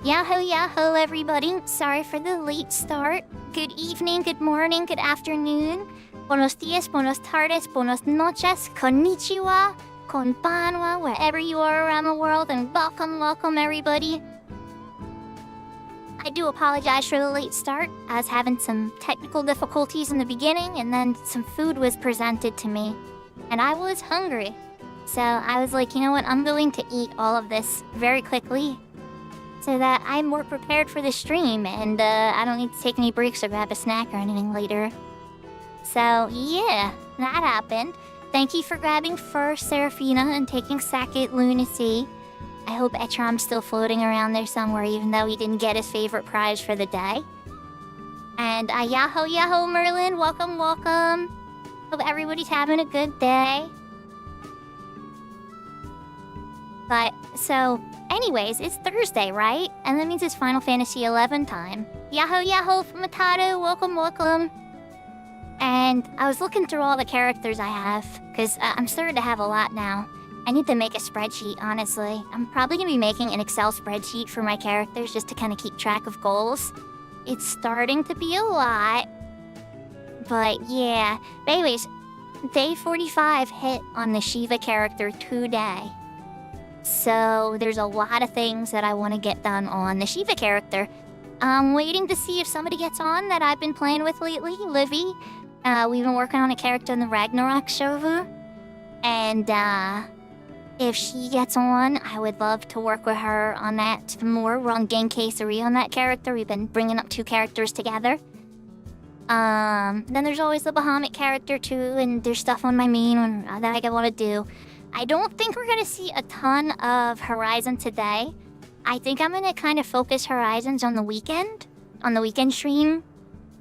Yahoo, yahoo, everybody. Sorry for the late start. Good evening, good morning, good afternoon. Buenos dias, buenos tardes, buenos noches, konnichiwa, konbanwa, wherever you are around the world, and welcome, everybody. I do apologize for the late start. I was having some technical difficulties in the beginning, and then some food was presented to me, and I was hungry. So I was like, you know what, I'm going to eat all of this very quickly so that I'm more prepared for the stream, and I don't need to take any breaks or grab a snack or anything later. So yeah, that happened. Thank you for grabbing first, Seraphina, and taking second, Lunacy. I hope Etram's still floating around there somewhere, even though he didn't get his favorite prize for the day. And yahoo, Merlin, welcome. Hope everybody's having a good day. But, so, anyways, it's Thursday, right? And that means it's Final Fantasy XI time. Yahoo, Fumatado, welcome. And I was looking through all the characters I have, because I'm starting to have a lot now. I need to make a spreadsheet, honestly. I'm probably going to be making an Excel spreadsheet for my characters just to kind of keep track of goals. It's starting to be a lot. But yeah. But anyways, day 45 hit on the Shiva character today. So there's a lot of things that I want to get done on the Shiva character. I'm waiting to see if somebody gets on that I've been playing with lately, Livy. We've been working on a character in the Ragnarok server. And if she gets on, I would love to work with her on that some more. We're on Genkai 3 on that character. We've been bringing up 2 characters together. Then there's always the Bahamut character too, and there's stuff on my main one that I want to do. I don't think we're going to see a ton of Horizon today. I think I'm going to kind of focus Horizons on the weekend stream.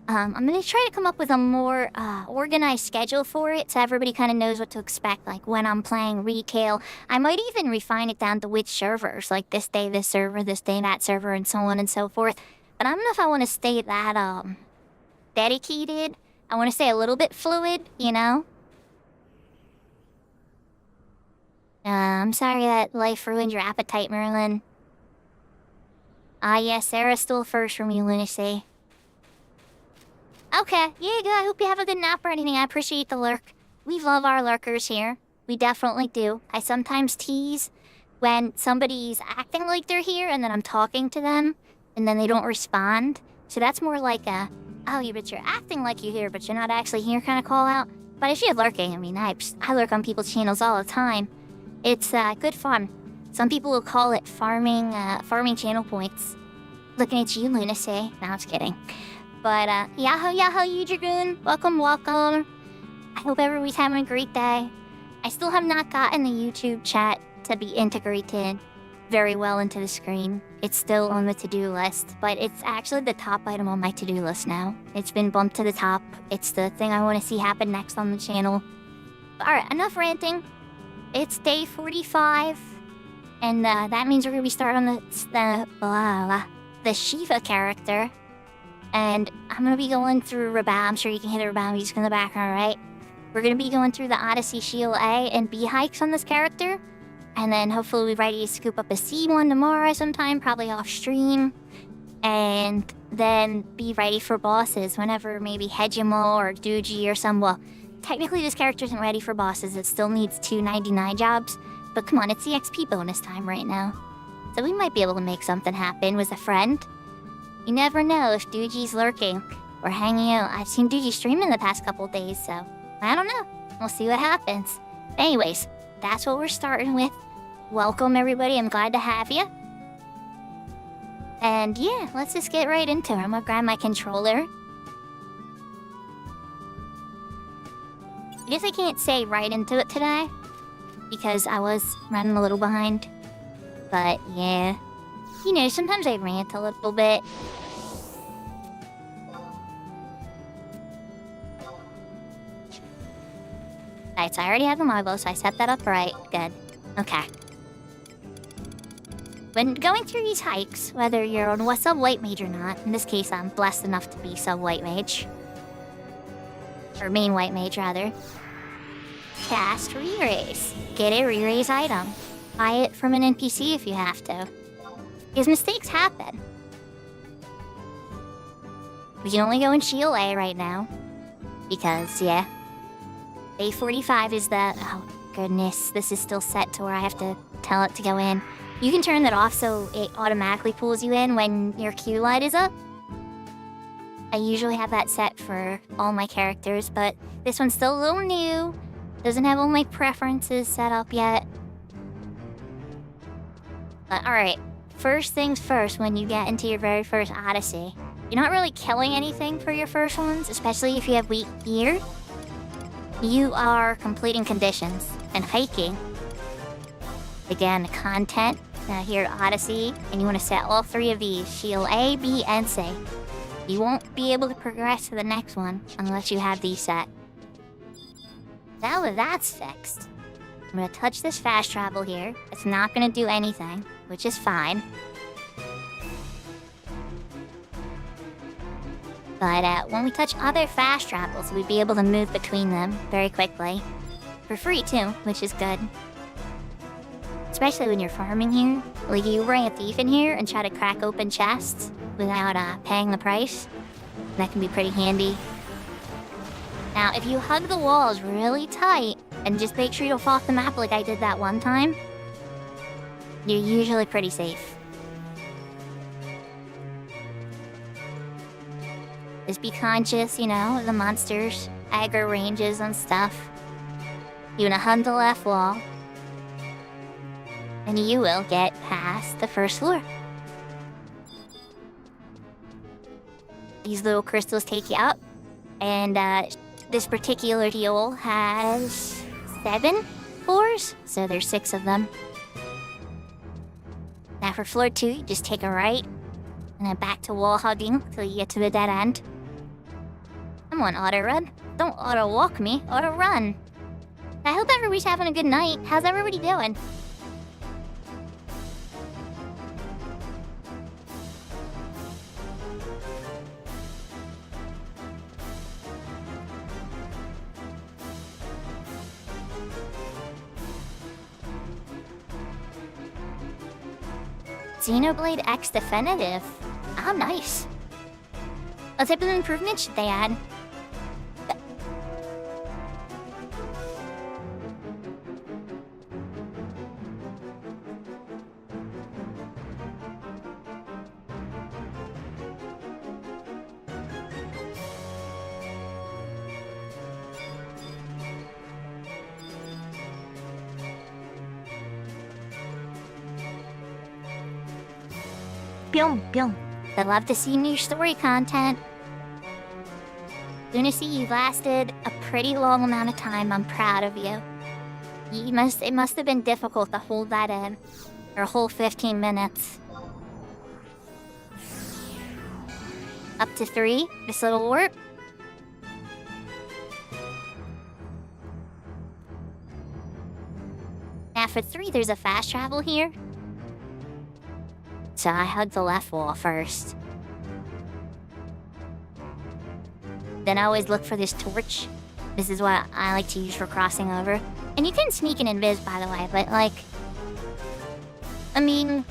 I'm going to try to come up with a more organized schedule for it so everybody kind of knows what to expect, like when I'm playing retail. I might even refine it down to which servers, like this day this server, this day that server, and so on and so forth. But I don't know if I want to stay that dedicated. I want to stay a little bit fluid, you know? I'm sorry that life ruined your appetite, Merlin. Yeah, Sarah's still first for me, Lunacy. Okay, yeah, good. I hope you have a good nap or anything. I appreciate the lurk. We love our lurkers here. We definitely do. I sometimes tease when somebody's acting like they're here and then I'm talking to them and then they don't respond. So that's more like a, oh, but you're acting like you're here, but you're not actually here kind of call out. But if you're lurking, I mean, I lurk on people's channels all the time. It's good fun. Some people will call it farming channel points. Looking at you, Lunacy. No, I'm just kidding. But, yahoo, Yudragoon. Welcome. I hope everybody's having a great day. I still have not gotten the YouTube chat to be integrated very well into the screen. It's still on the to-do list, but it's actually the top item on my to-do list now. It's been bumped to the top. It's the thing I want to see happen next on the channel. Alright, enough ranting. It's day 45, and that means we're going to be starting on the Shiva character. And I'm going to be going through Rabao. I'm sure you can hear the Rabao music in the background, right? We're going to be going through the Odyssey Shield A and B hikes on this character. And then hopefully we're ready to scoop up a C one tomorrow sometime, probably off stream. And then be ready for bosses whenever maybe Hejimo or Duji or some, well, technically this character isn't ready for bosses. It still needs 299 jobs. But come on, it's the XP bonus time right now. So we might be able to make something happen with a friend. You never know if Duji's lurking or hanging out. I've seen Duji stream in the past couple days, so I don't know. We'll see what happens. Anyways, that's what we're starting with. Welcome, everybody. I'm glad to have you. And yeah, let's just get right into it. I'm gonna grab my controller. I guess I can't say right into it today because I was running a little behind. But yeah. You know, sometimes I rant a little bit. Alright, so I already have the marble, so I set that up right. Good. Okay. When going through these hikes, whether you're on sub-white mage or not, in this case I'm blessed enough to be sub-white mage. Or main white mage, rather. Cast re-raise. Get a re-raise item. Buy it from an NPC if you have to. Because mistakes happen. We can only go in Shield A right now. Because, yeah. A45 is the... Oh, goodness. This is still set to where I have to tell it to go in. You can turn that off so it automatically pulls you in when your queue light is up. I usually have that set for all my characters, but this one's still a little new. Doesn't have all my preferences set up yet. But alright, first things first when you get into your very first Odyssey. You're not really killing anything for your first ones, especially if you have weak gear. You are completing conditions and hiking. Again, content here at Odyssey, and you want to set all three of these, Shield A, B, and C. You won't be able to progress to the next one unless you have these set. Now that that's fixed, I'm going to touch this fast travel here. It's not going to do anything, which is fine. But when we touch other fast travels, we'd be able to move between them very quickly. For free too, which is good. Especially when you're farming here. Like, you bring a thief in here and try to crack open chests without paying the price. That can be pretty handy. Now, if you hug the walls really tight and just make sure you don't fall off the map like I did that one time, you're usually pretty safe. Just be conscious, you know, of the monsters, aggro ranges and stuff. You wanna hug the left wall, and you will get past the first floor. These little crystals take you up, and this particular deal has 7 floors, so there's 6 of them. Now for floor 2, you just take a right, and then back to wall hugging till you get to the dead end. Come on, auto run. Don't auto walk me, auto run. I hope everybody's having a good night. How's everybody doing? Xenoblade X Definitive. Oh, nice. What type of improvement should they add? I'd love to see new story content. Lunacy, you've lasted a pretty long amount of time. I'm proud of you. It must have been difficult to hold that in for a whole 15 minutes. Up to 3, this little warp. Now for 3, there's a fast travel here. So I hug the left wall first. Then I always look for this torch. This is what I like to use for crossing over. And you can sneak an invis, by the way, but like... I mean... it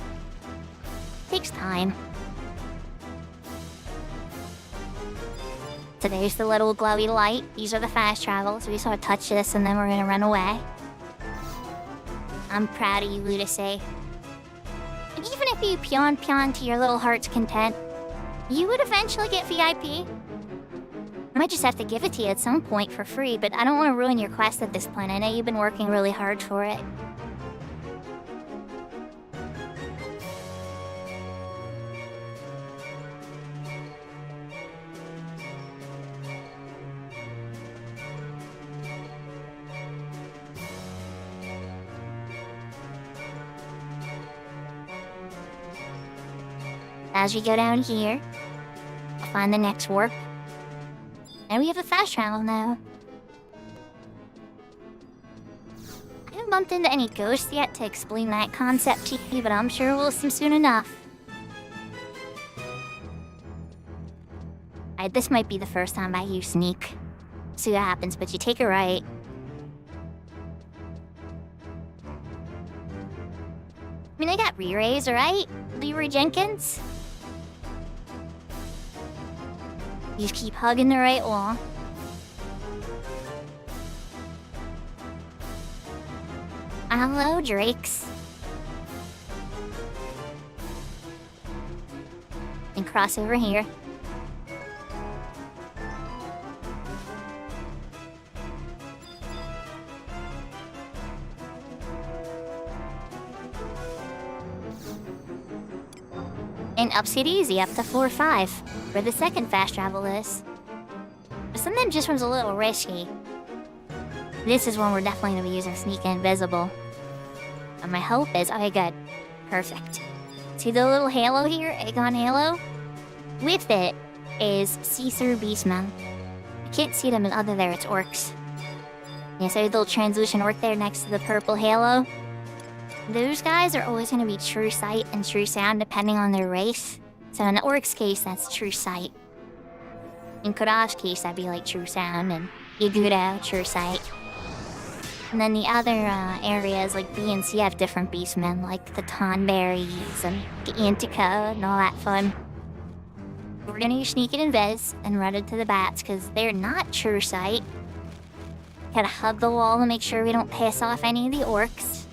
takes time. So there's the little glowy light. These are the fast travels. We sort of touch this and then we're gonna run away. I'm proud of you, Ludacy. And even if you peon to your little heart's content, you would eventually get VIP. I might just have to give it to you at some point for free, but I don't want to ruin your quest at this point. I know you've been working really hard for it. As we go down here, I'll find the next warp. And we have a fast travel now. I haven't bumped into any ghosts yet to explain that concept to you, but I'm sure we'll see soon enough. This might be the first time I use sneak. See what happens, but you take a right. I mean, I got Re-Rays, right? Leroy Jenkins. You just keep hugging the right wall. Hello, Drakes. And cross over here. And upside easy up to floor 5, where the second fast travel is. But sometimes this one's a little risky. This is one we're definitely going to be using Sneak Invisible. And my hope is, okay, good. Perfect. See the little halo here? Aegon Halo? With it is see-through beastmen. You can't see them in other there, it's orcs. Yeah, so a little translucent orc there next to the purple halo. Those guys are always going to be true sight and true sound depending on their race. So in the orc's case, that's true sight. In Kodav's case, that'd be like true sound, and Yaguda, true sight. And then the other areas like B and C have different beastmen, like the Tonberries and the Antica and all that fun. We're gonna use Sneak and Invis and run into the bats because they're not true sight. Gotta hug the wall to make sure we don't piss off any of the orcs.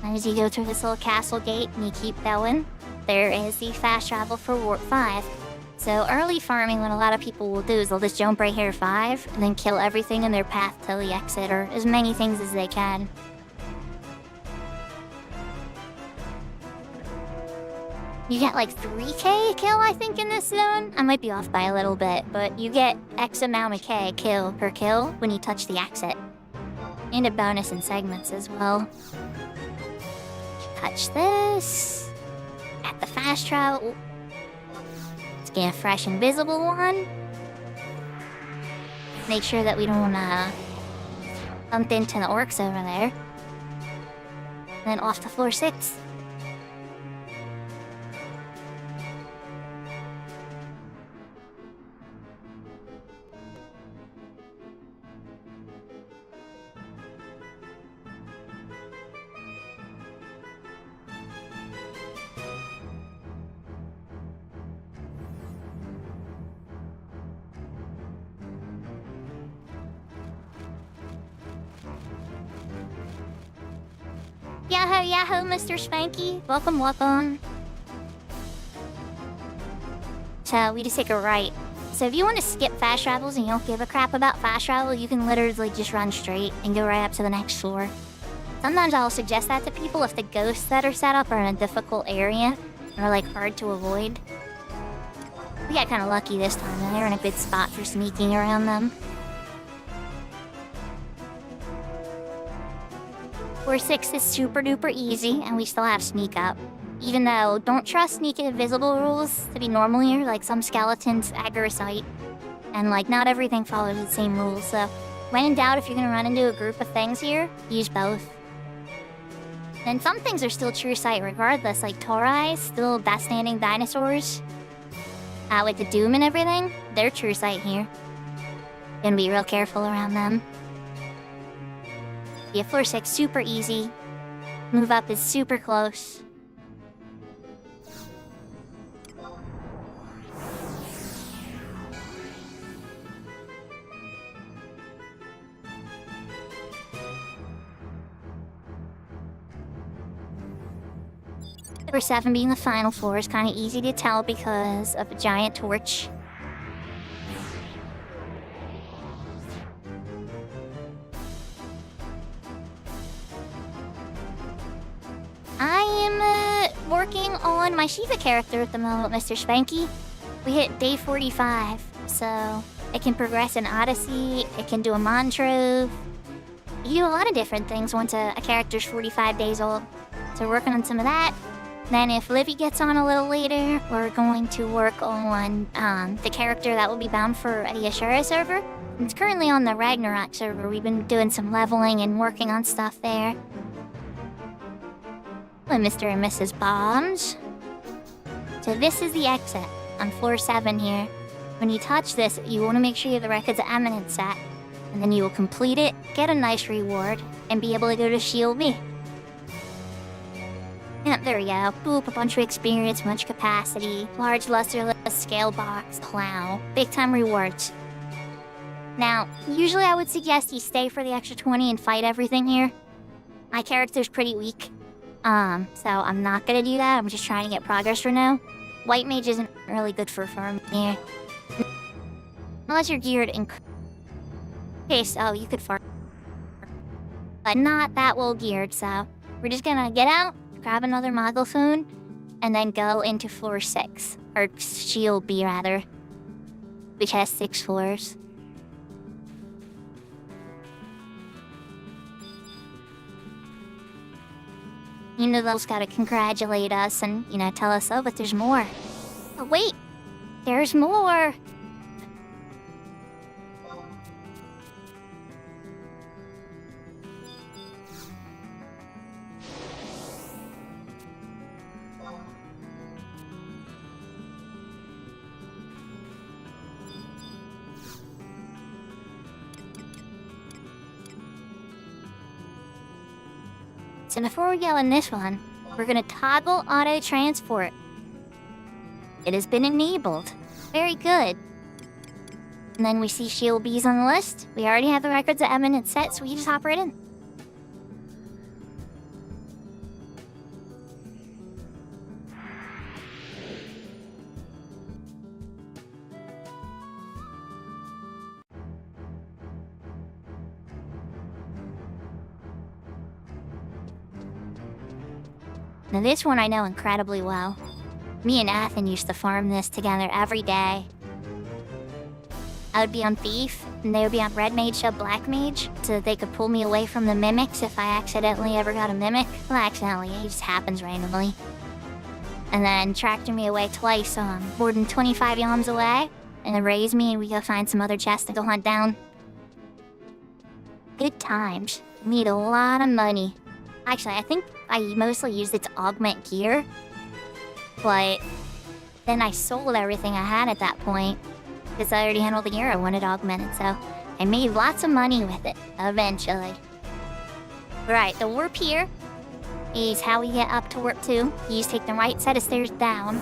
As you go through this little castle gate and you keep going, there is the fast travel for Warp 5. So early farming, what a lot of people will do is they'll just jump right here 5 and then kill everything in their path till the exit, or as many things as they can. You get like 3k kill, I think, in this zone. I might be off by a little bit, but you get X amount of k kill per kill when you touch the exit. And a bonus in segments as well. Touch this. At the fast travel. Let's get a fresh invisible one. Make sure that we don't bump into the orcs over there. And then off to floor 6. Yahoo, yahoo, Mr. Spanky. Welcome, welcome. So, we just take a right. So if you want to skip fast travels and you don't give a crap about fast travel, you can literally just run straight and go right up to the next floor. Sometimes I'll suggest that to people if the ghosts that are set up are in a difficult area or like hard to avoid. We got kind of lucky this time, and they're in a good spot for sneaking around them. Floor 6 is super duper easy, and we still have sneak up. Even though, don't trust sneak invisible rules to be normal here, like some skeletons aggro sight. And like, not everything follows the same rules, so when in doubt, if you're gonna run into a group of things here, use both. And some things are still true sight regardless, like Torai, still best standing dinosaurs. With the Doom and everything, they're true sight here. Gonna be real careful around them. Yeah, floor 6, super easy. Move up is super close. Floor 7 being the final floor is kind of easy to tell because of a giant torch. I am working on my Shiva character at the moment, Mr. Spanky. We hit day 45, so it can progress in Odyssey, it can do a Montrove. You do a lot of different things once a character's 45 days old. So we're working on some of that. Then if Livy gets on a little later, we're going to work on the character that will be bound for the Asura server. It's currently on the Ragnarok server. We've been doing some leveling and working on stuff there. Mr. and Mrs. Bombs. So this is the exit on floor 7 here. When you touch this, you want to make sure you have the Records of Eminence set. and then you will complete it, get a nice reward, and be able to go to Shield Me. Yep, there we go. Boop, a bunch of experience, bunch of capacity, large lustreless scale box, plow, big time rewards. Now, usually I would suggest you stay for the extra 20 and fight everything here. My character's pretty weak, so I'm not gonna do that. I'm just trying to get progress for now. White mage isn't really good for farm here. Unless you're geared in case, oh, you could farm. But not that well geared, so we're just gonna get out, grab another Moggle phone, and then go into floor 6. Or Shield B, rather. Which has 6 floors. You know, those gotta congratulate us and, you know, tell us, oh, but there's more. Oh, wait! There's more! So before we go in this one, we're gonna toggle auto transport. It has been enabled. Very good. And then we see Shield B's on the list. We already have the records of Eminence set, so we just hop right in. Now this one I know incredibly well. Me and Athen used to farm this together every day. I would be on Thief, and they would be on Red Mage, Black Mage, so that they could pull me away from the Mimics if I accidentally ever got a Mimic. Well, accidentally, it just happens randomly. And then tractor me away twice, so I'm more than 25 yalms away, and then raise me and we go find some other chests to go hunt down. Good times. Need a lot of money. Actually, I think I mostly used it to augment gear. But then I sold everything I had at that point, because I already had all the gear I wanted augmented, so I made lots of money with it, eventually. Right, the warp here is how we get up to warp 2. You just take the right set of stairs down.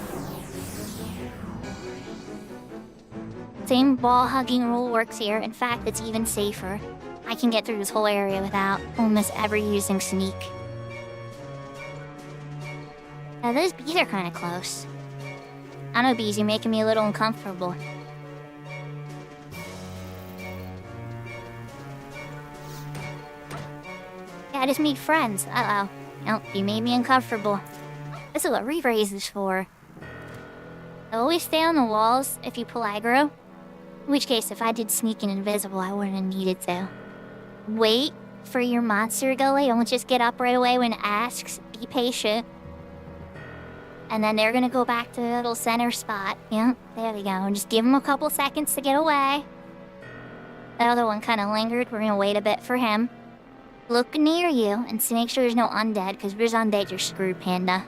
Same wall-hugging rule works here. In fact, it's even safer. I can get through this whole area without almost ever using sneak. Now those bees are kind of close. I know, bees, you're making me a little uncomfortable. Yeah, I just made friends. Uh-oh. Nope, you made me uncomfortable. This is what re-raise is for. Always stay on the walls if you pull aggro. In which case, if I did sneak and invisible, I wouldn't have needed to. Wait for your monster to go away. Don't just get up right away when it asks. Be patient. And then they're gonna go back to the little center spot. Yeah, there we go. Just give them a couple seconds to get away. That other one kind of lingered. We're gonna wait a bit for him. Look near you and make sure there's no undead, because if there's undead, you're screwed, Panda.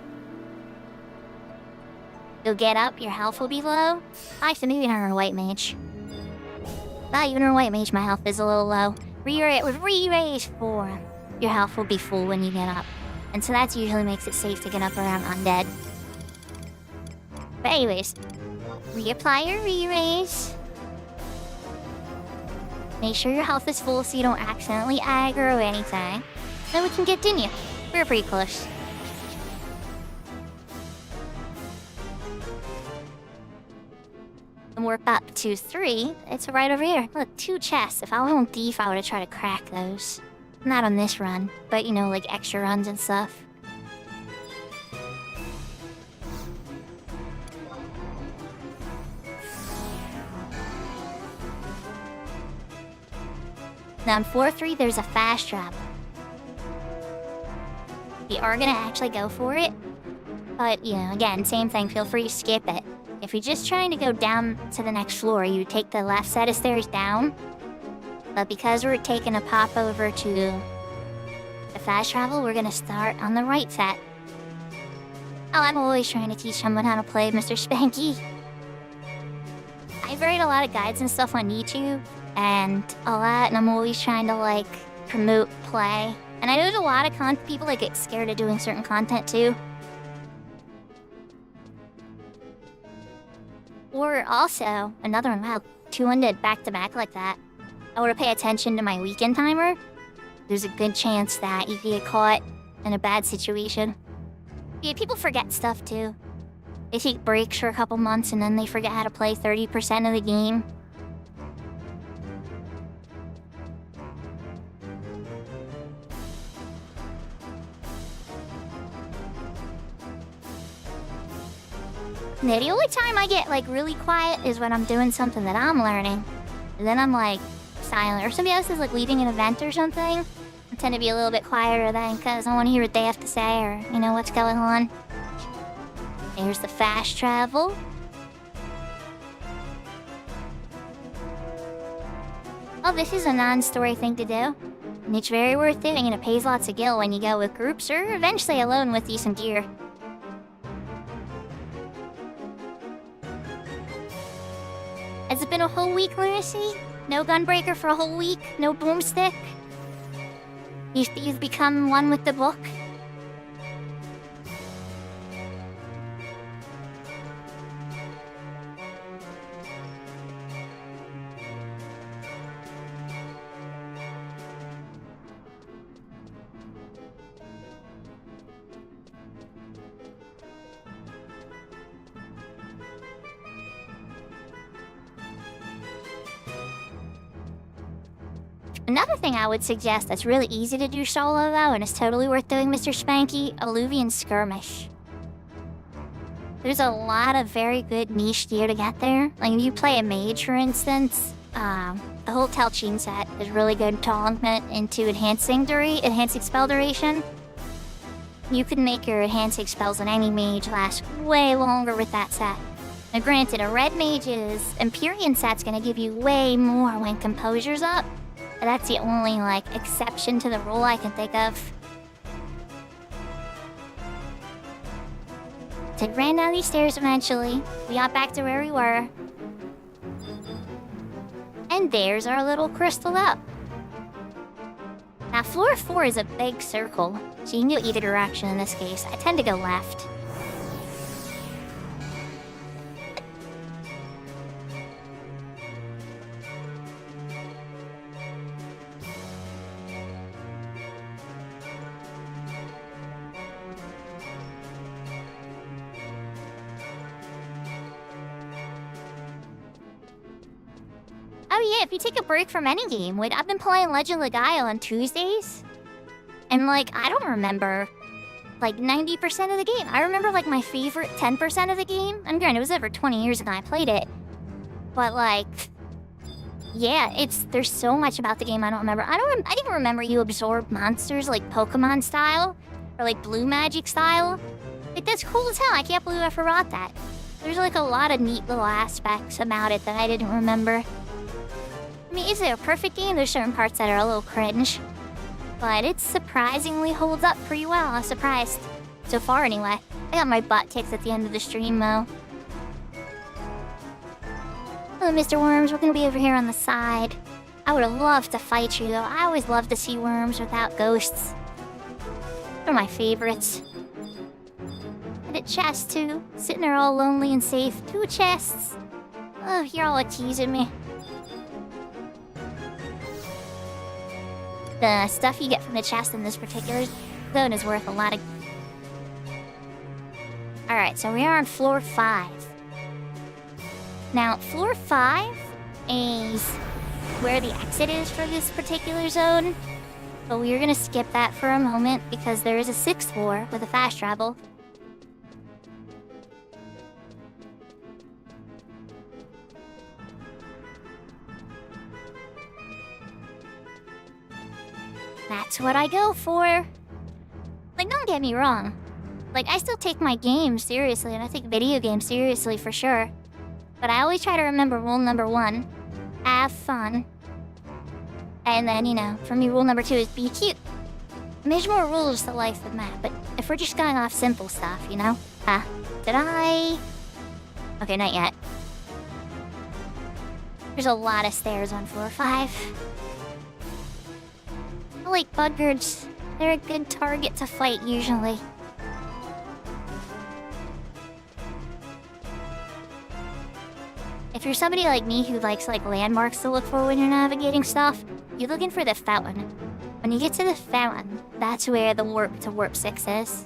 You'll get up, your health will be low. Actually, maybe not a white mage. Not even a white mage, my health is a little low. Re-raise 4. Your health will be full when you get up. And so that usually makes it safe to get up around undead. But anyways, reapply your re-raise. Make sure your health is full so you don't accidentally aggro or anything. Then we can continue. We're pretty close. And warp up to 3. It's right over here. Look, 2 chests. If I was on Thief, I would have tried to crack those. Not on this run, but you know, like extra runs and stuff. Now on 4-3, there's a fast travel. We are gonna actually go for it, but you know, again, same thing, feel free to skip it. If you're just trying to go down to the next floor, you take the left set of stairs down. But because we're taking a pop over to the fast travel, we're gonna start on the right set. Oh, I'm always trying to teach someone how to play Mr. Spanky. I've read a lot of guides and stuff on YouTube, and all that, and I'm always trying to like promote play. And I know there's a lot of people that get scared of doing certain content too. Or also, another one, wow, 200 back-to-back like that. I were to pay attention to my weekend timer, there's a good chance that you could get caught in a bad situation. Yeah, people forget stuff too. They take breaks for a couple months and then they forget how to play 30% of the game. Now, the only time I get like really quiet is when I'm doing something that I'm learning. And then I'm like silent. Or somebody else is like leading an event or something. I tend to be a little bit quieter then because I want to hear what they have to say or, you know, what's going on. There's the fast travel. Oh, this is a non-story thing to do. And it's very worth doing and it pays lots of gil when you go with groups or eventually alone with decent gear. Has it been a whole week, Lunacy? No gunbreaker for a whole week? No boomstick? You've become one with the book? Another thing I would suggest that's really easy to do solo though, and it's totally worth doing, Mr. Spanky, Alluvian Skirmish. There's a lot of very good niche gear to get there. Like if you play a mage, for instance, the whole Telchine set is really good to augment into enhancing spell duration. You can make your enhancing spells on any mage last way longer with that set. Now granted, a red mage's Empyrean set's gonna give you way more when Composure's up. But that's the only, like, exception to the rule I can think of. So we ran down these stairs eventually. We got back to where we were. And there's our little crystal up. Now, floor 4 is a big circle, so you can go either direction in this case. I tend to go left. Oh yeah, if you take a break from any game, I've been playing Legend of Legaia on Tuesdays. And like, I don't remember like 90% of the game. I remember like my favorite 10% of the game. I'm granted, it was over 20 years ago I played it. But like, yeah, there's so much about the game I don't remember. I didn't remember you absorb monsters like Pokemon style. Or like Blue Magic style. Like that's cool as hell, I can't believe I forgot that. There's like a lot of neat little aspects about it that I didn't remember. I mean, is it a perfect game? There's certain parts that are a little cringe. But it surprisingly holds up pretty well. I was surprised. So far, anyway. I got my butt kicked at the end of the stream, though. Hello, Mr. Worms. We're gonna be over here on the side. I would have loved to fight you, though. I always love to see worms without ghosts. They're my favorites. And a chest, too. Sitting there all lonely and safe. 2 chests. Oh, you're all teasing me. The stuff you get from the chest in this particular zone is worth a lot of... Alright, so we are on floor 5. Now, floor 5 is where the exit is for this particular zone. But we're gonna skip that for a moment because there is a 6th floor with a fast travel. That's what I go for. Like, don't get me wrong. Like, I still take my games seriously, and I take video games seriously for sure. But I always try to remember rule number 1. Have fun. And then, you know, for me, rule number 2 is be cute. And there's more rules to life than that, but if we're just going off simple stuff, you know? Did I... Okay, not yet. There's a lot of stairs on floor 5. I like budbirds. They're a good target to fight usually. If you're somebody like me who likes like landmarks to look for when you're navigating stuff, you're looking for the fountain. When you get to the fountain, that's where the warp to warp 6 is.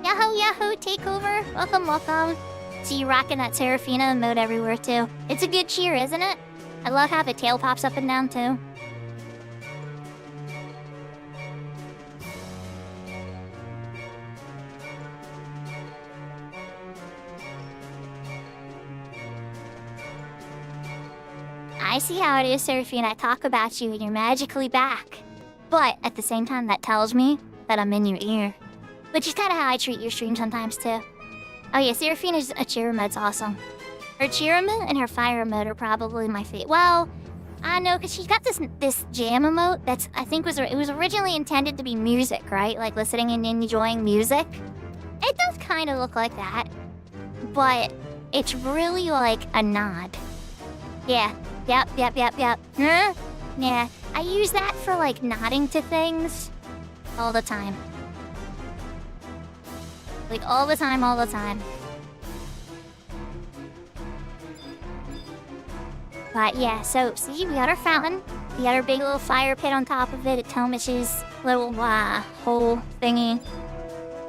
Yahoo, yahoo, takeover. Welcome, welcome. See you rocking that Serafina emote everywhere too. It's a good cheer, isn't it? I love how the tail pops up and down too. I see how it is, Serafina. I talk about you and you're magically back. But at the same time, that tells me that I'm in your ear. Which is kind of how I treat your stream sometimes too. Oh yeah, Serafina's a cheer emote's awesome. Her cheer emote and her fire emote are probably my favorite. Well, I know, because she's got this jam emote that's, I think, it was originally intended to be music, right? Like listening and enjoying music. It does kind of look like that. But it's really like a nod. Yeah. Yep. Huh? Yeah. I use that for like nodding to things all the time. Like all the time. But yeah, so see, we got our fountain. We got our big little fire pit on top of it at Tomish's little hole thingy.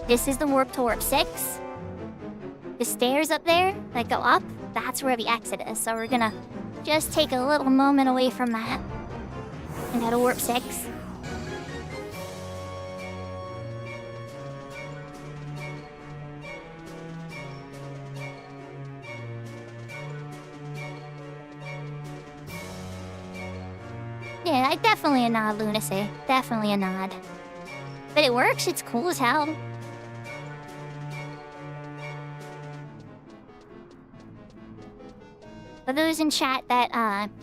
This is the warp to warp 6. The stairs up there that go up, that's where the exit is. So we're gonna just take a little moment away from that and go to warp 6. Yeah, definitely a nod, Lunacy. Definitely a nod. But it works, it's cool as hell. For those in chat that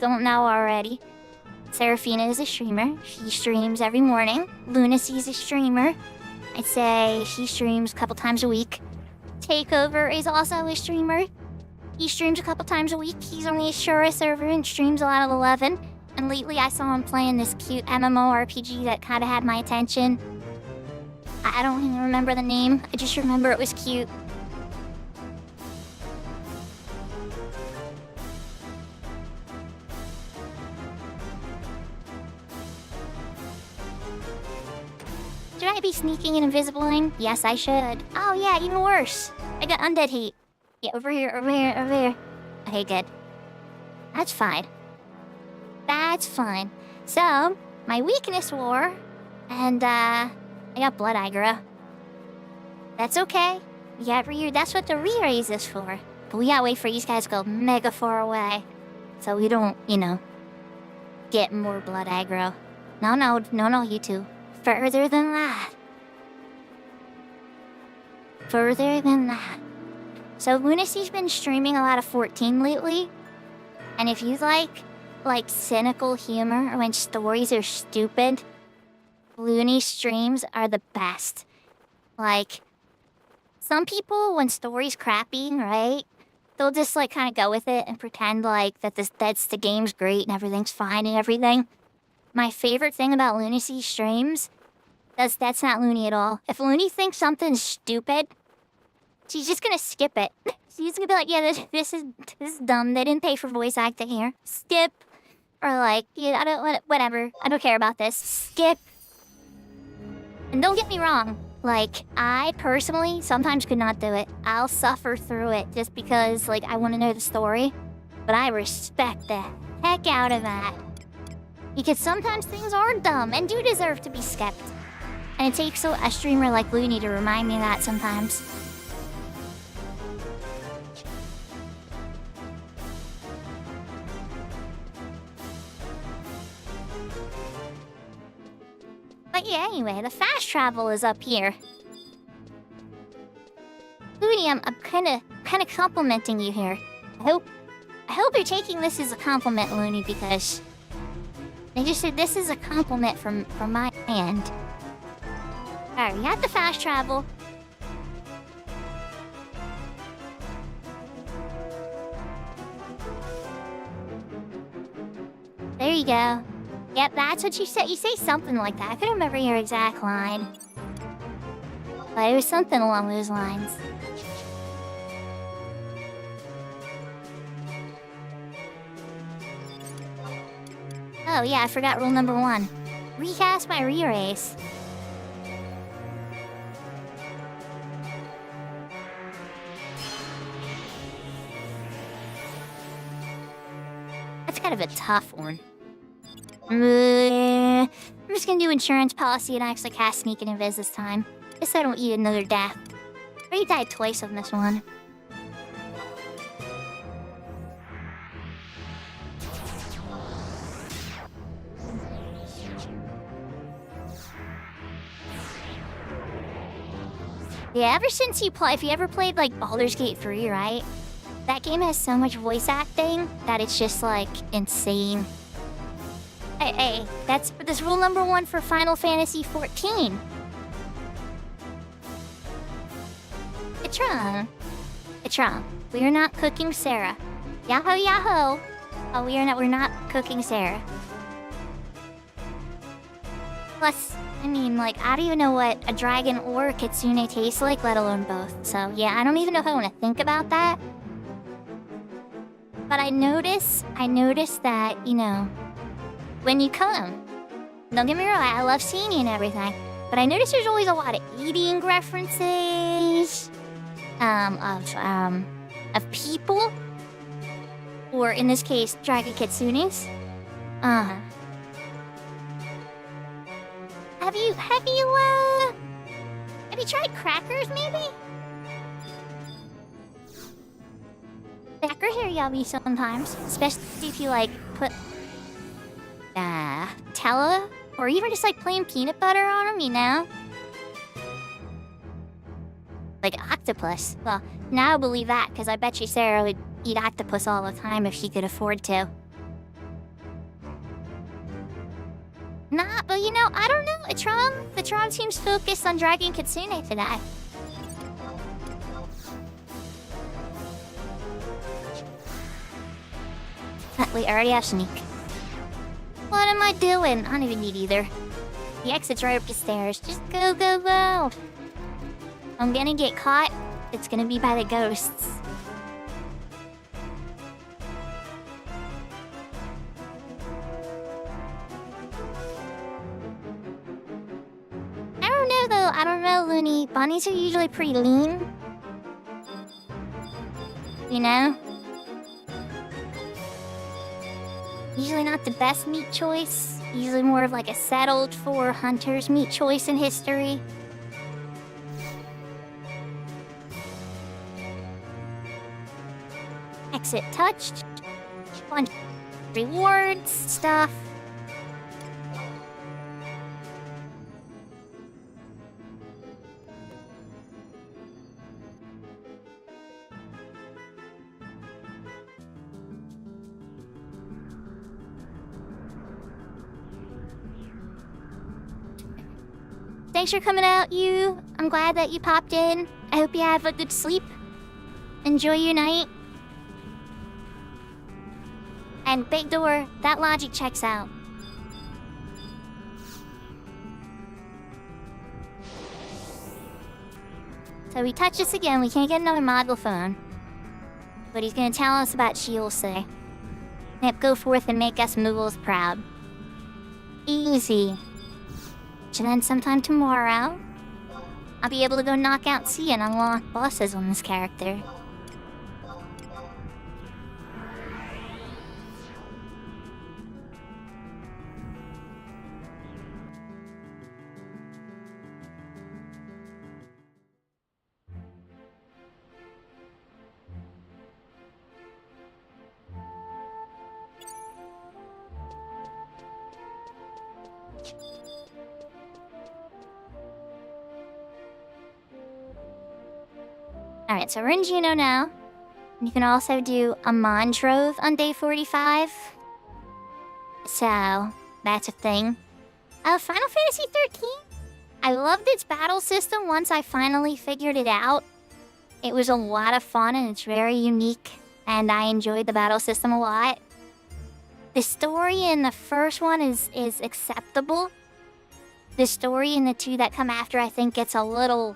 don't know already, Serafina is a streamer. She streams every morning. Lunacy's a streamer. I'd say she streams a couple times a week. Takeover is also a streamer. He streams a couple times a week. He's on the Asura server and streams a lot of 11. And lately I saw him playing this cute MMORPG that kind of had my attention. I don't even remember the name. I just remember it was cute. Should I be sneaking and invisibling? Yes, I should. Oh yeah, even worse. I got undead heat. Yeah, over here. Okay, good. That's fine. So, my weakness war, and I got blood aggro. That's okay. That's what the re-raise is for. But we gotta wait for these guys to go mega far away, so we don't, get more blood aggro. No, you two. Further than that. So Lunacy's been streaming a lot of 14 lately. And if you like cynical humor or when stories are stupid, Looney streams are the best. Like, some people, when story's crappy, right? They'll just kind of go with it and pretend that's the game's great and everything's fine and everything. My favorite thing about Lunacy's streams, that's not Looney at all. If Looney thinks something's stupid, she's just gonna skip it. She's gonna be like, yeah, this is dumb. They didn't pay for voice acting here. Skip. Or whatever. I don't care about this. Skip. And don't get me wrong. I personally sometimes could not do it. I'll suffer through it just because, I want to know the story. But I respect the heck out of that. Because sometimes things are dumb and do deserve to be skipped. And it takes a streamer like Looney to remind me of that sometimes. But yeah, anyway, the fast travel is up here. Looney, I'm kind of complimenting you here. I hope you're taking this as a compliment, Looney, because they just said this is a compliment from my end. Alright, we got the fast travel. We got the fast travel. There you go. Yep, that's what you said. You say something like that. I couldn't remember your exact line. But it was something along those lines. Oh yeah, I forgot rule number 1. Recast by re-erase. That's kind of a tough one. I'm just gonna do insurance policy and actually cast Sneak and Invis this time. Just so I don't eat another death. I already died twice on this one. Yeah, ever since if you ever played like Baldur's Gate 3, right? That game has so much voice acting that it's just like insane. Hey, that's rule number 1 for Final Fantasy XIV. It's wrong. We are not cooking Sarah. Yahoo, yahoo. Oh, we're not cooking Sarah. Plus, I mean, like, I don't even know what a dragon or a kitsune tastes like, let alone both. So, yeah, I don't even know if I want to think about that. But I notice that, you know, when you come, don't get me wrong, I love seeing you and everything, but I notice there's always a lot of eating references, of people, or in this case, dragon kitsunes. Have you tried crackers, maybe? Crackers are yummy sometimes, especially if you, like, put, Nutella, or even just, like, plain peanut butter on them, you know? Like octopus. Well, now I believe that, because I bet you Sarah would eat octopus all the time if she could afford to. Nah, but you know, I don't know. The Tron seems focused on Dragon Kitsune today. Wait, I already have Sneak. What am I doing? I don't even need either. The exit's right up the stairs. Just go, go, go. I'm gonna get caught. It's gonna be by the ghosts. I don't know, Looney. Bunnies are usually pretty lean. You know? Usually not the best meat choice. Usually more of like a settled for hunters meat choice in history. Exit touched. Bunch of rewards, stuff. Thanks for coming out, you. I'm glad that you popped in. I hope you have a good sleep. Enjoy your night. And big door, that logic checks out. So we touch this again, we can't get another model phone. But he's gonna tell us about Shiose. Yep, go forth and make us Moogles proud. Easy. And then sometime tomorrow, I'll be able to go knock out C and unlock bosses on this character. Alright, so we're in Juneau now. You can also do a Mondrove on day 45. So, that's a thing. Final Fantasy 13? I loved its battle system once I finally figured it out. It was a lot of fun and it's very unique. And I enjoyed the battle system a lot. The story in the first one is acceptable. The story in the two that come after, I think, gets a little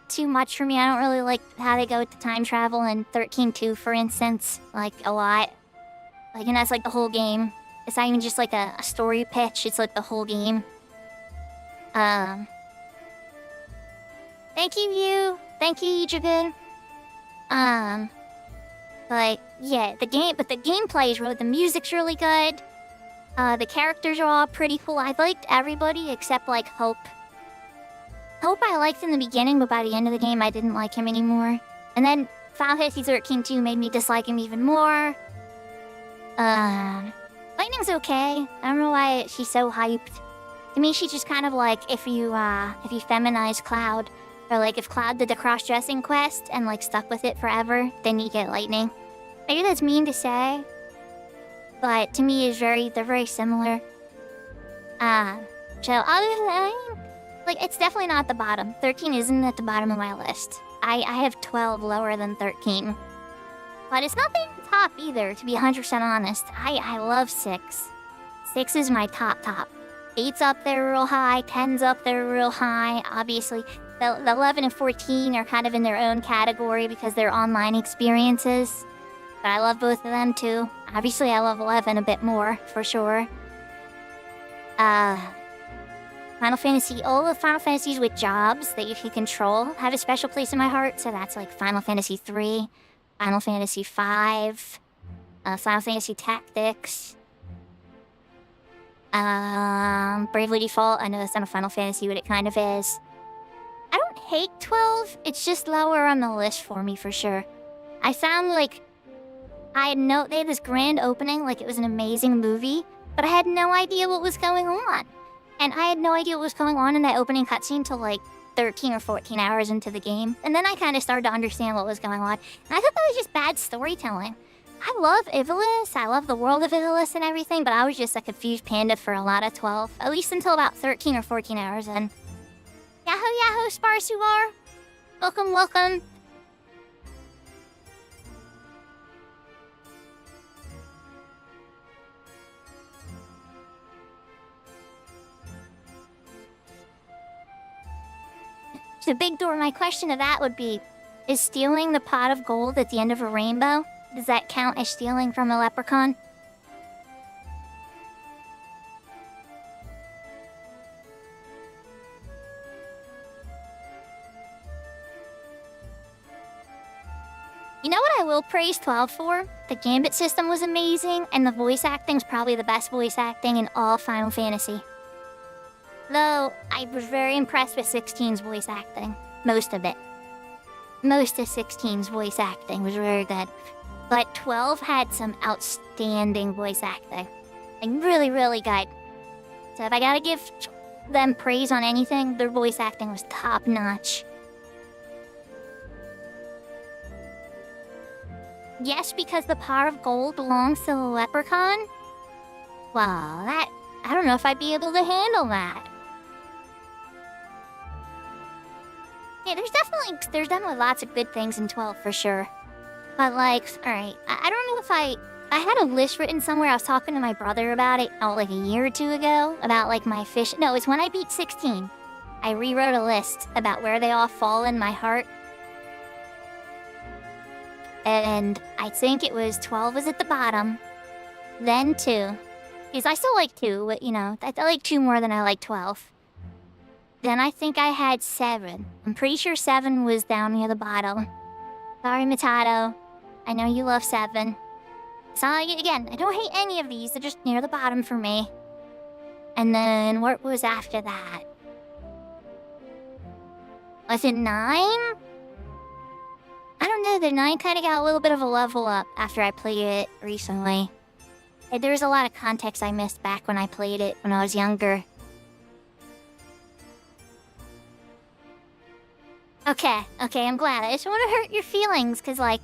too much for me. I don't really like how they go with the time travel in 13.2, for instance, like a lot. Like, and that's like the whole game. It's not even just like a story pitch, it's like the whole game. Thank you, Ichigun. But yeah, the gameplay is really, the music's really good. The characters are all pretty cool. I liked everybody except like Hope. Hope I liked in the beginning, but by the end of the game I didn't like him anymore. And then Final Fantasy 13 2 made me dislike him even more. Lightning's okay. I don't know why she's so hyped. To me, she's just kind of like if you feminize Cloud. Or like if Cloud did the cross-dressing quest and like stuck with it forever, then you get Lightning. Maybe that's mean to say, but to me they're very similar. So other than, like, it's definitely not at the bottom. 13 isn't at the bottom of my list. I have 12 lower than 13. But it's not the top either, to be 100% honest. I love 6. 6 is my top. 8's up there real high, 10's up there real high, obviously. The 11 and 14 are kind of in their own category because they're online experiences. But I love both of them too. Obviously, I love 11 a bit more, for sure. Final Fantasy, all the Final Fantasies with jobs that you can control have a special place in my heart. So that's like Final Fantasy 3, Final Fantasy 5, Final Fantasy Tactics, Bravely Default. I know that's not a Final Fantasy, but it kind of is. I don't hate 12, it's just lower on the list for me for sure. I found like, they had this grand opening, like it was an amazing movie, but I had no idea what was going on. And I had no idea what was going on in that opening cutscene till like 13 or 14 hours into the game. And then I kind of started to understand what was going on. And I thought that was just bad storytelling. I love Ivalice, I love the world of Ivalice and everything, but I was just a confused panda for a lot of 12. At least until about 13 or 14 hours in. Yahoo, Sparsuar! Welcome. The big door, my question to that would be, is stealing the pot of gold at the end of a rainbow, does that count as stealing from a leprechaun? You know what I will praise 12 for? The Gambit system was amazing, and the voice acting's probably the best voice acting in all Final Fantasy. Though, I was very impressed with 16's voice acting. Most of it. Most of 16's voice acting was very good. But 12 had some outstanding voice acting. Like, really, really good. So if I gotta give them praise on anything, their voice acting was top-notch. Yes, because the pot of gold belongs to the leprechaun? Well, I don't know if I'd be able to handle that. Yeah, there's definitely lots of good things in 12 for sure. But like, alright, I don't know if I had a list written somewhere. I was talking to my brother about it, like a year or two ago, about like my fish. No, it's when I beat 16. I rewrote a list about where they all fall in my heart. And I think it was 12 was at the bottom, then 2. Because I still like 2, but you know, I like 2 more than I like 12. Then I think I had 7. I'm pretty sure 7 was down near the bottom. Sorry, Matato. I know you love 7. So again, I don't hate any of these, they're just near the bottom for me. And then what was after that? Was it 9? I don't know, the 9 kind of got a little bit of a level up after I played it recently. There was a lot of context I missed back when I played it when I was younger. Okay, I'm glad. I just want to hurt your feelings, because, like,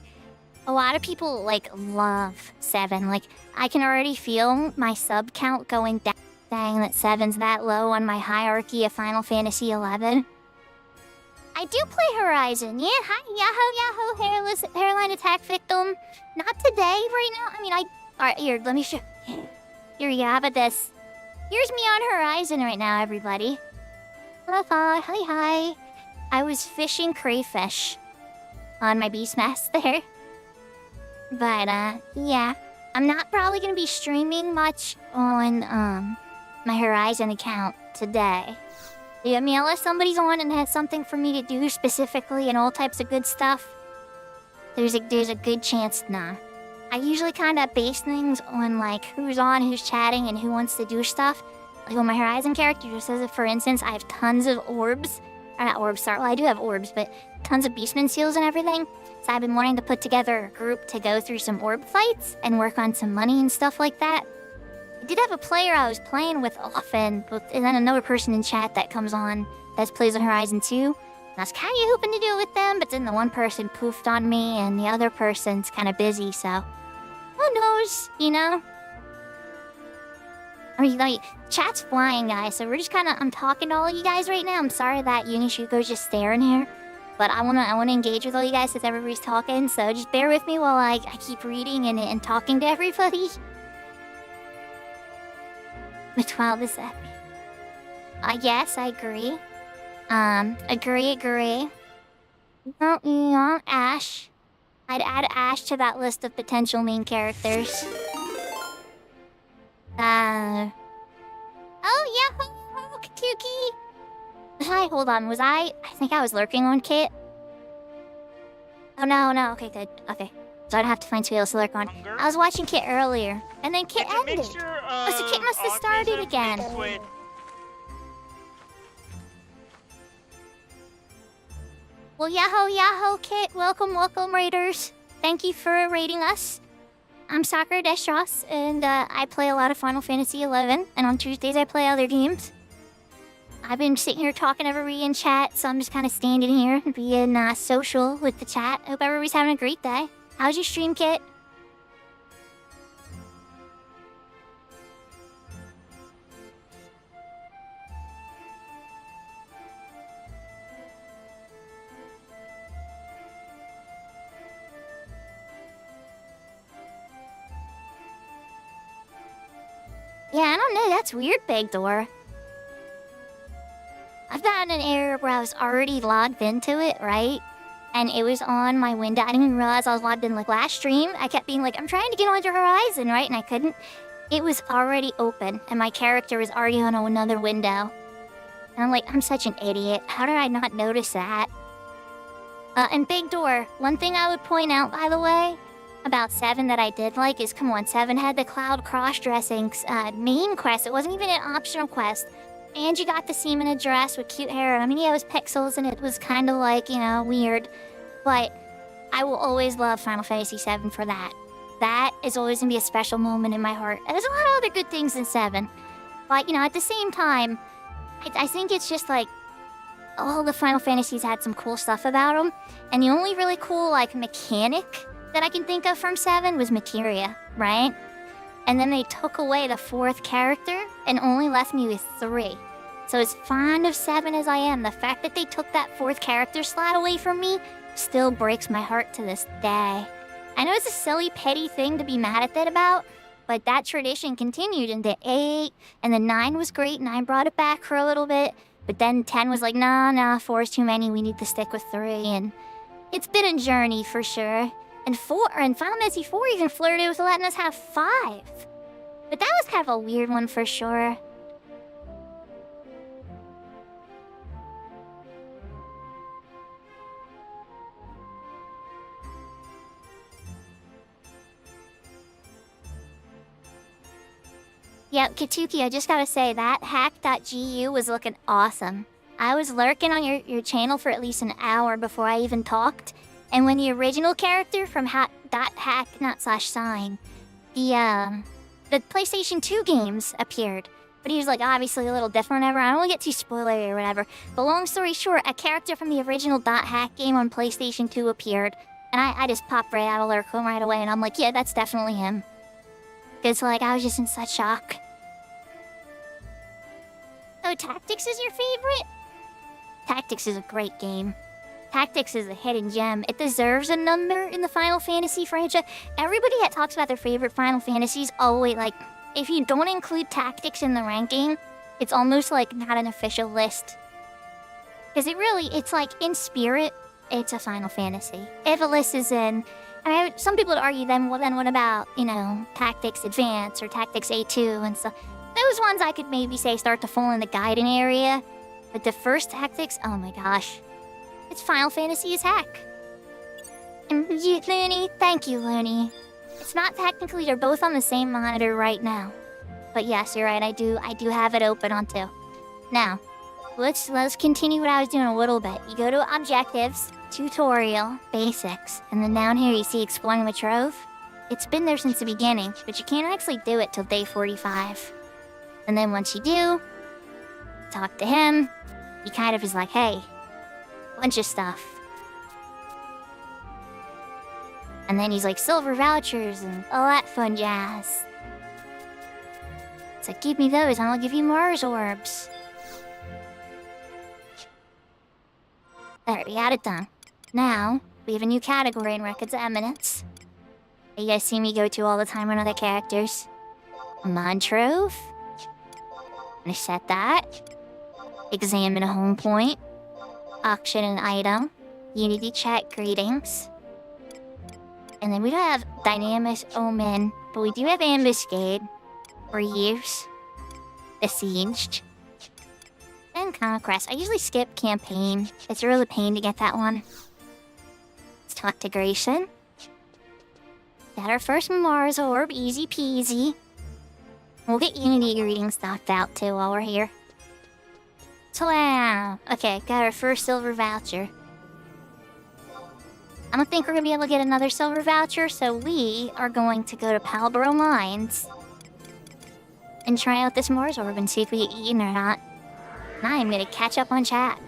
a lot of people, like, love 7. Like, I can already feel my sub count going down, saying that 7's that low on my hierarchy of Final Fantasy XI. I do play Horizon. Yeah, hi, Yahoo, hairline an attack victim. Not today, right now. I mean, Alright, here, let me show... Here you have it, this. Here's me on Horizon right now, everybody. Hi. I was fishing crayfish on my Beastmaster there. But, yeah. I'm not probably gonna be streaming much on, my Horizon account today. Yeah, I mean, unless somebody's on and has something for me to do specifically and all types of good stuff, there's a good chance nah. I usually kind of base things on, like, who's on, who's chatting, and who wants to do stuff. Like, on my Horizon character, just as if, for instance, I have tons of orbs. Or not orbs, sorry. Well, I do have orbs, but tons of Beastman seals and everything. So I've been wanting to put together a group to go through some orb fights and work on some money and stuff like that. I did have a player I was playing with often, and then another person in chat that comes on that plays on Horizon 2. And I was kind of hoping to do it with them, but then the one person poofed on me, and the other person's kind of busy, so... Who knows, you know? I mean, like, chat's flying, guys, so we're just kind of... I'm talking to all of you guys right now. I'm sorry that Unishuko's just staring here. But I wanna engage with all you guys since everybody's talking, so just bear with me while I keep reading and talking to everybody. But wow, this epic. Yes, I agree. Agree. No, yeah, Ash. I'd add Ash to that list of potential main characters. Oh, yeah, Katuki! Hi, hold on, I think I was lurking on Kit. Oh, no, okay, good, okay. So I don't have to find somebody else to lurk on. I was watching Kit earlier, and then Kit ended. So Kit must have started again. Well, yahoo, Kit. Welcome, raiders. Thank you for raiding us. I'm SakuraDestros, and I play a lot of Final Fantasy XI, and on Tuesdays I play other games. I've been sitting here talking to everybody in chat, so I'm just kind of standing here being social with the chat. Hope everybody's having a great day. How's your stream, Kit? Yeah, I don't know, that's weird, Big Door. I've gotten an error where I was already logged into it, right? And it was on my window. I didn't even realize I was logged in, like, last stream. I kept being like, I'm trying to get onto Horizon, right? And I couldn't. It was already open, and my character was already on another window. And I'm like, I'm such an idiot. How did I not notice that? And Big Door, one thing I would point out, by the way, about 7 that I did like is, come on, 7 had the Cloud cross-dressing main quest. It wasn't even an optional quest. And you got to see him in a dress with cute hair. I mean, yeah, it was pixels and it was kind of like, you know, weird. But I will always love Final Fantasy VII for that. That is always going to be a special moment in my heart. And there's a lot of other good things in 7. But, you know, at the same time, I think it's just like, all the Final Fantasies had some cool stuff about them. And the only really cool, like, mechanic that I can think of from 7 was Materia, right? And then they took away the 4th character and only left me with 3. So as fond of 7 as I am, the fact that they took that 4th character slot away from me still breaks my heart to this day. I know it's a silly, petty thing to be mad at that about, but that tradition continued into 8, and then 9 was great, 9 brought it back for a little bit, but then 10 was like, nah, 4 is too many, we need to stick with 3, and it's been a journey for sure. And Final Fantasy 4 even flirted with letting us have 5. But that was kind of a weird one for sure. Yeah, Katuki, I just gotta say, that hack.gu was looking awesome. I was lurking on your channel for at least an hour before I even talked. And when the original character from hack.sign, the PlayStation 2 games appeared. But he was, like, obviously a little different or whatever. I don't want to get too spoilery or whatever. But long story short, a character from the original .hack game on PlayStation 2 appeared. And I just popped right out of Lurkholm right away. And I'm like, yeah, that's definitely him. Because, like, I was just in such shock. Oh, Tactics is your favorite? Tactics is a great game. Tactics is a hidden gem. It deserves a number in the Final Fantasy franchise. Everybody that talks about their favorite Final Fantasies always, like, if you don't include Tactics in the ranking, it's almost like not an official list. Because it's like, in spirit, it's a Final Fantasy. If a list is in, I mean, some people would argue then what about, Tactics Advance or Tactics A2 and stuff. Those ones I could maybe say start to fall in the guiding area. But the first Tactics, oh my gosh. It's Final Fantasy as heck. And Looney, thank you, Looney. It's not technically, they're both on the same monitor right now. But yes, you're right, I do have it open on two. Now, let's continue what I was doing a little bit. You go to Objectives, Tutorial, Basics, and then down here you see Exploring the Trove. It's been there since the beginning, but you can't actually do it till day 45. And then once you do, talk to him, he kind of is like, hey, bunch of stuff. And then he's like, silver vouchers and all that fun jazz. It's like, give me those and I'll give you Mars orbs. There, we got it done. Now, we have a new category in Records of Eminence. You guys see me go to all the time on other characters. Montrove. I'm gonna set that. Examine a home point. Auction an item. Unity chat greetings. And then we don't have Dynamis Omen, but we do have Ambuscade. For use. Besieged. And Conquest. I usually skip Campaign. It's a real pain to get that one. Let's talk to Grayson. Got our first Mars Orb. Easy peasy. We'll get Unity greetings knocked out too while we're here. So, okay, got our first silver voucher. I don't think we're gonna be able to get another silver voucher, so we are going to go to Palboro Mines and try out this Mars Orb and see if we get eaten or not. Now I'm gonna catch up on chat.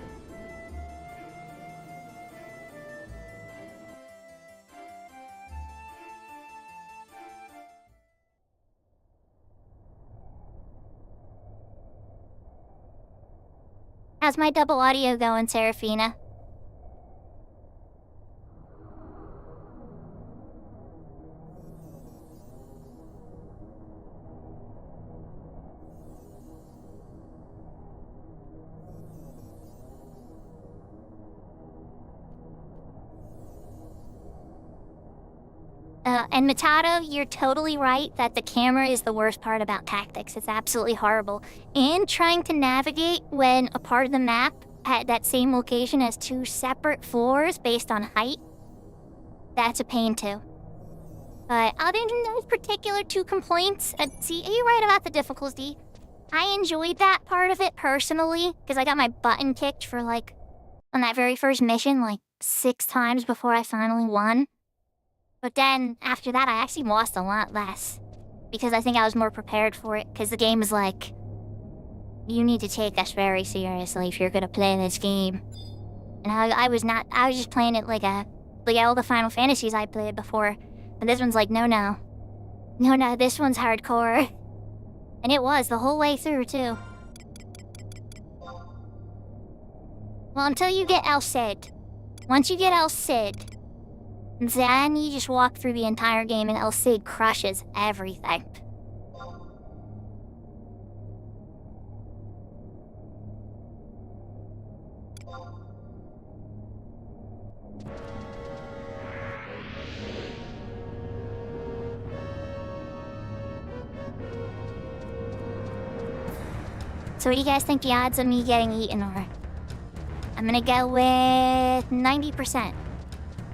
How's my double audio going, Serafina? And Matato, you're totally right that the camera is the worst part about Tactics. It's absolutely horrible. And trying to navigate when a part of the map at that same location has two separate floors based on height, that's a pain too. But other than those particular two complaints, see, you're right about the difficulty. I enjoyed that part of it personally, because I got my button kicked for on that very first mission 6 times before I finally won. But then, after that, I actually lost a lot less. Because I think I was more prepared for it, because the game is like, you need to take us very seriously if you're gonna play this game. And I was just playing it like all the Final Fantasies I played before. But this one's like, no, this one's hardcore. And it was, the whole way through, too. Well, until you get El Cid. Once you get El Cid, then you just walk through the entire game and El Cid crushes everything. So what do you guys think the odds of me getting eaten are? I'm gonna go with 90%.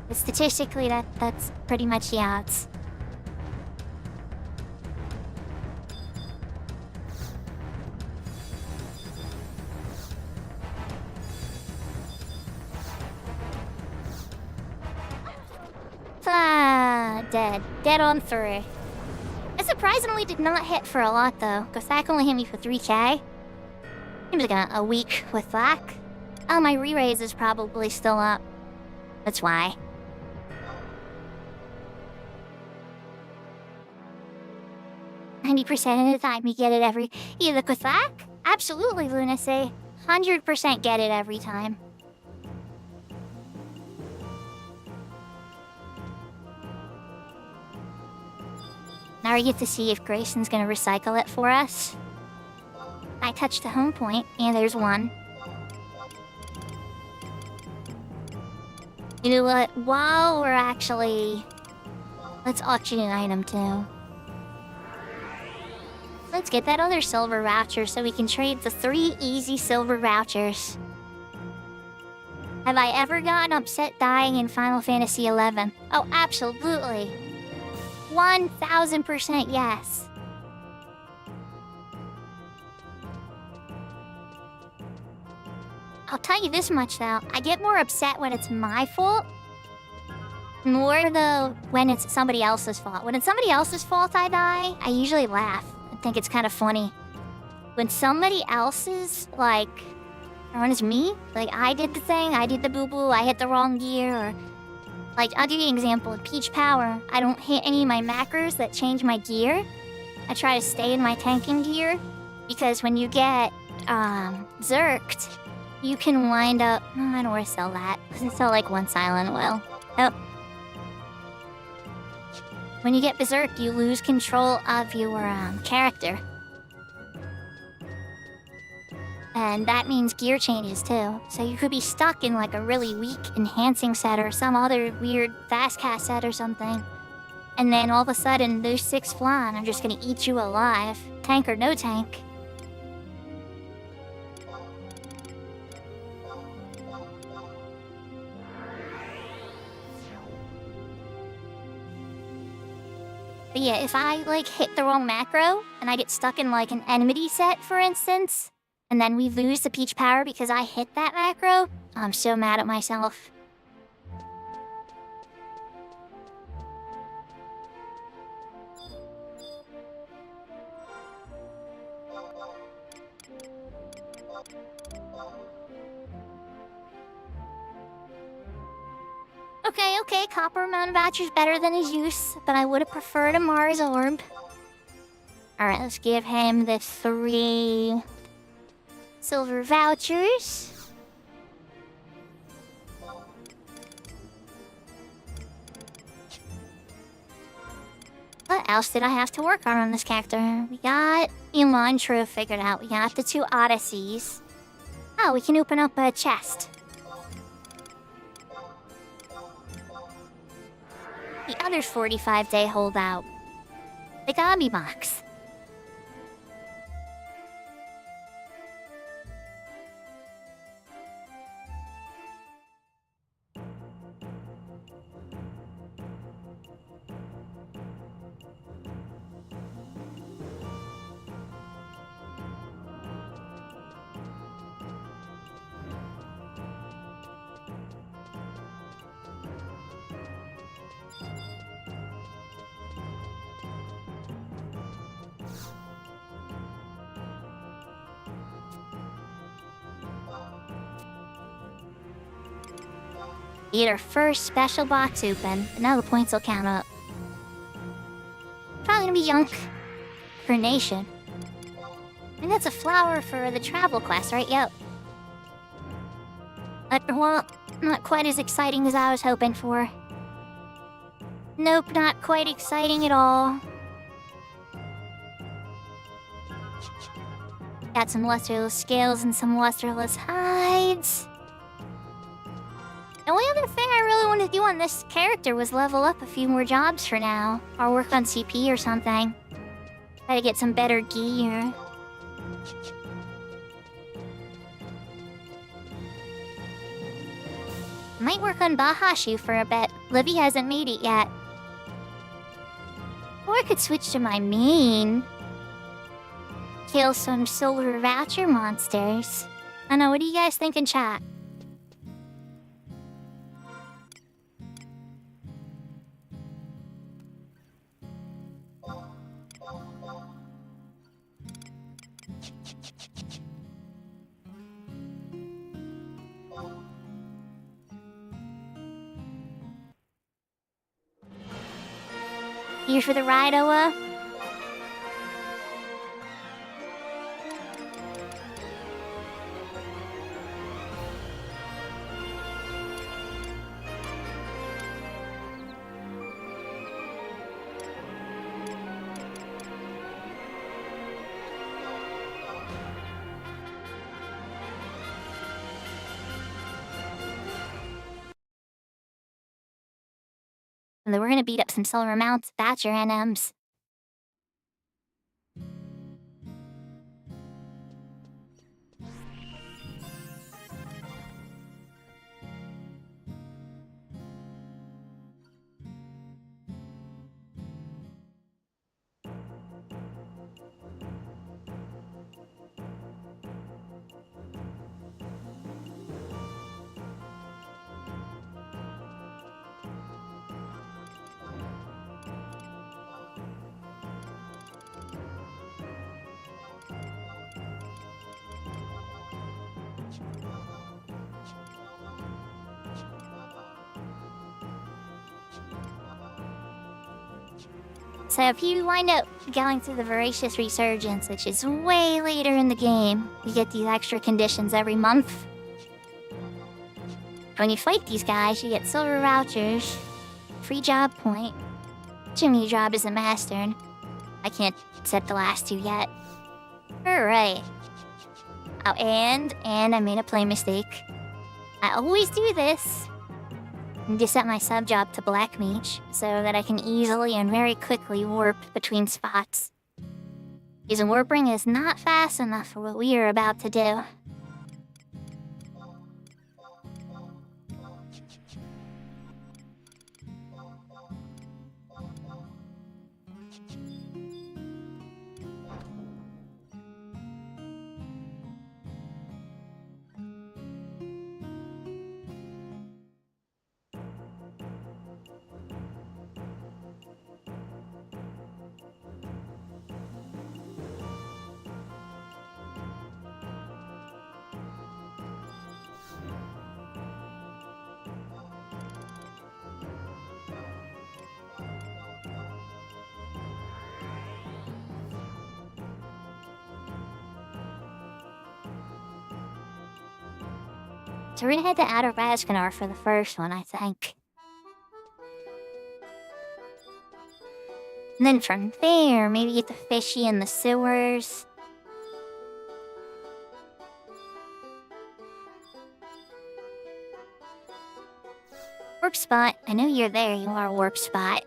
But statistically, that's pretty much the odds. Dead. Dead on 3. I surprisingly did not hit for a lot though, because that only hit me for 3k. Seems like a week with Black. Oh, my re-raise is probably still up. That's why. %90 of the time you get it every... You look with that? Absolutely, Lunacy. 100% get it every time. Now we get to see if Grayson's gonna recycle it for us. I touched the home point, and there's one. You know what? While we're actually... Let's auction an item too. Let's get that other silver voucher so we can trade the 3 easy silver vouchers. Have I ever gotten upset dying in Final Fantasy XI? Oh, absolutely. 1000% yes. I'll tell you this much though, I get more upset when it's my fault. More though when it's somebody else's fault. When it's somebody else's fault I die, I usually laugh. I think it's kind of funny. When somebody else's, like, when it's me, like I did the thing, I did the boo-boo, I hit the wrong gear, or... Like, I'll give you an example. In Peach Power, I don't hit any of my macros that change my gear. I try to stay in my tanking gear, because when you get, zerked, you can wind up... Oh, I don't want to sell that. Let's sell, like, one silent will. Oh. When you get berserked, you lose control of your, character. And that means gear changes, too. So you could be stuck in, like, a really weak enhancing set or some other weird fast cast set or something. And then all of a sudden, those 6 flan are just gonna eat you alive. Tank or no tank. But yeah, if I, like, hit the wrong macro, and I get stuck in, like, an enmity set, for instance, and then we lose the Peach Power because I hit that macro, I'm so mad at myself. Okay, Copper Mountain Voucher's better than his use, but I would have preferred a Mars Orb. Alright, let's give him the 3 silver vouchers. What else did I have to work on this character? We got Elantra figured out. We got the 2 Odysseys. Oh, we can open up a chest. The other 45-day holdout. The Gami box. Get our first special box open, and now the points will count up. Probably gonna be junk. Carnation. I think that's a flower for the travel quest, right? Yep. Well, not quite as exciting as I was hoping for. Nope, not quite exciting at all. Got some lustreless scales and some lustreless hides. The only other thing I really wanted to do on this character was level up a few more jobs for now. Or work on CP or something. Try to get some better gear. Might work on Bahashu for a bit. Livy hasn't made it yet. Or I could switch to my main. Kill some silver voucher monsters. I know, what do you guys think in chat? Here for the ride, Oa? and then we're gonna beat up some silver mounts, Thatcher NMs. So if you wind up going through the Voracious Resurgence, which is way later in the game, you get these extra conditions every month. When you fight these guys, you get silver vouchers, free job point. Jimmy job isn't mastered. I can't set the last two yet. Alright. Oh, and I made a play mistake. I always do this. I need to set my sub job to Black Mage so that I can easily and very quickly warp between spots. Using warping is not fast enough for what we are about to do. So we're gonna head to Outer Bascanar for the first one, I think. And then from there, maybe get the fishy in the sewers. Warp Spot, I know you're there, you are Warp Spot.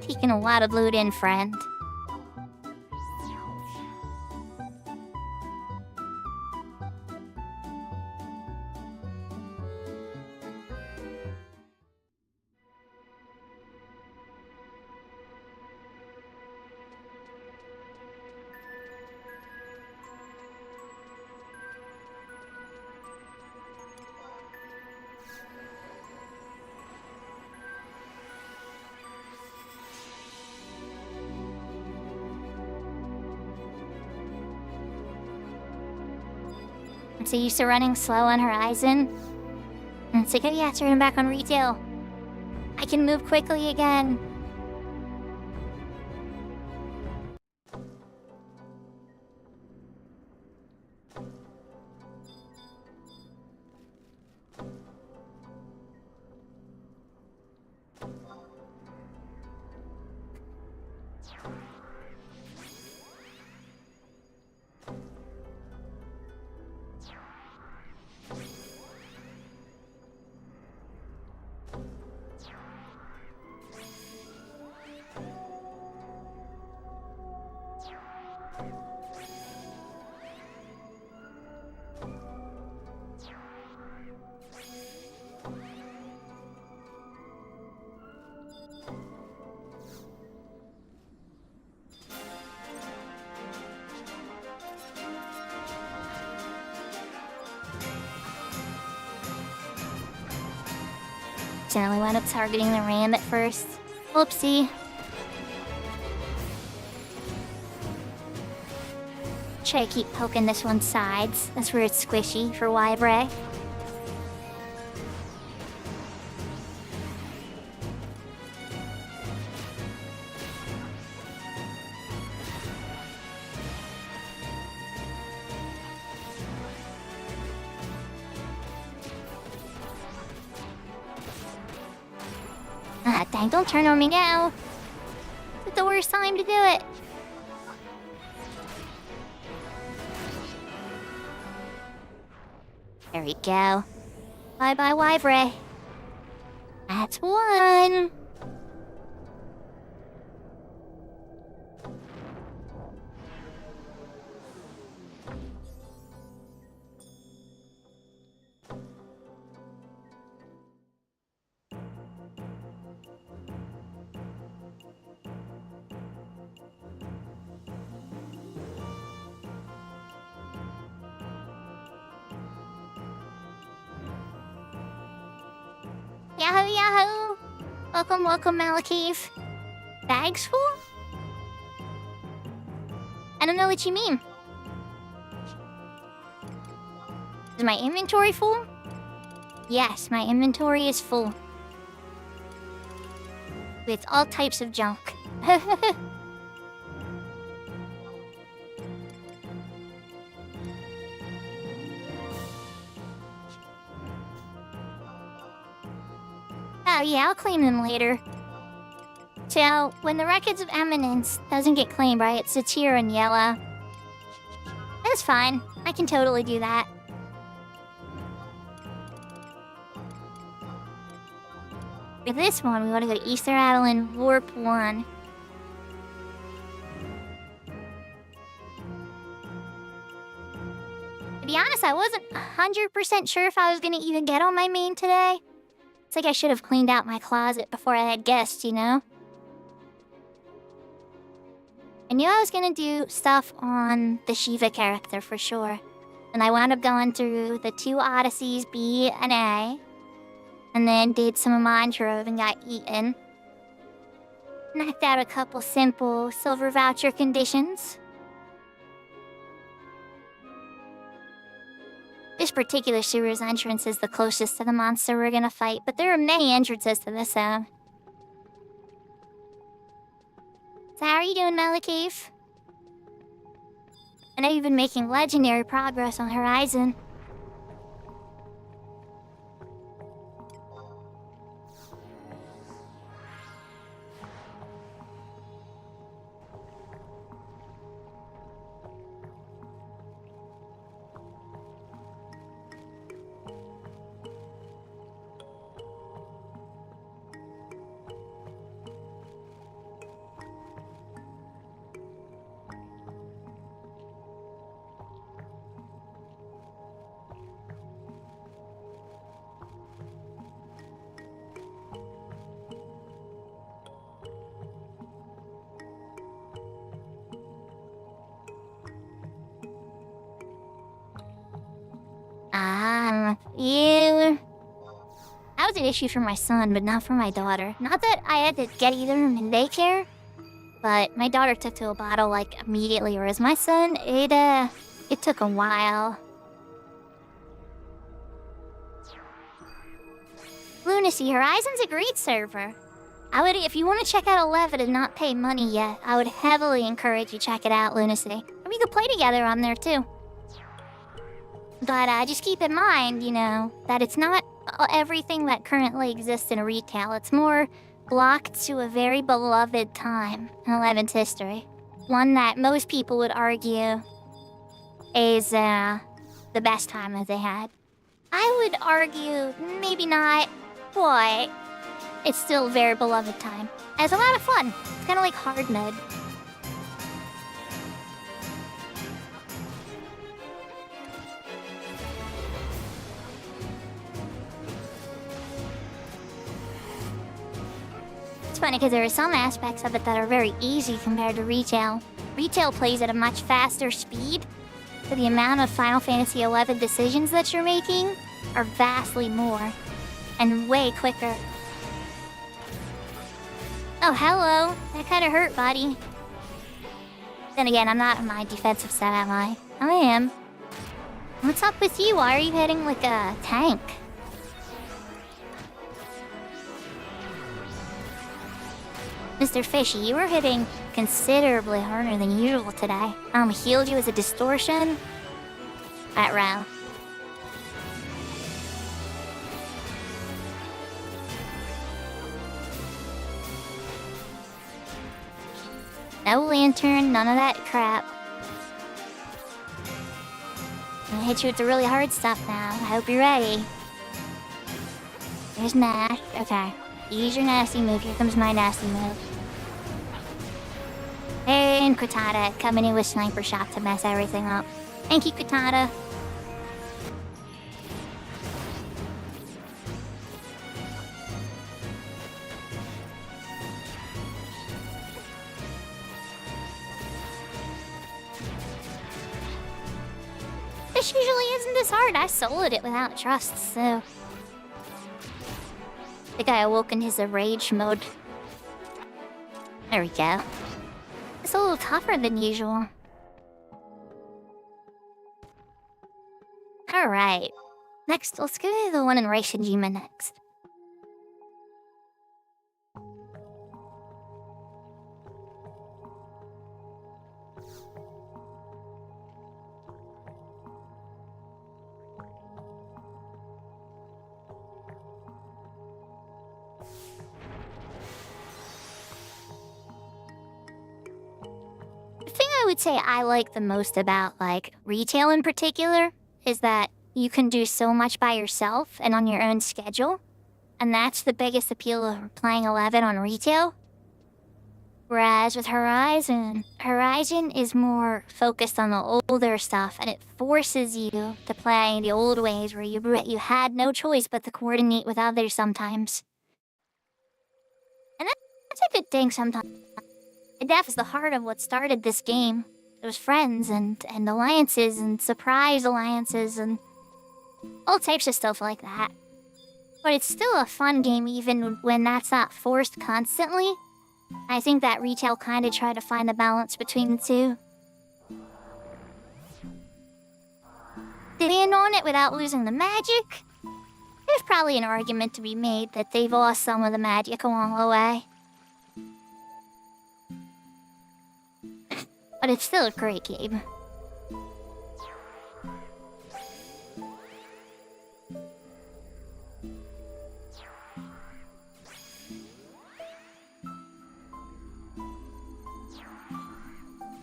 Taking a lot of loot in, friend. I'm so used to running slow on Horizon. And it's like, oh yeah, turning back on retail. I can move quickly again. Accidentally wound up targeting the ram at first. Whoopsie. Try to keep poking this one's sides. That's where it's squishy for Wybrae. Ah, dang, don't turn on me now. It's the worst time to do it. There we go. Bye-bye, Wybrae. That's one. Yahoo, Yahoo! Welcome, welcome, Malakave. Bags full? I don't know what you mean. Is my inventory full? Yes, my inventory is full. With all types of junk. Oh yeah, I'll claim them later. So, when the Records of Eminence doesn't get claimed by its Satira and Yellow, that's fine. I can totally do that. For this one, we want to go to Easter Island Warp 1. To be honest, I wasn't 100% sure if I was going to even get on my main today. It's like I should have cleaned out my closet before I had guests, you know? I knew I was going to do stuff on the Shiva character for sure. And I wound up going through the 2 Odysseys, B and A. And then did some of Montrove and got eaten. Knocked out a couple simple silver voucher conditions. This particular sewer's entrance is the closest to the monster we're gonna fight, but there are many entrances to this zone. So how are you doing, Malakave? I know you've been making legendary progress on Horizon. You... That was an issue for my son, but not for my daughter. Not that I had to get either of them in daycare, but my daughter took to a bottle, like, immediately, whereas my son, it took a while. Lunacy, Horizon's a great server. If you want to check out 11 and not pay money yet, I would heavily encourage you check it out, Lunacy. And we could play together on there, too. But just keep in mind, you know, that it's not everything that currently exists in retail. It's more blocked to a very beloved time in 11's history. One that most people would argue is the best time that they had. I would argue maybe not, but it's still a very beloved time. And it's a lot of fun. It's kind of like hard mode. It's funny because there are some aspects of it that are very easy compared to retail. Retail plays at a much faster speed, so the amount of Final Fantasy XI decisions that you're making are vastly more, and way quicker. Oh, hello. That kinda hurt, buddy. Then again, I'm not on my defensive set, am I? I am. What's up with you? Why are you hitting like a tank? Mr. Fishy, you were hitting considerably harder than usual today. Healed you as a distortion? Right, row. No lantern, none of that crap. I'm gonna hit you with the really hard stuff now. I hope you're ready. There's Nash. Okay. Use your nasty move. Here comes my nasty move. And Cortana coming in with Sniper Shot to mess everything up. Thank you, Cortana. This usually isn't this hard. I soloed it without trust, so... The guy awoke in his rage mode. There we go. It's a little tougher than usual. Alright. Next, let's go to the one in Raishijima next. I would say I like the most about, like, retail in particular is that you can do so much by yourself and on your own schedule. And that's the biggest appeal of playing 11 on retail. Whereas with Horizon is more focused on the older stuff, and it forces you to play the old ways where you had no choice but to coordinate with others sometimes. And that's a good thing sometimes. Death is the heart of what started this game. Those friends and alliances and surprise alliances and all types of stuff like that. But it's still a fun game even when that's not forced constantly. I think that retail kind of tried to find the balance between the two. Did they end on it without losing the magic? There's probably an argument to be made that they've lost some of the magic along the way. But it's still a great game.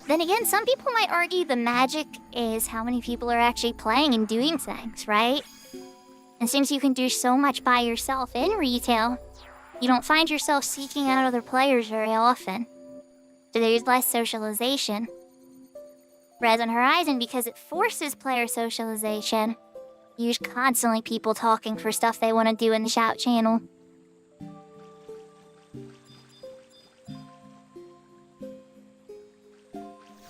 Then again, some people might argue the magic is how many people are actually playing and doing things, right? And since you can do so much by yourself in retail, you don't find yourself seeking out other players very often. So there's less socialization. Whereas on Horizon, because it forces player socialization, there's constantly people talking for stuff they want to do in the shout channel.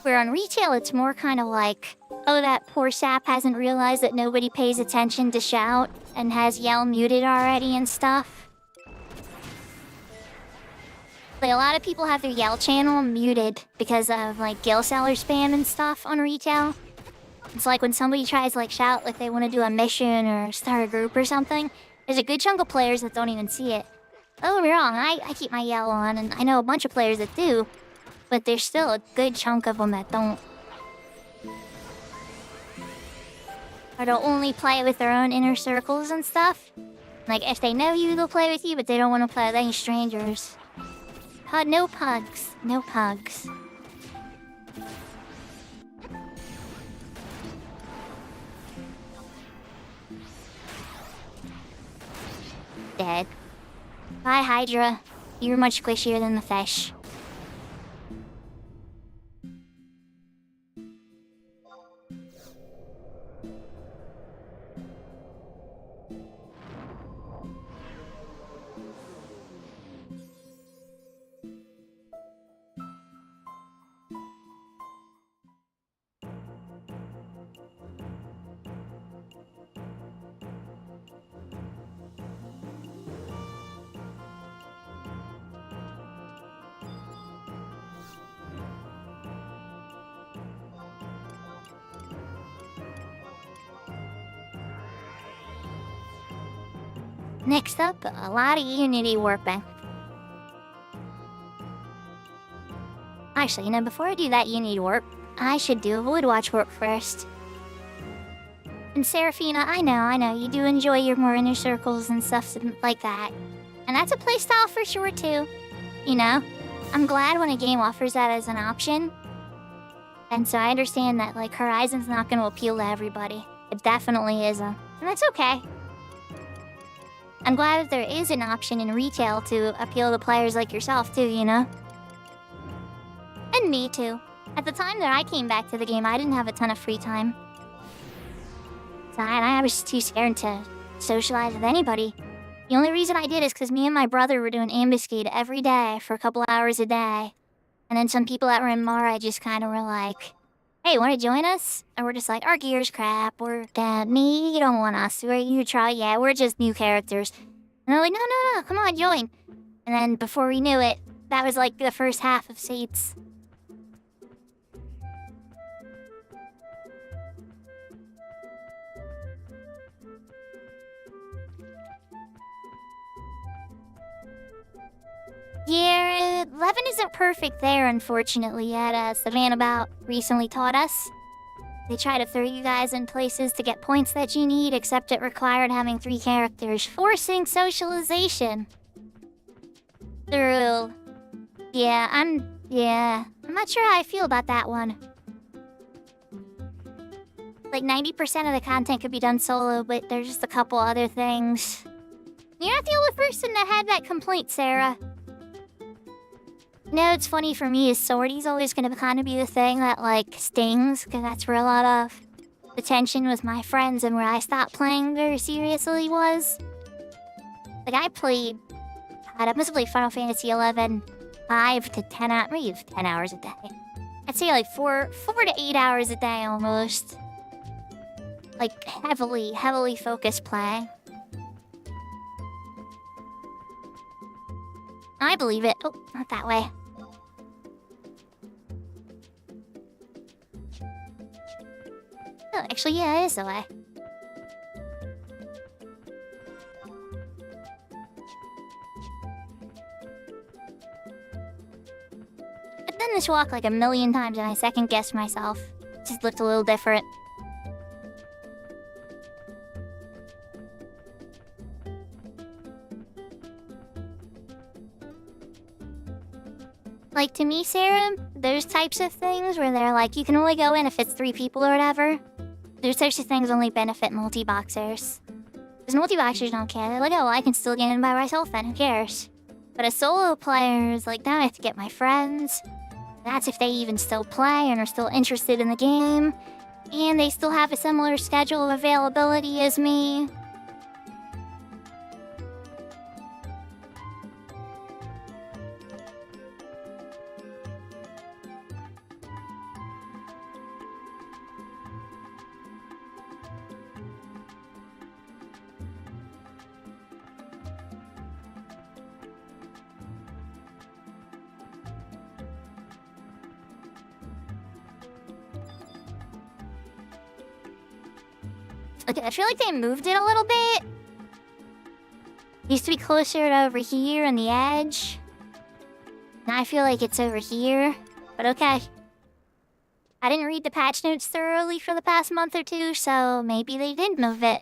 Where on retail, it's more kind of like, oh, that poor sap hasn't realized that nobody pays attention to shout and has yell muted already and stuff. Like, a lot of people have their Yell channel muted because of, like, Gil seller spam and stuff on retail. It's like when somebody tries, like, shout like they want to do a mission or start a group or something, there's a good chunk of players that don't even see it. Don't get me wrong, I keep my Yell on, and I know a bunch of players that do, but there's still a good chunk of them that don't. Or they'll only play with their own inner circles and stuff. Like, if they know you, they'll play with you, but they don't want to play with any strangers. No pugs. No pugs. Dead. Bye, Hydra. You're much squishier than the fish. Next up, a lot of Unity warping. Actually, before I do that Unity warp, I should do a Void Watch warp first. And Seraphina, I know, you do enjoy your more inner circles and stuff like that. And that's a playstyle for sure, too. I'm glad when a game offers that as an option. And so I understand that, like, Horizon's not going to appeal to everybody. It definitely isn't. And that's okay. I'm glad that there is an option in retail to appeal to players like yourself, too, And me, too. At the time that I came back to the game, I didn't have a ton of free time. So I was too scared to socialize with anybody. The only reason I did is because me and my brother were doing ambuscade every day for a couple hours a day. And then some people that were in Mara just kind of were like, hey, want to join us? And we're just like, our gear's crap. We're dead. Me, you don't want us. We're just new characters. And And I'm like, no, come on, join. And then before we knew it, that was like the first half of seats. Yeah, 11 isn't perfect there, unfortunately, yet, as the man about recently taught us. They try to throw you guys in places to get points that you need, except it required having 3 characters, forcing socialization. Through. Yeah, I'm not sure how I feel about that one. Like, 90% of the content could be done solo, but there's just a couple other things. You're not the only person that had that complaint, Sarah. You know, it's funny for me is Swordy's always gonna kind of be the thing that, like, stings, because that's where a lot of the tension with my friends and where I stopped playing very seriously was. Like, I played, God, I must have played Final Fantasy XI 5 to 10 hours, maybe 10 hours a day. I'd say like 4 to 8 hours a day almost. Like, heavily focused play. I believe it. Oh, not that way. Oh, actually, yeah, it is the way. I've done this walk like a million times and I second-guessed myself. It just looked a little different. Like, to me, Sarah, those types of things where they're like, you can only go in if it's 3 people or whatever, those types of things only benefit multi-boxers. Because multi-boxers don't care. They're like, oh, well, I can still get in by myself then, who cares? But a solo player is like, now I have to get my friends. That's if they even still play and are still interested in the game. And they still have a similar schedule of availability as me. Okay, I feel like they moved it a little bit. It used to be closer to over here on the edge. Now I feel like it's over here, but okay. I didn't read the patch notes thoroughly for the past month or 2, so maybe they did move it.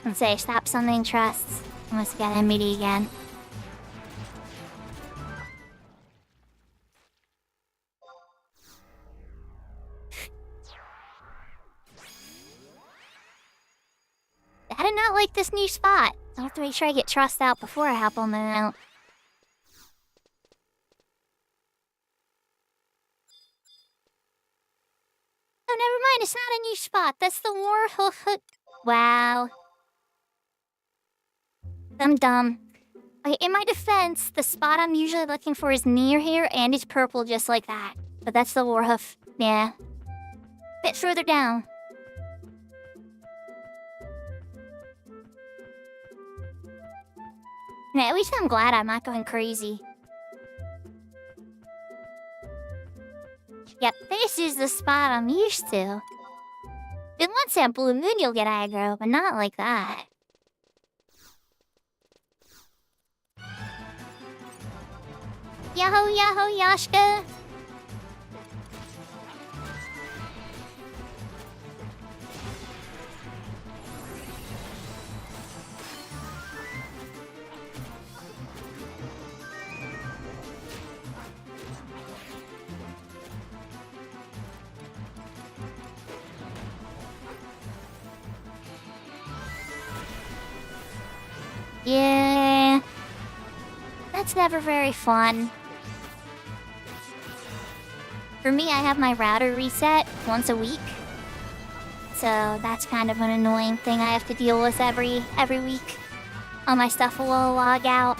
And say, stop summoning trusts. I must get MBD again. I did not like this new spot. I'll have to make sure I get trust out before I hop on the mount. Oh, never mind. It's not a new spot. That's the war. Wow. I'm dumb. Okay, in my defense, the spot I'm usually looking for is near here, and it's purple just like that. But that's the Warhoof. Yeah. Bit further down. Yeah, at least I'm glad I'm not going crazy. Yep, this is the spot I'm used to. Then once at Blue Moon you'll get aggro, but not like that. Yahoo, yahoo, Yashka! Yeah. That's never very fun. For me, I have my router reset once a week. So that's kind of an annoying thing I have to deal with every week. All my stuff will log out.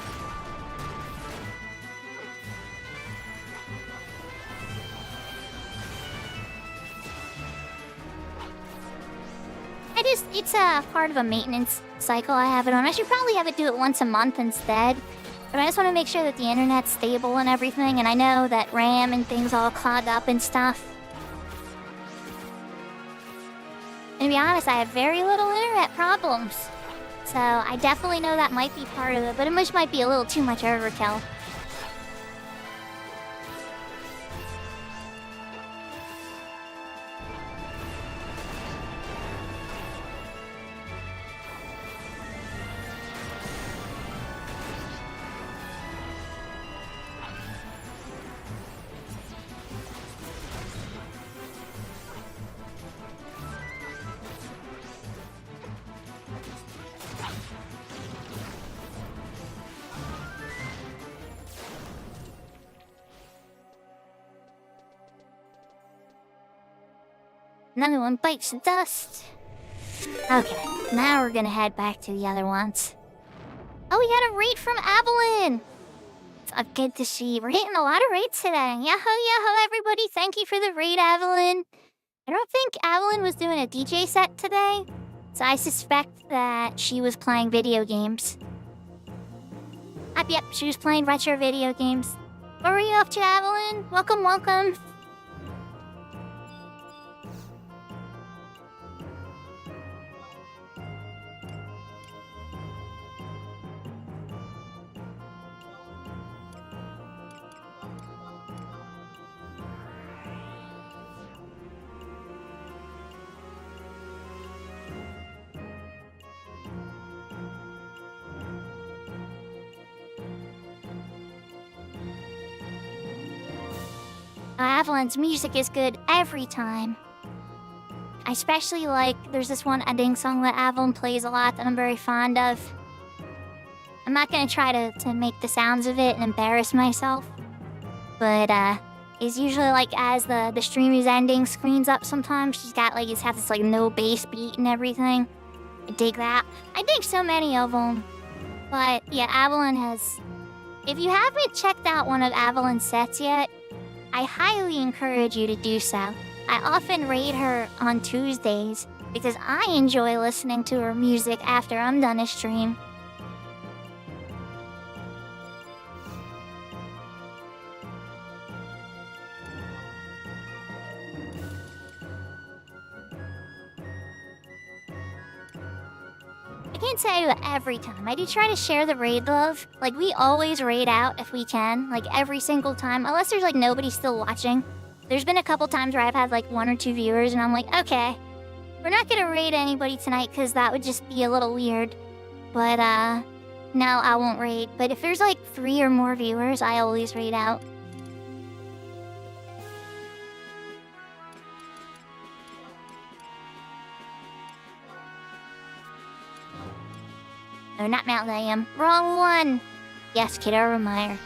It's a part of a maintenance cycle I have it on. I should probably have it do it once a month instead. But I just want to make sure that the internet's stable and everything, and I know that RAM and things all clog up and stuff. And to be honest, I have very little internet problems. So I definitely know that might be part of it, but it just might be a little too much overkill. Another one bites the dust. Okay, now we're gonna head back to the other ones. Oh, we got a raid from Evelyn! It's good to see. We're hitting a lot of raids today. Yahoo, everybody. Thank you for the raid, Evelyn. I don't think Evelyn was doing a DJ set today, so I suspect that she was playing video games. Yep, she was playing retro video games. What were you up to, Evelyn? Welcome. Evelyn's music is good every time. I especially like, there's this one ending song that Evelyn plays a lot that I'm very fond of. I'm not gonna try to make the sounds of it and embarrass myself. But it's usually like as the stream is ending, screens up sometimes. She's got like, it's has this like no bass beat and everything. I dig that. I dig so many of them. But yeah, Evelyn has, if you haven't checked out one of Evelyn's sets yet, I highly encourage you to do so. I often raid her on Tuesdays because I enjoy listening to her music after I'm done a stream. I can't say I do it every time. I do try to share the raid love. Like, we always raid out if we can. Like, every single time. Unless there's, like, nobody still watching. There's been a couple times where I've had, like, 1 or 2 viewers, and I'm like, okay, we're not gonna raid anybody tonight, because that would just be a little weird. But, no, I won't raid. But if there's, like, 3 or more viewers, I always raid out. No, not Mount Liam. Wrong one! Yes, Kidara Meyer.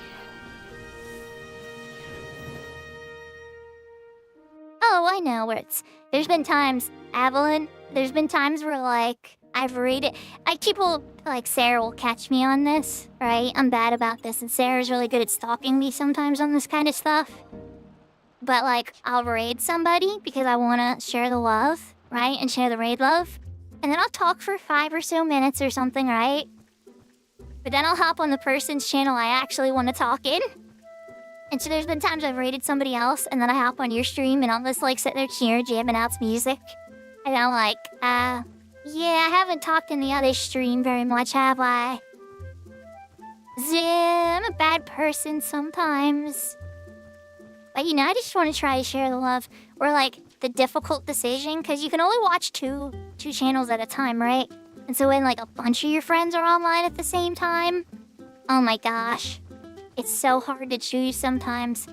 Oh, I know where it's... There's been times, Evelyn, there's been times where, like, I've rated... people, like, Sarah will catch me on this, right? I'm bad about this, and Sarah's really good at stalking me sometimes on this kind of stuff. But, like, I'll raid somebody because I want to share the love, right? And share the raid love. And then I'll talk for 5 or so minutes or something, right? But then I'll hop on the person's channel I actually want to talk in. And so there's been times I've raided somebody else, and then I hop on your stream, and I'll just, like, sit there cheer, jamming out music. And I'm like, yeah, I haven't talked in the other stream very much, have I? Yeah, I'm a bad person sometimes. But, you know, I just want to try to share the love. Or, like, the difficult decision, because you can only watch two channels at a time, right? And so when, like, a bunch of your friends are online at the same time, oh my gosh. It's so hard to choose sometimes.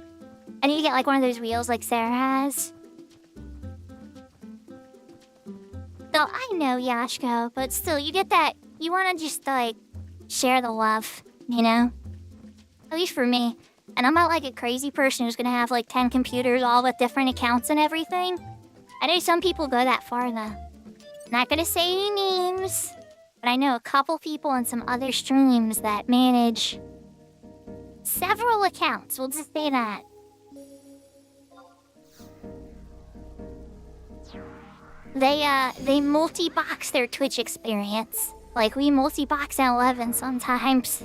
And you get, like, one of those wheels like Sarah has. So, I know, Yashko, but still, you get that, you want to just, like, share the love, you know? At least for me. And I'm not like a crazy person who's gonna have like 10 computers all with different accounts and everything. I know some people go that far though. Not gonna say any names, but I know a couple people on some other streams that manage several accounts. We'll just say that. They multi-box their Twitch experience. Like we multi-box at 11 sometimes.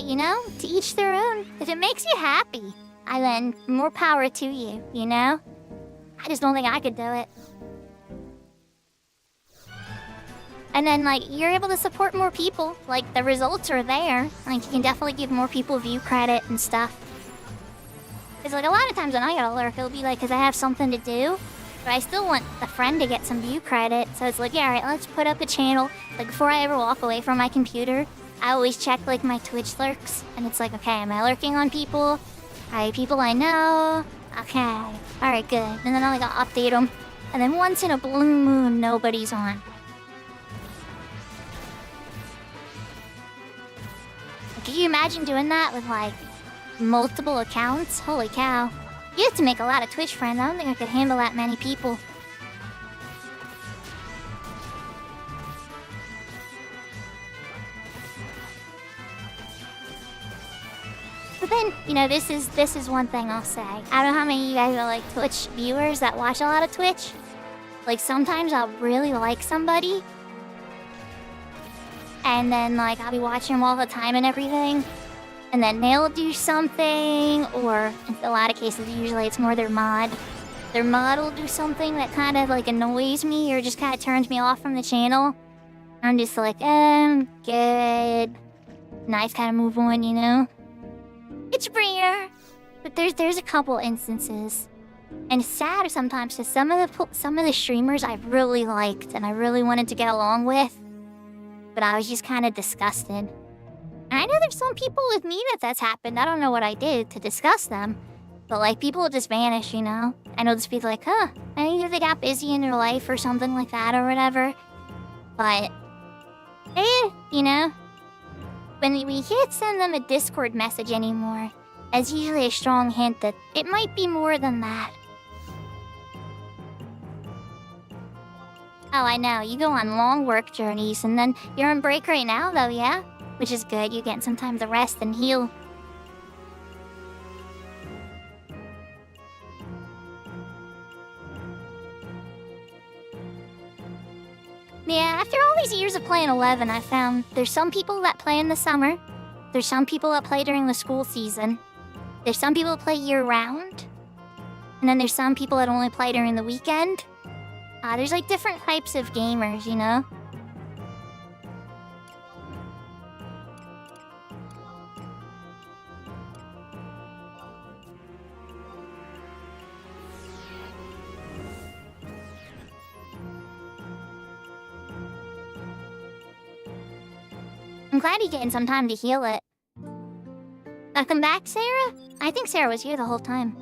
You know, to each their own. If it makes you happy, then more power to you, you know? I just don't think I could do it. And then, like, you're able to support more people. Like, the results are there. Like, you can definitely give more people view credit and stuff. Because, like, a lot of times when I get a lurk, it'll be like, because I have something to do. But I still want the friend to get some view credit. So it's like, yeah, alright, let's put up a channel. Like, before I ever walk away from my computer, I always check, like, my Twitch lurks. And it's like, okay, am I lurking on people? Alright, people I know. Okay. Alright, good. And then I'll update them. And then once in a blue moon, nobody's on. Can you imagine doing that with, like, multiple accounts? Holy cow. You have to make a lot of Twitch friends. I don't think I could handle that many people. But then, you know, this is one thing I'll say. I don't know how many of you guys are, like, Twitch viewers that watch a lot of Twitch. Like, sometimes I'll really like somebody. And then, like, I'll be watching them all the time and everything. And then they'll do something, or in a lot of cases, usually it's more their mod. Their mod will do something that kind of, like, annoys me or just kind of turns me off from the channel. I'm just like, good. Nice kind of move on, you know? It's rare. But there's a couple instances. And it's sad sometimes because some of the streamers I really liked and I really wanted to get along with. But I was just kind of disgusted. And I know there's some people with me that's happened. I don't know what I did to disgust them. But, like, people will just vanish, you know? And it'll just be like, either they got busy in their life or something like that or whatever. But, you know? When we can't send them a Discord message anymore, it's usually a strong hint that it might be more than that. Oh, I know. You go on long work journeys, and then you're on break right now, though, yeah? Which is good. You get some time to rest and heal. Yeah, after all these years of playing 11, I found there's some people that play in the summer. There's some people that play during the school season. There's some people that play year-round. And then there's some people that only play during the weekend. There's, like, different types of gamers, you know? I'm glad you're getting some time to heal it. Welcome back, Sarah? I think Sarah was here the whole time.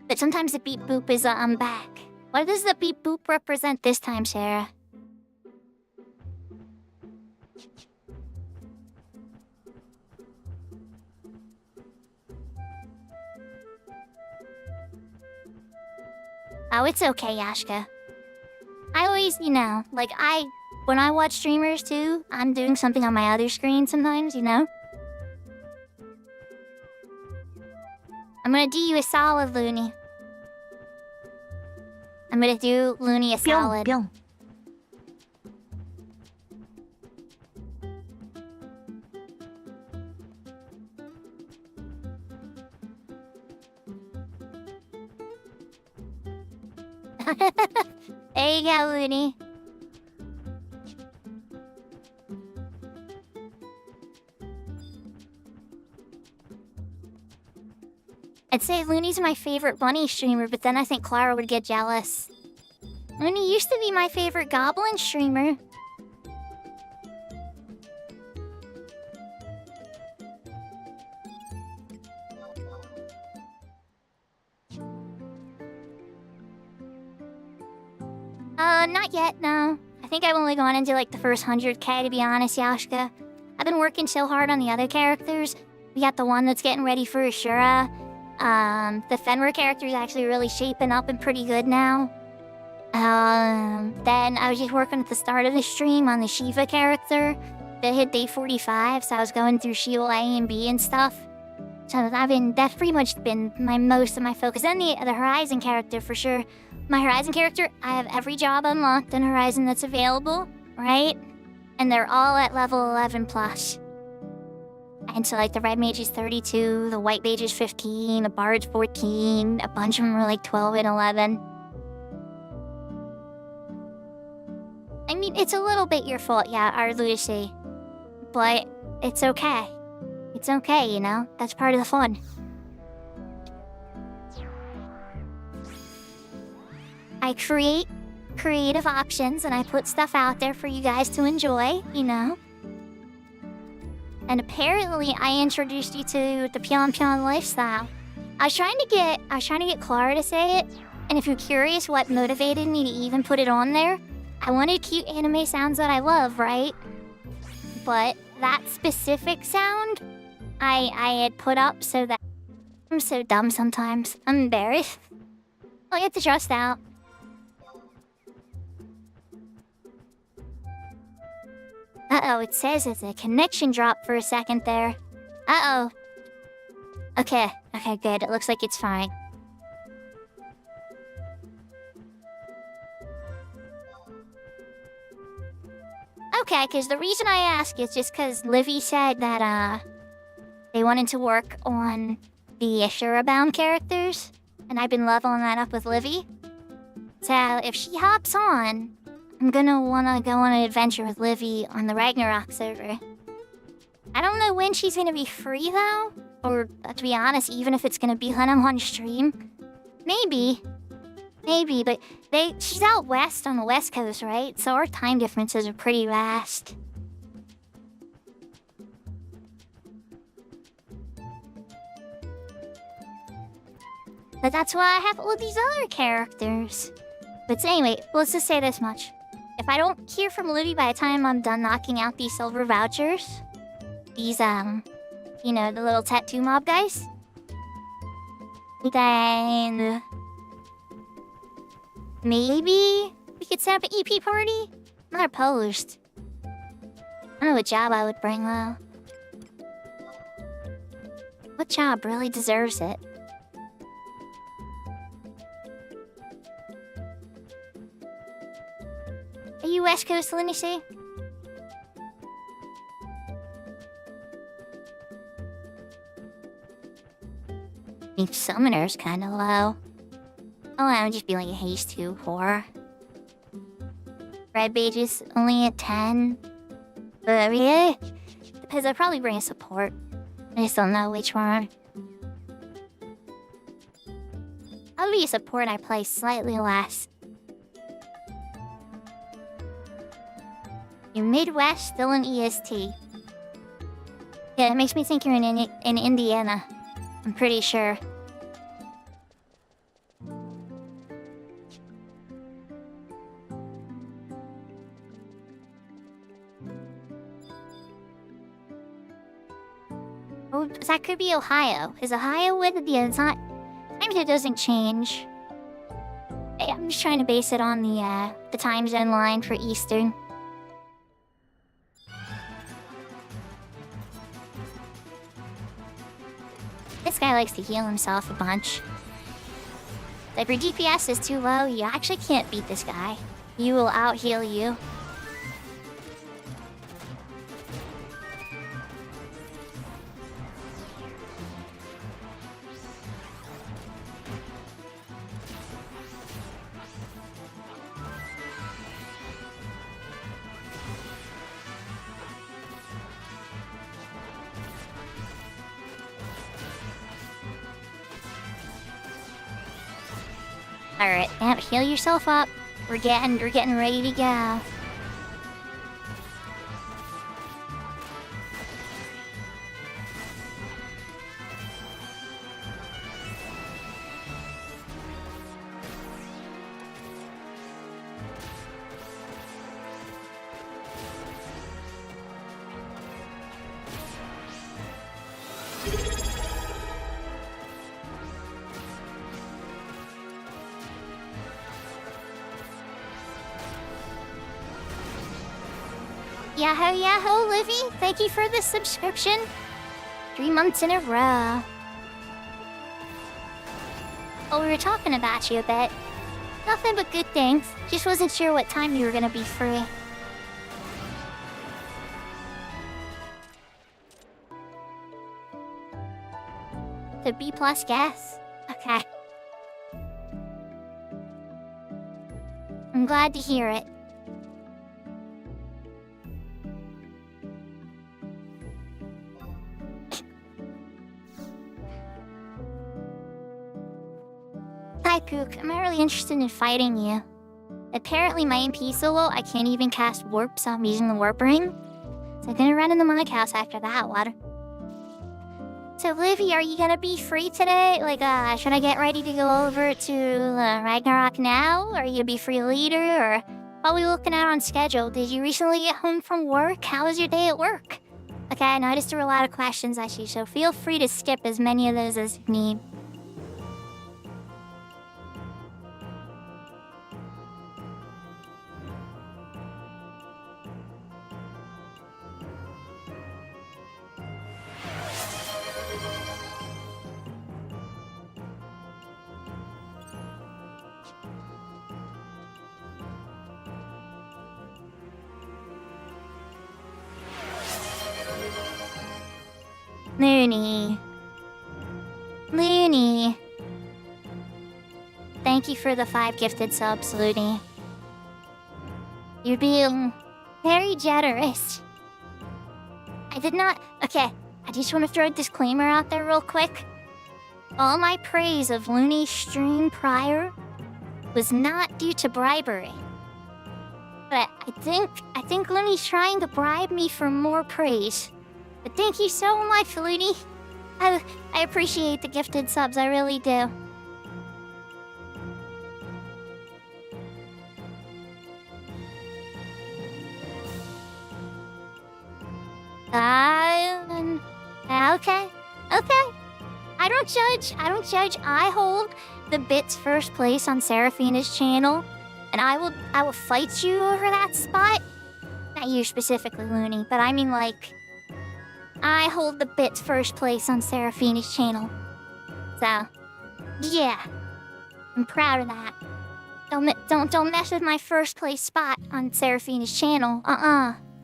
But sometimes the beep boop is, I'm back. What does the beep boop represent this time, Sarah? Oh, it's okay, Yashka. I always, you know, like, when I watch streamers too, I'm doing something on my other screen sometimes, you know? I'm gonna do you a solid, Looney. I'm gonna do Looney a solid. Pyong. There you go, Looney. I'd say Looney's my favorite bunny streamer, but then I think Clara would get jealous. Looney used to be my favorite goblin streamer. Not yet, no. I think I've only gone into like the first 100k to be honest, Yashka. I've been working so hard on the other characters. We got the one that's getting ready for Asura. The Fenrir character is actually really shaping up and pretty good now. Then I was just working at the start of the stream on the Shiva character. That hit day 45, so I was going through Shiva A and B and stuff. So that's pretty much been most of my focus. And the Horizon character for sure. My Horizon character, I have every job unlocked in Horizon that's available, right? And they're all at level 11 plus. And so like the red mage is 32, the white mage is 15, the bard's 14, a bunch of them are like 12 and 11. I mean, it's a little bit your fault, yeah, our Lucy. But it's okay. It's okay, you know? That's part of the fun. I create creative options and I put stuff out there for you guys to enjoy, you know? And apparently I introduced you to the Pion Pion lifestyle. I was trying to get Clara to say it, and if you're curious what motivated me to even put it on there, I wanted cute anime sounds that I love, right? But that specific sound, I had put up so that... I'm so dumb sometimes. I'm embarrassed. I'll get the trust out. Uh-oh, it says that the connection dropped for a second there. Uh-oh. Okay, good. It looks like it's fine. Okay, because the reason I ask is just because Livy said that, they wanted to work on the Asura-bound characters, and I've been leveling that up with Livy. So if she hops on, I'm gonna wanna go on an adventure with Livy on the Ragnarok server. I don't know when she's gonna be free though, or to be honest, even if it's gonna be when I'm on stream. Maybe, but she's out west on the west coast, right? So our time differences are pretty vast. But that's why I have all these other characters. But anyway, let's just say this much. If I don't hear from Livy by the time I'm done knocking out these silver vouchers, these, you know, the little tattoo mob guys, then maybe we could set up an EP party? I'm not opposed. I don't know what job I would bring, though. What job really deserves it? Are you West Coast lunacy? Each summoner's kinda low. Oh, I'm just being like a haste 2 whore. Red mage is only at 10. But yeah, because I'll probably bring a support. I just don't know which one. I'll be a support I play slightly less. You're Midwest, still in EST. Yeah, it makes me think you're in Indiana. I'm pretty sure. Oh, that could be Ohio. Is Ohio with the time? Time zone doesn't change. I'm just trying to base it on the time zone line for Eastern. This guy likes to heal himself a bunch. If your DPS is too low, you actually can't beat this guy. He will out-heal you. Alright, yep, heal yourself up. We're getting ready to go. Yahoo, yahoo, Livy! Thank you for the subscription. 3 months in a row. Oh, we were talking about you a bit. Nothing but good things. Just wasn't sure what time you were gonna be free. The B+ guess? Okay. I'm glad to hear it. Hi, Pook. I'm really interested in fighting you. Apparently, my MP solo, I can't even cast warp, so I'm using the warp ring. So I'm gonna run in the Mug House after that one. So, Livy, are you gonna be free today? Like, should I get ready to go over to Ragnarok now? Or are you gonna be free later? Or what are we looking at on schedule? Did you recently get home from work? How was your day at work? Okay, I noticed there were a lot of questions at you, so feel free to skip as many of those as you need. Looney. Thank you for the 5 gifted subs, Looney. You're being very generous. I did not... Okay, I just want to throw a disclaimer out there real quick. All my praise of Looney's stream prior was not due to bribery. But I think Looney's trying to bribe me for more praise. But thank you so much, Looney. I appreciate the gifted subs, I really do. Okay. I don't judge. I hold the bits first place on Seraphina's channel, and I will fight you over that spot. Not you specifically, Looney, but I mean like I hold the bits first place on Seraphina's channel. So, yeah, I'm proud of that. Don't mess with my first place spot on Seraphina's channel.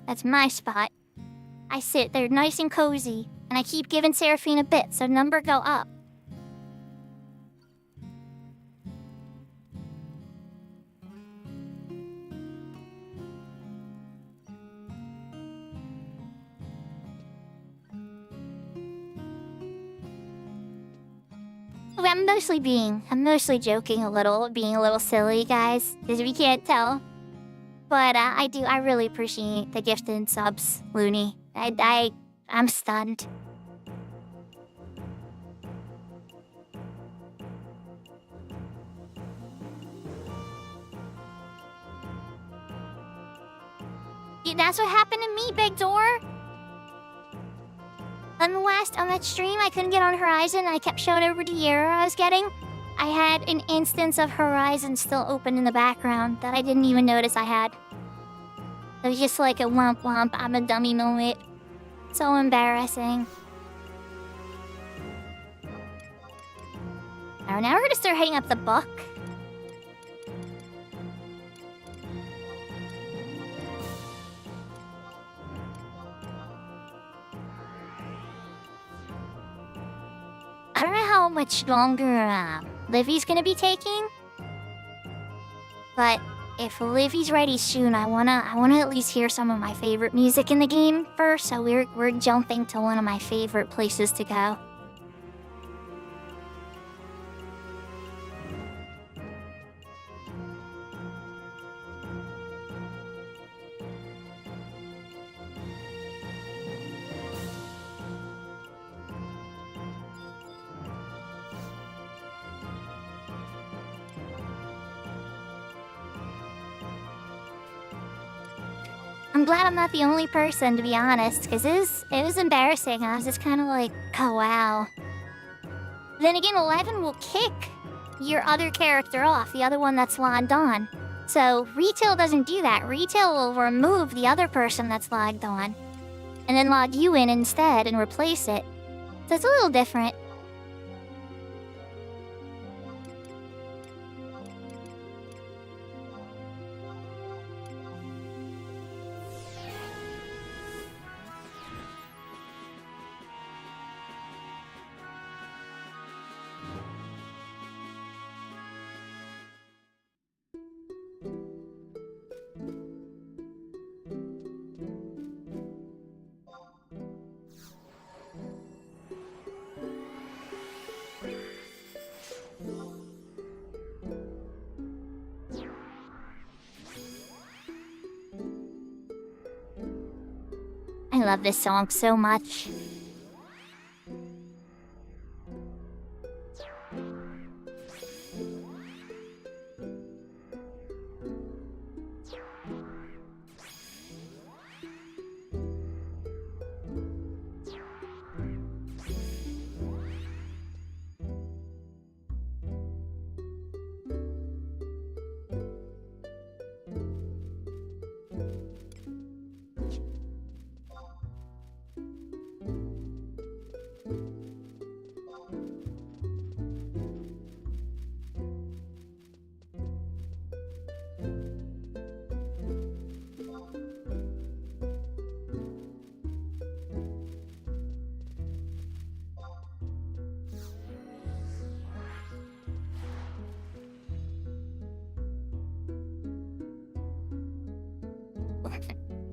That's my spot. I sit there nice and cozy, and I keep giving Seraphina bits, so number go up. I'm mostly joking a little, being a little silly, guys, because we can't tell. But I really appreciate the gifted subs, Looney. I'm stunned. Yeah, that's what happened to me, Big Door. On that stream, I couldn't get on Horizon. I kept showing everybody the error I was getting. I had an instance of Horizon still open in the background that I didn't even notice I had. It was just like a womp womp, I'm a dummy moment. So embarrassing. Now we're gonna start heading up the book. I don't know how much longer Livy's gonna be taking, but if Livy's ready soon, I wanna at least hear some of my favorite music in the game first. So we're jumping to one of my favorite places to go. I'm glad I'm not the only person, to be honest, because it was embarrassing. I was just kind of like, Oh, wow. Then again, 11 will kick your other character off, the other one that's logged on. So retail doesn't do that. Retail will remove the other person that's logged on and then log you in instead and replace it. So it's a little different. I love this song so much.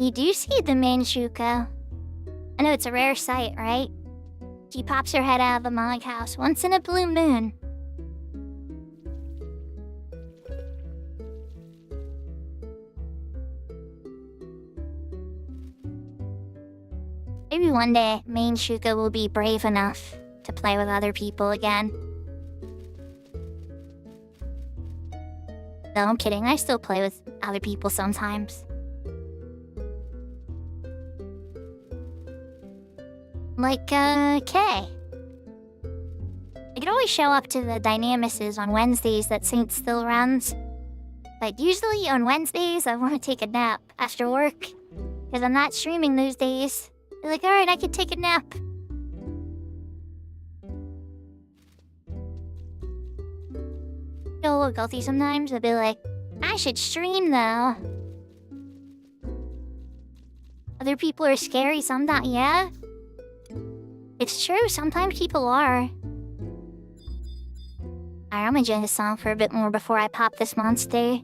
You do see the main Shuko. I know it's a rare sight, right? She pops her head out of the Mog house once in a blue moon. Maybe one day, main Shuko will be brave enough to play with other people again. No, I'm kidding. I still play with other people sometimes. Like, Kay. I could always show up to the Dynamices on Wednesdays that Saint still runs. But usually on Wednesdays, I want to take a nap after work. Because I'm not streaming those days. They're like, alright, I could take a nap. Feel a little guilty sometimes. I'll be like, I should stream though. Other people are scary sometimes, yeah? It's true, sometimes people are. Alright, I'm gonna enjoy this song for a bit more before I pop this monster.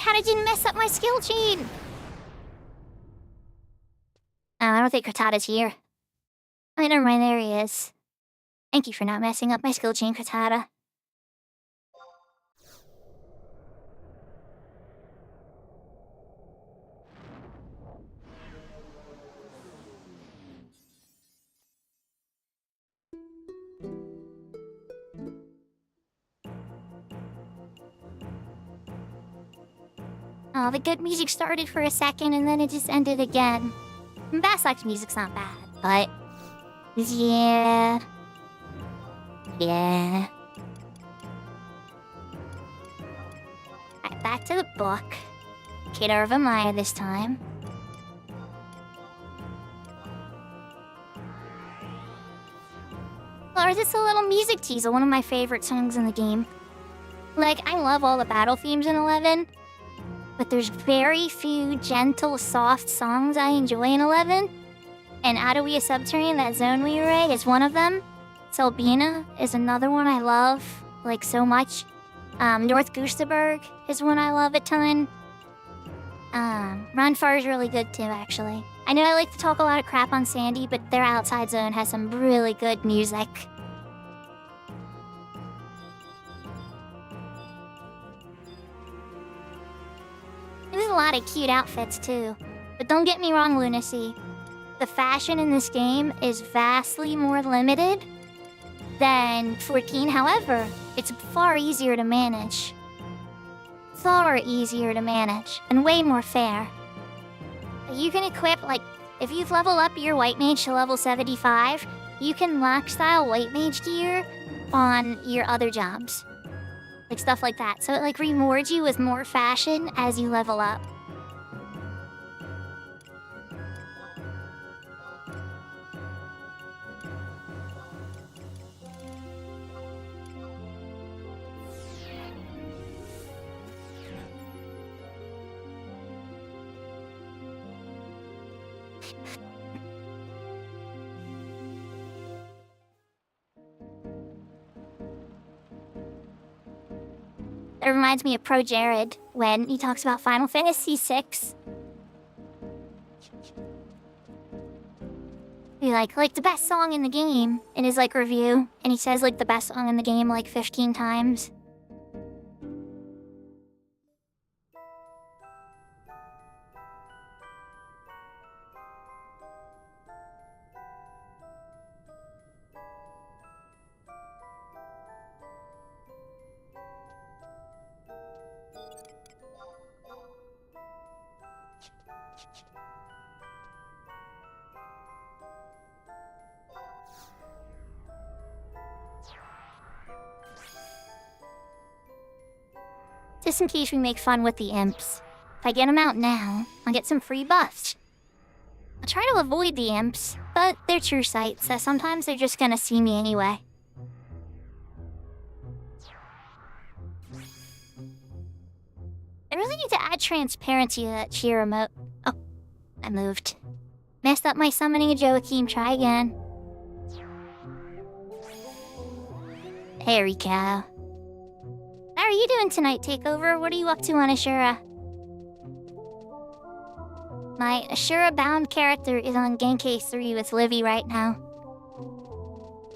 Katana didn't mess up my skill chain! Oh, I don't think Katana's here. Oh, never mind, there he is. Thank you for not messing up my skill chain, Katana. Oh, the good music started for a second and then it just ended again. Bass music's not bad, but... Yeah... Yeah... Alright, back to the book. Kidder of Amaya this time. Or just a little music teaser, one of my favorite songs in the game. Like, I love all the battle themes in 11, but there's very few gentle, soft songs I enjoy in 11. And Adawea Subterranean, that zone we were at, is one of them. Selbina is another one I love, like, so much. North Gustaberg is one I love a ton. Ronfar is really good too, actually. I know I like to talk a lot of crap on Sandy, but their outside zone has some really good music. There's a lot of cute outfits too. But don't get me wrong, Lunacy. The fashion in this game is vastly more limited than 14. However, it's far easier to manage. Far easier to manage, and way more fair. You can equip, like, if you've leveled up your White Mage to level 75, you can lock style White Mage gear on your other jobs. Like, stuff like that. So it, like, rewards you with more fashion as you level up. That reminds me of Pro Jared when he talks about Final Fantasy VI. He like the best song in the game in his like review, and he says like the best song in the game like 15 times. Just in case we make fun with the imps. If I get them out now, I'll get some free buffs. I'll try to avoid the imps, but they're true sights, so sometimes they're just gonna see me anyway. I really need to add transparency to that cheer emote. Oh, I moved. Messed up my summoning of Joachim, try again. There we go. How are you doing tonight, Takeover? What are you up to on Asura? My Asura-bound character is on Genkai 3 with Livy right now.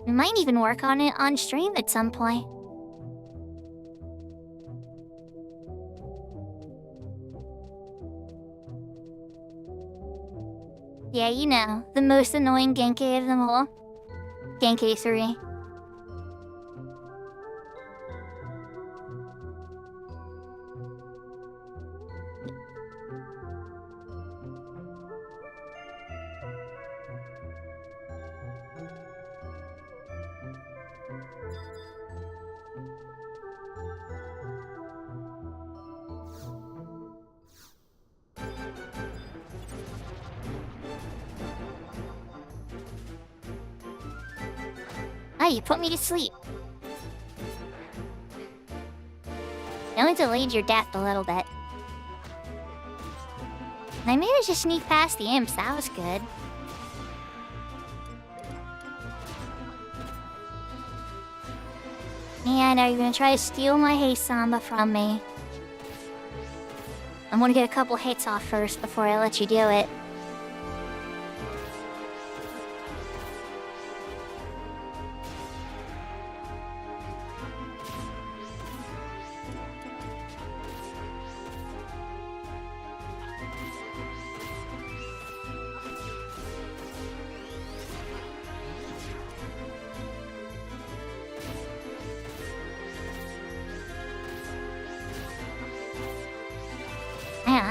We might even work on it on stream at some point. Yeah, you know, the most annoying Genkai of them all. Genkai 3. Ah, you put me to sleep. I only delayed your death a little bit. And I managed to sneak past the imps, that was good. Yeah, I know you're gonna try to steal my haste samba from me. I'm gonna get a couple hits off first before I let you do it.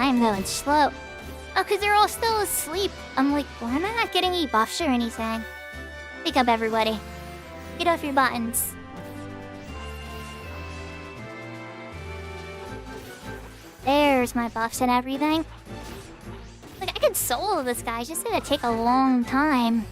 time going slow? Oh, cause they're all still asleep. I'm like, why am I not getting any buffs or anything? Wake up, everybody. Get off your buttons. There's my buffs and everything. Like, I could solo this guy, it's just gonna take a long time.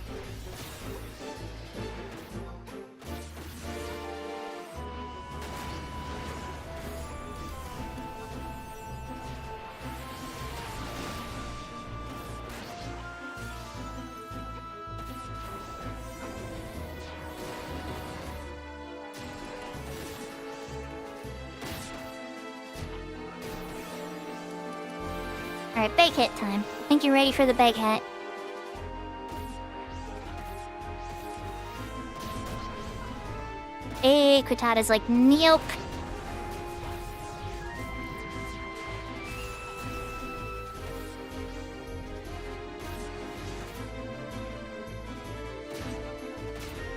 Alright, big hit time. I think you're ready for the big hit. Hey, Quitada's like, nope.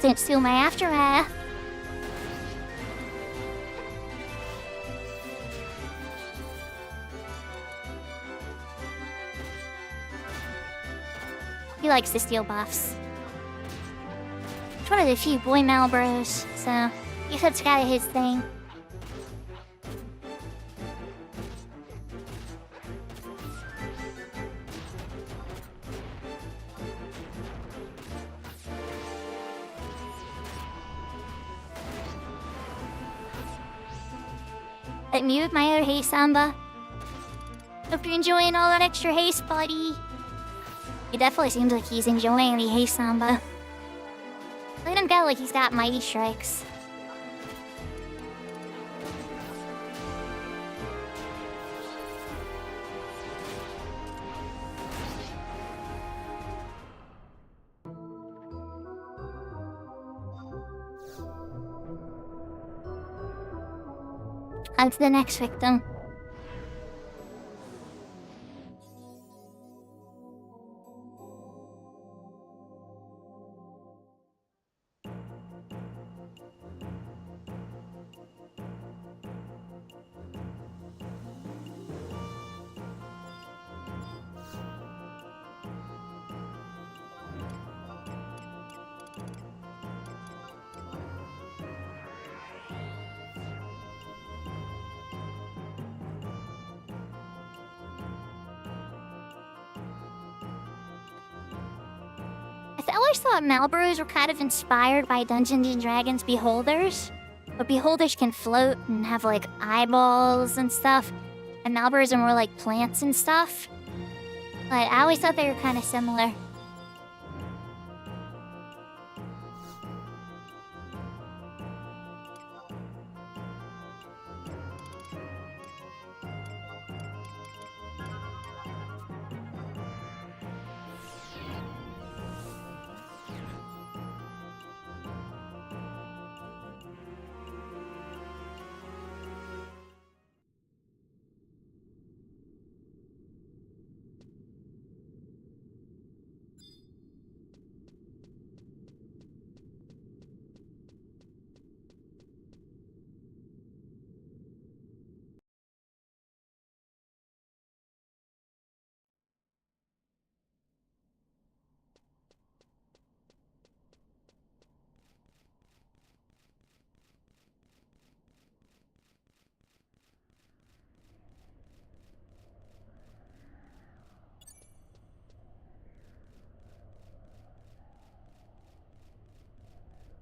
Didn't steal my aftermath. He likes to steal buffs. He's one of the few boy Malbros, so I guess that's kinda his thing. Let me with my other haste, Samba. Hope you're enjoying all that extra haste, buddy. He definitely seems like he's enjoying the haste, Samba. Let him go like he's got mighty strikes. On to the next victim. I always thought Malboros were kind of inspired by Dungeons and Dragons Beholders. But Beholders can float and have like eyeballs and stuff. And Malboros are more like plants and stuff. But I always thought they were kind of similar.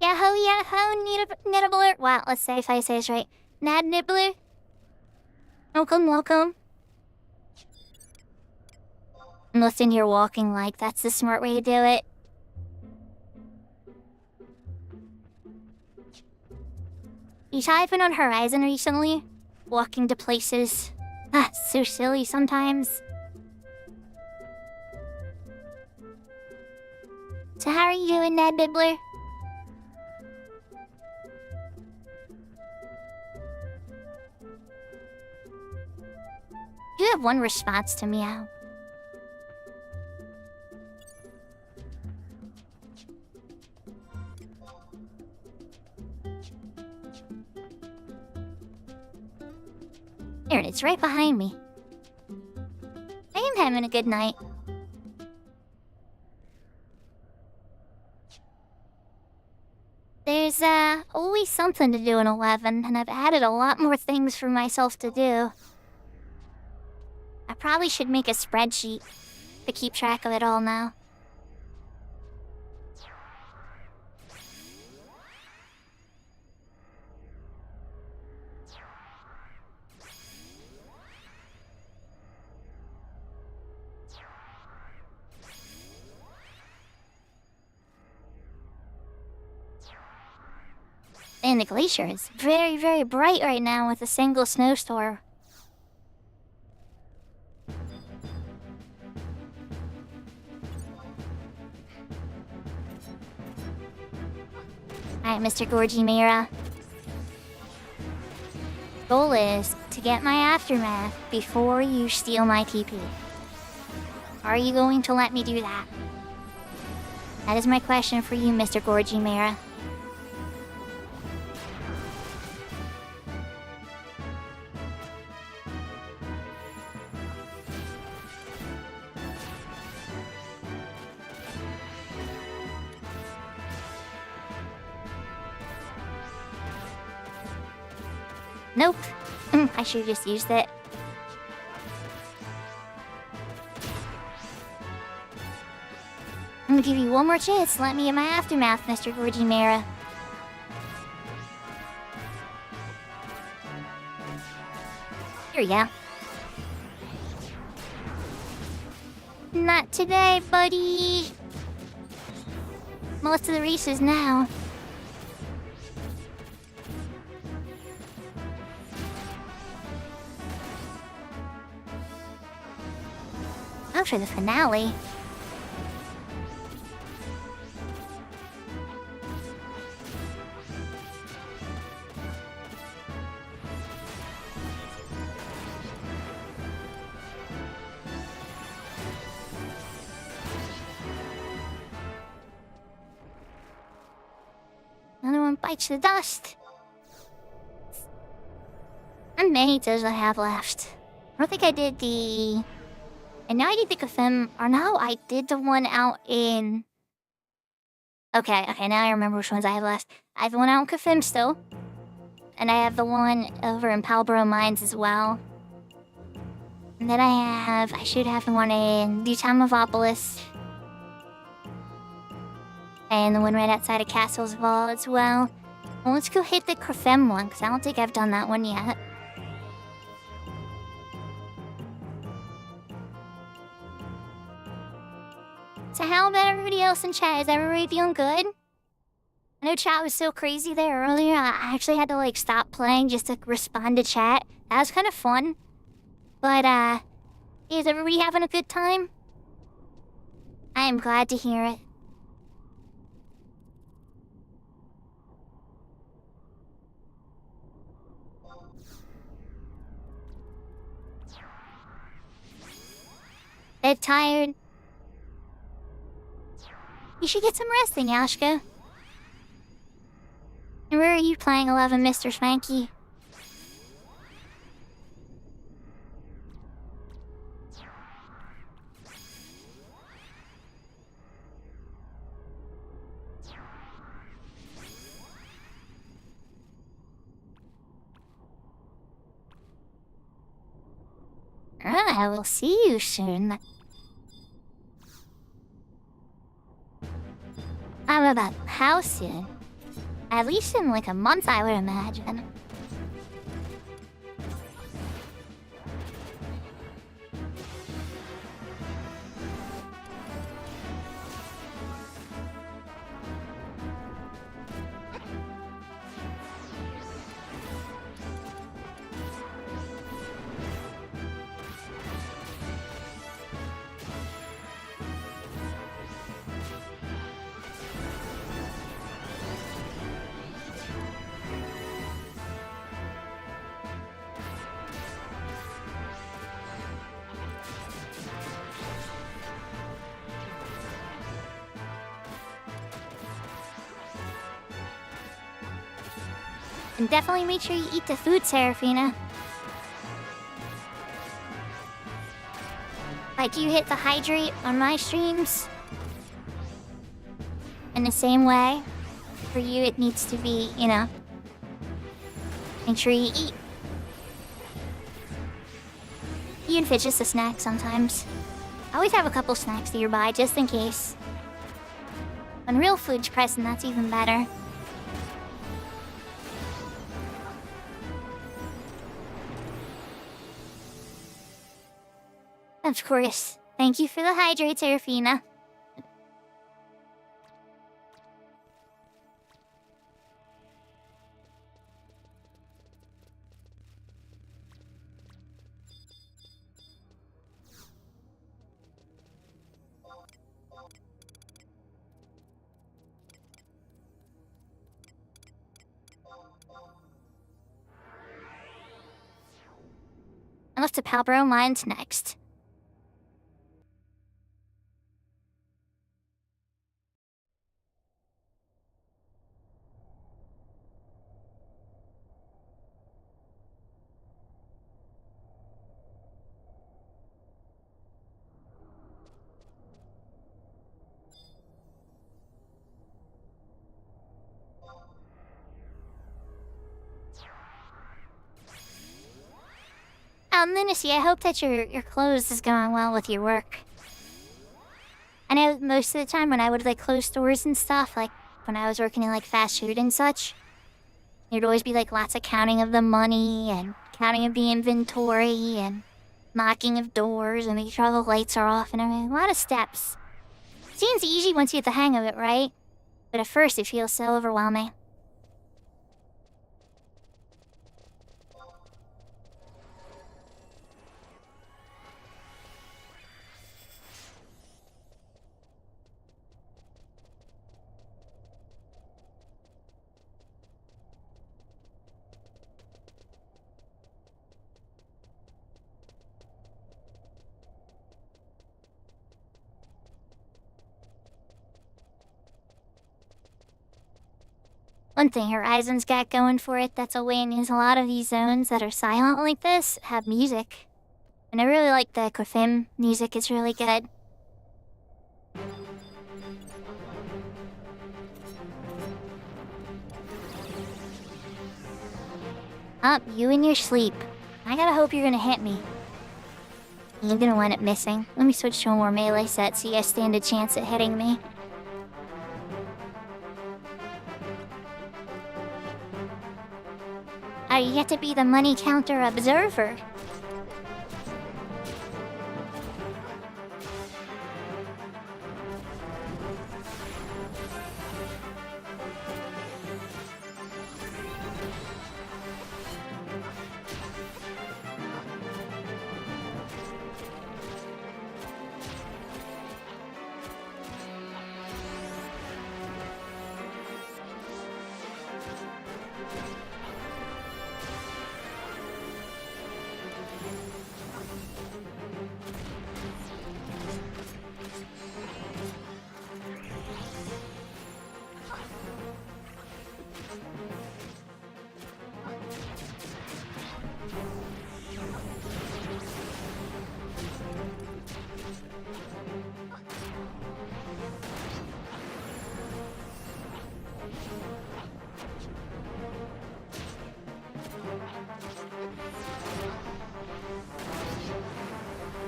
Yahoo, Nibbler. Wow, let's say if I say this right. Nad Nibbler. Welcome, welcome. Listen, you're walking like that's the smart way to do it. You typing on Horizon recently? Walking to places. Ah, so silly sometimes. So how are you doing, Nad Nibbler? You have one response to meow. There it is, right behind me. time and a good night. There's always something to do in 11, and I've added a lot more things for myself to do. I probably should make a spreadsheet to keep track of it all now. And the glacier is very, very bright right now with a single snowstorm. Alright, Mr. Gorgy Mira. Goal is to get my aftermath before you steal my TP. Are you going to let me do that? That is my question for you, Mr. Gorgy Mira. Nope. I should've just used it. I'm gonna give you one more chance to let me in my aftermath, Mr. Gorgy Mira. Here we go. Not today, buddy. Most of the races now. For the finale. Another one bites the dust. How many does I have left? I don't think I did the... And now I did the Kafim, or no, I did the one out in... Okay, now I remember which ones I have left. I have the one out in Kafim still. And I have the one over in Palborough Mines as well. And then I should have the one in Dutamavopolis. And the one right outside of Castle's Vault as well. Well, let's go hit the Kafim one, because I don't think I've done that one yet. So how about everybody else in chat? Is everybody feeling good? I know chat was so crazy there earlier. I actually had to like stop playing just to respond to chat. That was kind of fun. But is everybody having a good time? I am glad to hear it. Dead tired. You should get some resting, Yashka. And where are you playing 11, Mr. Swanky? I will see you soon. I'm about how soon? At least in like a month, I would imagine. And definitely make sure you eat the food, Seraphina. Like you hit the hydrate on my streams. In the same way, for you it needs to be, you know, make sure you eat. Even if it's just a snack sometimes. I always have a couple snacks nearby just in case. When real food's present, that's even better. Of course. Thank you for the hydrate, Serafina. I'll have to Palbro Mines next. Lunacy, I hope that your clothes is going well with your work. I know most of the time when I would like close stores and stuff, like when I was working in like fast food and such, there'd always be like lots of counting of the money and counting of the inventory and knocking of doors and making sure all the lights are off and everything. A lot of steps. Seems easy once you get the hang of it, right? But at first it feels so overwhelming. One thing Horizon's got going for it that's a win is a lot of these zones that are silent like this have music. And I really like the Quifim music, it's really good. Up, you in your sleep. I gotta hope you're gonna hit me. You're gonna wind up missing. Let me switch to a more melee set so you guys stand a chance at hitting me. You get to be the money counter observer.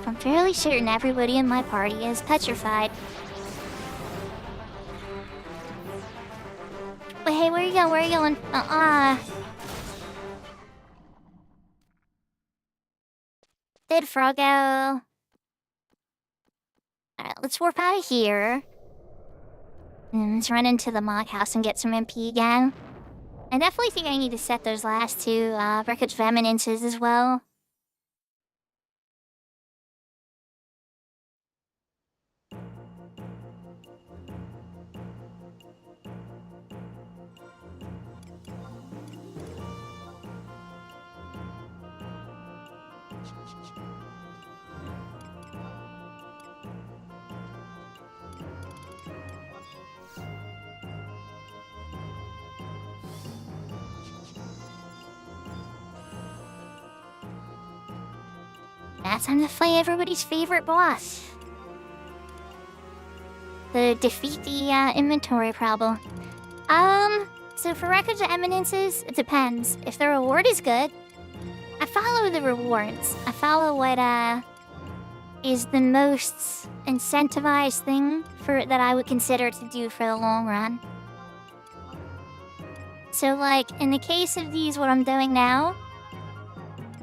I'm fairly certain everybody in my party is petrified. Wait, hey, where are you going? Where are you going? Did Froggo? Alright, let's warp out of here. And let's run into the mock house and get some MP again. I definitely think I need to set those last two Wreckage of Eminences as well. Now it's time to fight everybody's favorite boss. To defeat the inventory problem. So for records of eminences, it depends. If the reward is good, I follow the rewards. I follow what is the most incentivized thing that I would consider to do for the long run. So like in the case of these, what I'm doing now,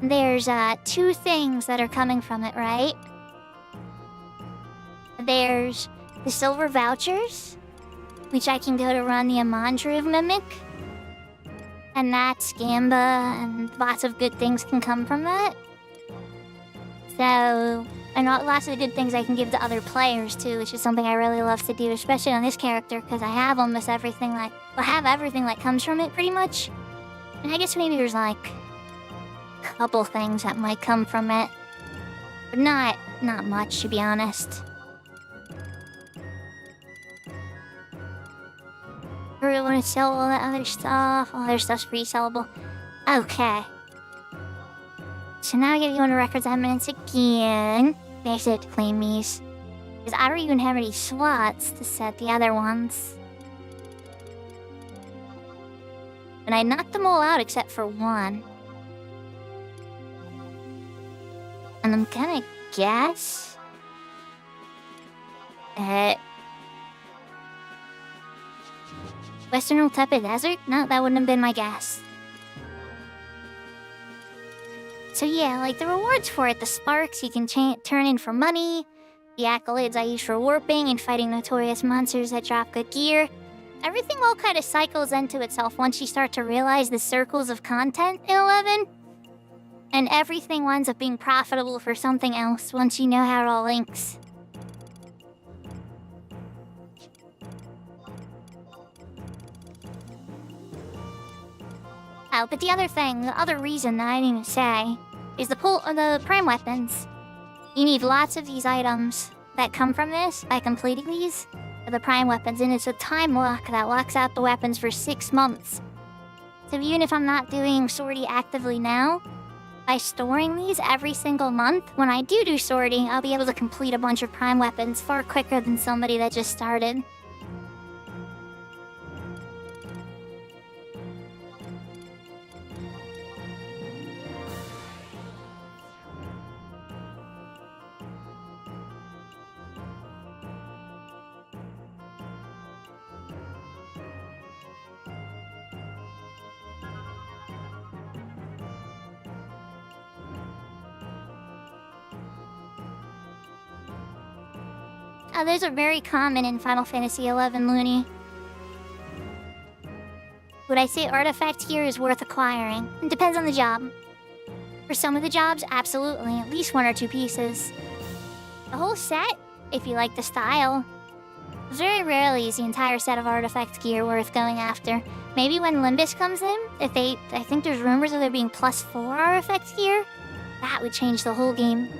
there's 2 things that are coming from it, right? There's the silver vouchers, which I can go to run the Amandruv Mimic. And that's Gamba, and lots of good things can come from that. So, and lots of good things I can give to other players too, which is something I really love to do, especially on this character, because I have almost everything that comes from it pretty much. And I guess maybe there's like a couple things that might come from it. But not much, to be honest. I really want to sell all that other stuff. All other stuff's resellable. Okay. So now I get you on the records eminence again. Makes it to claim these. Because I don't even have any slots to set the other ones. And I knocked them all out except for one. And I'm gonna guess... Western Tepe Desert? No, that wouldn't have been my guess. So yeah, like the rewards for it, the sparks you can turn in for money, the accolades I use for warping and fighting notorious monsters that drop good gear. Everything all kind of cycles into itself once you start to realize the circles of content in 11. And everything winds up being profitable for something else once you know how it all links. Oh, but the other reason that I didn't even say, is the prime weapons. You need lots of these items that come from this by completing these, the prime weapons, and it's a time lock that locks out the weapons for 6 months. So even if I'm not doing sortie actively now, by storing these every single month, when I do sortie, I'll be able to complete a bunch of prime weapons far quicker than somebody that just started. Those are very common in Final Fantasy XI, Looney. Would I say artifact here is worth acquiring? It depends on the job. For some of the jobs, absolutely, at least 1 or 2 pieces. The whole set, if you like the style. Very rarely is the entire set of artifact gear worth going after. Maybe when Limbus comes in, I think there's rumors of there being +4 artifact gear. That would change the whole game.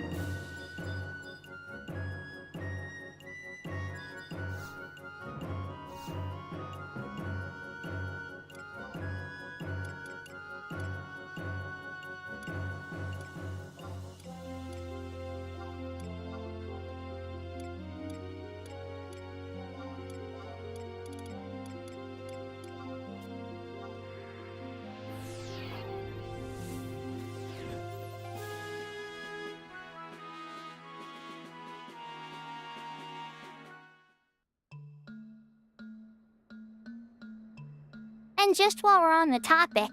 And just while we're on the topic,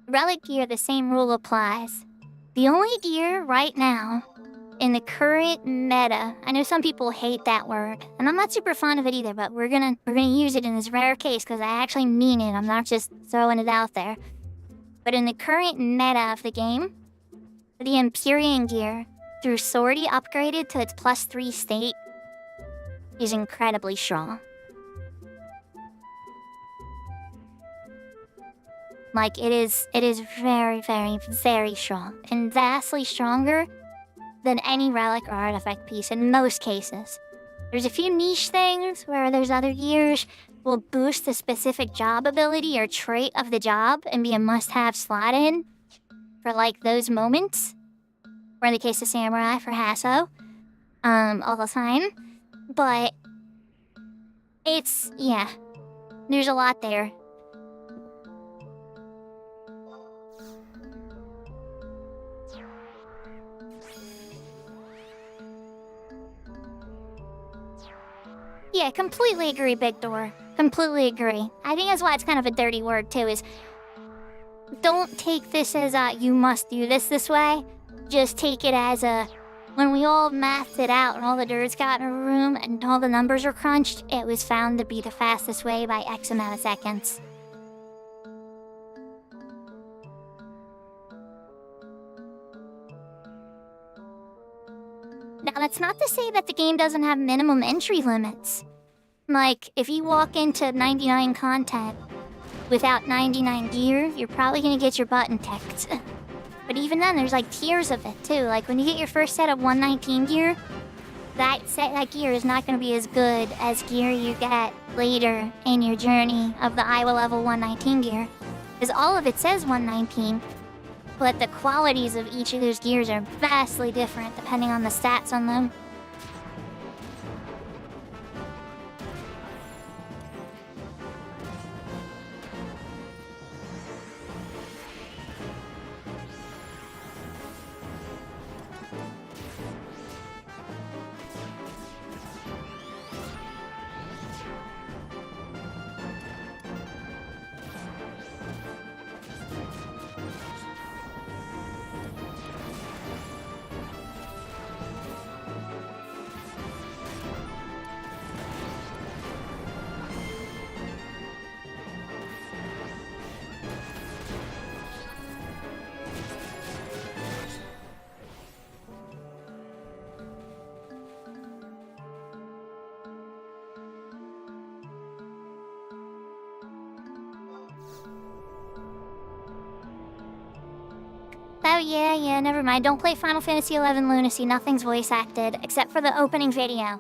relic gear, the same rule applies. The only gear right now in the current meta, I know some people hate that word, and I'm not super fond of it either, but we're gonna use it in this rare case because I actually mean it. I'm not just throwing it out there. But in the current meta of the game, the Empyrean gear, through sortie upgraded to its +3 state, is incredibly strong. Like, it is very, very, very strong, and vastly stronger than any relic or artifact piece in most cases. There's a few niche things where there's other gears will boost a specific job ability or trait of the job and be a must-have slot in for, like, those moments. or in the case of Samurai for Hasso, all the time. But it's, yeah, there's a lot there. Yeah, completely agree, Big Door. Completely agree. I think that's why it's kind of a dirty word, too, is don't take this as a, you must do this way. Just take it as a, when we all mathed it out and all the nerds got in a room and all the numbers were crunched, it was found to be the fastest way by X amount of seconds. Now, that's not to say that the game doesn't have minimum entry limits. Like, if you walk into 99 content without 99 gear, you're probably gonna get your button ticked. But even then, there's like tiers of it too. Like when you get your first set of 119 gear, that gear is not gonna be as good as gear you get later in your journey of the Iowa level 119 gear. Because all of it says 119, but the qualities of each of those gears are vastly different depending on the stats on them. Oh yeah, never mind. Don't play Final Fantasy XI Lunacy, nothing's voice acted, except for the opening video.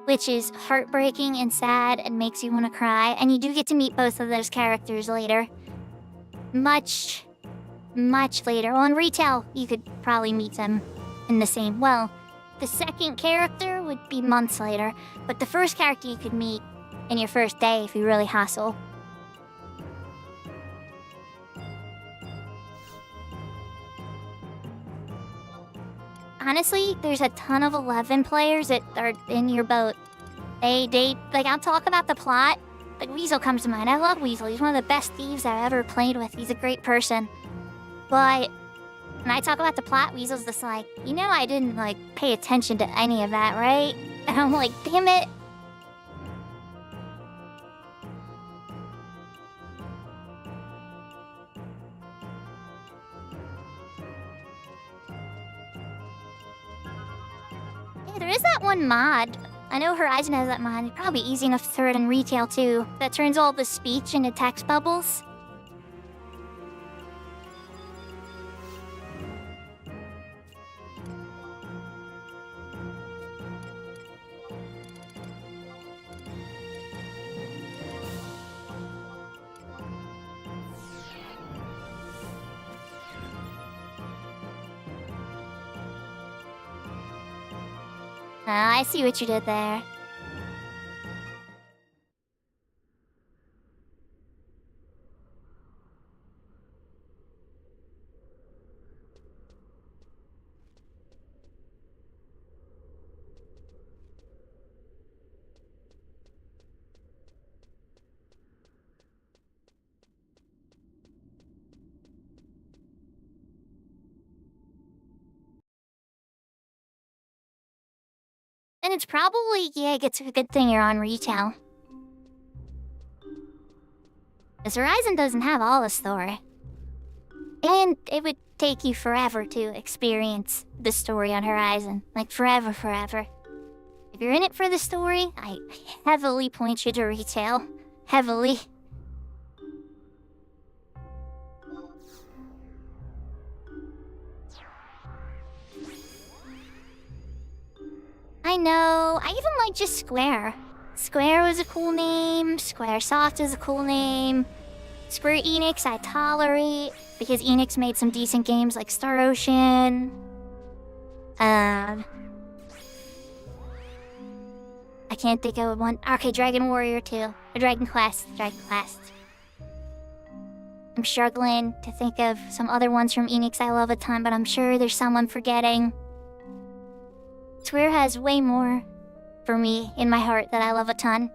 Which is heartbreaking and sad and makes you want to cry, and you do get to meet both of those characters later. Much later. Well, in retail, you could probably meet them in the same... Well, the second character would be months later, but the first character you could meet in your first day if you really hustle. Honestly, there's a ton of 11 players that are in your boat. They like, I'll talk about the plot. Like, Weasel comes to mind. I love Weasel. He's one of the best thieves I've ever played with. He's a great person. But when I talk about the plot, Weasel's just like, you know I didn't, like, pay attention to any of that, right? And I'm like, damn it. There is that one mod. I know Horizon has that mod. It's probably easy enough to throw it in retail too. That turns all the speech into text bubbles. I see what you did there. And it's probably, yeah, it's a good thing you're on retail. Because Horizon doesn't have all the story. And it would take you forever to experience the story on Horizon. Like, forever. If you're in it for the story, I heavily point you to retail. Heavily. I know. I even like just Square. Square was a cool name. Squaresoft is a cool name. Square Enix I tolerate, because Enix made some decent games like Star Ocean. I can't think of one. Okay, Dragon Warrior 2. Or Dragon Quest. Dragon Quest. I'm struggling to think of some other ones from Enix I love a ton, but I'm sure there's some I'm forgetting. Swear has way more for me in my heart that I love a ton.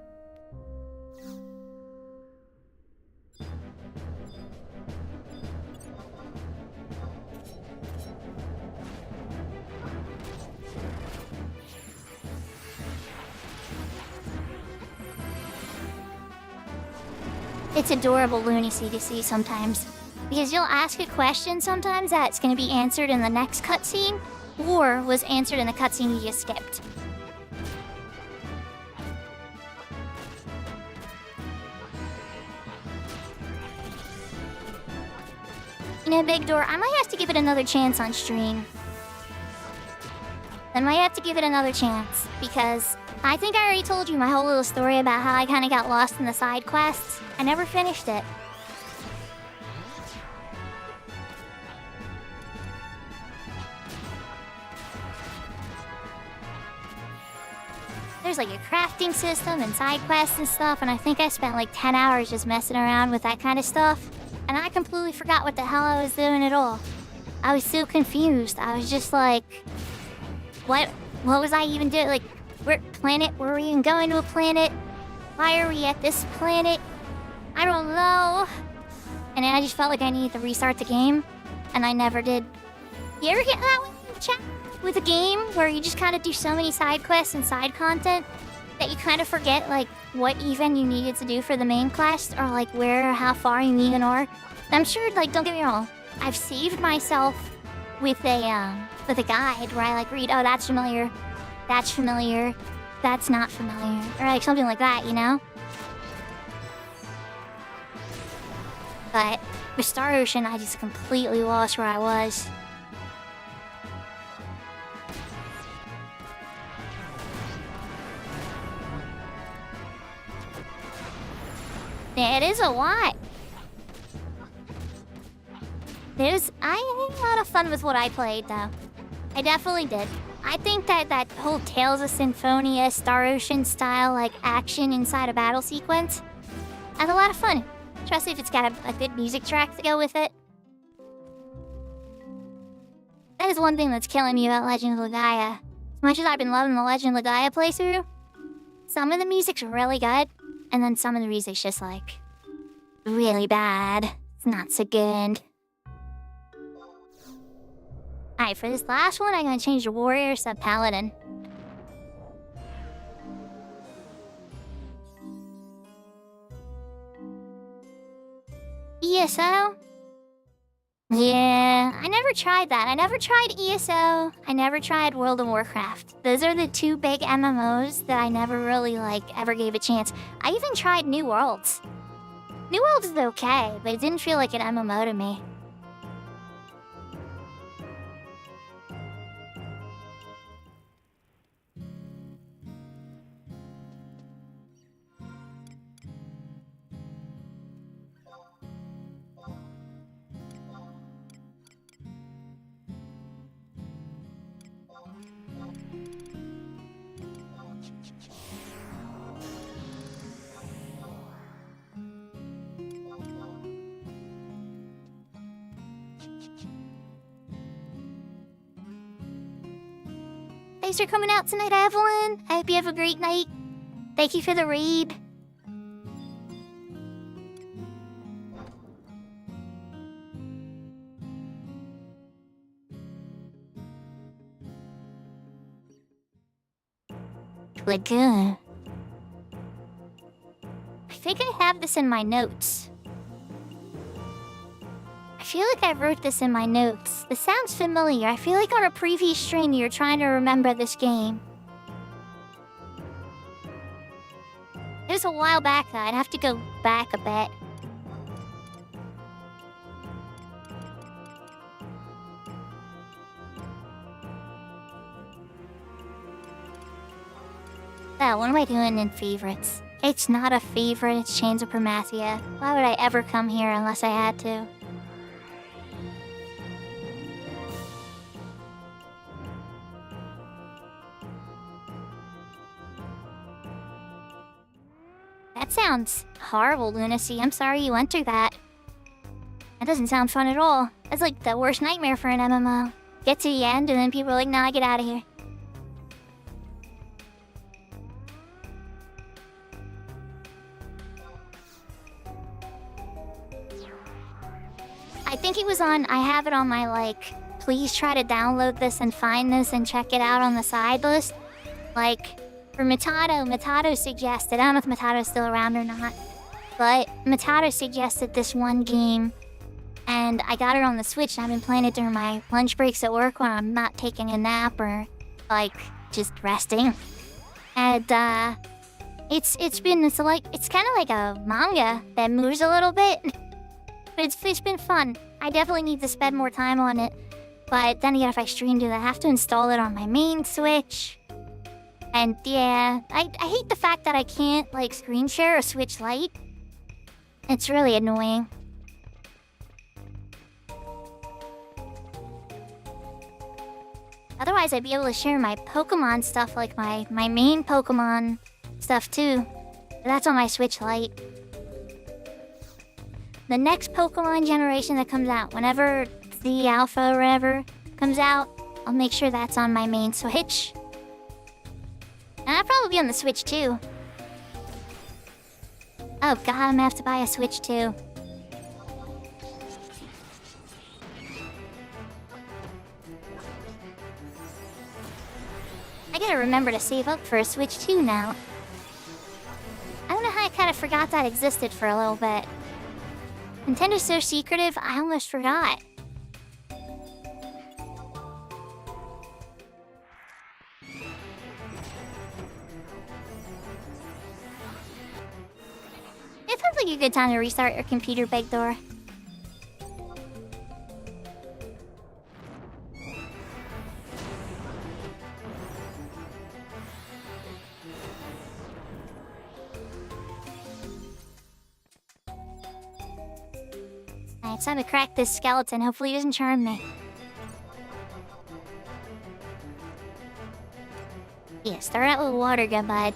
It's adorable lunacy to see sometimes. Because you'll ask a question sometimes that's going to be answered in the next cutscene, or was answered in the cutscene you just skipped. You know, Big Door, I might have to give it another chance on stream. I might have to give it another chance, because I think I already told you my whole little story about how I kind of got lost in the side quests. I never finished it. There's like a crafting system and side quests and stuff, and I think I spent like 10 hours just messing around with that kind of stuff, and I completely forgot what the hell I was doing at all. I was so confused. I was just like, what was I even doing? Like, were we even going to a planet? Why are we at this planet? I don't know. And I just felt like I needed to restart the game, and I never did. You ever get that way in the chat with a game where you just kind of do so many side quests and side content that you kind of forget like what even you needed to do for the main quest, or like where or how far you even are? I'm sure, like, don't get me wrong, I've saved myself with a guide where I like read, oh, that's familiar, that's not familiar, or like something like that, you know? But with Star Ocean, I just completely lost where I was. Yeah, it is a lot. I had a lot of fun with what I played, though. I definitely did. I think that whole Tales of Symphonia, Star Ocean style, like, action inside a battle sequence, I had a lot of fun. Especially if it's got a good music track to go with it. That is one thing that's killing me about Legend of Legaia. As much as I've been loving the Legend of Legaia playthrough, some of the music's really good, and then some of the music's just, like, really bad. It's not so good. Alright, for this last one, I'm gonna change the Warrior to Paladin. ESO? Yeah, I never tried that. I never tried ESO. I never tried World of Warcraft. Those are the two big MMOs that I never really, like, ever gave a chance. I even tried New Worlds. New Worlds is okay, but it didn't feel like an MMO to me. Thanks for coming out tonight, Evelyn. I hope you have a great night. Thank you for the raid. Lagoon. I think I have this in my notes. I feel like I wrote this in my notes. This sounds familiar. I feel like on a previous stream you were trying to remember this game. It was a while back though. I'd have to go back a bit. Oh, what am I doing in favorites? It's not a favorite, it's Chains of Promathia. Why would I ever come here unless I had to? That sounds horrible, Lunacy. I'm sorry you went through that. That doesn't sound fun at all. That's like the worst nightmare for an MMO. Get to the end and then people are like, nah, get out of here. I think it was on, I have it on my like, please try to download this and find this and check it out on the side list. Like, for Matado suggested, I don't know if Matado's still around or not, but Matado suggested this one game, and I got it on the Switch, and I've been playing it during my lunch breaks at work when I'm not taking a nap or, like, just resting. And, it's kind of like a manga that moves a little bit. But it's been fun. I definitely need to spend more time on it. But then again, if I stream to it, I have to install it on my main Switch. And yeah, I hate the fact that I can't, like, screen share a Switch Lite. It's really annoying. Otherwise, I'd be able to share my Pokemon stuff, like my main Pokemon stuff too. But that's on my Switch Lite. The next Pokemon generation that comes out, whenever the Alpha or whatever comes out, I'll make sure that's on my main Switch. And I'll probably be on the Switch too. Oh god, I'm gonna have to buy a Switch too. I gotta remember to save up for a Switch too now. I don't know how I kind of forgot that existed for a little bit. Nintendo's so secretive, I almost forgot. It feels like a good time to restart your computer, Big Door. It's time to crack this skeleton. Hopefully he doesn't charm me. Yeah, start out with water, good bud.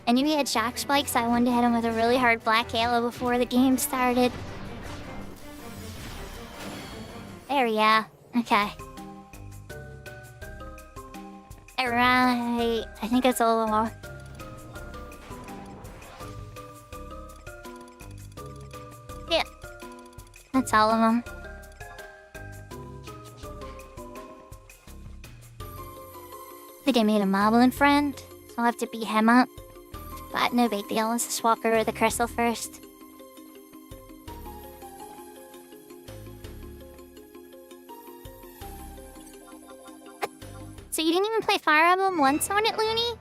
I knew he had shock spikes, so I wanted to hit him with a really hard black halo before the game started. There we go. Okay. Alright. I think it's a little more. Yeah. That's all of them. I think I made a moblin friend, so I'll have to beat him up. But no big deal, let's just walk over the crystal first. So you didn't even play Fire Emblem once on it, Looney?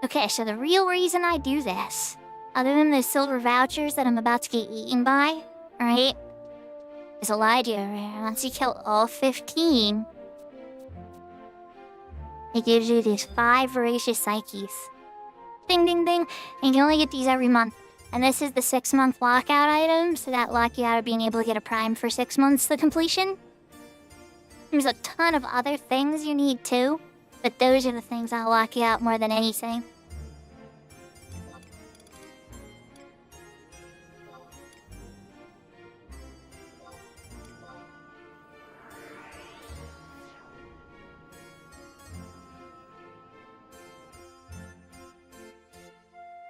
Okay, so the real reason I do this, other than the silver vouchers that I'm about to get eaten by, right, is a lie to you. Once you kill all 15, it gives you these 5 voracious psyches. Ding, ding, ding. And you can only get these every month. And this is the 6-month lockout item, so that lock you out of being able to get a prime for 6 months to completion. There's a ton of other things you need too, but those are the things that'll lock you out more than anything.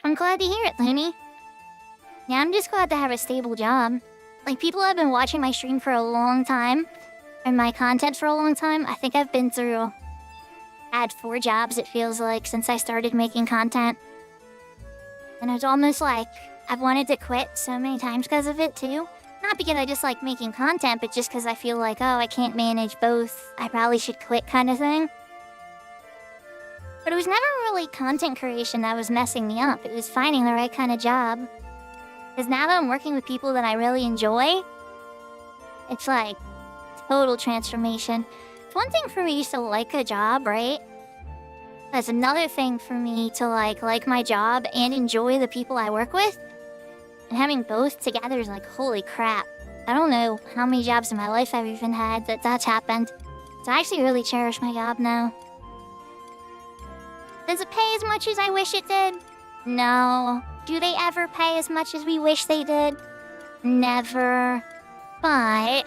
I'm glad to hear it, Looney. Yeah, I'm just glad to have a stable job. Like, people have been watching my stream for a long time, and my content for a long time. I think I've been through... had 4 jobs, it feels like, since I started making content. And it's almost like I've wanted to quit so many times because of it, too. Not because I just like making content, but just because I feel like, oh, I can't manage both. I probably should quit kind of thing. But it was never really content creation that was messing me up. It was finding the right kind of job. Because now that I'm working with people that I really enjoy, it's like total transformation. It's one thing for me to like a job, right? That's another thing for me to like my job and enjoy the people I work with. And having both together is like, holy crap. I don't know how many jobs in my life I've even had that's happened. So I actually really cherish my job now. Does it pay as much as I wish it did? No. Do they ever pay as much as we wish they did? Never. But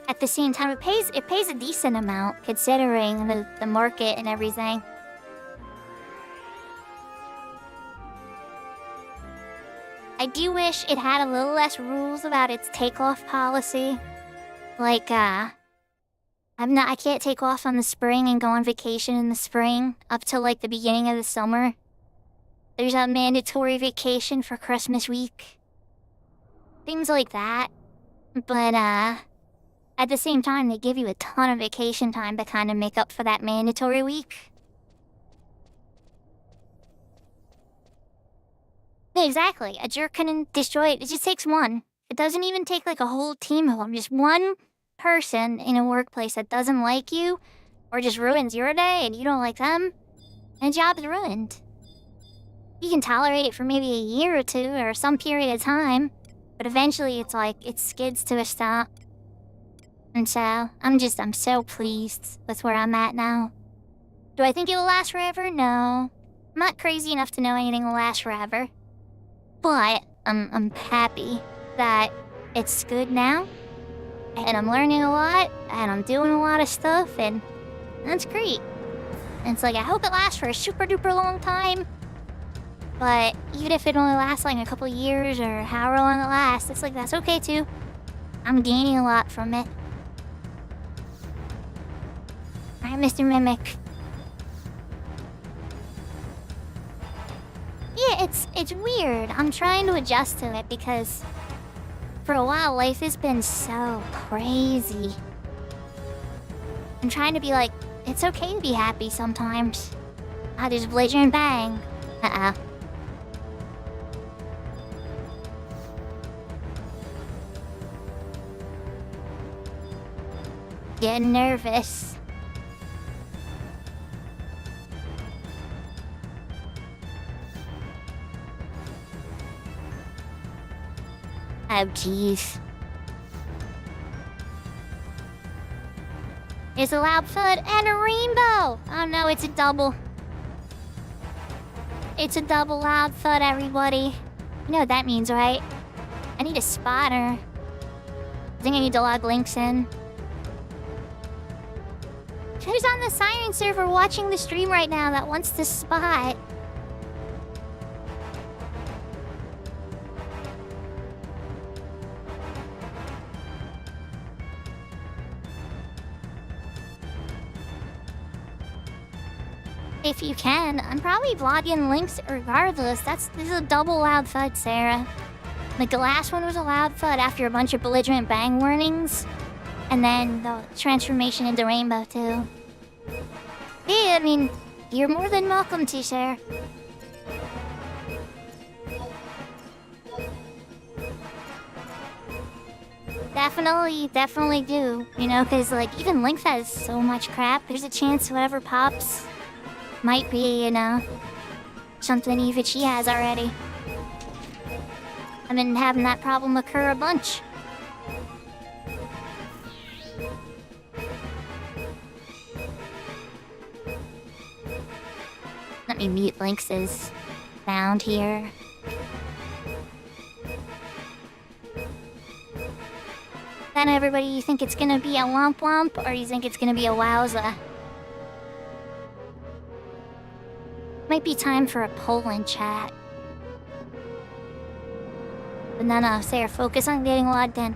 at the same time, it pays a decent amount considering the market and everything. I do wish it had a little less rules about its takeoff policy. Like, I can't take off on the spring and go on vacation in the spring up till like the beginning of the summer. There's a mandatory vacation for Christmas week. Things like that. But, at the same time, they give you a ton of vacation time to kind of make up for that mandatory week. Exactly. A jerk can destroy it. It just takes one. It doesn't even take like a whole team of them. Just one person in a workplace that doesn't like you or just ruins your day and you don't like them, and the job is ruined. You can tolerate it for maybe a year or two or some period of time, but eventually it's like it skids to a stop. And so I'm so pleased with where I'm at now. Do I think it will last forever? No. I'm not crazy enough to know anything will last forever. But I'm happy that it's good now. And I'm learning a lot, and I'm doing a lot of stuff, and that's great. And it's like, I hope it lasts for a super duper long time. But even if it only lasts like a couple years or however long it lasts, it's like, that's okay too. I'm gaining a lot from it. Alright, Mr. Mimic. Yeah, it's weird. I'm trying to adjust to it because for a while, life has been so crazy. I'm trying to be like, it's okay to be happy sometimes. Ah, there's a blazer and bang. Uh-oh. Getting nervous. Oh, jeez. It's a loud thud and a rainbow! Oh no, it's a double. It's a double loud thud, everybody. You know what that means, right? I need a spotter. I think I need to log links in. Who's on the Siren server watching the stream right now that wants to spot? If you can, I'm probably vlogging links regardless. This is a double loud thud, Sarah. Like the last one was a loud thud after a bunch of belligerent bang warnings. And then the transformation into rainbow too. Yeah, I mean, You're more than welcome to, sir. Definitely do. You know, because, like, even Link has so much crap. There's a chance whatever pops might be, you know, something even she has already. I've been having that problem occur a bunch. Let me mute Lynx's sound here. Then everybody, you think it's gonna be a womp womp, or you think it's gonna be a wowza? Might be time for a poll in chat. But no, Sarah, focus on getting logged in.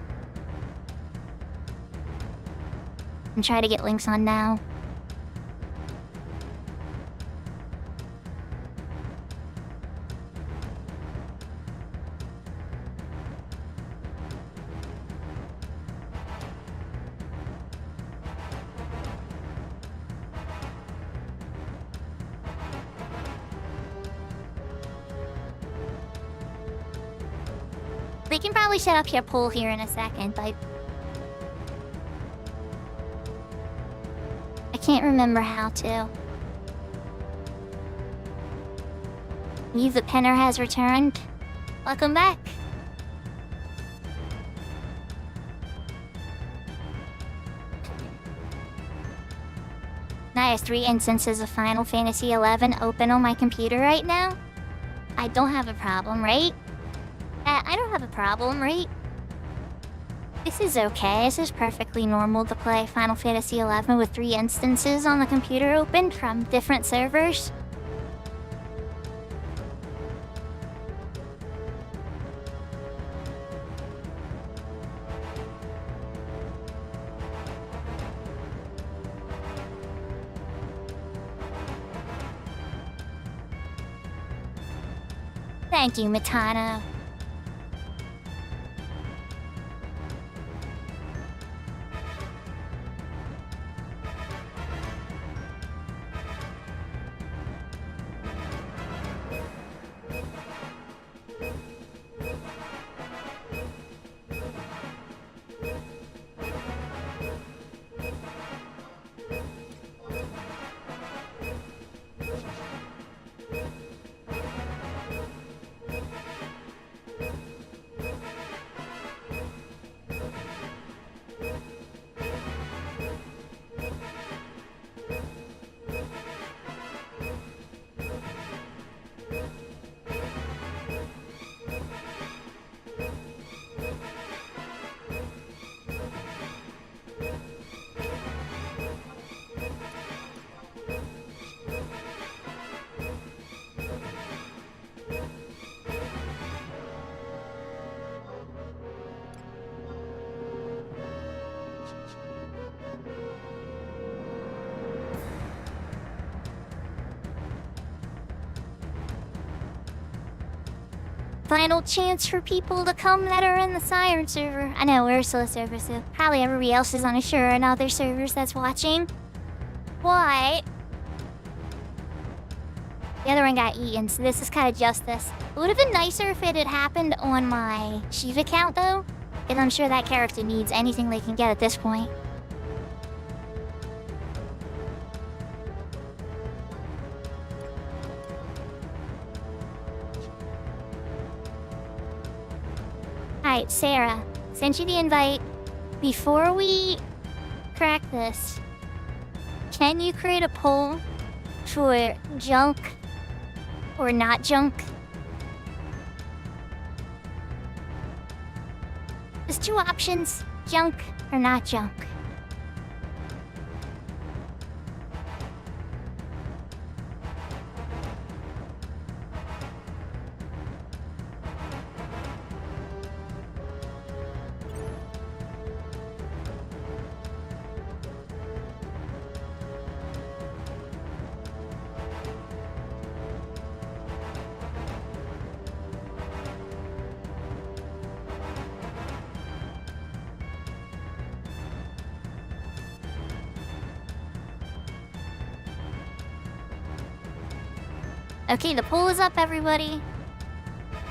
And try to get Lynx on now. We can probably set up your poll here in a second, but I can't remember how to. Eve the Penner has returned. Welcome back. I have 3 instances of Final Fantasy XI open on my computer right now. I don't have a problem, right? I don't have a problem, right? This is okay. This is perfectly normal to play Final Fantasy XI with 3 instances on the computer open from different servers. Thank you, Matano. Final chance for people to come that are in the Siren server. I know, we're still a server, so probably everybody else is unsure in other servers that's watching. But the other one got eaten, so this is kind of justice. It would have been nicer if it had happened on my Shiva account, though, because I'm sure that character needs anything they can get at this point. Alright, Sarah, sent you the invite. Before we crack this, can you create a poll for junk or not junk? There's 2 options, junk or not junk. Okay, the poll is up, everybody.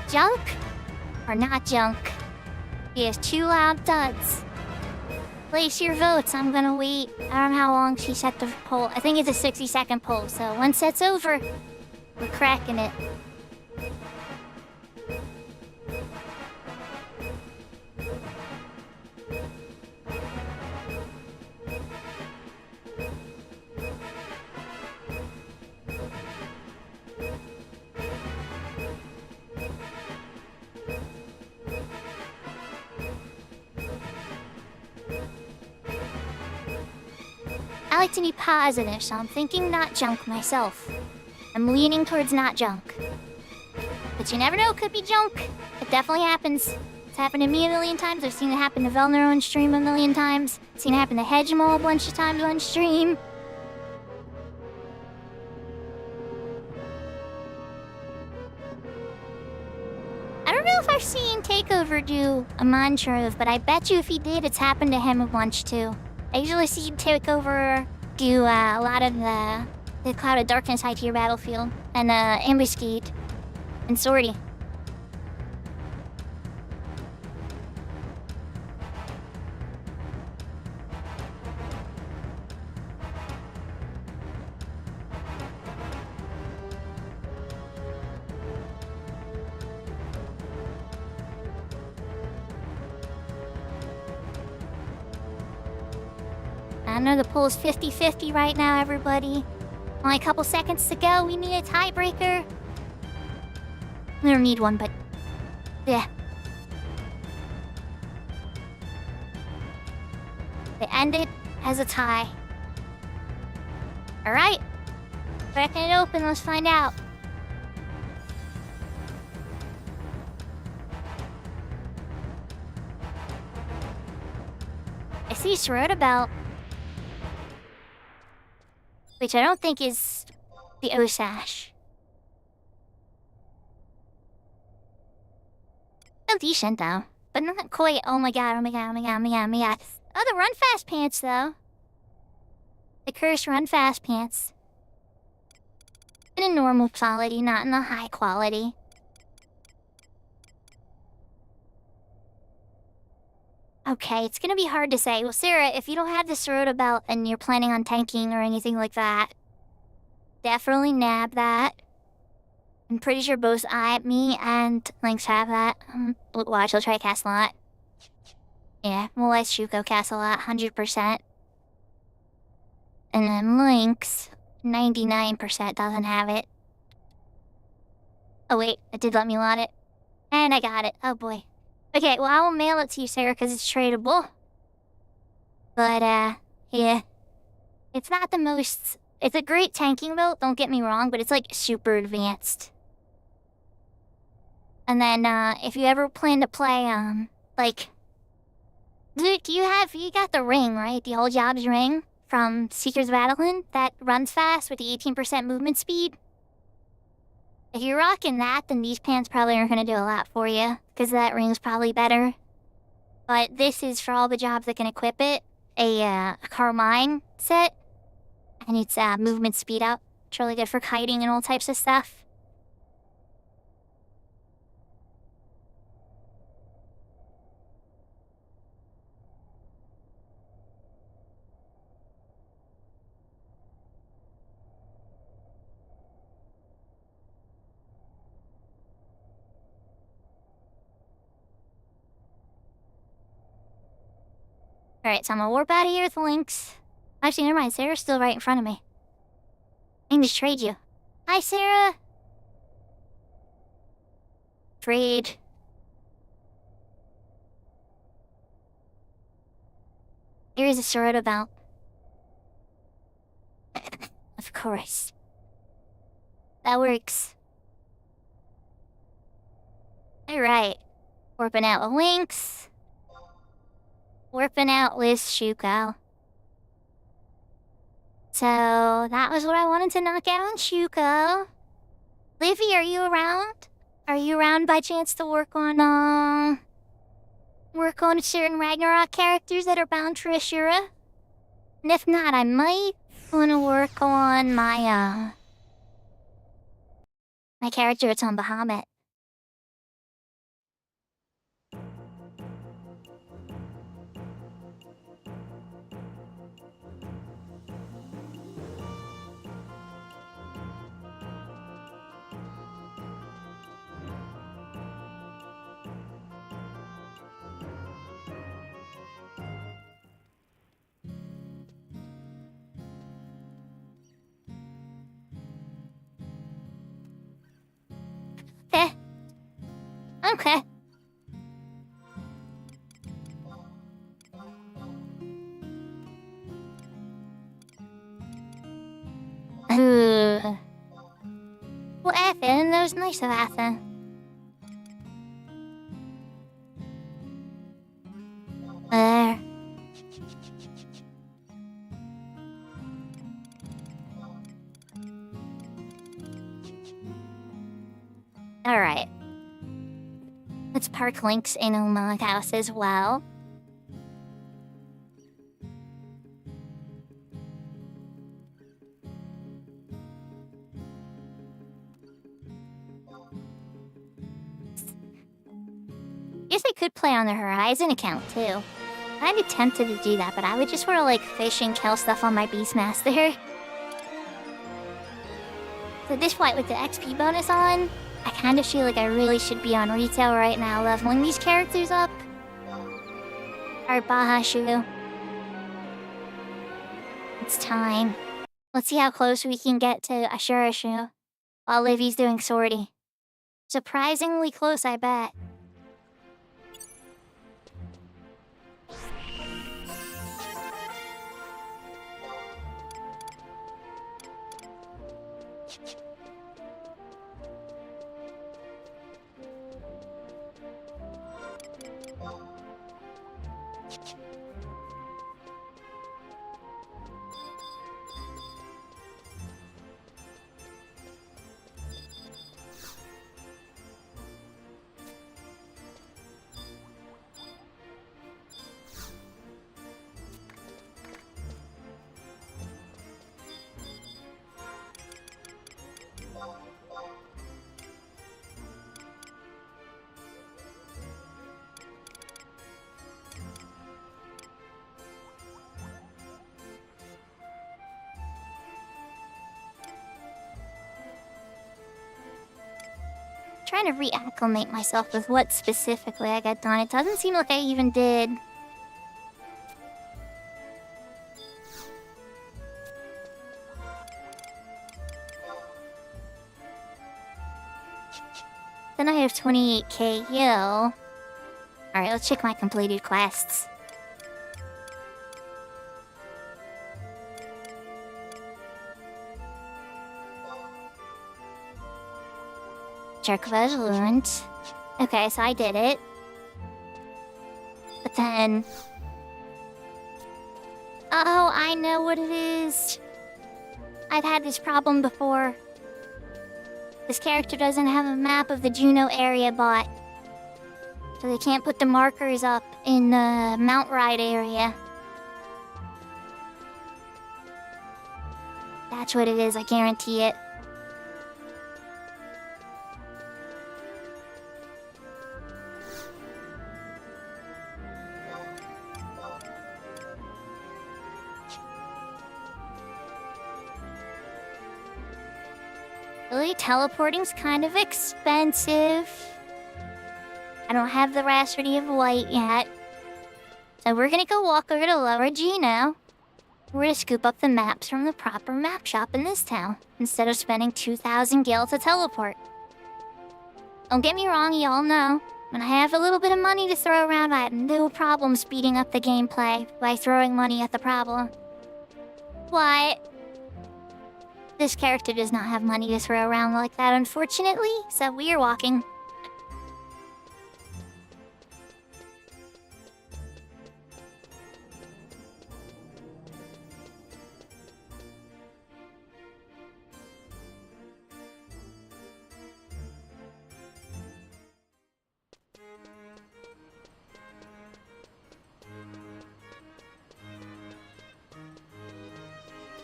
Junk or not junk? He has 2 loud duds. Place your votes. I'm gonna wait. I don't know how long she set the poll. I think it's a 60-second poll, so once that's over, we're cracking it. I like to be positive, so I'm thinking not junk myself. I'm leaning towards not junk. But you never know, it could be junk. It definitely happens. It's happened to me a million times. I've seen it happen to Velner on stream a million times. I've seen it happen to Hedgemall a bunch of times on stream. I don't know if I've seen Takeover do a mantra, but I bet you if he did, it's happened to him a bunch too. I usually see Takeover do a lot of the Cloud of Darkness high tier battlefield and Ambuscade and Sortie. I know the poll is 50-50 right now, everybody. Only a couple seconds to go. We need a tiebreaker. We don't need one, but yeah. They ended as a tie. Alright. Cracking it open, let's find out. I see Sarota Belt. Which I don't think is the Osash. Still decent though, but not quite. Oh my god, oh my god, oh my god, oh my god, oh my god. Oh, the Run Fast pants though. The cursed Run Fast pants. In a normal quality, not in the high quality. Okay, it's gonna be hard to say. Well, Sarah, if you don't have the Sarota belt and you're planning on tanking or anything like that, definitely nab that. I'm pretty sure both me and Lynx have that. Watch, I'll try cast a lot. Yeah, we'll let Shuko cast a lot, 100%. And then Lynx, 99% doesn't have it. Oh wait, it did let me lot it. And I got it, oh boy. Okay, well I will mail it to you, Sarah, because it's tradable. But, yeah. It's not the most... It's a great tanking belt, don't get me wrong, but it's like super advanced. And then, if you ever plan to play, like... Dude, you got the ring, right? The All Jobs ring from Seeker's Battleland that runs fast with the 18% movement speed? If you're rocking that, then these pants probably aren't gonna do a lot for you, because that ring's probably better. But this is for all the jobs that can equip it, a Carmine set, and it's movement speed up. It's really good for kiting and all types of stuff. Alright, so I'm gonna warp out of here with the Lynx. Actually, never mind, Sarah's still right in front of me. I can just trade you. Hi, Sarah! Trade. Here's a Sarota belt. Of course. That works. Alright. Warping out with Lynx. Warping out with Shuko. So, that was what I wanted to knock out on Shuko. Livy, are you around? Are you around by chance to work on certain Ragnarok characters that are bound for Asura? And if not, I might want to work on my, My character is on Bahamut. Okay. Well, Ethan, that was nice of Ethan. There. Alright. Let's park Link's in Uma's house as well. Guess I could play on the Horizon account too. I'd be tempted to do that, but I would just want to like fish and kill stuff on my Beastmaster. So at this point with the XP bonus on, I kind of feel like I really should be on retail right now, leveling these characters up. Alright, Bahashu. It's time. Let's see how close we can get to Ashura while Livy's doing sortie. Surprisingly close, I bet. Trying to reacclimate myself with what specifically I got done. It doesn't seem like I even did. Then I have 28k heal. Alright, let's check my completed quests. Jerk Resolute. Okay, so I did it. But then... Oh, I know what it is. I've had this problem before. This character doesn't have a map of the Juno area bot. So they can't put the markers up in the Mount Ride area. That's what it is, I guarantee it. Really, teleporting's kind of expensive. I don't have the rarity of white yet. So we're gonna go walk over to Lower G now. We're gonna scoop up the maps from the proper map shop in this town, instead of spending 2,000 gil to teleport. Don't get me wrong, y'all know. When I have a little bit of money to throw around, I have no problem speeding up the gameplay by throwing money at the problem. What? This character does not have money to throw around like that, unfortunately, so we are walking.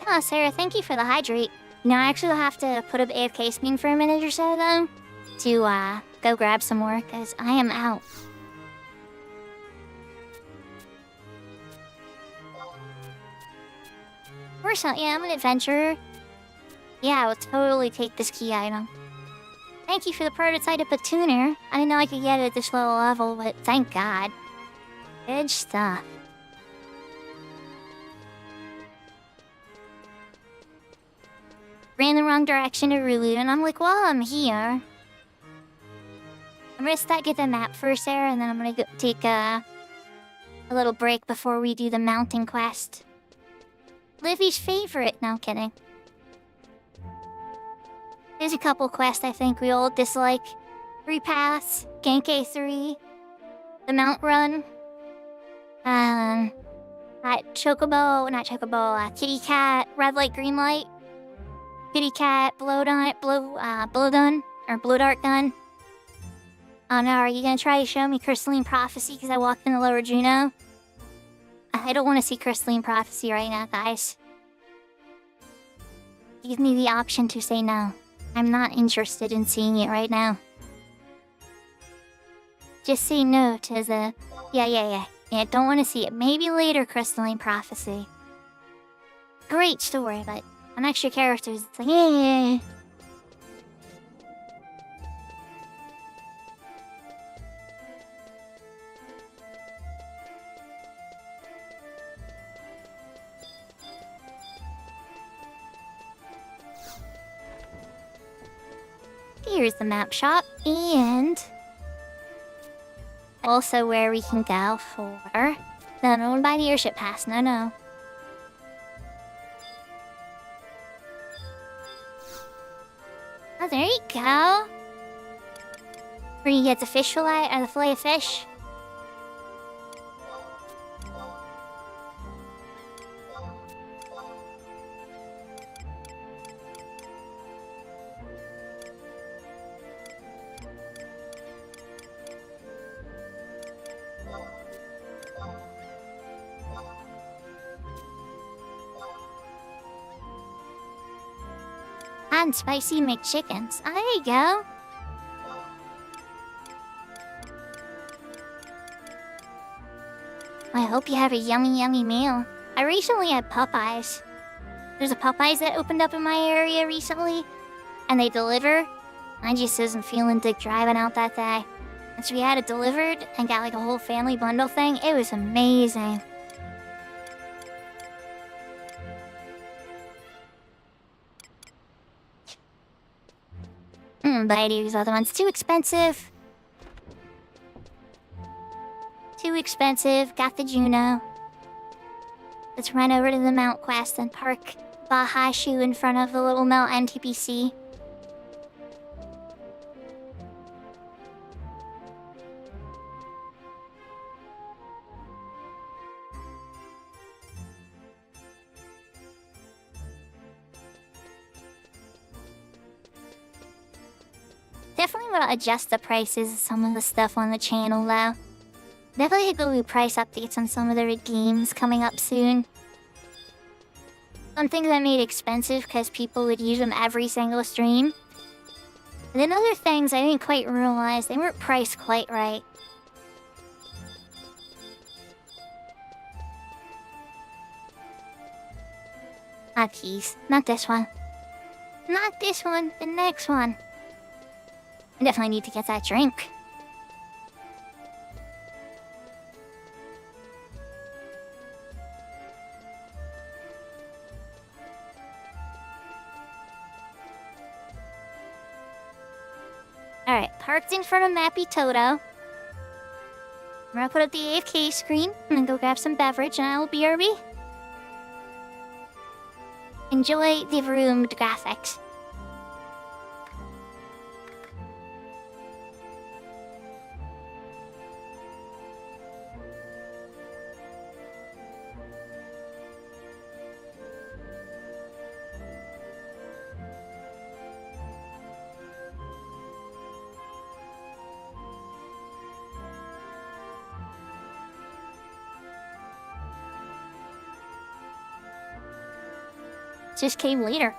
Oh, Sarah, thank you for the hydrate. I actually have to put up AFK screen for a minute or so, though, to go grab some more, because I am out. Of course, yeah, I'm an adventurer. Yeah, I will totally take this key item. Thank you for the prototype of tuner. I didn't know I could get it at this low level, but thank God. Good stuff. Ran the wrong direction to Rulu, and I'm like, well, I'm here. I'm gonna get the map first there, and then I'm gonna take a little break before we do the mountain quest. Livy's favorite. No, I'm kidding. There's a couple quests I think we all dislike. Free Pass, Genkai 3, the Mount Run, Chocobo, not Chocobo, Kitty Cat, Red Light, Green Light, Kitty Cat, Blow Dart Gun. Oh no, are you gonna try to show me Crystalline Prophecy because I walked in the Lower Juno? I don't want to see Crystalline Prophecy right now, guys. Give me the option to say no. I'm not interested in seeing it right now. Just say no to the... Yeah, don't want to see it. Maybe later, Crystalline Prophecy. Great story, but on extra characters, it's like, yeah. Here's the map shop, and also where we can go for no, don't buy the airship pass. No. Oh, there you go. Where you get the fish fillet or the fillet of fish. And spicy McChickens. Oh, there you go. I hope you have a yummy meal. I recently had Popeyes. There's a Popeyes that opened up in my area recently, and they deliver. I just wasn't feeling dick driving out that day. And so we had it delivered and got like a whole family bundle thing. It was amazing. But these other ones too expensive. Too expensive. Got the Juno. Let's run over to the Mount Quest and park Bahashu in front of the little Mount NTPC. Definitely want to adjust the prices of some of the stuff on the channel, though. Definitely going to do price updates on some of the games coming up soon. Some things I made expensive because people would use them every single stream. And then other things I didn't quite realize they weren't priced quite right. Ah, keys. Not this one. Not this one. The next one. I definitely need to get that drink. Alright, parked in front of Mappy Toto. I'm gonna put up the AFK screen and then go grab some beverage and I will BRB. Enjoy the roomed graphics. Just came later.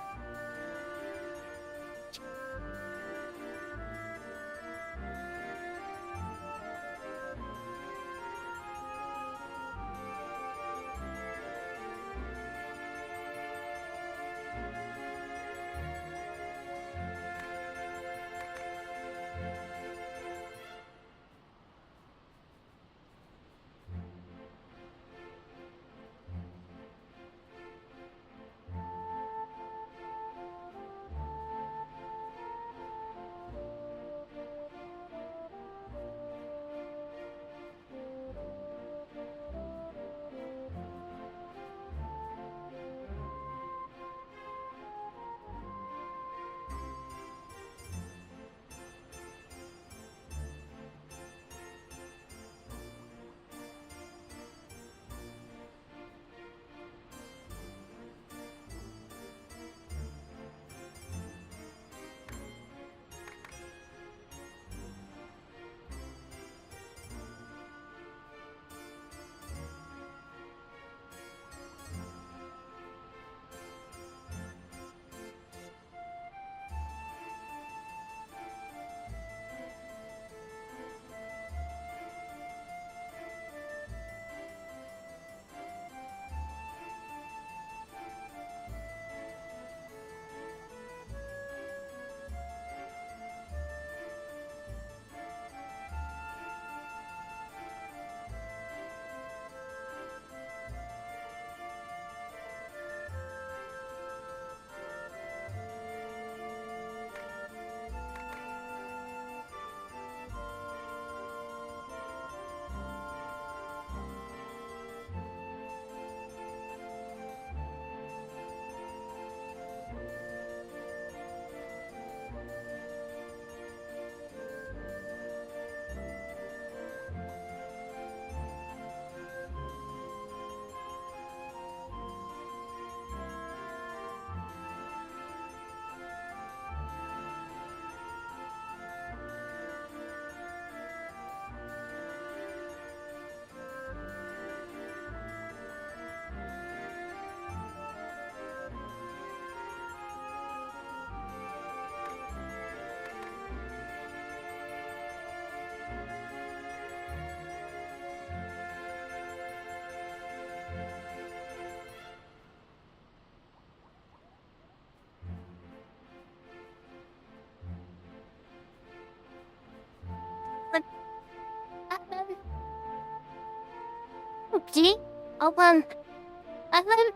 Did he? Oh, I let him...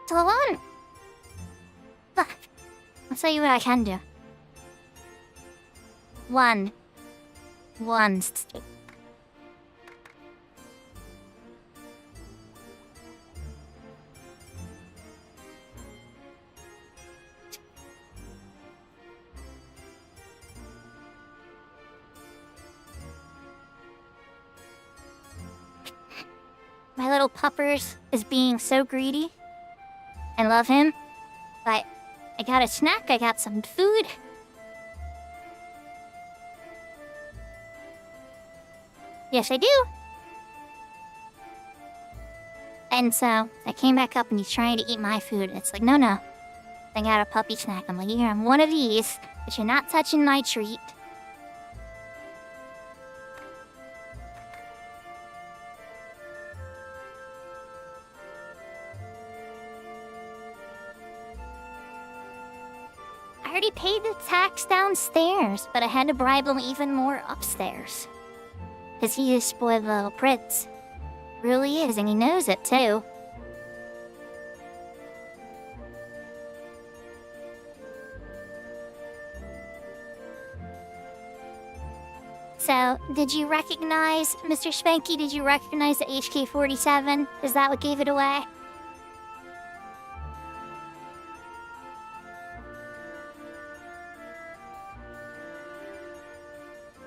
Still on. Look, I'll tell you what I can do. One. My little puppers is being so greedy. I love him, but I got a snack, I got some food. Yes, I do. And so, I came back up and he's trying to eat my food. It's like, no. I got a puppy snack. I'm like, here, I'm one of these, but you're not touching my treat. I already paid the tax downstairs, but I had to bribe him even more upstairs. 'Cause he is spoiled little prince. Really is, and he knows it too. So, did you recognize, Mr. Spanky, did you recognize the HK-47? Is that what gave it away?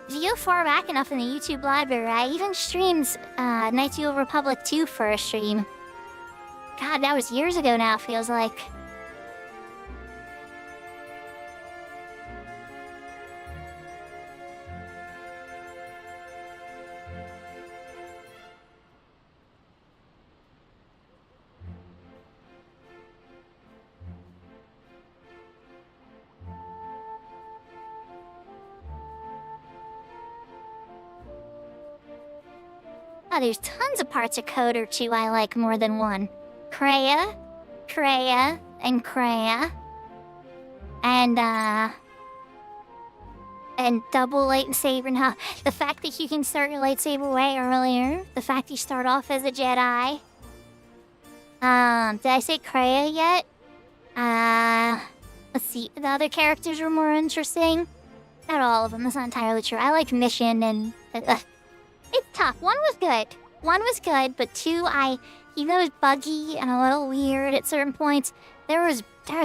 If you go far back enough in the YouTube library, I even streamed Knights of the Old Republic 2 for a stream. God, that was years ago now, it feels like. Oh, there's tons of parts of Code or 2 I like more than one. Kreia, and Kreia. And double lightsaber. Now, the fact that you can start your lightsaber way earlier. The fact you start off as a Jedi. Did I say Kreia yet? Let's see. The other characters were more interesting. Not all of them, that's not entirely true. I like Mission and... it's tough. One was good, but 2, even though it was buggy and a little weird at certain points, there was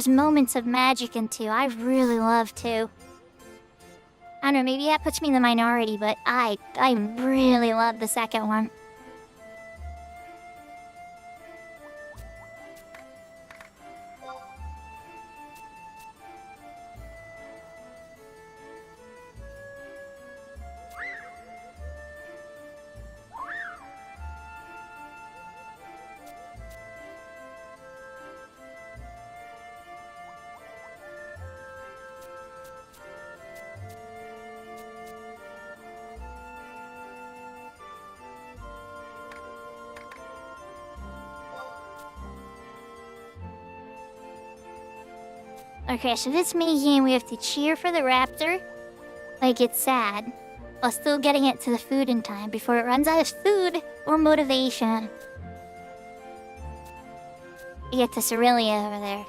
moments of magic in 2. I really loved 2. I don't know, maybe that puts me in the minority, but I really love the second one. Okay, so this minigame we have to cheer for the raptor, like it's sad, while still getting it to the food in time before it runs out of food or motivation. You get to Cerealia over there.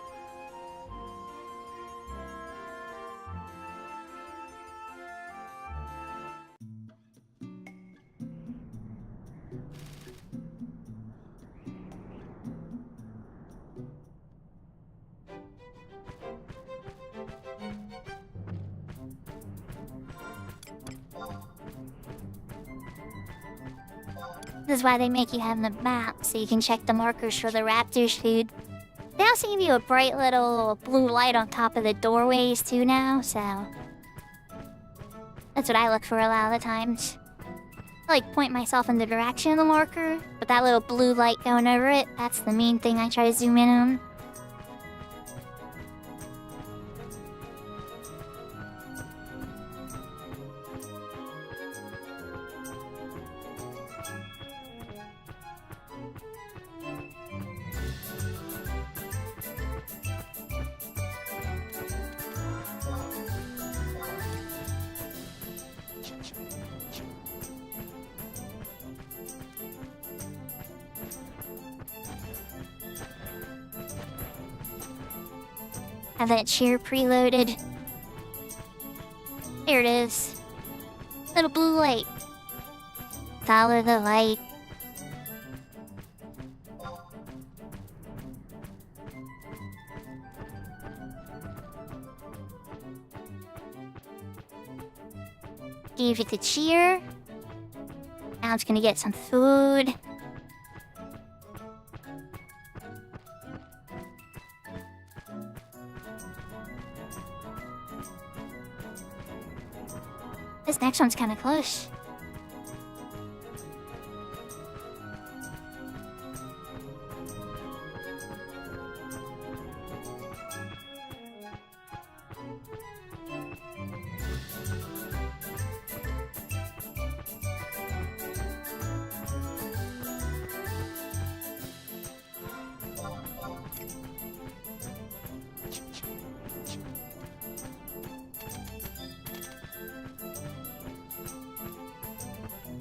This is why they make you have the map, so you can check the markers for the raptor's food. They also give you a bright little blue light on top of the doorways too now, so... that's what I look for a lot of the times. I like point myself in the direction of the marker, but that little blue light going over it, that's the main thing I try to zoom in on. Have that chair preloaded. There it is. Little blue light. Follow the light. Gave it the cheer. Now it's gonna get some food. This next one's kind of close.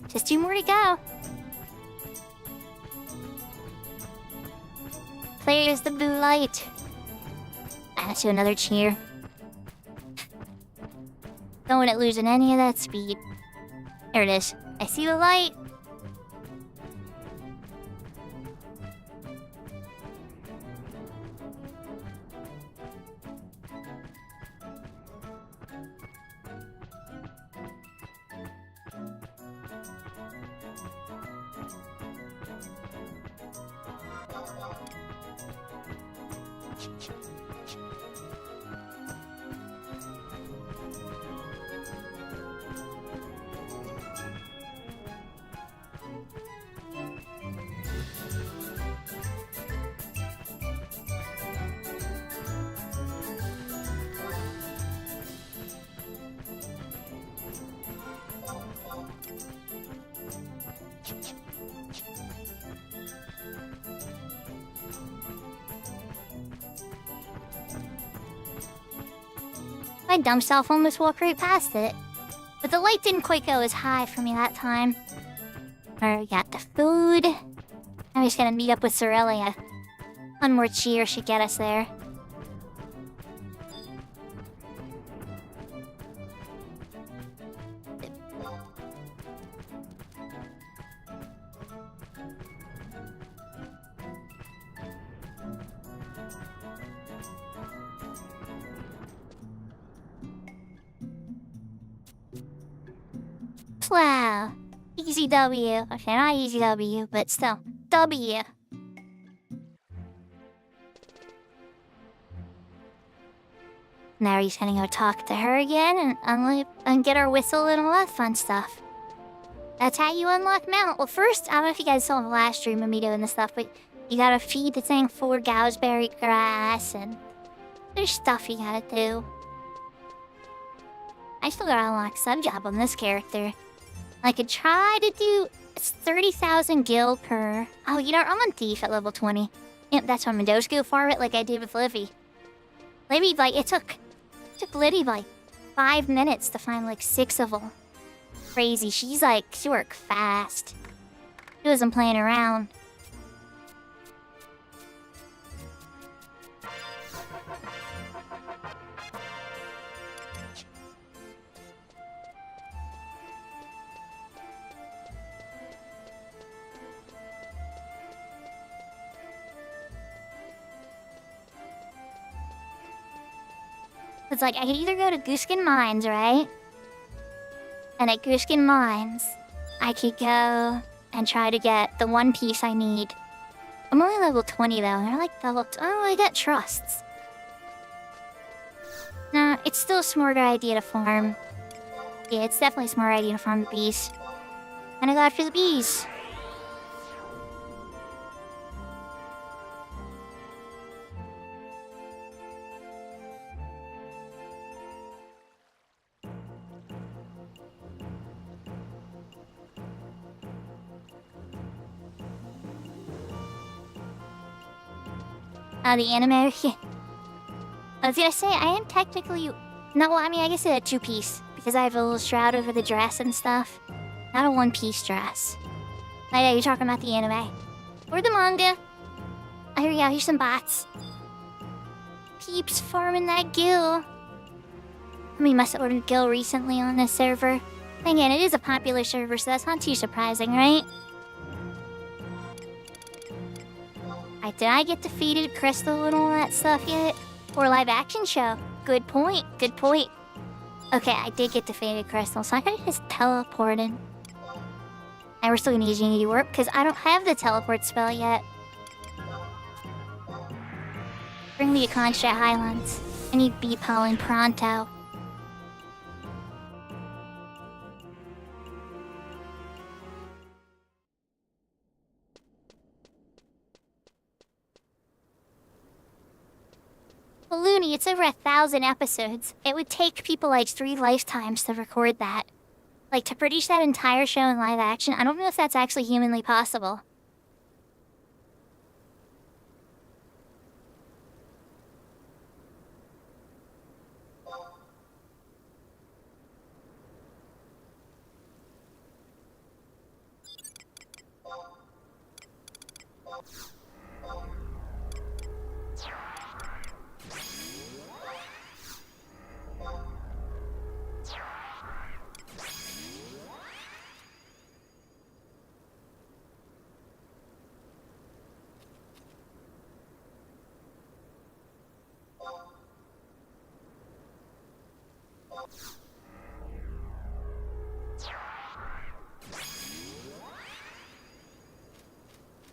Just 2 more to go. There's the blue light. Let's do another cheer. Don't want it losing any of that speed. There it is. I see the light. My dumb self almost walked right past it. But the light didn't quite go as high for me that time. Alright, we got the food. Now we're just gonna meet up with Sorelia. One more cheer should get us there. Wow. Easy W. Okay, not easy W, but still. W. Now he's gonna go talk to her again and get our whistle and all that fun stuff. That's how you unlock Mount. Well, first, I don't know if you guys saw the last stream of me doing this stuff, but you gotta feed the thing 4 gooseberry grass, and there's stuff you gotta do. I still gotta unlock some job on this character. I could try to do 30,000 gil per... Oh, you know, I'm on Thief at level 20. Yep, that's why Mendoza go for it like I did with Livy. Livy, like, it took Liddy, like, 5 minutes to find, like, 6 of them. Crazy. She worked fast. She wasn't playing around. It's like, I could either go to Gooskin Mines, right? And at Gooskin Mines, I could go and try to get the one piece I need. I'm only level 20 though, and they're like level... Oh, I got trusts. Nah, it's still a smarter idea to farm. Yeah, it's definitely a smart idea to farm the bees. And I got for the bees. The anime. I was gonna say, I am technically... No, I mean, I guess it's a 2-piece. Because I have a little shroud over the dress and stuff. Not a 1-piece dress. I know, you're talking about the anime. Or the manga. Oh, here we go, here's some bots. keeps farming that gil. We must have ordered gil recently on this server. Again, it is a popular server, so that's not too surprising, right? Alright, did I get defeated Crystal and all that stuff yet? Or live action show? Good point, good point. Okay, I did get defeated Crystal, so I could just teleport in. And we're still gonna use Unity Warp, because I don't have the teleport spell yet. Bring me to Constrat Highlands. I need bee pollen pronto. Well, Looney, it's over 1,000 episodes. It would take people like 3 lifetimes to record that. Like, to produce that entire show in live action, I don't know if that's actually humanly possible.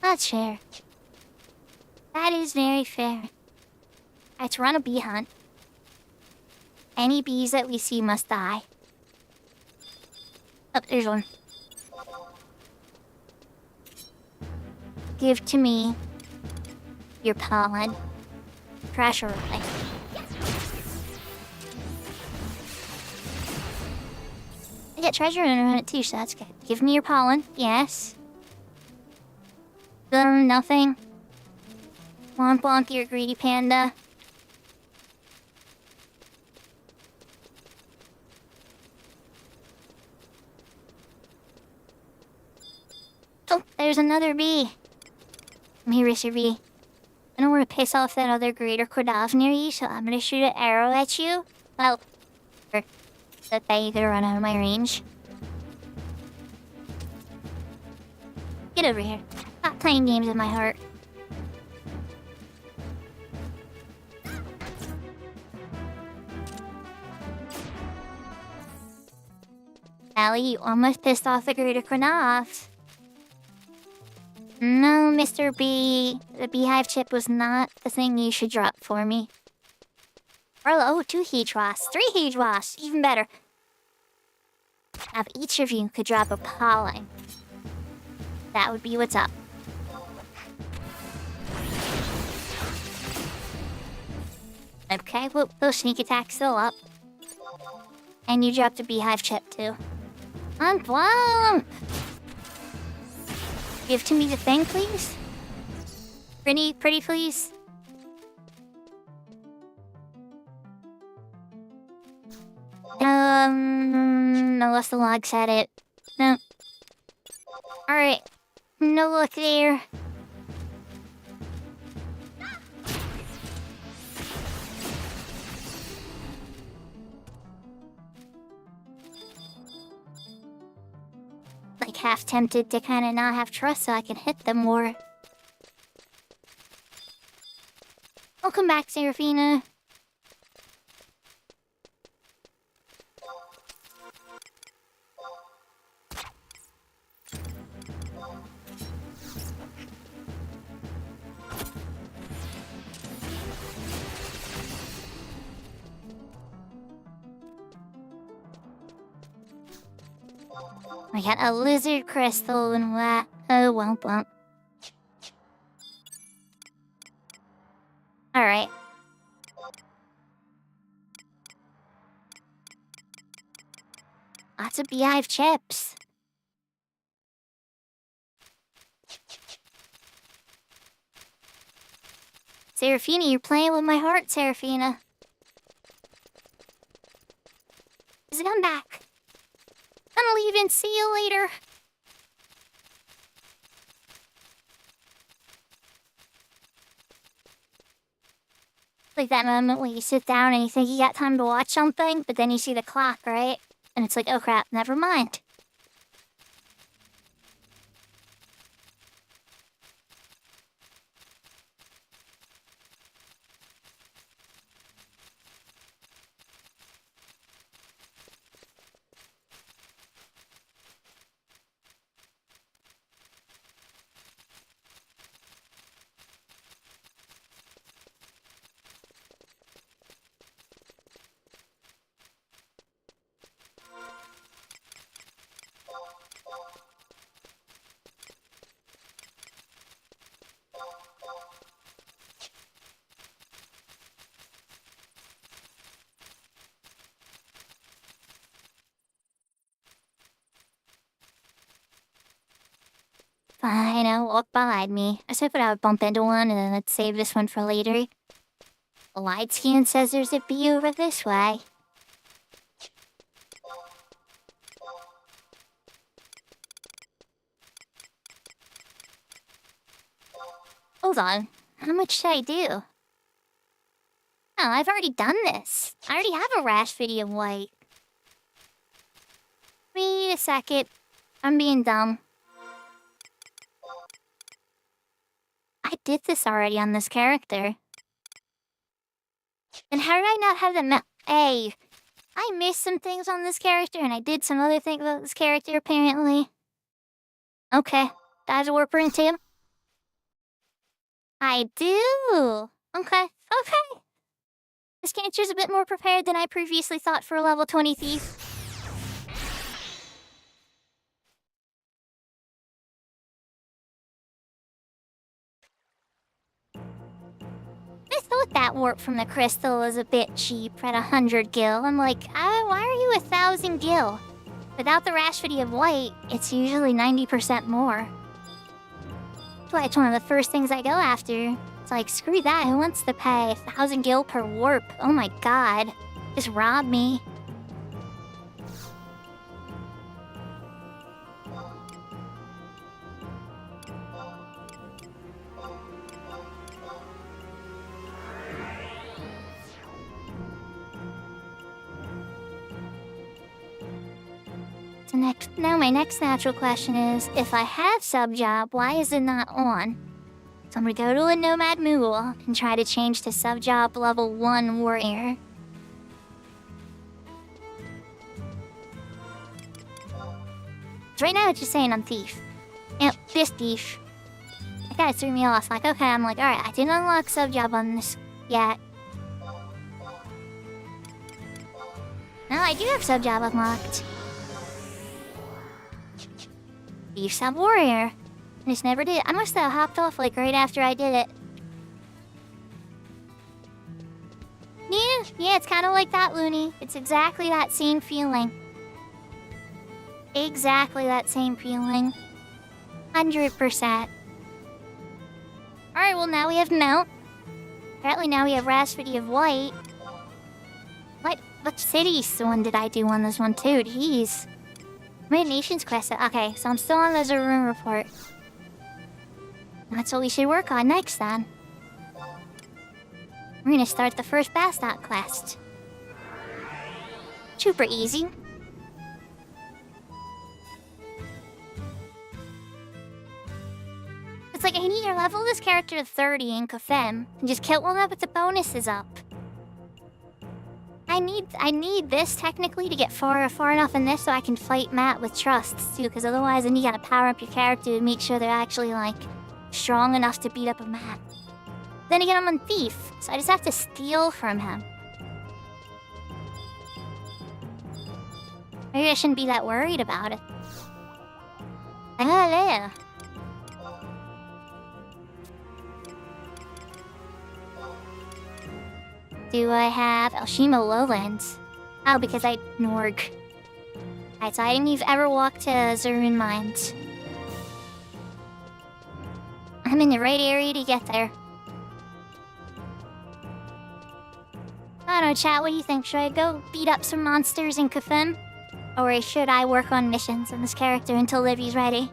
That's fair. That is very fair. Let's run a bee hunt. Any bees that we see must die. Oh, there's one. Give to me your pollen. Pressure relay. I get treasure in it too, so that's good. Give me your pollen. Yes. Nothing. Womp womp, you greedy panda. Oh, there's another bee. Come here, Risser Bee. I don't want to piss off that other greater Kodav near you, so I'm gonna shoot an arrow at you. Well, that you could run out of my range. Get over here. Stop playing games with my heart. Allie, you almost pissed off the greater Kodav. No, Mr. B. The beehive chip was not the thing you should drop for me. Oh, 2 Hedgewas. 3 Hedgewas. Even better. Now, if each of you could drop a pollen, that would be what's up. Okay, well, those sneak attacks still up. And you dropped a beehive chip, too. Unplump! Give to me the thing, please. Pretty, please. Unless the log said it. No. Alright. No luck there. Like half tempted to kind of not have trust so I can hit them more. Welcome back, Seraphina. I got a lizard crystal and what? Oh, womp womp. Alright. Lots of beehive chips. Seraphina, you're playing with my heart, Seraphina. Come back. I'm leaving. See you later. like that moment when you sit down and you think you got time to watch something, but then you see the clock, right? And it's like, oh crap, never mind. Fine, I'll walk behind me. I was hoping I would bump into one and then I'd save this one for later. The light scan says there's a bee over this way. Hold on, how much should I do? Oh, I've already done this. I already have a rash video of white. Wait a second. I'm being dumb. I did this already on this character. Then how did I not have the Hey, I missed some things on this character and I did some other things about this character apparently. Okay, that's a warper into him. I do. Okay. This character's a bit more prepared than I previously thought for a level 20 thief. I thought that warp from the crystal was a bit cheap at 100 gil. I'm like, why are you 1,000 gil? Without the rashfity of white, it's usually 90% more. That's why it's one of the first things I go after. It's like, screw that, who wants to pay 1,000 gil per warp? Oh my god. Just rob me. So now my next natural question is, if I have sub job, why is it not on? So I'm gonna go to a Nomad Mule and try to change to sub job level 1 warrior. So right now it's just saying I'm thief. Yep, this thief. That kinda threw me off. Like, okay, I'm like, alright, I didn't unlock sub job on this yet. No, I do have sub job unlocked. Thief sub warrior. I just never did. I must have hopped off like right after I did it. Yeah, it's kind of like that, Looney. It's exactly that same feeling. Exactly that same feeling. 100%. Alright, well now we have Mount. Apparently now we have Rashford of White. What city's the one did I do on this one too? Jeez. My nation's quest. Okay, so I'm still on the Zarun report. That's what we should work on next then. We're gonna start the first Bastot quest. Super easy. It's like I need to level this character to 30 in Kafem and just kill one up with the bonuses up. I need this technically to get far enough in this so I can fight Matt with trusts too, because otherwise then you gotta power up your character to make sure they're actually like strong enough to beat up a Matt. Then again, I'm on Thief, so I just have to steal from him. Maybe I shouldn't be that worried about it. Hello. Do I have Elshima Lowlands? Oh, because I Norg. Alright, so I didn't even ever walk to Zarun Mines. I'm in the right area to get there. I don't know, chat, what do you think? Should I go beat up some monsters in Kafim? Or should I work on missions on this character until Livy's ready?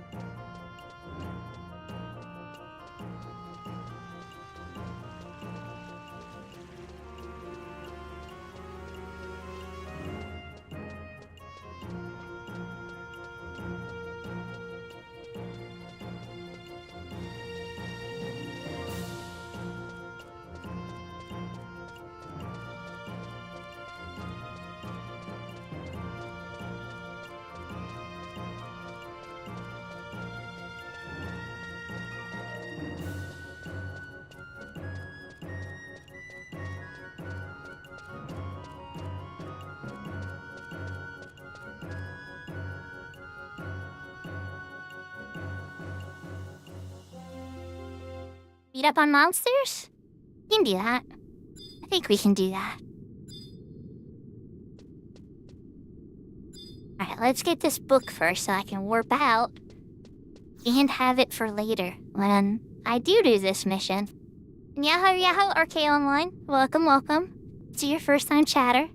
beat up on monsters? We can do that. I think we can do that. Alright, let's get this book first so I can warp out and have it for later when I do this mission. Yahoo, Yahoo, RK Online. Welcome, welcome to your first time chatter.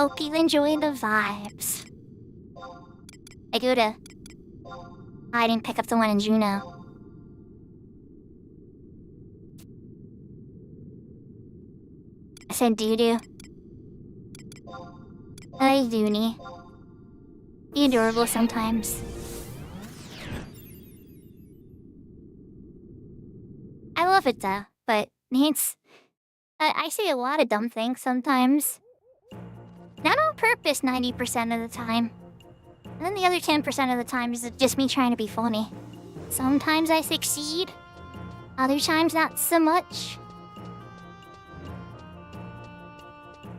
Hope you enjoy the vibes. I go to hide and pick up the one in Juneau. I said doo-doo. Hi, Dooney. You're adorable sometimes. I love it though, but it's... I say a lot of dumb things sometimes. Not on purpose 90% of the time. And then the other 10% of the time is just me trying to be funny. Sometimes I succeed. Other times not so much.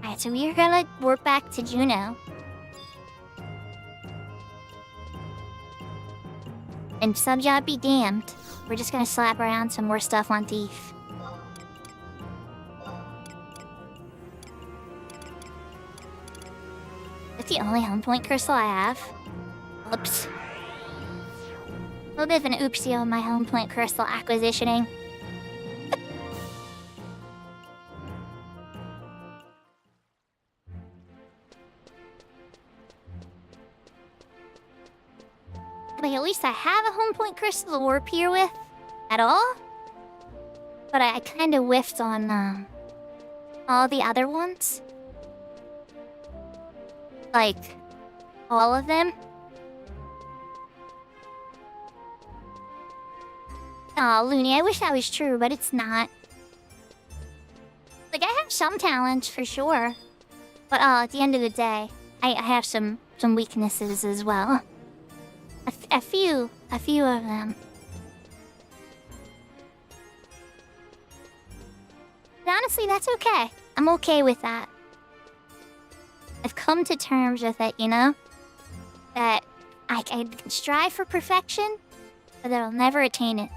Alright, so we're gonna warp back to Juneau. And subjob be damned. We're just gonna slap around some more stuff on Thief. That's the only home point crystal I have. Oops. A little bit of an oopsie on my home point crystal acquisitioning. But at least I have a home point crystal to warp here with. At all. But I kind of whiffed on all the other ones. Like, all of them. Aw, Looney, I wish that was true, but it's not. Like, I have some talents, for sure. But at the end of the day, I have some weaknesses as well. A few of them. But honestly, that's okay. I'm okay with that. I've come to terms with it, you know? That I can strive for perfection, but that I'll never attain it.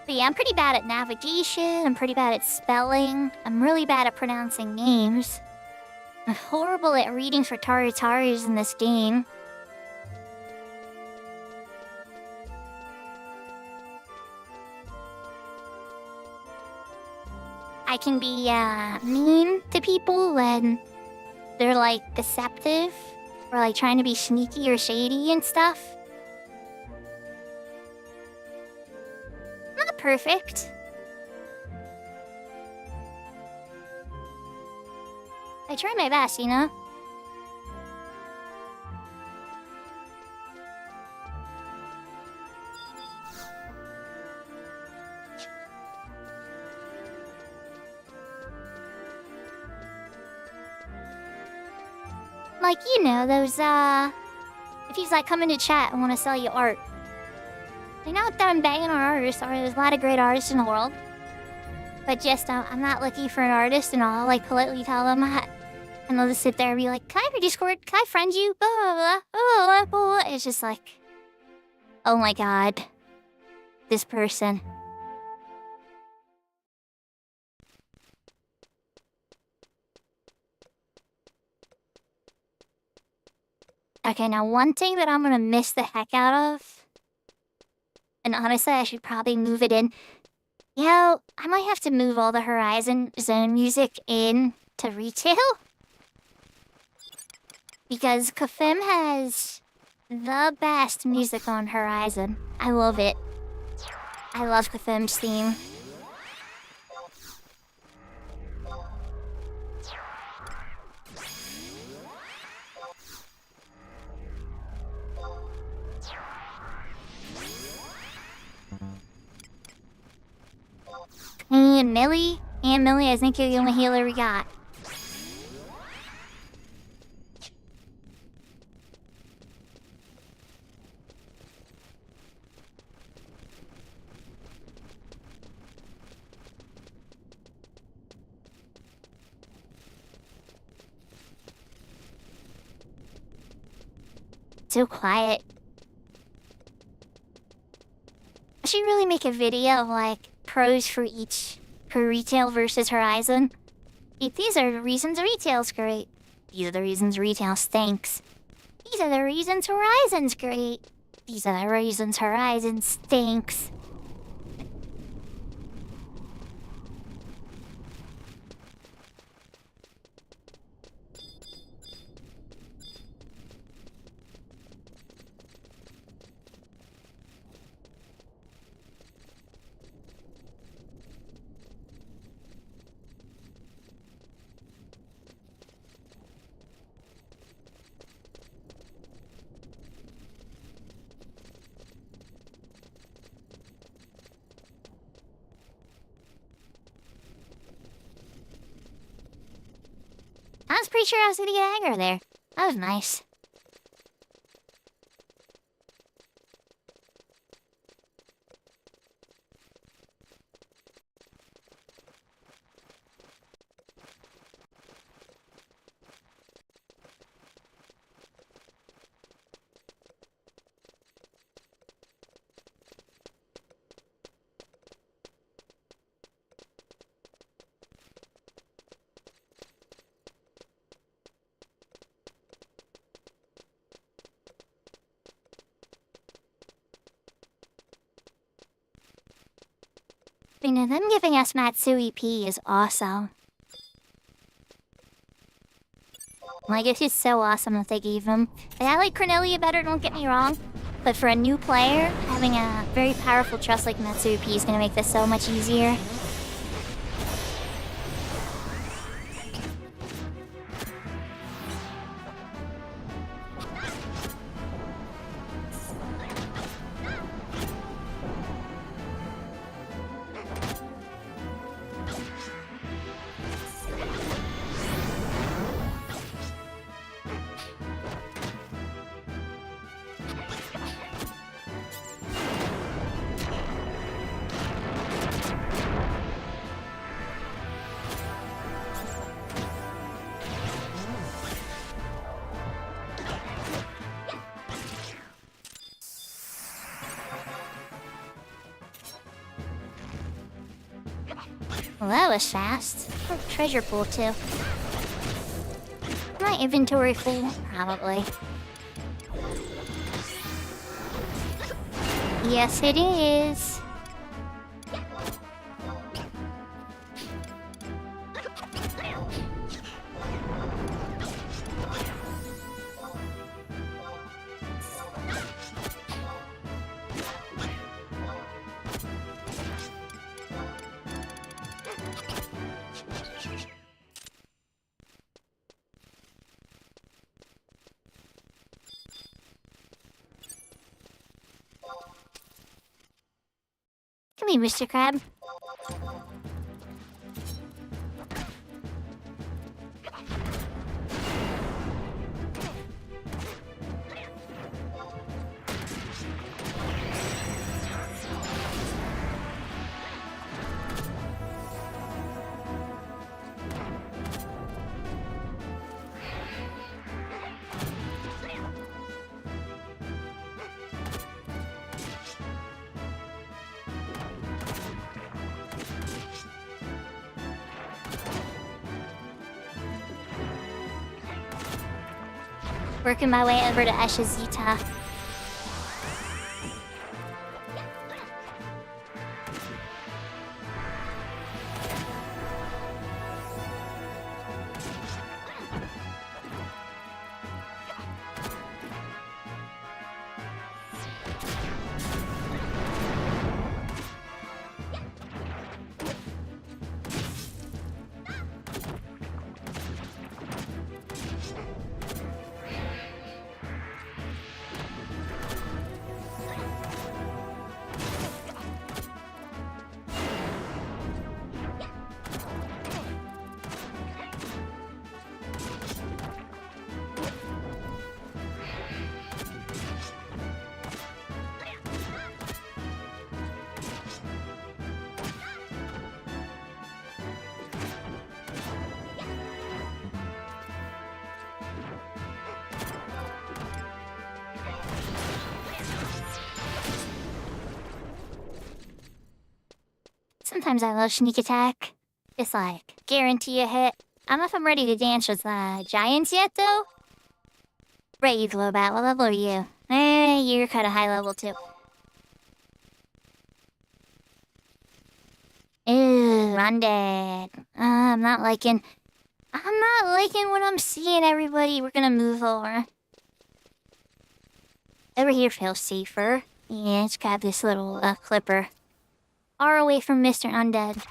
But yeah, I'm pretty bad at navigation, I'm pretty bad at spelling, I'm really bad at pronouncing names. I'm horrible at reading for Taritaris in this game. I can be mean to people when they're like deceptive or like trying to be sneaky or shady and stuff. Not perfect. I try my best, you know? Like, you know, those, if he's like coming to chat and want to sell you art. I know that I'm banging on artists, or there's a lot of great artists in the world. But just, I'm not looking for an artist, and I'll, like, politely tell them that. And they'll just sit there and be like, can I have your Discord? Can I friend you? Blah, blah, blah, blah, blah, blah. It's just like, oh my god. This person. Okay, now one thing that I'm gonna miss the heck out of, and honestly, I should probably move it in. Yo, I might have to move all the Horizon Zone music in to retail. Because Kafim has the best music on Horizon. I love it. I love Kafim's theme. And Millie, I think you're the only healer we got. so quiet. I should really make a video of like pros for retail versus Horizon. These are the reasons retail's great. These are the reasons retail stinks. These are the reasons Horizon's great. These are the reasons Horizon stinks. I was pretty sure I was gonna get aggro there. That was nice. You know, them giving us Matsui P is awesome. Like, it's just so awesome that they gave him. Like, I like Cornelia better, don't get me wrong. But for a new player, having a very powerful trust like Matsui P is gonna make this so much easier. Well, that was fast. Oh, treasure pool, too. My inventory full? Probably. Yes, it is. Come here, Mr. Crab. Working my way over to Eshizita. sometimes I love sneak attack. It's like, guarantee a hit. I don't know if I'm ready to dance with giants yet, though. Right, you glow bat. What level are you? You're kind of high level, too. Ew, undead. I'm not liking what I'm seeing, everybody. We're gonna move over. Over here feels safer. Yeah, let's grab this little clipper. Far away from Mr. Undead.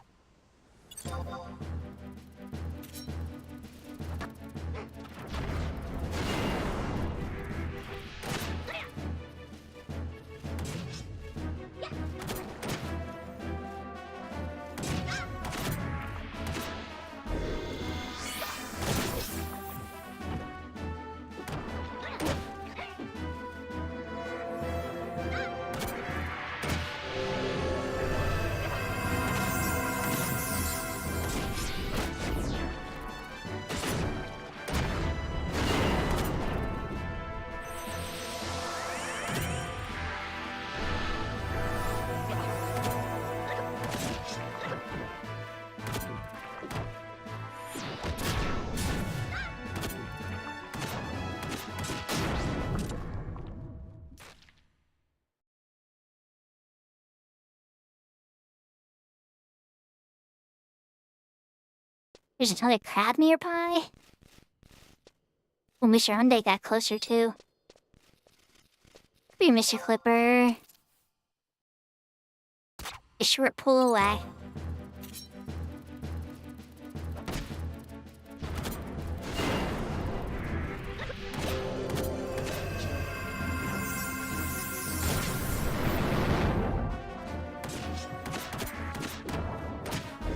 There's another crab nearby. Oh, Mr. Undead got closer too. Come here, Mr. Clipper. A short pull away.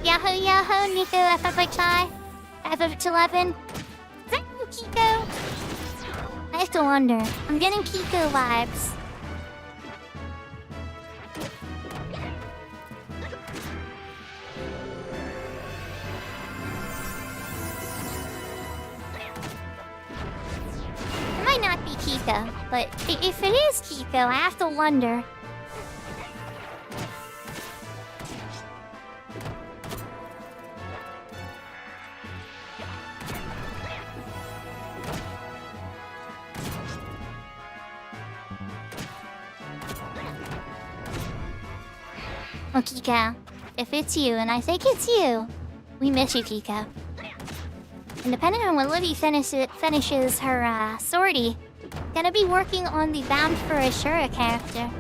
Yahoo, Yahoo, Nico, FFXI, FF11. Is that you, Kiko? I have to wonder. I'm getting Kiko vibes. It might not be Kiko, but if it is Kiko, I have to wonder. Oh, Kiko, if it's you, and I think it's you, we miss you, Kiko. And depending on when Livy finishes her sortie, gonna be working on the Bound for Asura character.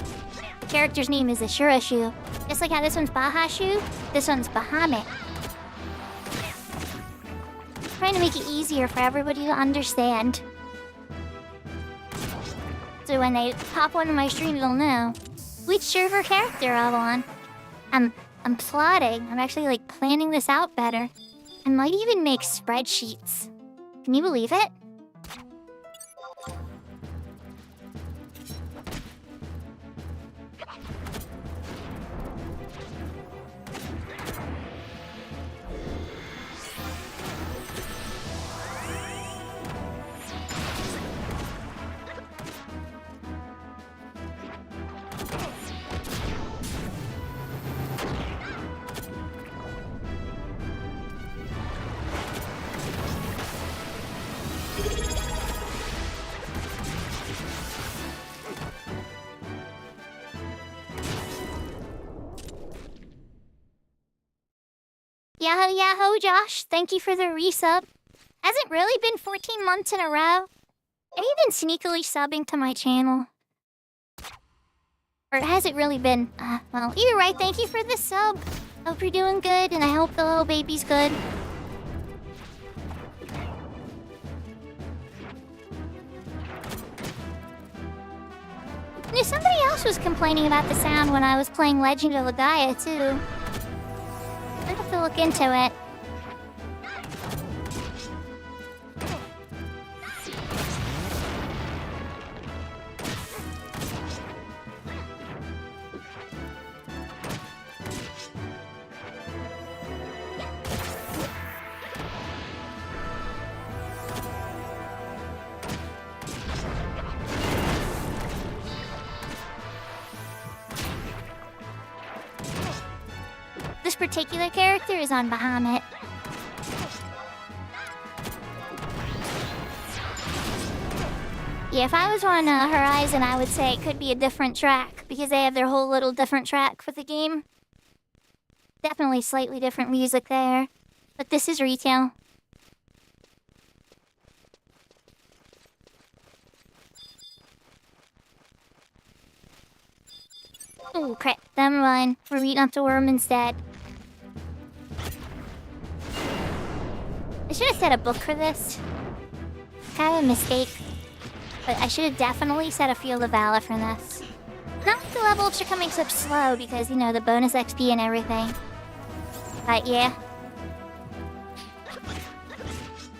The character's name is Asura Shu. Just like how this one's Baha Shu, this one's Bahamut. Trying to make it easier for everybody to understand. So when they pop onto my stream, they'll know which server character I'm on. I'm plotting. I'm actually like planning this out better. I might even make spreadsheets. Can you believe it? Yahoo, Yahoo, Josh. Thank you for the resub. Has it really been 14 months in a row? Have you been sneakily subbing to my channel? Or has it really been... well, either way, thank you for the sub. Hope you're doing good, and I hope the little baby's good. You know, somebody else was complaining about the sound when I was playing Legend of Legaia, too. I have to look into it. particular character is on Bahamut. Yeah, if I was on Horizon, I would say it could be a different track, because they have their whole little different track for the game. Definitely slightly different music there. But this is retail. Oh crap, them run. We're meeting up to Worm instead. I should have set a book for this. Kind of a mistake. But I should have definitely set a Field of Valor for this. Not like the levels are coming so slow because, you know, the bonus XP and everything. But yeah.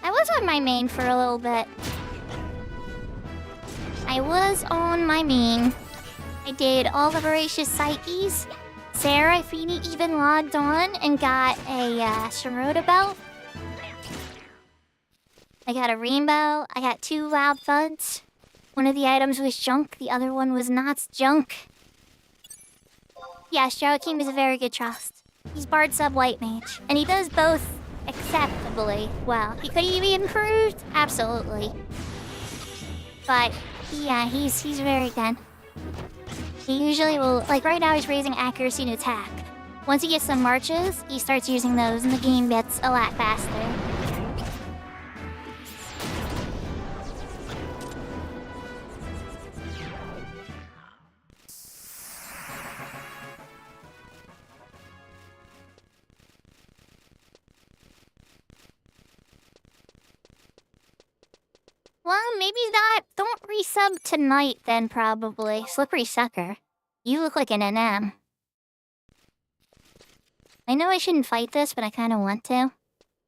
I was on my main for a little bit. I did all the Voracious Psyches. Sarah Feeney even logged on and got a Shiroda belt. I got a rainbow. I got 2 loud thuds. One of the items was junk, the other one was not junk. Yeah, Joachim is a very good trust. He's Bard sub white mage, and he does both acceptably well. He could be improved, absolutely. But yeah, he's very good. He usually will, like right now he's raising accuracy and attack. Once he gets some marches, he starts using those and the game gets a lot faster. Well, maybe not. Don't resub tonight then, probably. Slippery sucker. You look like an NM. I know I shouldn't fight this, but I kind of want to.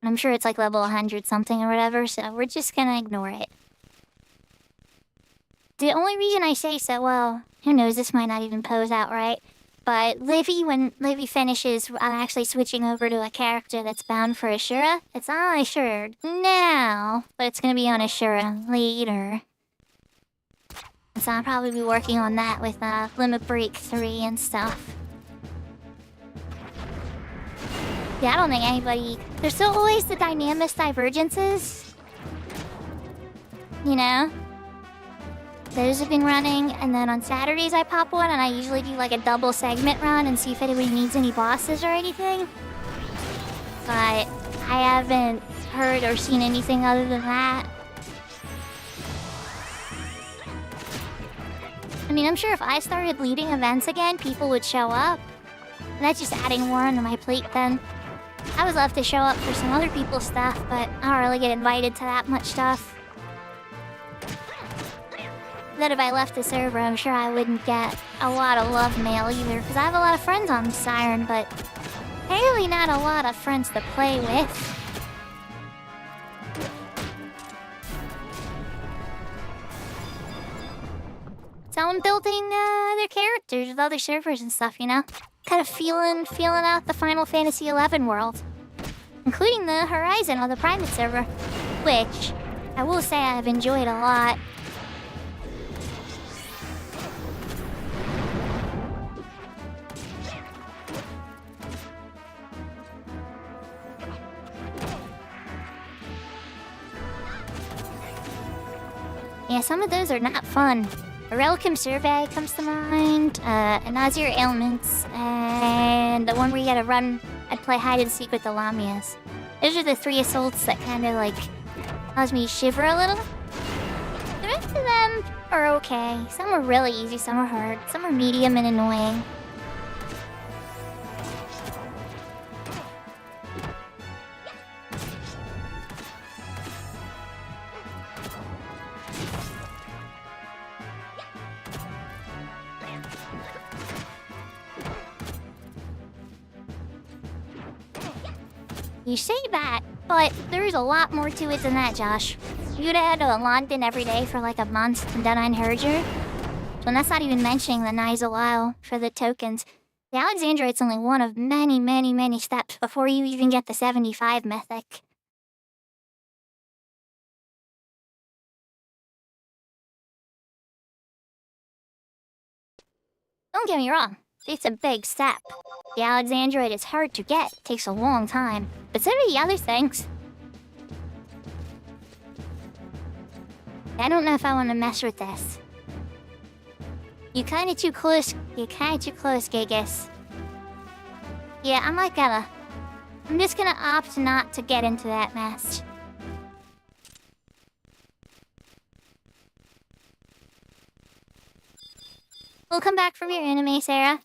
I'm sure it's like level 100 something or whatever, so we're just gonna ignore it. The only reason I say so, well, who knows, this might not even pose out right. But Livy, when Livy finishes, I'm actually switching over to a character that's bound for Asura. It's on Asura now, but it's gonna be on Asura later. So I'll probably be working on that with Limit Break 3 and stuff. Yeah, I don't think anybody... There's still always the dynamic divergences. You know? Those have been running, and then on Saturdays I pop one, and I usually do like a double segment run and see if anybody needs any bosses or anything. But I haven't heard or seen anything other than that. I mean, I'm sure if I started leading events again, people would show up. And that's just adding more onto my plate then. I would love to show up for some other people's stuff, but I don't really get invited to that much stuff. That if I left the server, I'm sure I wouldn't get a lot of love mail either, because I have a lot of friends on Siren, but apparently not a lot of friends to play with. So I'm building their characters with other servers and stuff, you know? Kind of feeling out the Final Fantasy XI world. Including the Horizon on the private server, which I will say I've enjoyed a lot. Yeah, some of those are not fun. A Reliquum Survey comes to mind, a Nazir Ailments, and the one where you gotta run and play hide and seek with the Lamias. Those are the 3 assaults that kind of like cause me to shiver a little. The rest of them are okay. Some are really easy, some are hard, some are medium and annoying. You say that, but there's a lot more to it than that, Josh. You'd have had to unlock in every day for like a month and then I heard you. And that's not even mentioning the Nizalile for the tokens. The Alexandrite's only one of many, many, many steps before you even get the 75 mythic. Don't get me wrong. It's a big step. The Alexandroid is hard to get, takes a long time, but so do the other things. I don't know if I want to mess with this. You're kinda too close, Gigas. Yeah, I'm just gonna opt not to get into that mess. We'll come back from your anime, Sarah.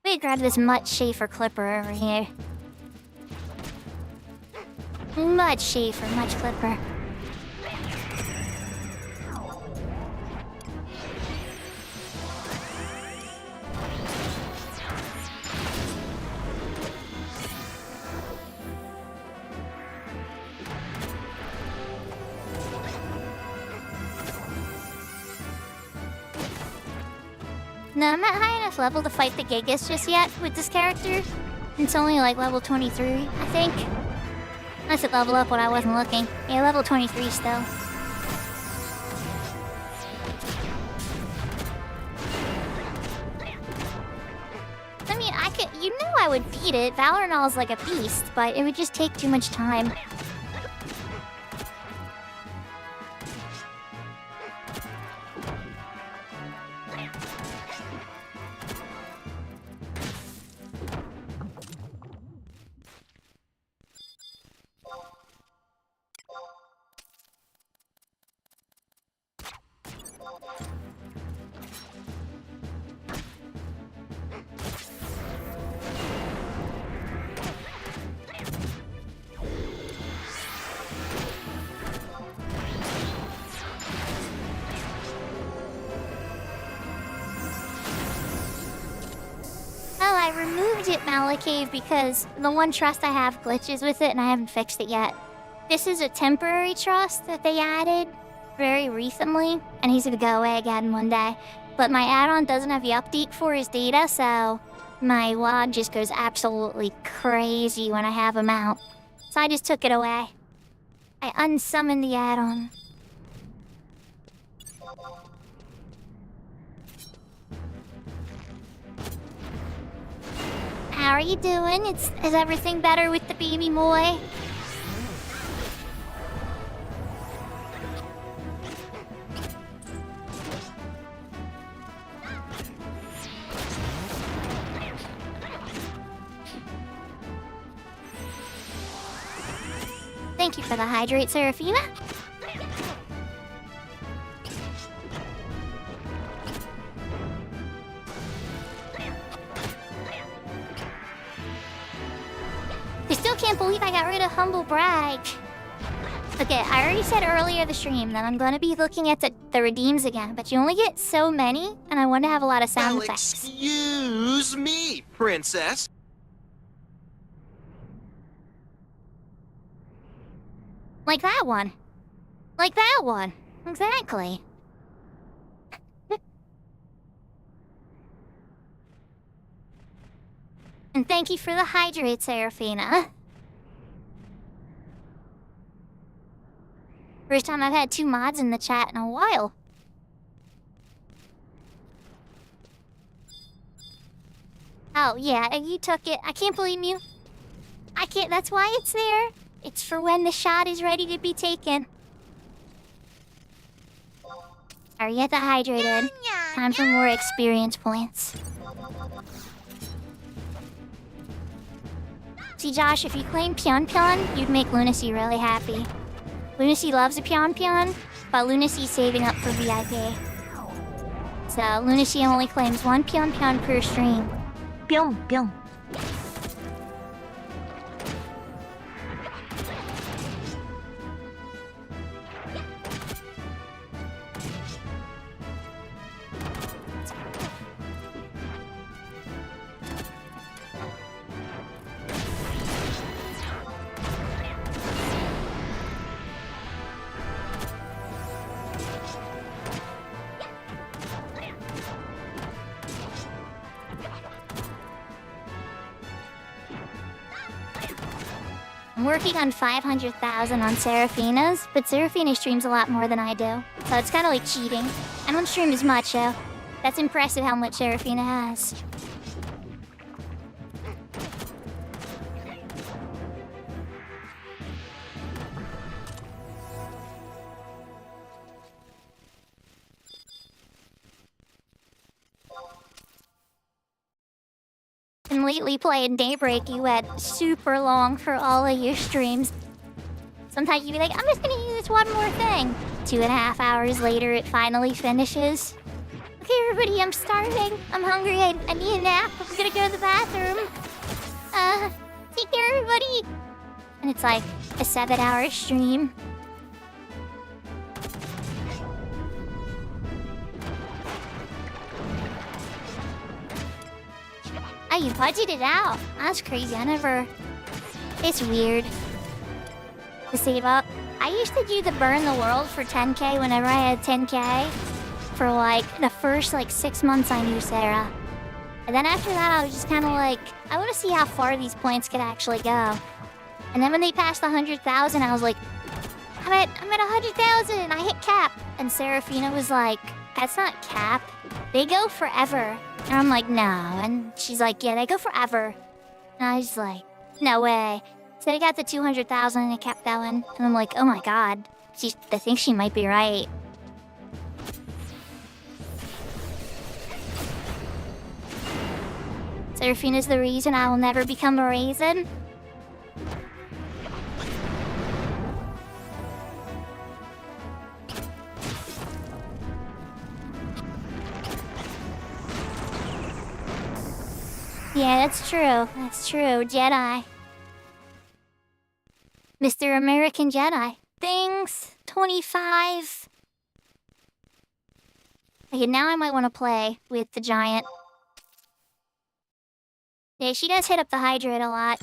We grab this much safer clipper over here. Much safer, much clipper. No, I'm not high enough level to fight the Gigas just yet with this character. It's only like level 23, I think. Unless it leveled up when I wasn't looking. Yeah, level 23 still. I mean, I would beat it. Valorinal's like a beast, but it would just take too much time. Cave because the one trust I have glitches with it and I haven't fixed it yet. This is a temporary trust that they added very recently and he's gonna go away again one day. But my add-on doesn't have the update for his data, so my log just goes absolutely crazy when I have him out. So I just took it away. I unsummoned the add-on. How are you doing? Is everything better with the baby boy? Thank you for the hydrate, Seraphina. I can't believe I got rid of Humble Brag. Okay, I already said earlier the stream that I'm gonna be looking at the redeems again, but you only get so many, and I want to have a lot of sound effects. Excuse me, princess. Like that one. Like that one. Exactly. And thank you for the hydrate, Seraphina. First time I've had 2 mods in the chat in a while. Oh, yeah, you took it. I can't blame you. I can't. That's why it's there. It's for when the shot is ready to be taken. Are you get the hydrated? Time for more experience points. See, Josh, if you claim Pion Pion, you'd make Lunacy really happy. Lunacy loves a Pion Pion, but Lunacy's saving up for VIP. So, Lunacy only claims 1 Pion Pion per stream. Pion Pion. I'm working on 500,000 on Seraphina's, but Seraphina streams a lot more than I do, so it's kind of like cheating. I don't stream as much, though. That's impressive how much Seraphina has. And lately playing Daybreak, you went super long for all of your streams. Sometimes you'd be like, I'm just gonna use one more thing. 2.5 hours later, it finally finishes. Okay, everybody, I'm starving. I'm hungry. I need a nap. I'm gonna go to the bathroom. Take care, everybody. And it's like a 7-hour stream. Oh, you budgeted out. That's crazy. It's weird to save up. I used to do the burn the world for 10k whenever I had 10k for like the first 6 months I knew Sarah. And then after that I was just kind of like, I want to see how far these points could actually go. And then when they passed 100,000 I was like, I'm at 100,000. I hit cap. And Seraphina was like, that's not cap. They go forever. And I'm like, no. And she's like, yeah, they go forever. And I was like, no way. So they got the 200,000 and it kept going. And I'm like, oh my god. I think she might be right. Seraphina's the reason I will never become a raisin. Yeah, that's true. That's true. Jedi. Mr. American Jedi. Things. 25. Okay, now I might want to play with the giant. Yeah, she does hit up the hydrate a lot.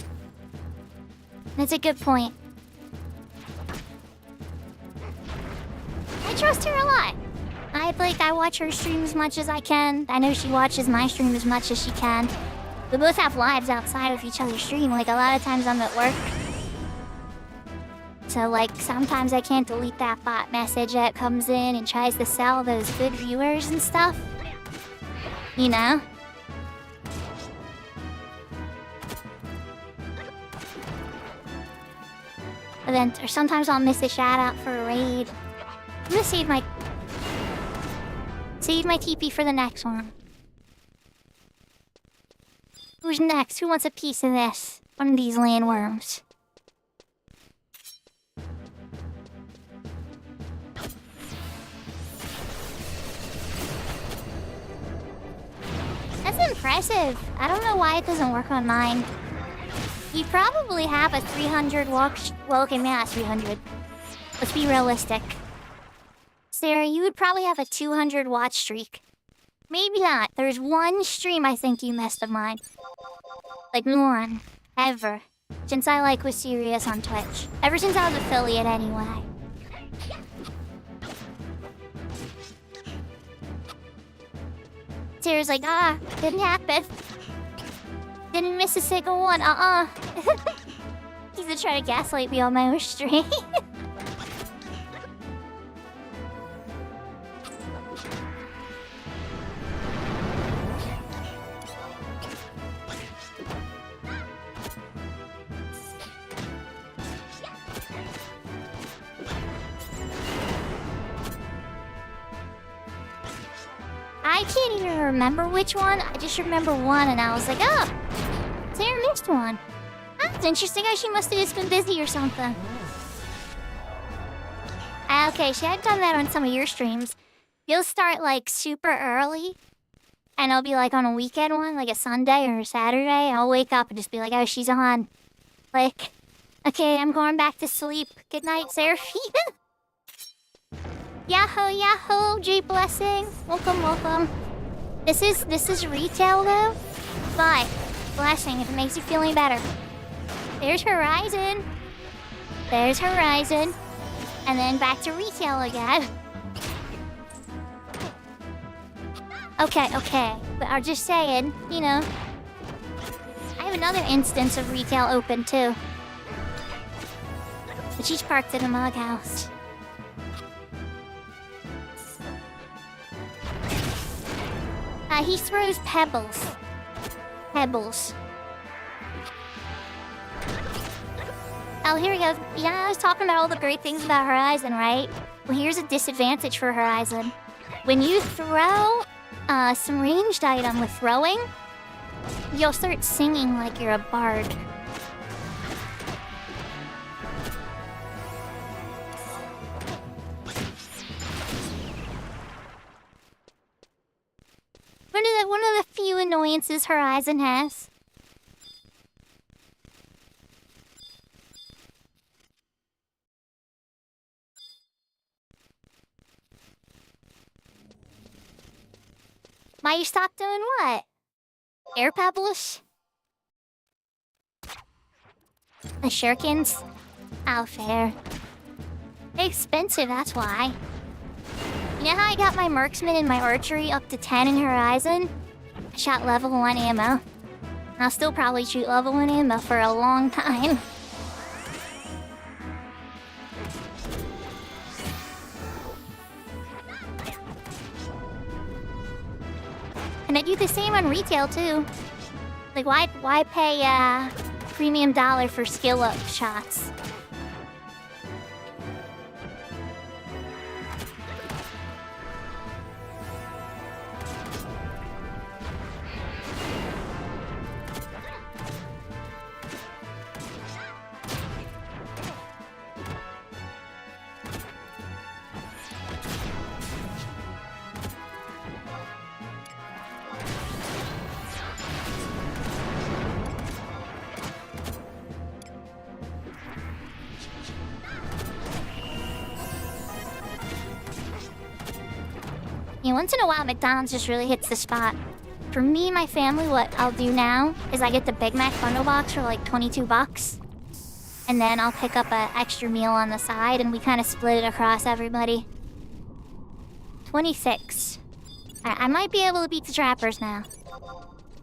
That's a good point. I trust her a lot. I watch her stream as much as I can. I know she watches my stream as much as she can. We both have lives outside of each other's stream. A lot of times I'm at work. So, sometimes I can't delete that bot message that comes in and tries to sell those good viewers and stuff. You know? Or sometimes I'll miss a shout out for a raid. I'm gonna save my TP for the next one. Who's next? Who wants a piece of this? One of these landworms. That's impressive. I don't know why it doesn't work on mine. You probably have a 300 well, okay, maybe not 300. Let's be realistic. Sarah, you would probably have a 200 watch streak. Maybe not. There's one stream I think you missed of mine. One. Ever. Since I was serious on Twitch. Ever since I was affiliate anyway. Sarah's like, didn't happen. Didn't miss a single one, He's gonna try to gaslight me on my own stream. I can't even remember which one. I just remember one and I was like, oh, Sarah missed one. That's interesting. She must have just been busy or something. Okay, she had done that on some of your streams. You'll start super early and it'll be on a weekend one, like a Sunday or a Saturday. I'll wake up and just be like, oh, she's on. Okay, I'm going back to sleep. Good night, Seraphina. Yahoo, yahoo, J Blessing. Welcome, welcome. This is retail though? Bye. Blessing, if it makes you feel any better. There's Horizon. There's Horizon. And then back to retail again. Okay. But I'm just saying, I have another instance of retail open too. But she's parked in a mug house. He throws pebbles. Pebbles. Oh, here we go. Yeah, I was talking about all the great things about Horizon, right? Well, here's a disadvantage for Horizon. When you throw some ranged item with throwing, you'll start singing like you're a bard. One of the few annoyances Horizon has. Why you stop doing what? Air pebbles? The shurikens? Oh, fair. They're expensive, that's why. You know how I got my marksman and my archery up to 10 in Horizon? I shot level 1 ammo. I'll still probably shoot level 1 ammo for a long time. And I do the same on retail too. Like, why pay premium dollar for skill up shots? Yeah, once in a while, McDonald's just really hits the spot. For me and my family, what I'll do now is I get the Big Mac bundle box for like 22 bucks. And then I'll pick up an extra meal on the side and we kind of split it across everybody. 26. Alright, I might be able to beat the trappers now.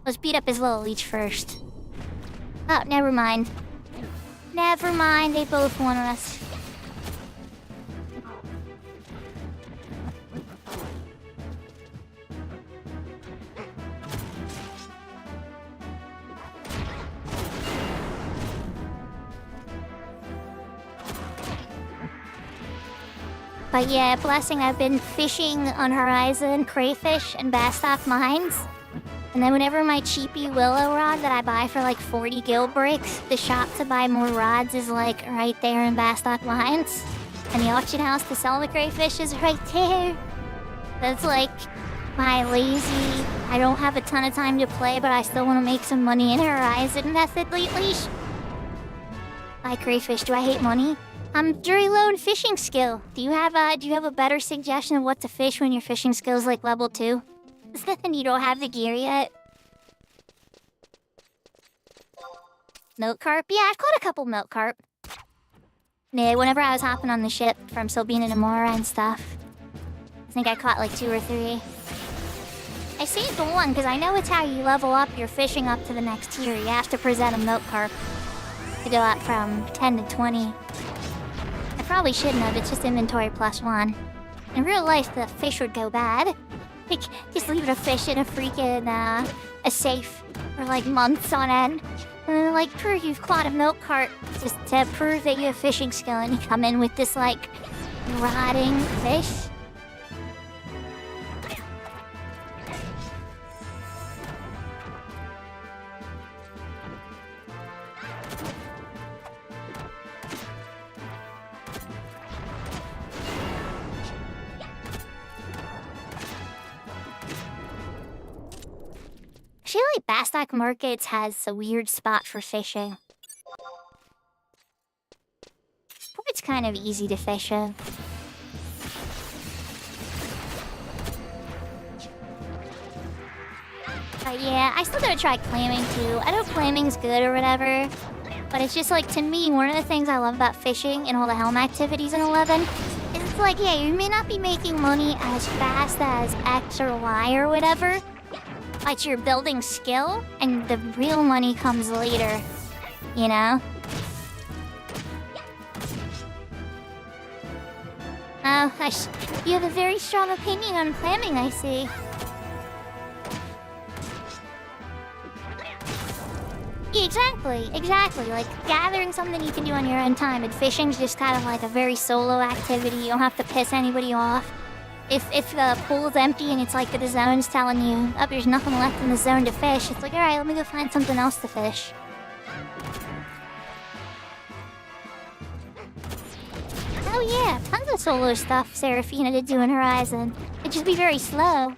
Let's beat up his little leech first. Oh, never mind. Never mind, they both want us. But yeah, blessing, I've been fishing on Horizon, crayfish, and Bastock mines. And then whenever my cheapy willow rod that I buy for like 40 gil breaks, the shop to buy more rods is like right there in Bastock mines. And the auction house to sell the crayfish is right there. That's like my lazy, I don't have a ton of time to play, but I still want to make some money in Horizon method lately. Buy crayfish, do I hate money? I'm very low in fishing skill. Do you have a better suggestion of what to fish when your fishing skill is like level 2? And you don't have the gear yet? Milk carp? Yeah, I've caught a couple milk carp. Yeah, whenever I was hopping on the ship from Sobina to Mora and stuff. I think I caught like 2 or 3. I saved the one because I know it's how you level up your fishing up to the next tier. You have to present a milk carp to go up from 10 to 20. I probably shouldn't have, it's just inventory +1. In real life, the fish would go bad. Like, just leave a fish in a freaking, a safe for like months on end. And then like, prove you've caught a milk cart, just to prove that you have fishing skill, and you come in with this like, rotting fish. I feel like Bastock Markets has a weird spot for fishing. It's kind of easy to fish in. But yeah, I still gotta try clamming too. I know clamming's good or whatever, but it's just like, to me, one of the things I love about fishing and all the helm activities in 11 is it's like, yeah, you may not be making money as fast as X or Y or whatever, but you're building skill, and the real money comes later, you know? Oh, you have a very strong opinion on clamming, I see. Exactly. Like, gathering something you can do on your own time, and fishing's just kind of like a very solo activity. You don't have to piss anybody off. If the pool's empty and it's like the zone's telling you, oh, there's nothing left in the zone to fish, it's like, alright, let me go find something else to fish. Oh yeah, tons of solo stuff Seraphina did do in Horizon. It'd just be very slow.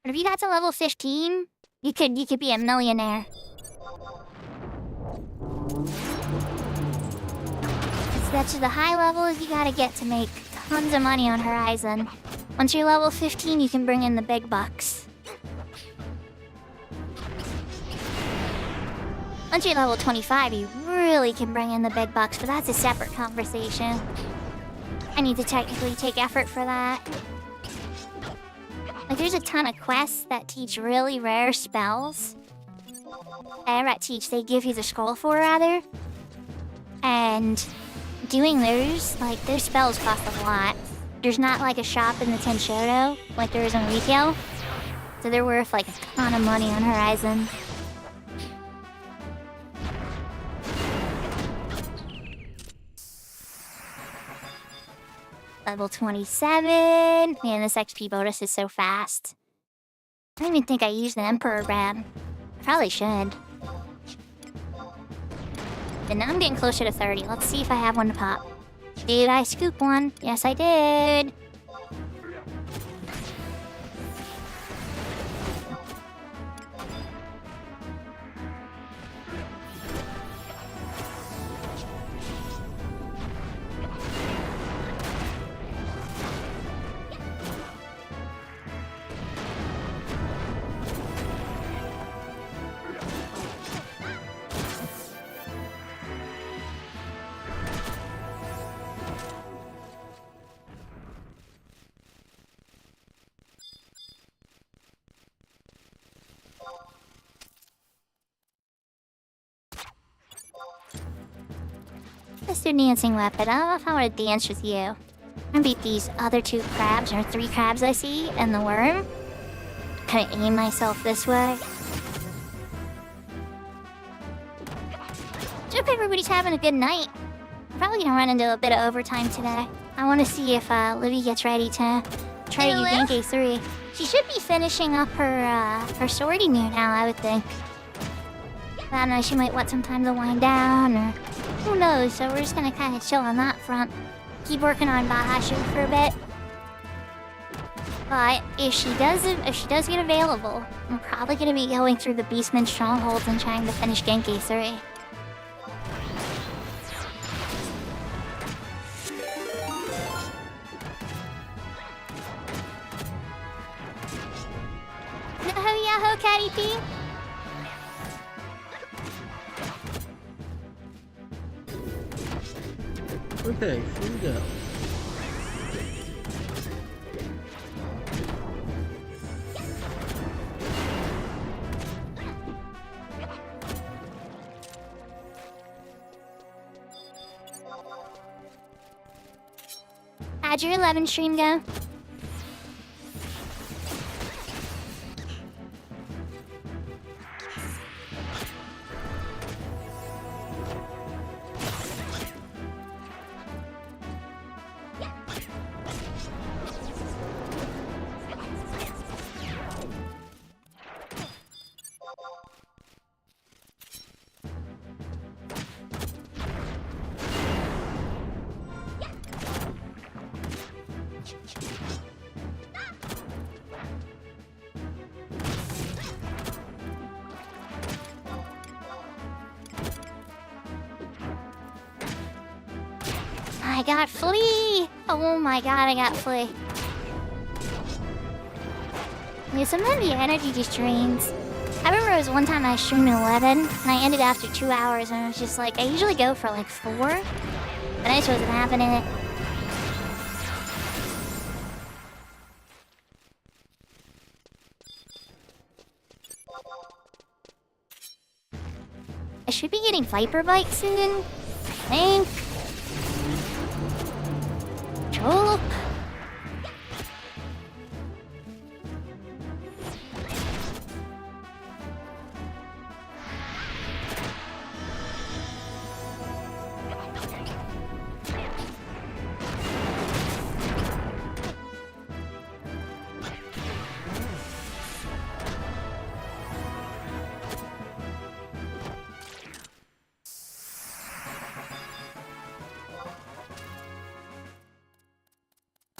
But if you got to level 15, you could be a millionaire. That's just the high levels you gotta get to make tons of money on Horizon. Once you're level 15, you can bring in the big bucks. Once you're level 25, you really can bring in the big bucks, but that's a separate conversation. I need to technically take effort for that. Like, there's a ton of quests that teach really rare spells. They give you the scroll for, rather. And doing those, like, their spells cost a lot. There's not, like, a shop in the Tenshodo, like there is in retail. So they're worth, like, a ton of money on Horizon. Level 27. Man, this XP bonus is so fast. I don't even think I used the Emperor Grab. I probably should. But now I'm getting closer to 30. Let's see if I have one to pop. Did I scoop one? Yes, I did. Mr. Dancing Weapon, I don't know if I want to dance with you. I'm gonna beat these other 2 crabs, or 3 crabs I see, and the worm. Kind of aim myself this way. Hope everybody's having a good night. I'm probably gonna run into a bit of overtime today. I want to see if Livy gets ready to try to do Genki 3. She should be finishing up her sortie new now, I would think. I don't know, she might want some time to wind down, or who knows, so we're just gonna kind of chill on that front. Keep working on Bahashu for a bit. But if she does get available, I'm probably gonna be going through the Beastman strongholds and trying to finish Genki 3. Yahoo, Catty P! Okay, freedom. How'd your 11 stream go? I got Flea! Oh my god, I got Flea. Yeah, sometimes the energy just drains. I remember it was one time I streamed at 11, and I ended after 2 hours, and I was just like, I usually go for like 4, but I just wasn't having it. I should be getting Viper Bite soon, I think. Cholup.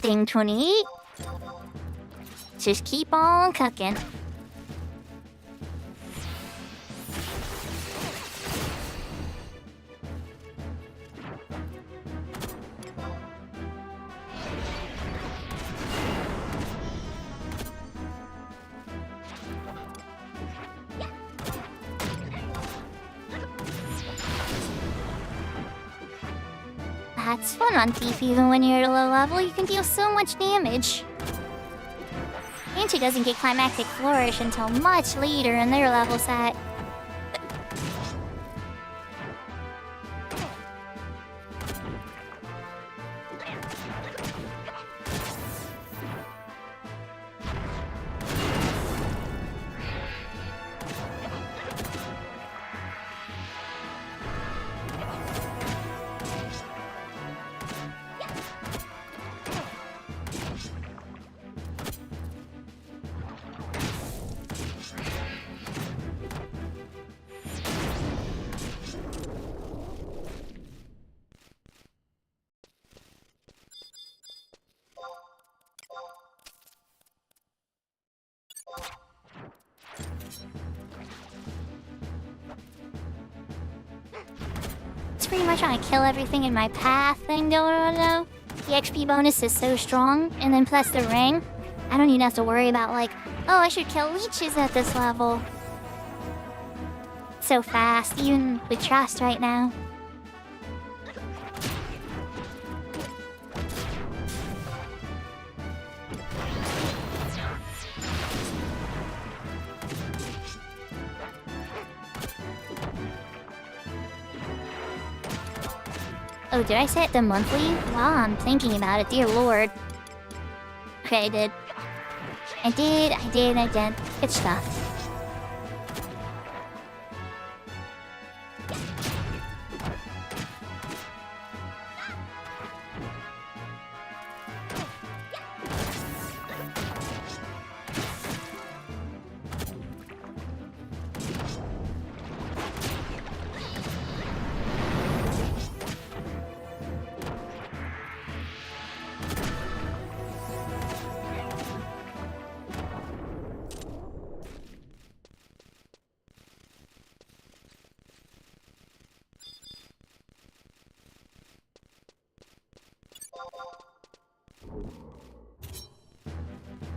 Ding 28. Just keep on cooking. That's fun on Thief. Even when you're at a low level, you can deal so much damage. And she doesn't get Climactic Flourish until much later in their level set. It's pretty much on a kill everything in my path thing going on though. The XP bonus is so strong, and then plus the ring, I don't even have to worry about like, oh, I should kill leeches at this level. So fast, even with trust right now. Oh, did I set the monthly? While I'm thinking about it, dear lord. Okay, I did. I did. Good stuff.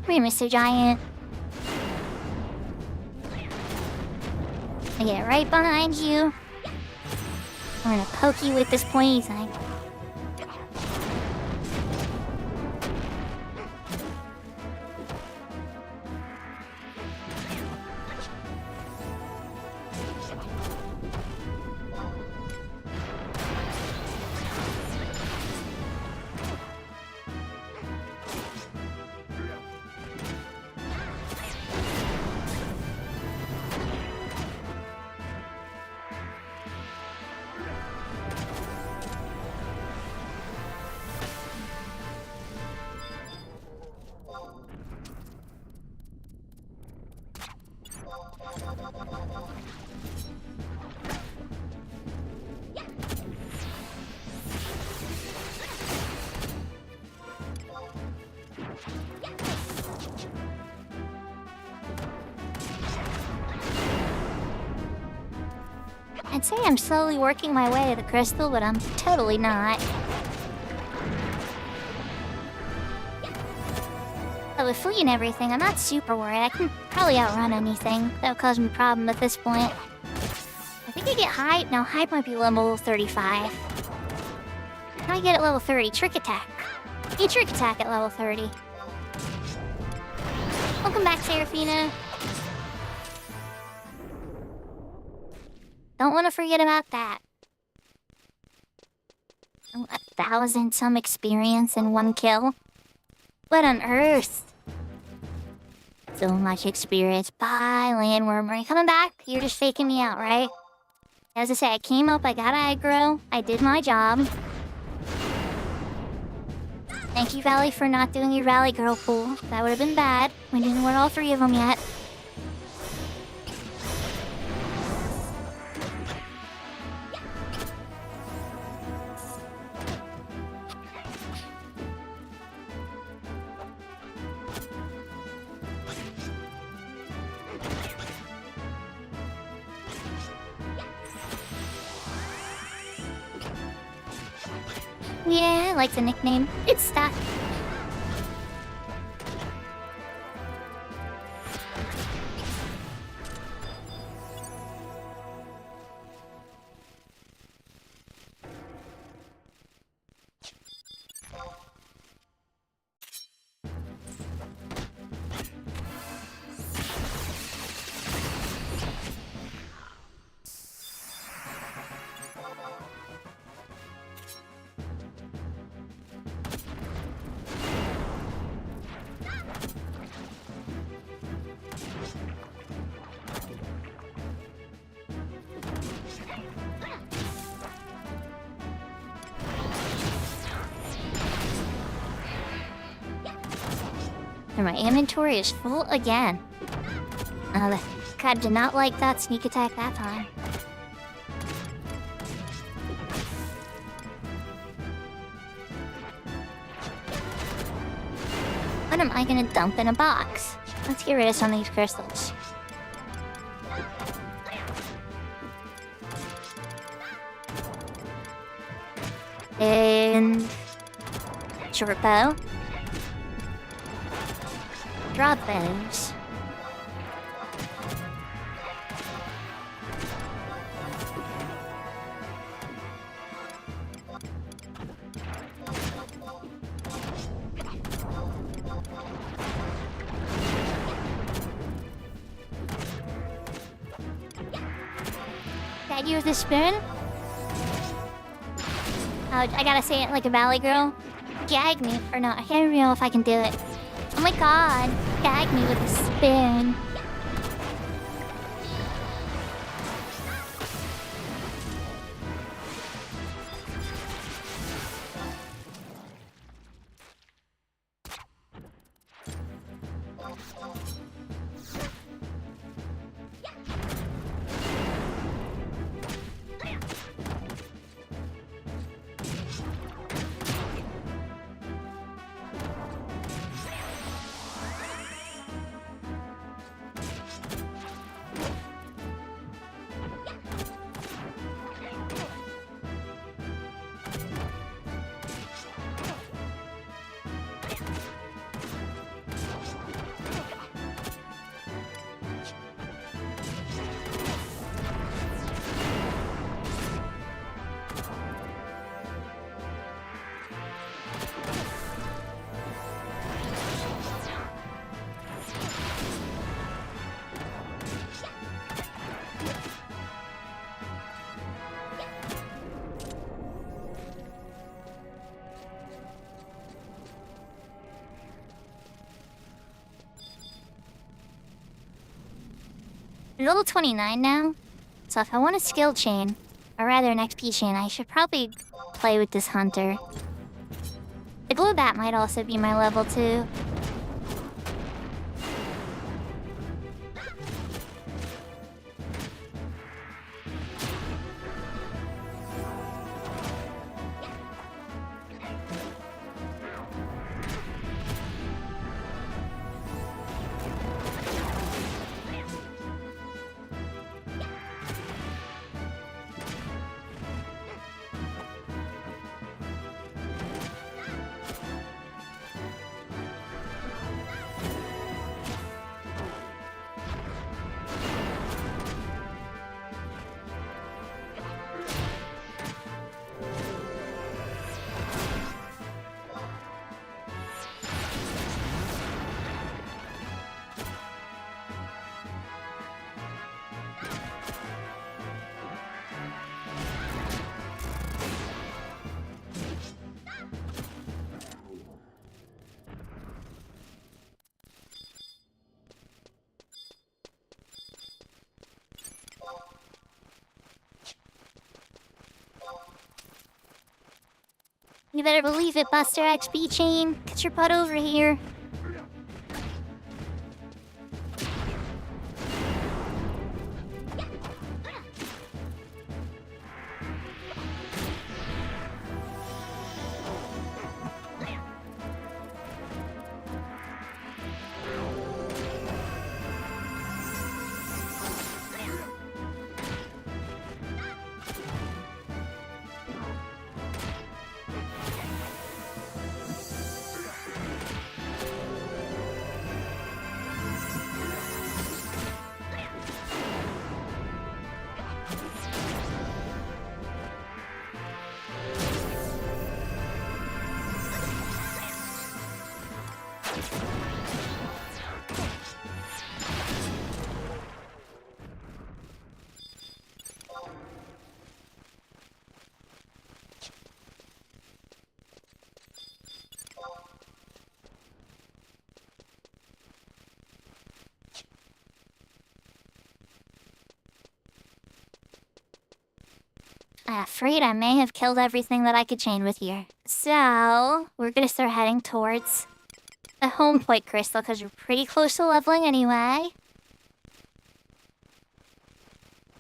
Come here, Mr. Giant. I get right behind you. I'm gonna poke you with this poison. I'd say I'm slowly working my way to the crystal, but I'm totally not. But with fleet and everything, I'm not super worried. I can probably outrun anything. That'll cause me a problem at this point. I think I get hype. Now, hype might be level 35. How do I get at level 30? Trick attack. Need trick attack at level 30. Welcome back, Seraphina. Don't want to forget about that. 1,000 some experience in one kill? What on earth? So much experience. Bye, Landworm. Are you coming back? You're just faking me out, right? As I say, I came up, I got aggro, I did my job. Thank you, Valley, for not doing your Valley Girl pool. That would have been bad. We didn't win all 3 of them yet. Yeah, I like the nickname. It's stuck. And my inventory is full again. The God did not like that sneak attack that time. What am I gonna dump in a box? Let's get rid of some of these crystals. And short bow. Drop bows. Can I use the spoon? Oh, I gotta say it like a valley girl. Gag me or not. I can't even know if I can do it. Oh my god. Gag me with a spoon. I'm level 29 now, so if I want a skill chain, or rather an XP chain, I should probably play with this hunter. The glue bat might also be my level 2. You better believe it, Buster XP chain. Get your butt over here. I'm afraid I may have killed everything that I could chain with here. So, we're gonna start heading towards the home point crystal, because we're pretty close to leveling anyway.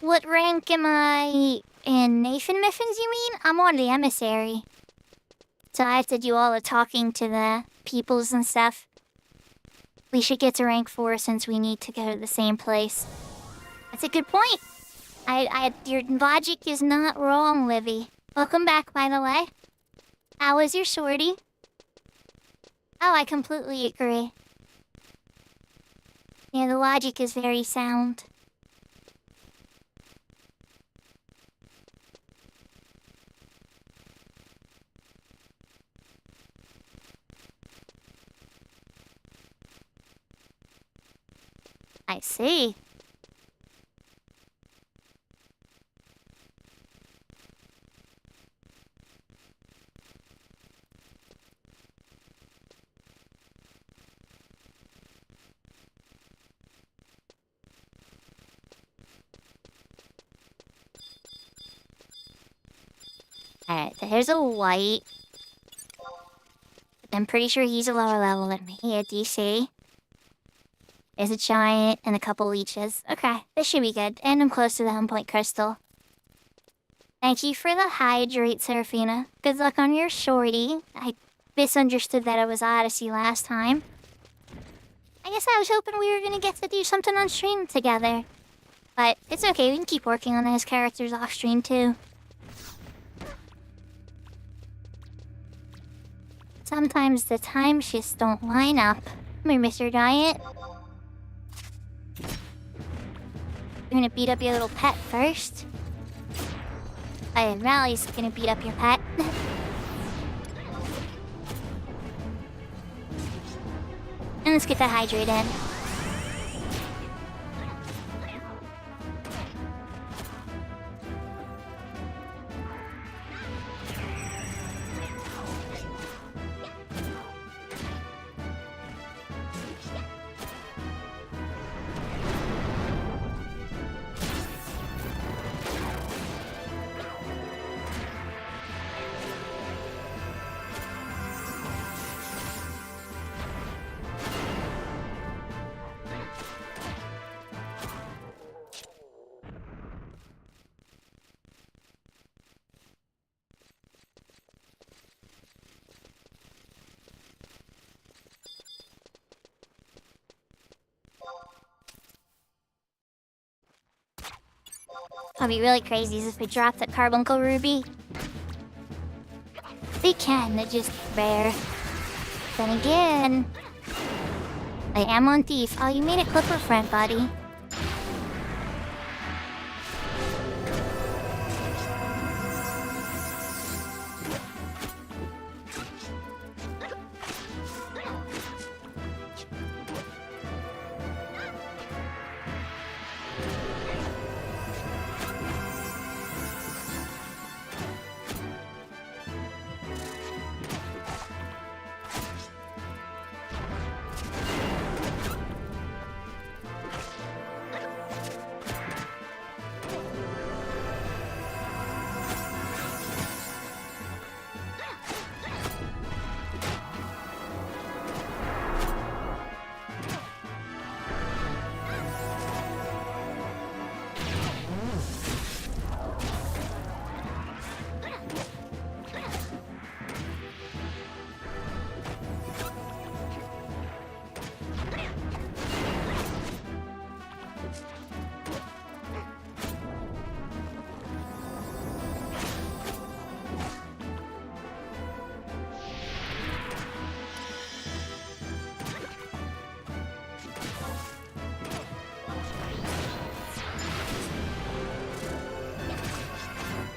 What rank am I in? Nathan Miffins, you mean? I'm on the emissary. So I have to do all the talking to the peoples and stuff. We should get to rank 4 since we need to go to the same place. That's a good point. Your logic is not wrong, Livy. Welcome back, by the way. How was your sortie? Oh, I completely agree. Yeah, the logic is very sound. I see. Alright, there's a white. I'm pretty sure he's a lower level than me at DC. There's a giant and a couple leeches. Okay, this should be good. And I'm close to the home point crystal. Thank you for the hydrate, Serafina. Good luck on your shorty. I misunderstood that it was Odyssey last time. I guess I was hoping we were gonna get to do something on stream together. But it's okay, we can keep working on those characters off stream too. Sometimes the time shifts don't line up. Come here, Mr. Giant. You're gonna beat up your little pet first. And Rally's gonna beat up your pet. And let's get the hydrate in. That'd be really crazy if we dropped that carbuncle ruby. They can, they're just rare. Then again, I am on thief. Oh, you made a clipper friend, buddy.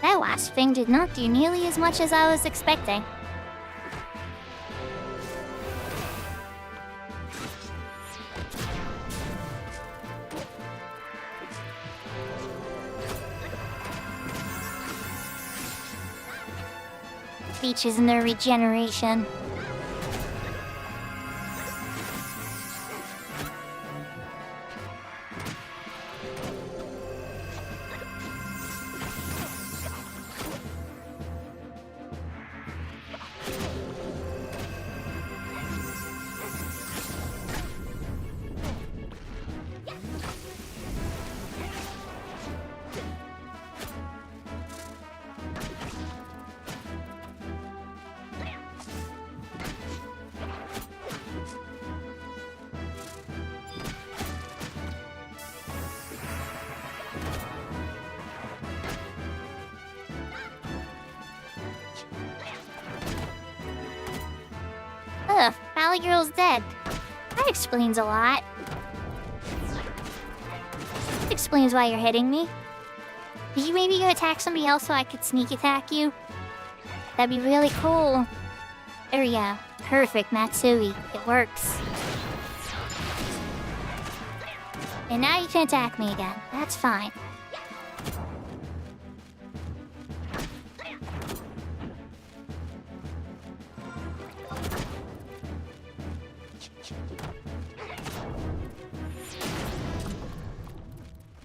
That last thing did not do nearly as much as I was expecting. Beaches and their regeneration. Ugh, Valley Girl's dead. That explains a lot. Explains why you're hitting me. Did you maybe go attack somebody else so I could sneak attack you? That'd be really cool. There we go. Perfect, Matsui. It works. And now you can attack me again. That's fine.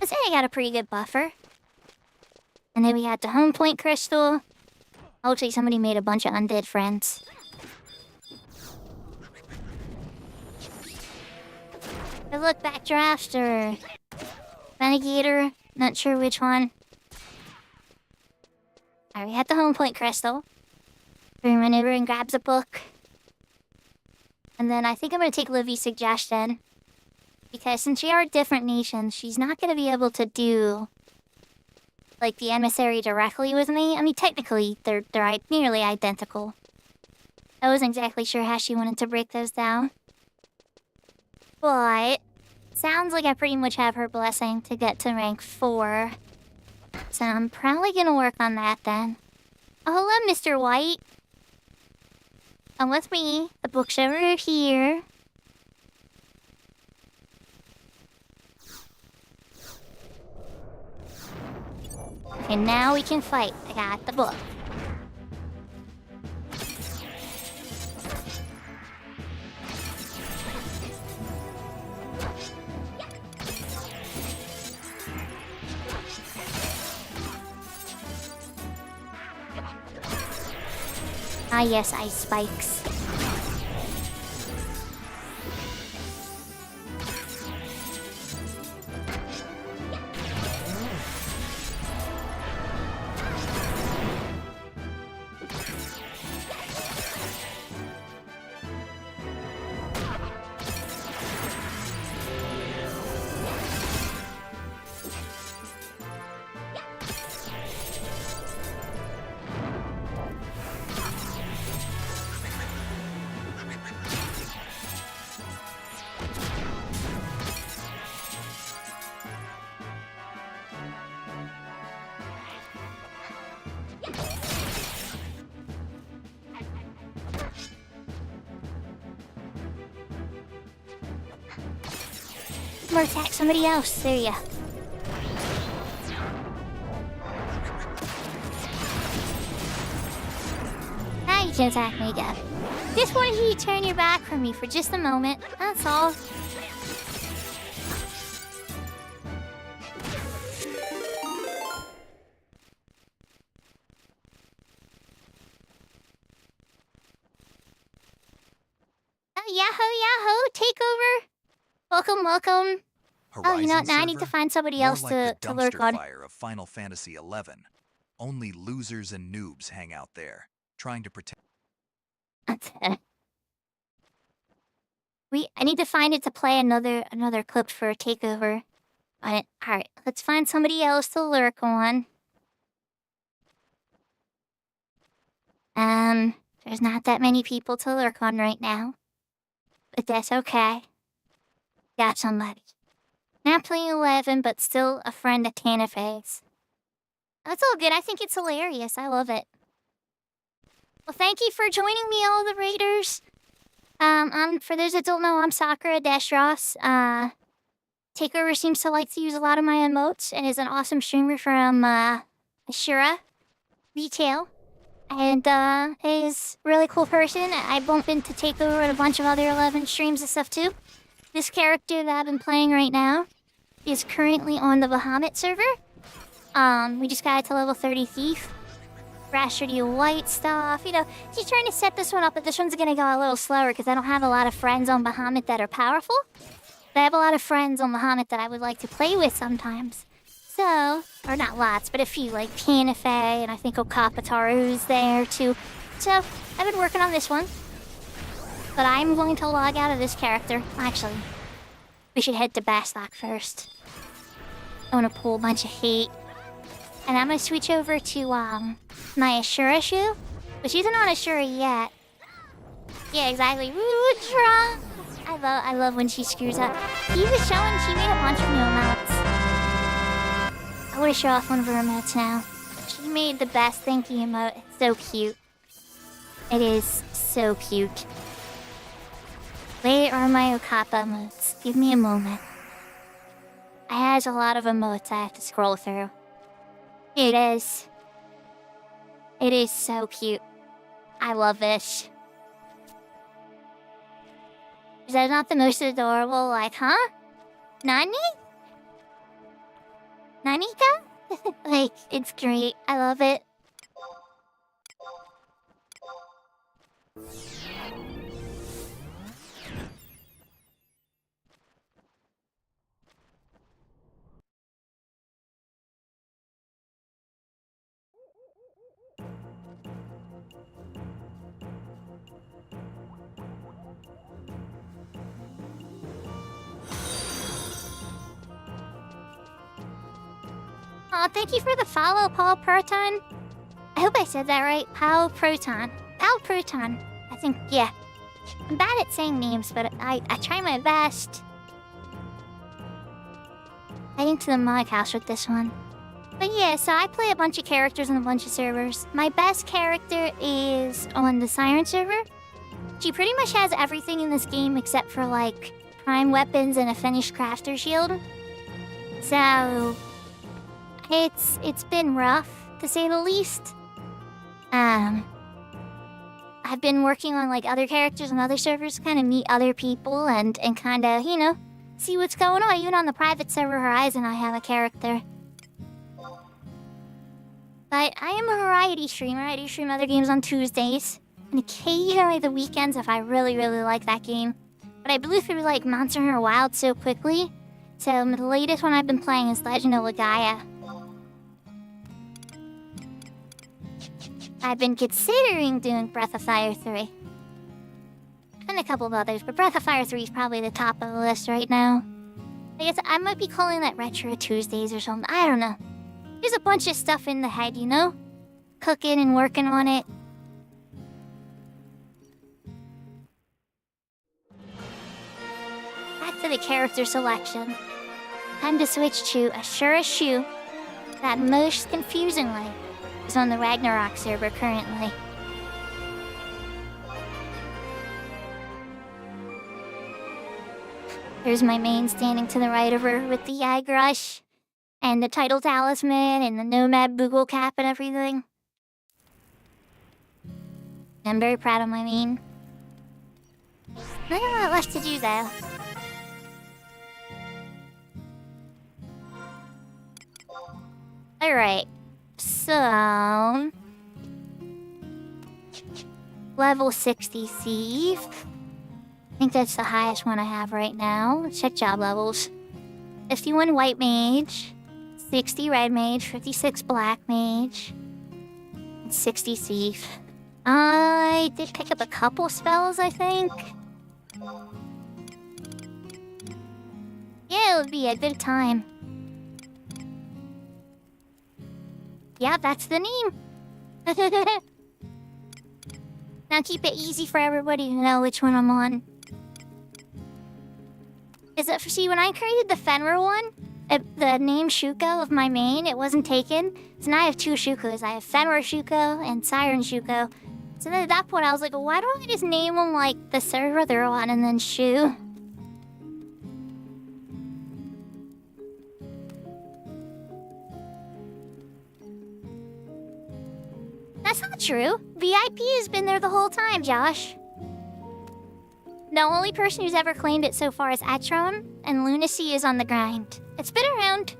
I say I got a pretty good buffer. And then we had the home point crystal. Hopefully somebody made a bunch of undead friends. Good luck, Backdraft or Renegator. Not sure which one. Alright, we had the home point crystal. We run over and grabs a book. And then I think I'm gonna take Livy's suggestion. Because since we are different nations, she's not gonna be able to do like the emissary directly with me. I mean, technically, they're nearly identical. I wasn't exactly sure how she wanted to break those down. But sounds like I pretty much have her blessing to get to rank 4. So I'm probably gonna work on that then. Oh, hello, Mr. White. Come with me. The book's over here. And now we can fight. I got the book. Ah yes, ice spikes. Or attack somebody else. There you go. Now you can attack me again. Just wanted you to turn your back from me for just a moment. That's all. Oh, yahoo! Takeover! Welcome. Oh, you know what? Now I need to find somebody else to lurk on. Fire of Final Fantasy XI. Only losers and noobs hang out there, trying to protect. I need to find it to play another clip for a takeover. Alright, let's find somebody else to lurk on. There's not that many people to lurk on right now. But that's okay. Got somebody. Not playing 11, but still a friend at Tanaface. That's all good. I think it's hilarious. I love it. Well, thank you for joining me, all the raiders. For those that don't know, I'm SakuraDestros. Takeover seems to like to use a lot of my emotes and is an awesome streamer from, Asura Retail. And he's a really cool person. I bumped into Takeover and a bunch of other 11 streams and stuff too. This character that I've been playing right now is currently on the Bahamut server. We just got it to level 30 Thief. Rashtree White stuff, you know. She's trying to set this one up, but this one's gonna go a little slower because I don't have a lot of friends on Bahamut that are powerful. But I have a lot of friends on Bahamut that I would like to play with sometimes. So, or not lots, but a few, like Pianafe, and I think Okapataru's there too. So, I've been working on this one. But I'm going to log out of this character. Actually, we should head to Baslock first. I want to pull a bunch of hate. And I'm going to switch over to, my Asura shoe. But she isn't on Asura yet. Yeah, exactly. Rudra! I love when she screws up. He was showing she made a bunch of new emotes. I want to show off one of her emotes now. She made the best thank you emote. It's so cute. It is so cute. Where are my Okapa emotes? Give me a moment. I has a lot of emotes I have to scroll through. Here it is. It is so cute. I love this. Is that not the most adorable, like, huh? Nani? Nanika? Like, it's great. I love it. Aw, thank you for the follow, Paul Proton. I hope I said that right. Paul Proton. Paul Proton. I think, yeah. I'm bad at saying names, but I try my best. Heading to the Mug House with this one. But yeah, so I play a bunch of characters on a bunch of servers. My best character is on the Siren server. She pretty much has everything in this game except for, like, prime weapons and a finished crafter shield. So... It's been rough, to say the least. I've been working on, like, other characters on other servers, kind of meet other people and kind of, you know, see what's going on. Even on the private server Horizon, I have a character. But I am a variety streamer. I do stream other games on Tuesdays. And occasionally the weekends if I really, really like that game. But I blew through, like, Monster Hunter Wild so quickly. So the latest one I've been playing is Legend of Legaia. I've been considering doing Breath of Fire 3. And a couple of others, but Breath of Fire 3 is probably the top of the list right now. I guess I might be calling that Retro Tuesdays or something. I don't know. There's a bunch of stuff in the head, you know? Cooking and working on it. Back to the character selection. Time to switch to Asura Shu. That most confusingly is on the Ragnarok server currently. There's my main standing to the right of her with the eye brush and the title talisman and the nomad bugle cap and everything. I'm very proud of my main. Not a lot left to do though. Alright. So... Level 60 Thief. I think that's the highest one I have right now. Let's check job levels. 51 White Mage. 60 Red Mage. 56 Black Mage. And 60 Thief. I did pick up a couple spells, I think. Yeah, it would be a good time. Yeah, that's the name. Now keep it easy for everybody to know which one I'm on. Is it, see, when I created the Fenrir one, the name Shuko of my main, it wasn't taken. So now I have two Shukos. I have Fenrir Shuko and Siren Shuko. So then at that point I was like, well, why don't I just name them like the server they're on and then Shu? That's not true. VIP has been there the whole time, Josh. The only person who's ever claimed it so far is Atron, and Lunacy is on the grind. It's been around.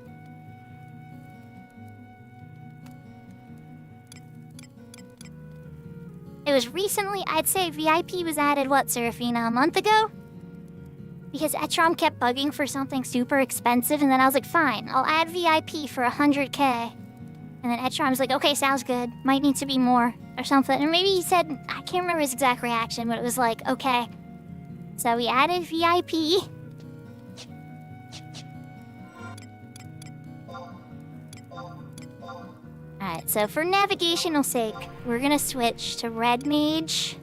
It was recently, I'd say VIP was added, what, Serafina, a month ago? Because Etrom kept bugging for something super expensive, and then I was like, fine, I'll add VIP for 100k. And then Etrom was like, okay, sounds good. Might need to be more, or something. Or maybe he said, I can't remember his exact reaction, but it was like, okay. So we added VIP. Alright, so for navigational sake, we're gonna switch to Red Mage,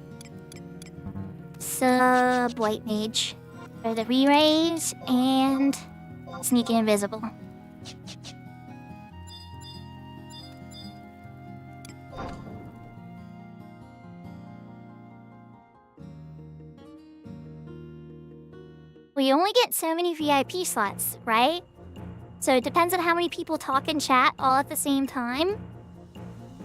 Sub White Mage for the re-raise, and Sneaky Invisible. We only get so many VIP slots, right? So it depends on how many people talk in chat all at the same time.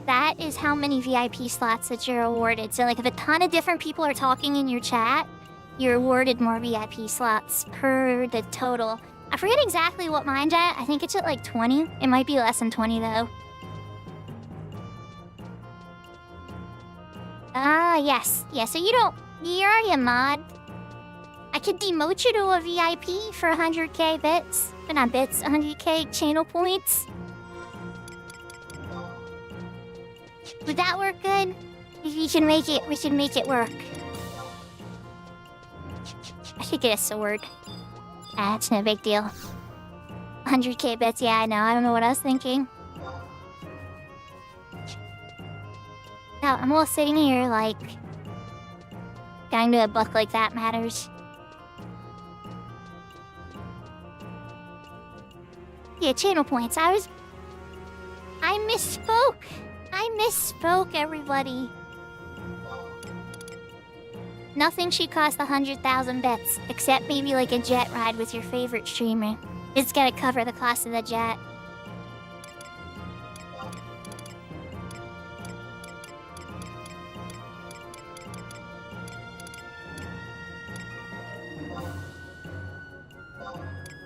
That is how many VIP slots that you're awarded. So like if a ton of different people are talking in your chat, you're awarded more VIP slots per the total. I forget exactly what mine's at. I think it's at like 20. It might be less than 20 though. Yes. Yeah, so you're already a mod. I could demote you to a VIP for 100k bits. But not bits, 100k channel points. Would that work good? We should make it work. I should get a sword. It's no big deal. 100k bits, yeah, I know. I don't know what I was thinking. Now, I'm all sitting here like... Going to a book like that matters. Yeah, channel points. I misspoke, everybody. Nothing should cost 100,000 bits, except maybe like a jet ride with your favorite streamer. It's gotta cover the cost of the jet.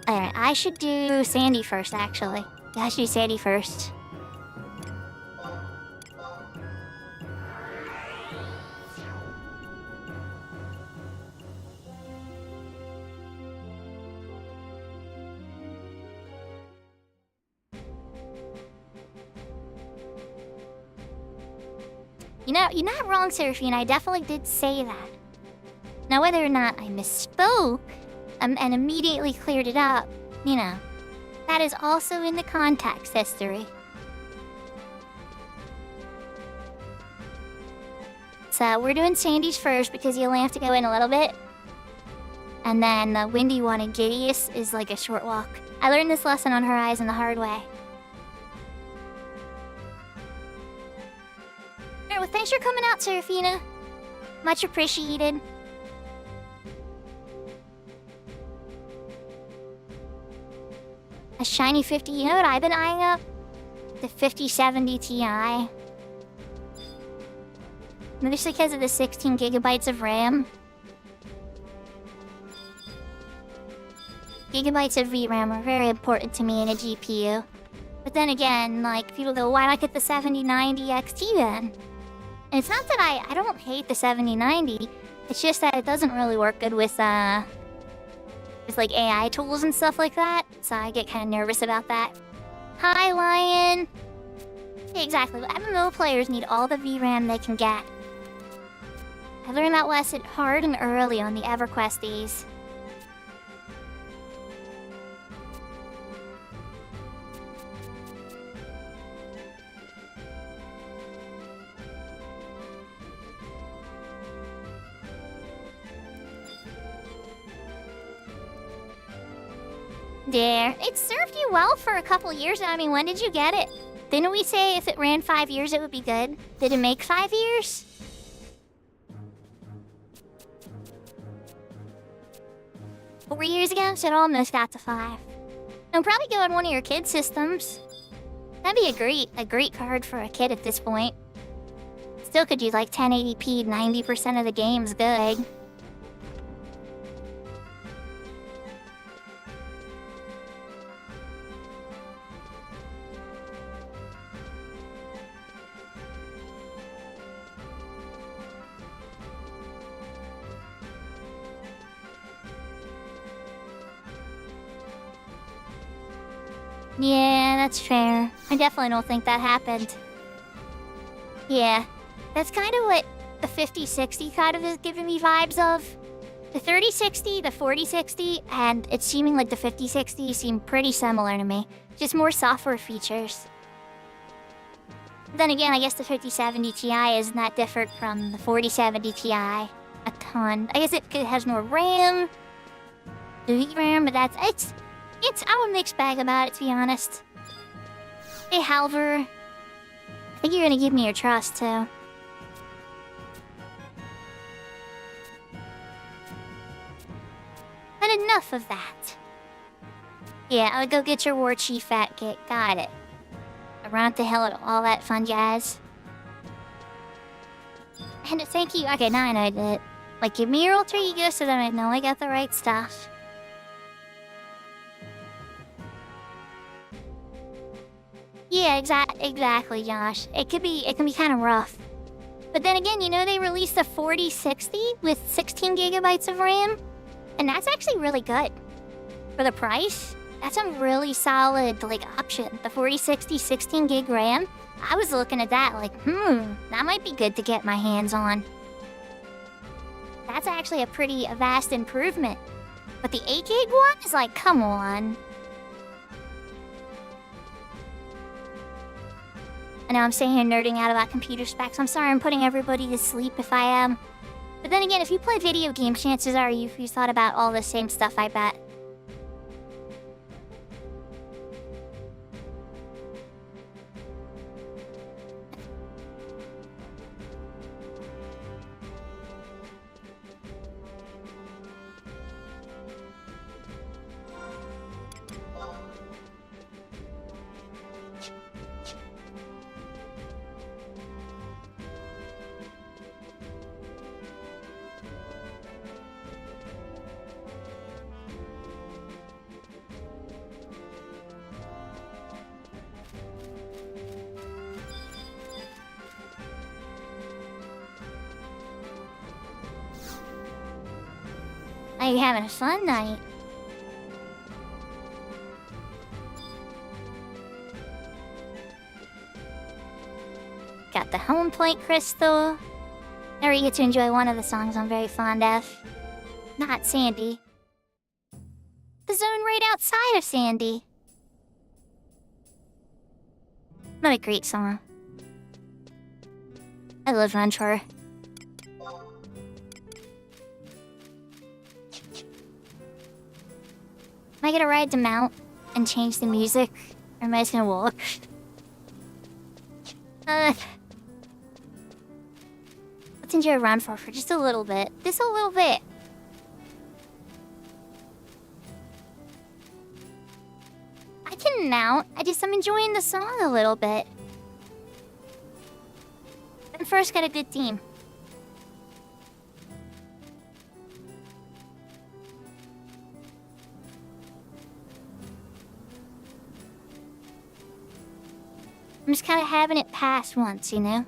Alright, I should do Sandy first, actually. Yeah, I should do Sandy first. You know, you're not wrong, Seraphine. I definitely did say that. Now, whether or not I misspoke and immediately cleared it up, you know, that is also in the context history. So we're doing Sandy's first because you only have to go in a little bit. And then the windy one in Gideus is like a short walk. I learned this lesson on Horizon the hard way. Alright, well thanks for coming out, Serafina. Much appreciated. A shiny 50, you know what I've been eyeing up? The 5070 Ti. Mostly because of the 16 gigabytes of RAM. Gigabytes of VRAM are very important to me in a GPU. But then again, like, people go, why not get the 7090 XT then? And it's not that I don't hate the 7090. It's just that it doesn't really work good with like AI tools and stuff like that. So I get kind of nervous about that. Hi, Lion! Yeah, exactly. MMO players need all the VRAM they can get. I learned that lesson hard and early on the EverQuest days. There. It served you well for a couple years. I mean, when did you get it? Didn't we say if it ran 5 years, it would be good? Did it make 5 years? Four years ago? So it almost got to 5. It'll probably go on one of your kids' systems. That'd be a great card for a kid at this point. Still could use like 1080p 90% of the game's good. Yeah, that's fair. I definitely don't think that happened. Yeah, that's kind of what the 5060 kind of is giving me vibes of. The 3060, the 4060, and it's seeming like the 5060 seem pretty similar to me. Just more software features. Then again, I guess the 5070 Ti isn't that different from the 4070 Ti. A ton. I guess it has more RAM, 2GB RAM, but I'm a mixed bag about it, to be honest. Hey, Halver. I think you're gonna give me your trust, too. But enough of that. Yeah, I'll go get your war chief fat kit. Got it. Run up the hill and all that fun jazz. And thank you. Okay, now I know that. Like, give me your alter ego so that I know I got the right stuff. Yeah, exactly, Josh. It can be kind of rough. But then again, you know they released the 4060 with 16 gigabytes of RAM? And that's actually really good. For the price, that's a really solid, like, option. The 4060 16 gig RAM, I was looking at that like, that might be good to get my hands on. That's actually a vast improvement. But the 8 gig one is like, come on. I know I'm sitting here nerding out about computer specs. I'm sorry I'm putting everybody to sleep if I am. But then again, if you play video games, chances are you've thought about all the same stuff, I bet. Are you having a fun night? Got the home point crystal. There you get to enjoy one of the songs I'm very fond of. Not Sandy. The zone right outside of Sandy. What a great song. I love Run For. Am I gonna ride to mount and change the music? Or am I just gonna walk? Let's enjoy Run For just a little bit. Just a little bit. I can mount. I'm enjoying the song a little bit. And first got a good theme. I'm just kind of having it pass once, you know?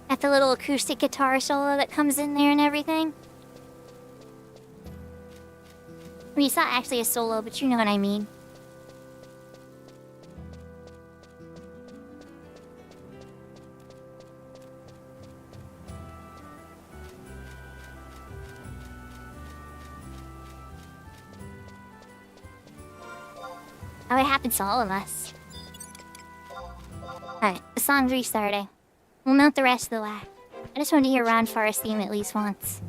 Got the little acoustic guitar solo that comes in there and everything. I mean, it's not actually a solo, but you know what I mean. Oh, it happens to all of us. Alright, the song's restarting. We'll mount the rest of the way. I just wanted to hear Ron Forrest's theme at least once.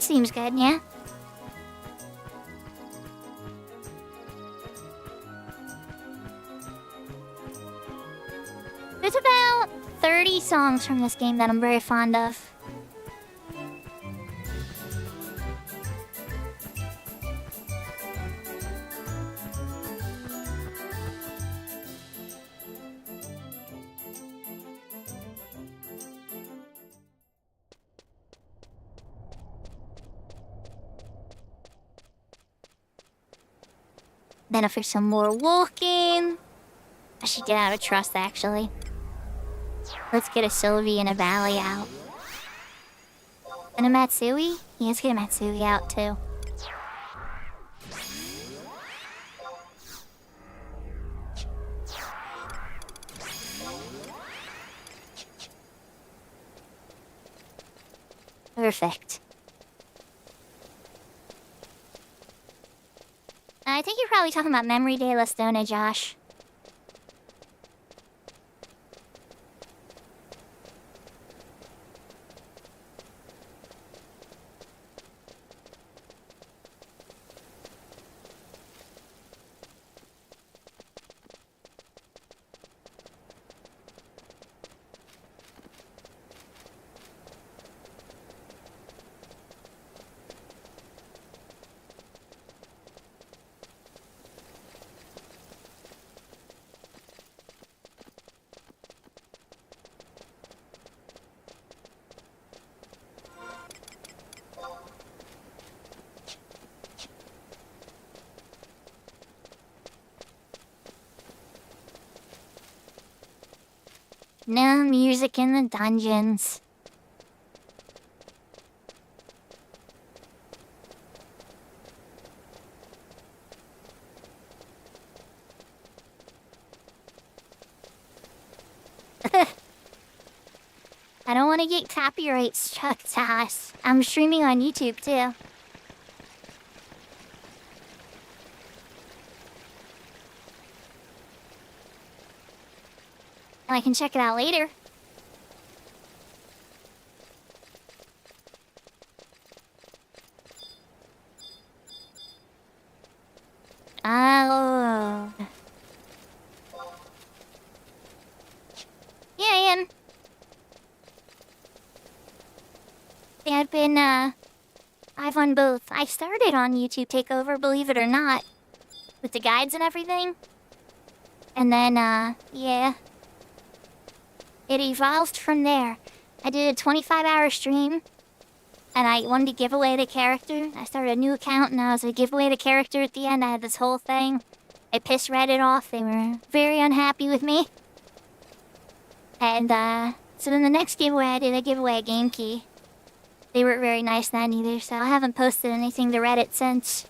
seems good, yeah. There's about 30 songs from this game that I'm very fond of. Then for some more walking. I should get out of trust, actually. Let's get a Sylvie and a Valley out. And a Matsui? Yeah, let's get a Matsui out, too. Perfect. I think you're probably talking about Memory de la Stona, Josh. No music in the dungeons. I don't want to get copyright struck, Josh. I'm streaming on YouTube too. I can check it out later. Oh. Yeah, Ian. I've on both. I started on YouTube Takeover, believe it or not, with the guides and everything. And then, yeah. It evolved from there. I did a 25-hour stream, and I wanted to give away the character. I started a new account, and I was going to give away the character at the end. I had this whole thing. I pissed Reddit off. They were very unhappy with me. And, so then the next giveaway I did, I gave away a game key. They weren't very nice then either, so I haven't posted anything to Reddit since.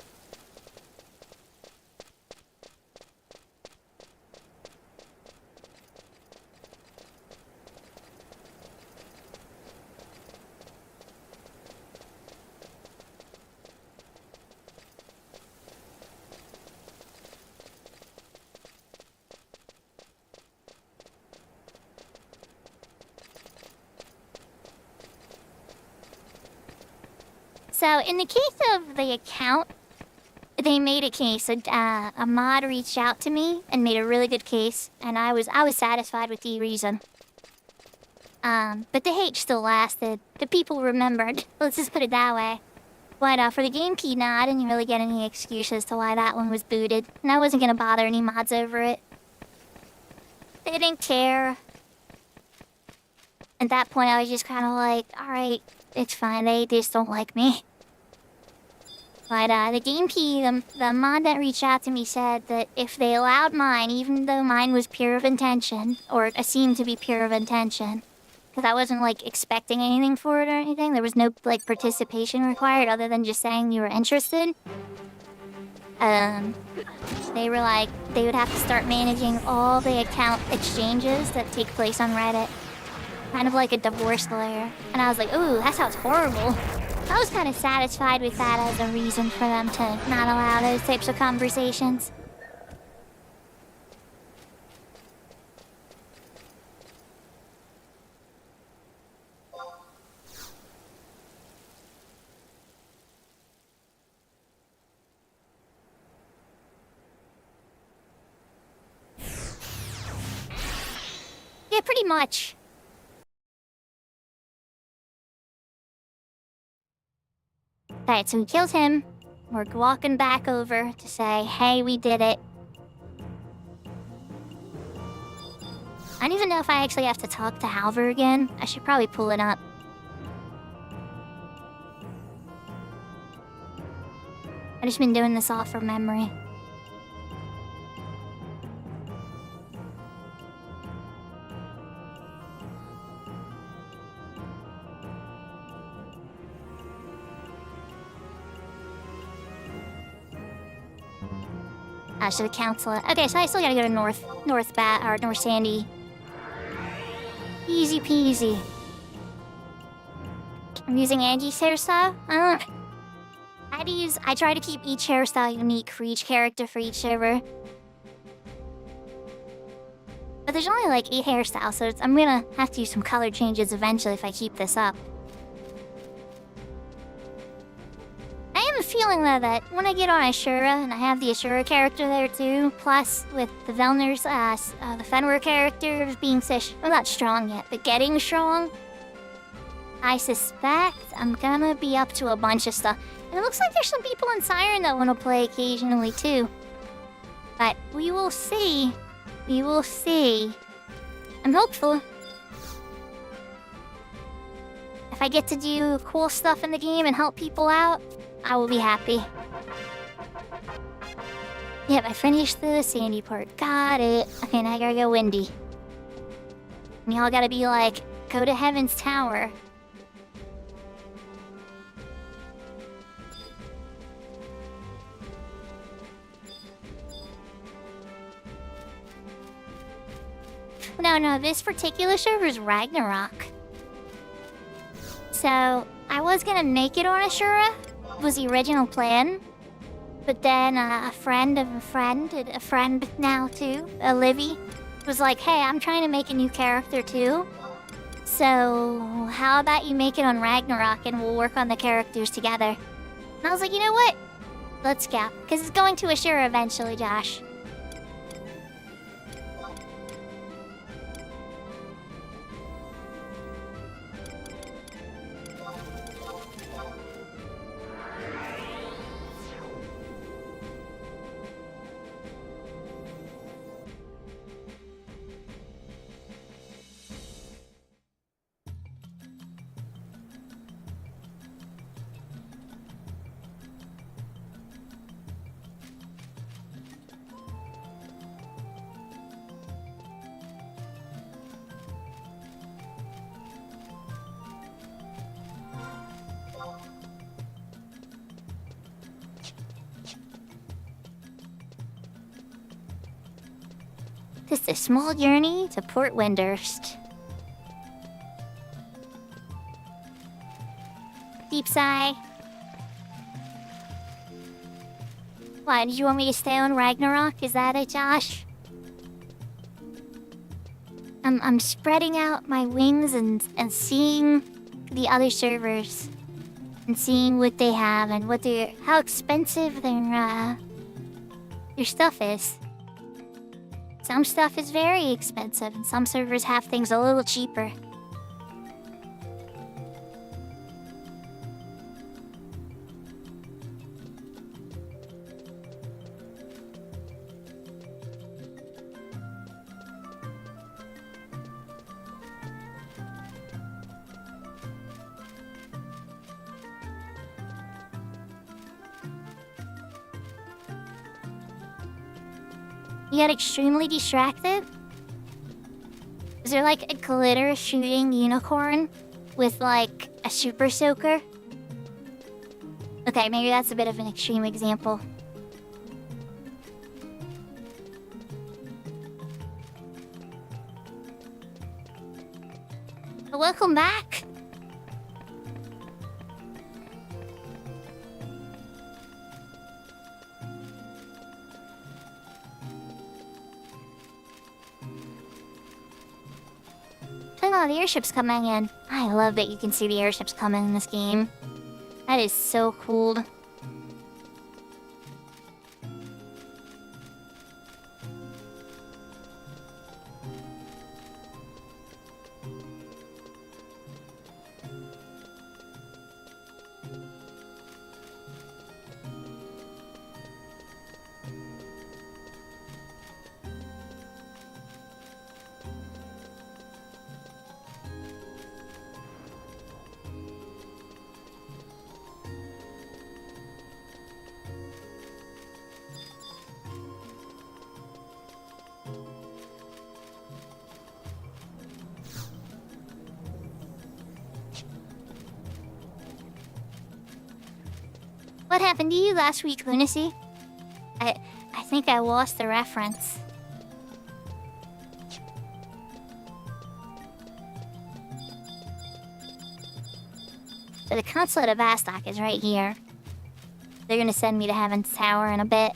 So, in the case of the account, they made a case. A mod reached out to me and made a really good case, and I was satisfied with the reason. But the hate still lasted. The people remembered. Let's just put it that way. But for the game key, no, I didn't really get any excuse as to why that one was booted, and I wasn't gonna bother any mods over it. They didn't care. At that point, I was just kind of like, alright, it's fine, they just don't like me. But the game key, the mod that reached out to me said that if they allowed mine, even though mine was pure of intention, or seemed to be pure of intention, because I wasn't, like, expecting anything for it or anything, there was no, like, participation required other than just saying you were interested. They were like, they would have to start managing all the account exchanges that take place on Reddit. Kind of like a divorce lawyer. And I was like, ooh, that sounds horrible. I was kind of satisfied with that as a reason for them to not allow those types of conversations. Pretty much. Alright, so we killed him. We're walking back over to say, hey, we did it. I don't even know if I actually have to talk to Halver again. I should probably pull it up. I've just been doing this all from memory. To the council. Okay, so I still gotta go to North Sandy. Easy peasy. I'm using Angie's hairstyle. I try to keep each hairstyle unique for each character for each server. But there's only like 8 hairstyles, so I'm gonna have to use some color changes eventually if I keep this up. I am feeling though that when I get on Asura, and I have the Asura character there too, plus with the Velner's, the Fenrir character being well, not strong yet, but getting strong, I suspect I'm gonna be up to a bunch of stuff. And it looks like there's some people in Siren that want to play occasionally too. But we will see. We will see. I'm hopeful. If I get to do cool stuff in the game and help people out, I will be happy. Yep, I finished the sandy part. Got it. Okay, now I gotta go windy. And y'all gotta be like, go to Heaven's Tower. No, this particular server is Ragnarok. So, I was gonna make it on Asura, was the original plan. But then a friend of a friend now too, Livy, was like, hey, I'm trying to make a new character too. So, how about you make it on Ragnarok and we'll work on the characters together. And I was like, you know what? Let's go. Because it's going to Asura eventually, Josh. Just a small journey to Port Windhurst. Deep sigh. Why, did you want me to stay on Ragnarok? Is that it, Josh? I'm spreading out my wings and seeing the other servers. And seeing what they have and how expensive their stuff is. Some stuff is very expensive, and some servers have things a little cheaper. You got extremely distracted? Is there like a glitter shooting unicorn with like a super soaker? Okay, maybe that's a bit of an extreme example. But welcome back! Oh, the airship's coming in. I love that you can see the airships coming in this game. That is so cool. What happened to you last week, Lunacy? I think I lost the reference. So the consulate of Astok is right here. They're gonna send me to Heaven's Tower in a bit.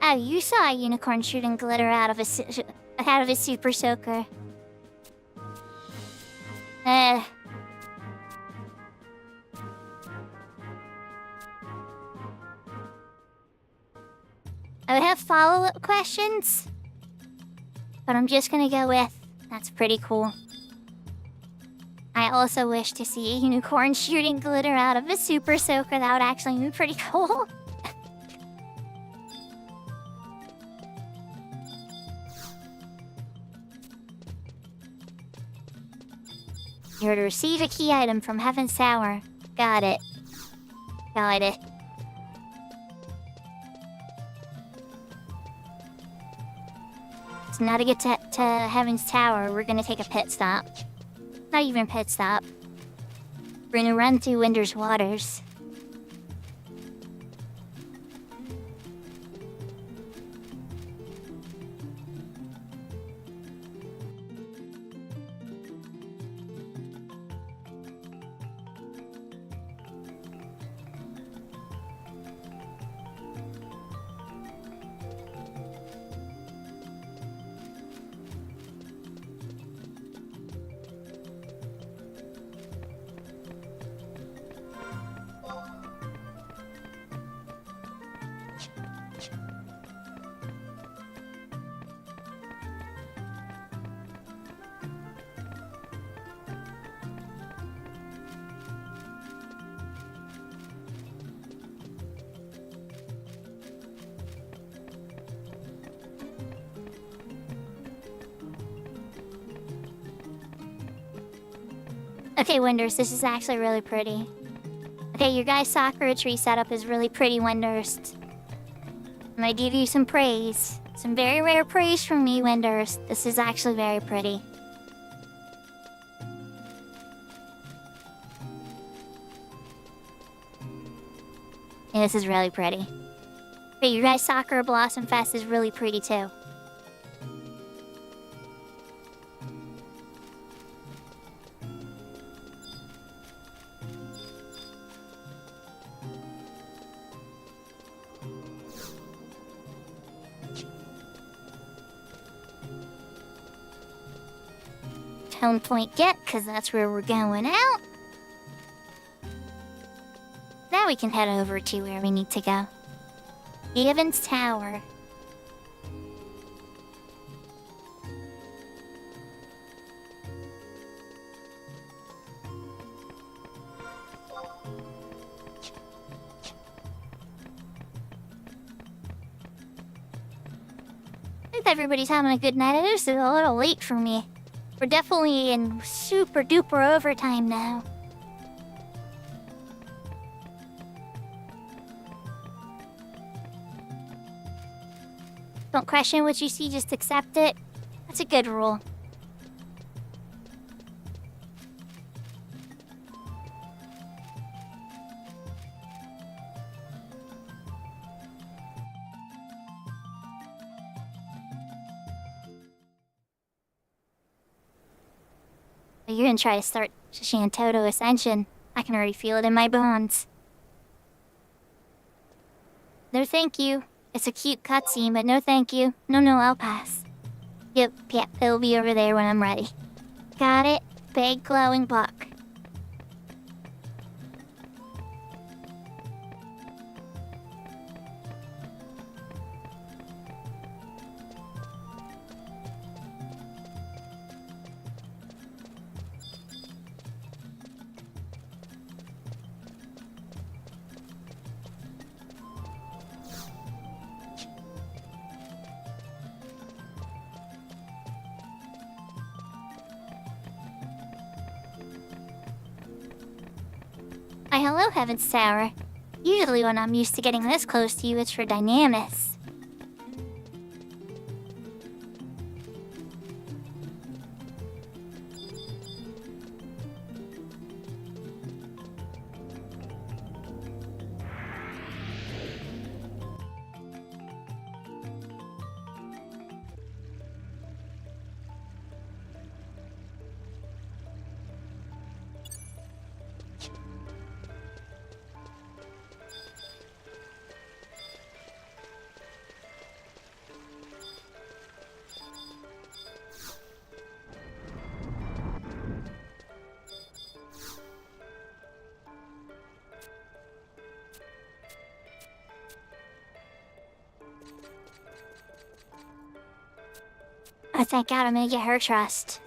Oh, you saw a unicorn shooting glitter out of a super soaker. I would have follow-up questions, but I'm just gonna go with, that's pretty cool. I also wish to see a unicorn shooting glitter out of a super soaker. That would actually be pretty cool. You're to receive a key item from Heaven's Tower. Got it. Got it. So now to get to Heaven's Tower, we're gonna take a pit stop. Not even a pit stop. We're gonna run through Winter's Waters. Okay, Winders, this is actually really pretty. Okay, your guys' Sakura tree setup is really pretty, Winders. I'm gonna give you some praise. Some very rare praise from me, Winders. This is actually very pretty. Yeah, this is really pretty. Okay, your guys' Sakura Blossom Fest is really pretty too. Tone point get, because that's where we're going out. Now we can head over to where we need to go. Heaven's Tower. I think everybody's having a good night. It is a little late for me. We're definitely in super duper overtime now. Don't question what you see, just accept it. That's a good rule. You're gonna try to start Shantoto Ascension. I can already feel it in my bones. No thank you. It's a cute cutscene, but no thank you. No, I'll pass. Yep, it'll be over there when I'm ready. Got it? Big glowing buck. Why, hello, Heaven Sour. Usually when I'm used to getting this close to you, it's for Dynamis. Oh, thank God I'm gonna get her trust.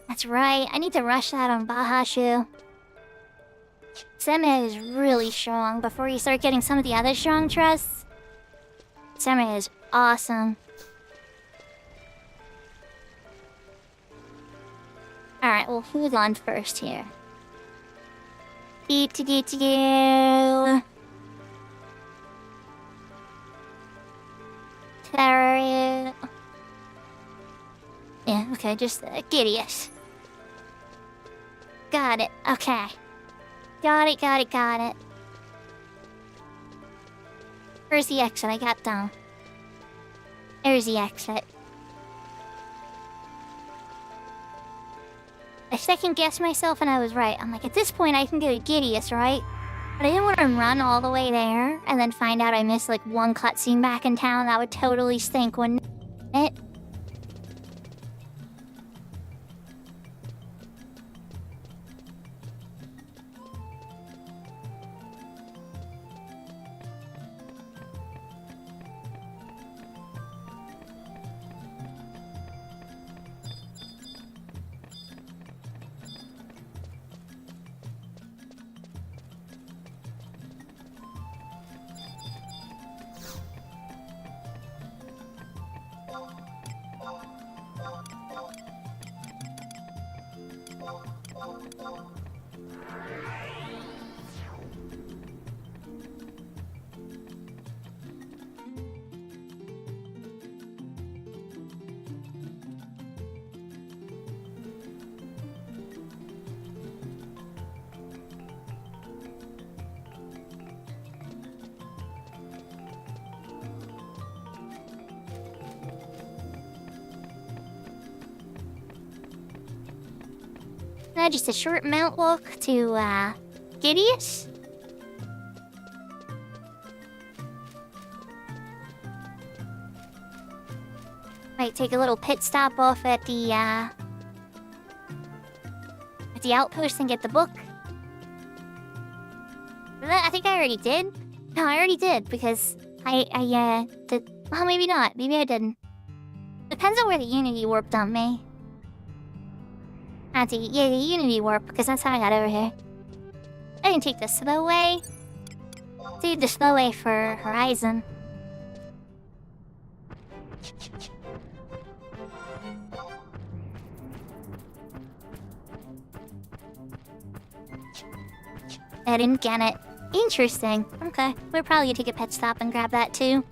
That's right, I need to rush that on Bahashu. Seme is really strong before you start getting some of the other strong trusts. Seme is awesome. Alright, well, who's on first here? Terror. Yeah, okay, just Gideus. Got it, okay. Got it. Where's the exit? I got down. There's the exit. I second guessed myself and I was right. I'm like, at this point I can go to Gideus, right? But I didn't want to run all the way there and then find out I missed like one cutscene back in town. That would totally stink, wouldn't it? Just a short mount walk to, Gideus? Might take a little pit stop off at the outpost and get the book. I think I already did. No, I already did, because I did... Well, maybe not. Maybe I didn't. Depends on where the Unity Warp dumped me. Yeah, the Unity Warp, because that's how I got over here. I didn't take the slow way. Save the slow way for Horizon. I didn't get it. Interesting. Okay, we'll probably take a pit stop and grab that too.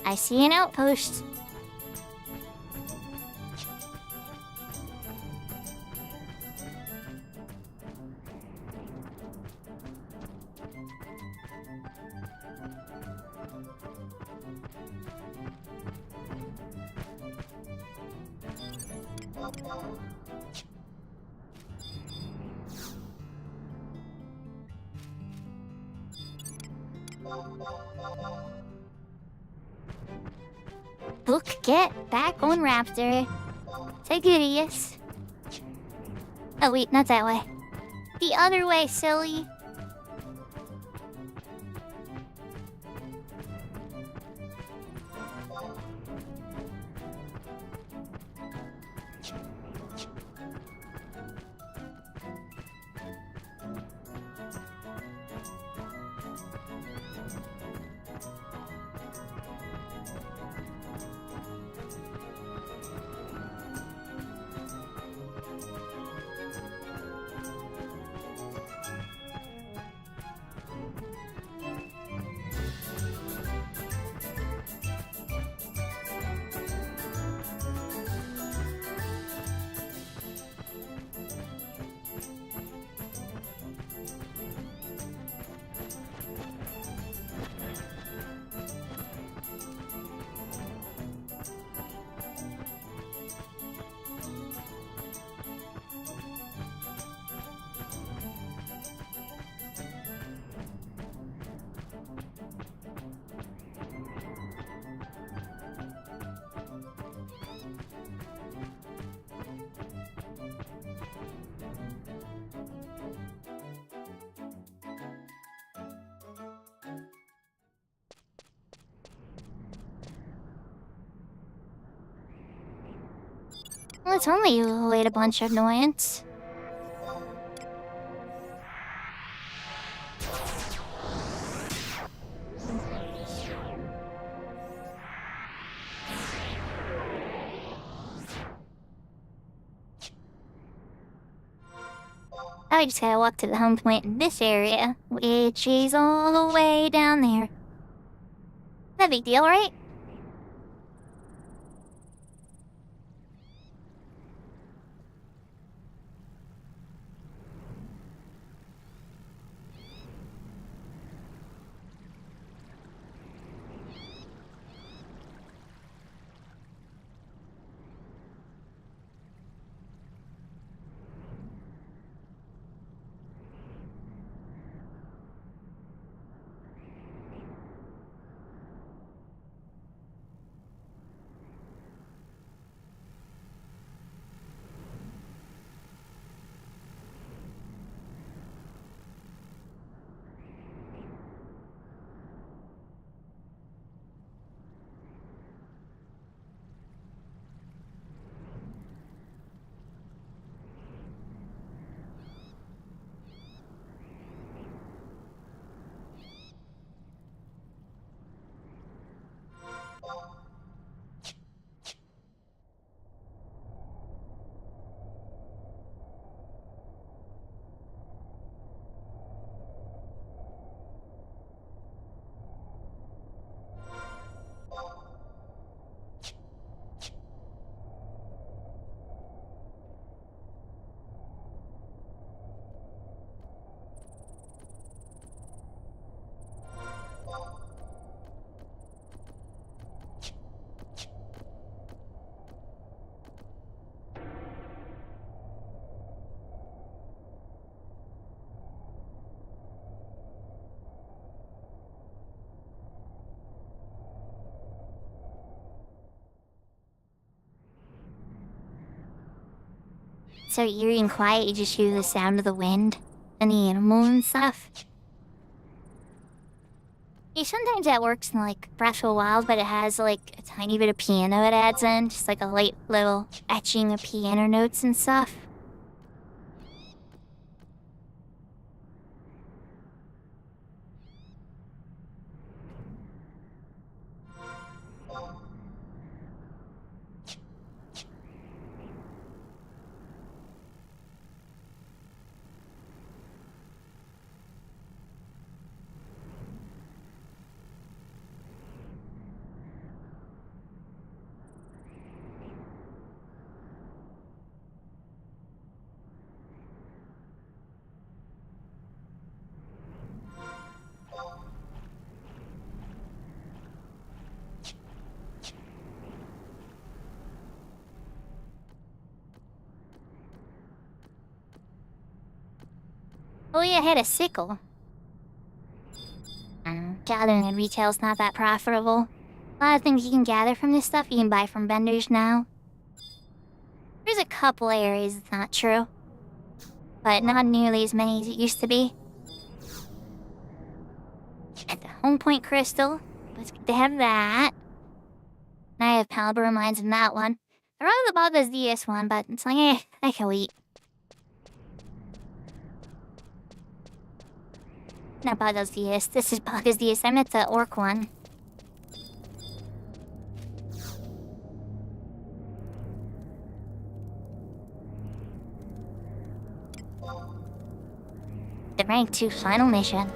I see an outpost. Book, get back on Raptor. Tigurius. Oh wait, not that way. The other way, silly. Well, it's only you who ate a bunch of annoyance. I just gotta walk to the home point in this area, which is all the way down there. No big deal, right? So eerie and quiet, you just hear the sound of the wind and the animal and stuff. Yeah, sometimes that works in like Breath of the Wild, but it has like a tiny bit of piano it adds in, just like a light little etching of piano notes and stuff. Oh yeah, I had a sickle. Gathering in retail's not that profitable. A lot of things you can gather from this stuff you can buy from vendors now. There's a couple areas it's not true, but not nearly as many as it used to be. At the home point crystal, it's good to have that. And I have Palbra mines in that one. I rather bought this DS one, but it's like, I can wait. Not Baga's DS, this is Baga's DS. I meant the orc one. The rank 2 final mission.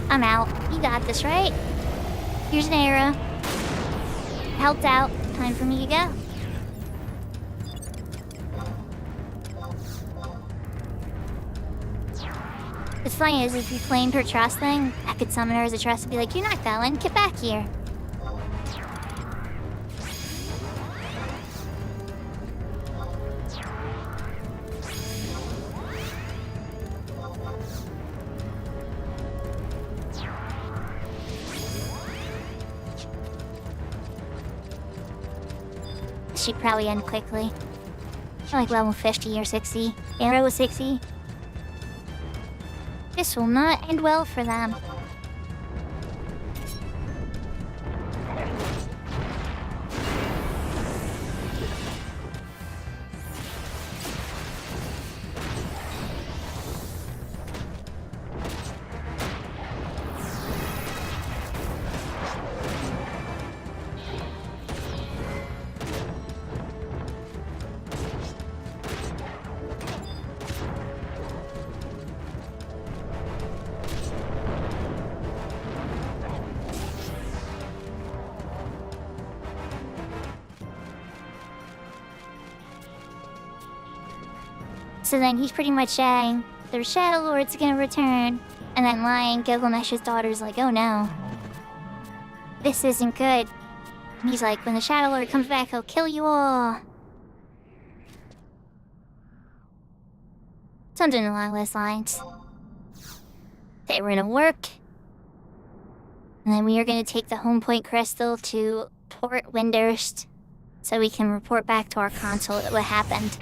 I'm out. You got this, right? Here's an arrow. Helped out. Time for me to go. What's funny is if you claimed her trust thing, I could summon her as a trust and be like, you're not Velen, get back here. She'd probably end quickly. Like level 50 or 60. Arrow was 60. This will not end well for them. So then he's pretty much saying, the Shadow Lord's gonna return. And then lying, Gilgamesh's daughter's like, oh no. This isn't good. And he's like, when the Shadow Lord comes back, he'll kill you all. Something along those lines. They were gonna work. And then we are gonna take the home point crystal to Port Windurst so we can report back to our console what happened.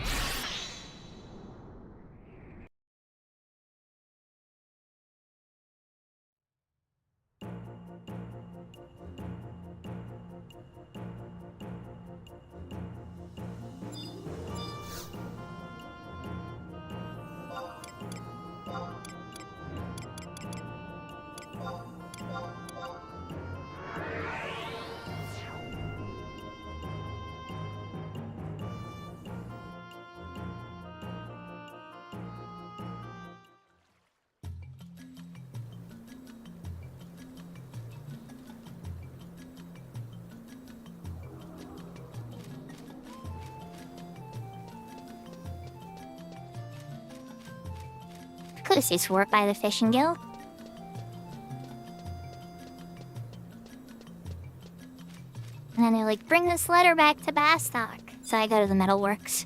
This is work by the Fishing Guild. And then they're like, bring this letter back to Bastock. So I go to the Metalworks.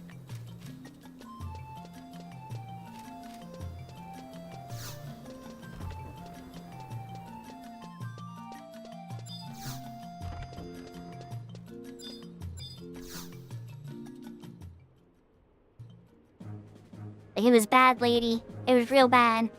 Like, it was bad, lady. It was real bad.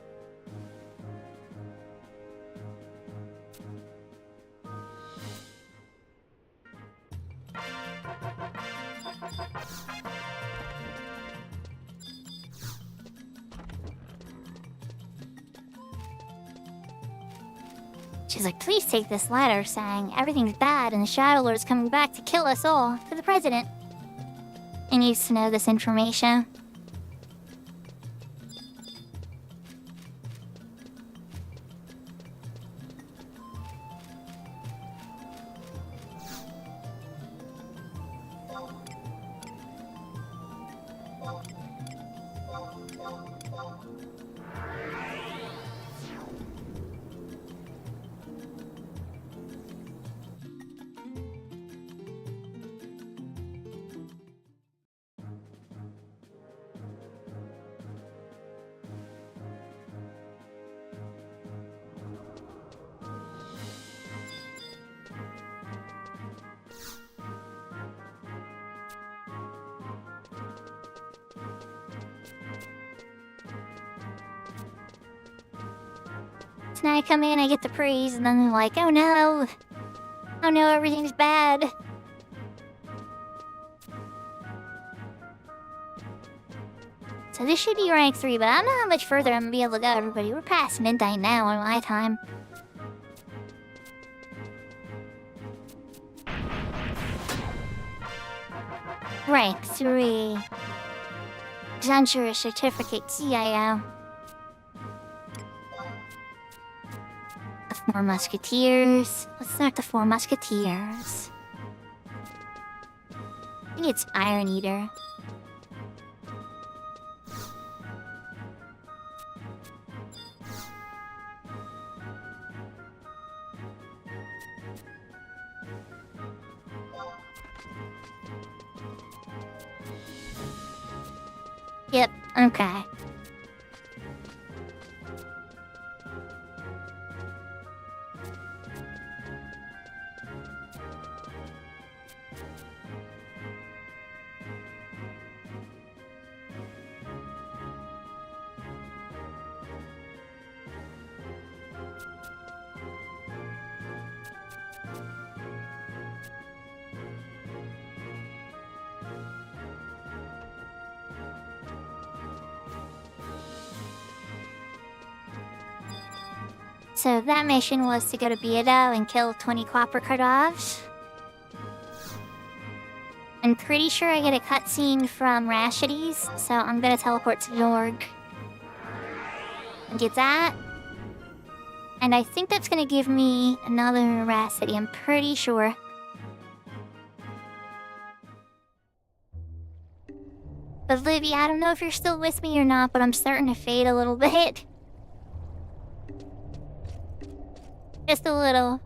She's like, please take this letter saying everything's bad and the Shadow Lord's coming back to kill us all to the president. He needs to know this information. So now I come in, I get the praise, and then they're like, oh no, everything's bad. So this should be rank 3, but I don't know how much further I'm gonna be able to go, everybody. We're past midnight now on my time. Rank 3. Adventure Certificate CIO. The Four Musketeers. Let's start the Four Musketeers. I think it's Iron Eater. Yep, okay. So that mission was to go to Biedo and kill 20 copper cut-offs. I'm pretty sure I get a cutscene from Rashides, so I'm gonna teleport to Jorg and get that. And I think that's gonna give me another Rhapsody, I'm pretty sure. But Livy, I don't know if you're still with me or not, but I'm starting to fade a little bit. Just a little.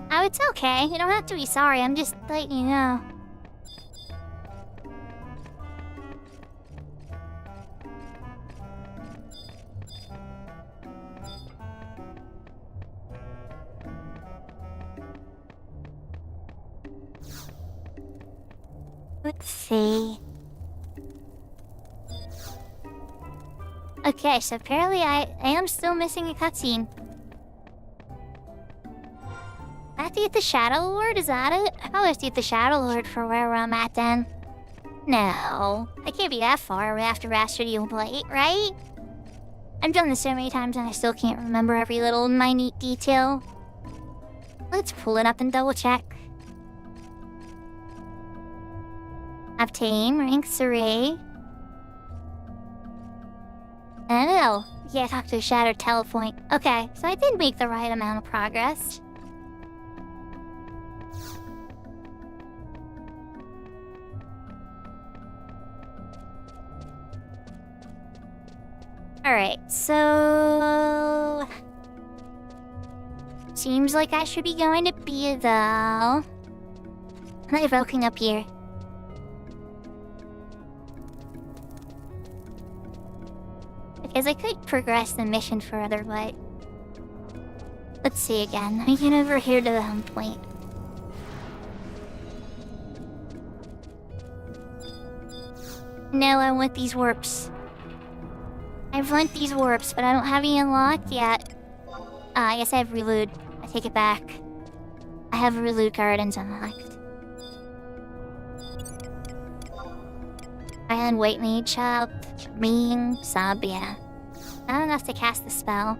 Oh, it's okay. You don't have to be sorry. I'm just letting you know. Let's see. Okay, so apparently I am still missing a cutscene. I have to get the Shadow Lord, is that it? I probably have to get the Shadow Lord for where I'm at then. No, I can't be that far after Rhapsody Blade, right? I've done this so many times and I still can't remember every little minute detail. Let's pull it up and double check. Obtain rank 3. Oh, yeah, talk to a Shattered Telepoint. Okay, so I did make the right amount of progress. Alright, so... Seems like I should be going to Bia, though. I'm not evoking up here. Because I could progress the mission further, but... Let's see again. Let me get over here to the home point. No, I want these warps. I want these warps, but I don't have any unlocked yet. I guess I have Reload. I take it back. I have Reload Gardens unlocked. And White Mage Shop, Being, Sub, yeah. Not enough to cast the spell.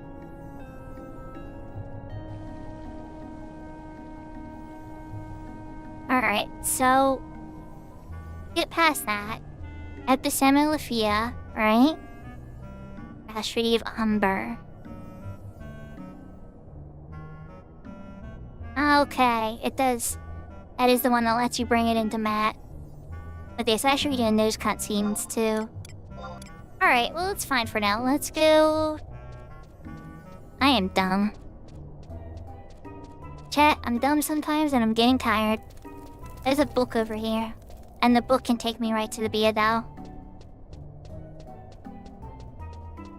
Alright, so... Get past that. At the Semilafia, right? Rhapsody of Umber. Okay, it does. That is the one that lets you bring it into Matt. But it's actually doing those cutscenes too. Alright, well it's fine for now. Let's go... I am dumb. Chat, I'm dumb sometimes and I'm getting tired. There's a book over here. And the book can take me right to the Biadao.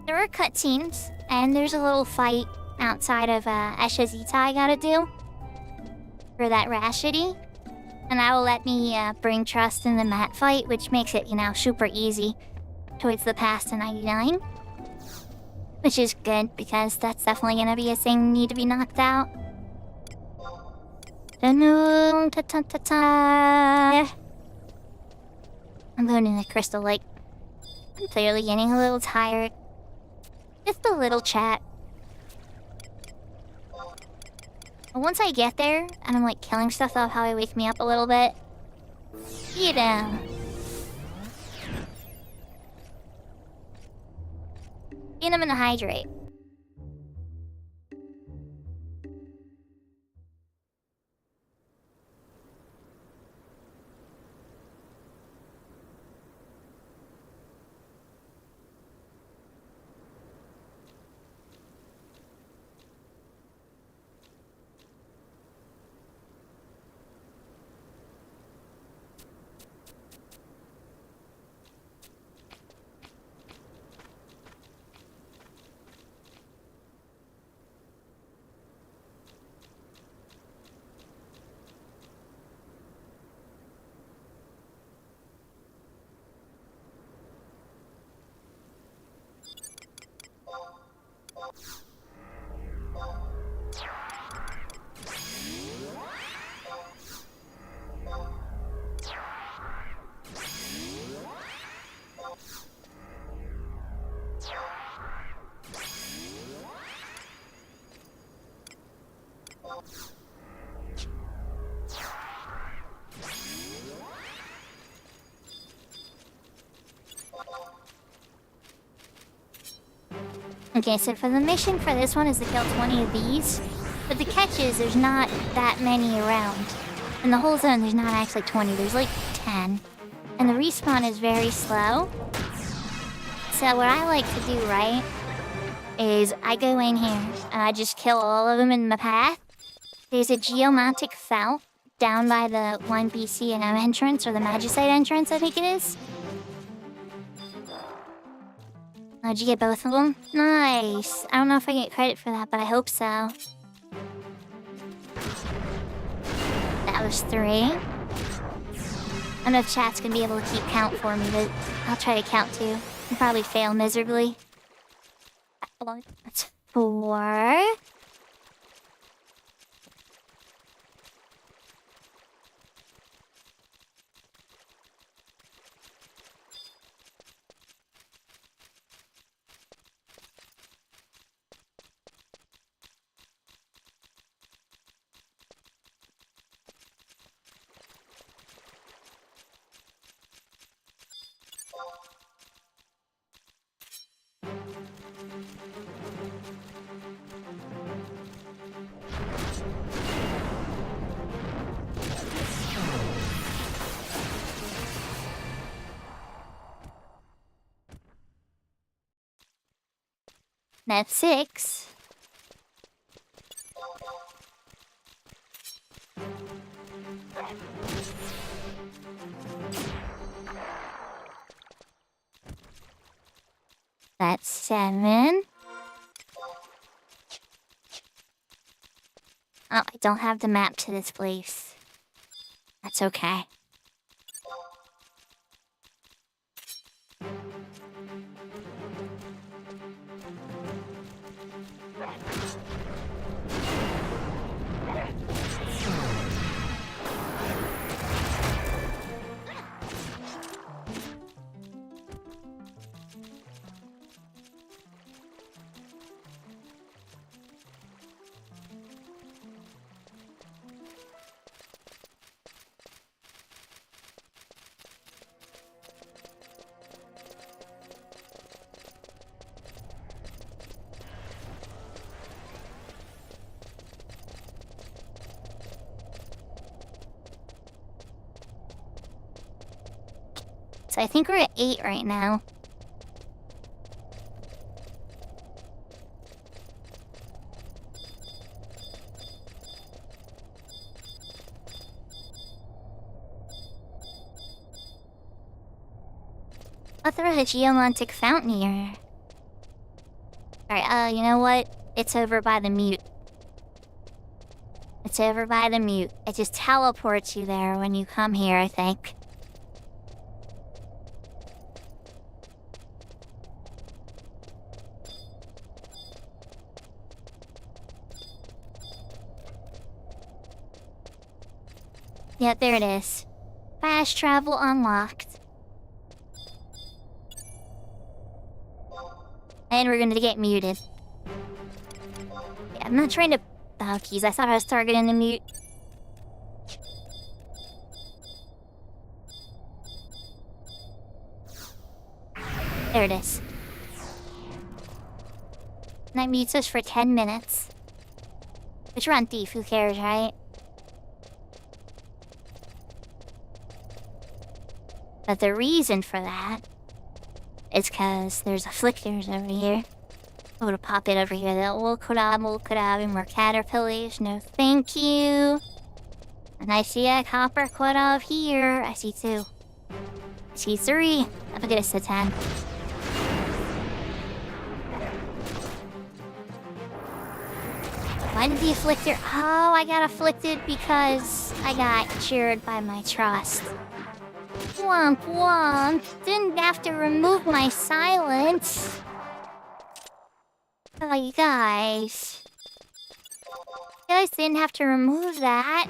There are cutscenes, and there's a little fight outside of Eshazita I gotta do. For that Rhapsody. And that will let me bring trust in the mat fight, which makes it, super easy towards the past to 99. Which is good, because that's definitely gonna be a thing need to be knocked out. I'm going in the Crystal Lake. I'm clearly getting a little tired. Just a little chat. But once I get there, and I'm like killing stuff, that'll probably wake me up a little bit. Get down. Get him in the hydrate. Okay, so for the mission for this one is to kill 20 of these. But the catch is there's not that many around. In the whole zone, there's not actually 20. There's like 10. And the respawn is very slow. So what I like to do, right, is I go in here and I just kill all of them in my path. There's a geomantic felt down by the 1 BCNO entrance, or the Magicite entrance, I think it is. Oh, did you get both of them? Nice. I don't know if I get credit for that, but I hope so. That was 3. I don't know if chat's gonna be able to keep count for me, but I'll try to count too. I'll probably fail miserably. That's 4. That's 6. That's 7. Oh, I don't have the map to this place. That's okay. So I think we're at 8 right now. I'll throw a geomantic fountain here. Alright, you know what? It's over by the mute. It's over by the mute. It just teleports you there when you come here, I think. Yeah, there it is. Fast travel unlocked. And we're gonna get muted. Yeah, I'm not trying to... Oh, keys, I thought I was targeting the mute. There it is. And that mutes us for 10 minutes. Which we're on Thief, who cares, right? But the reason for that is because there's afflictors over here. I'm gonna pop it over here. That and more caterpillars. No, thank you. And I see a copper quota here. I see 2. I see 3. I'm gonna get a 10. Why did the afflictor? Oh, I got afflicted because I got cheered by my trust. Womp womp. Didn't have to remove my silence. Oh, you guys. You guys didn't have to remove that.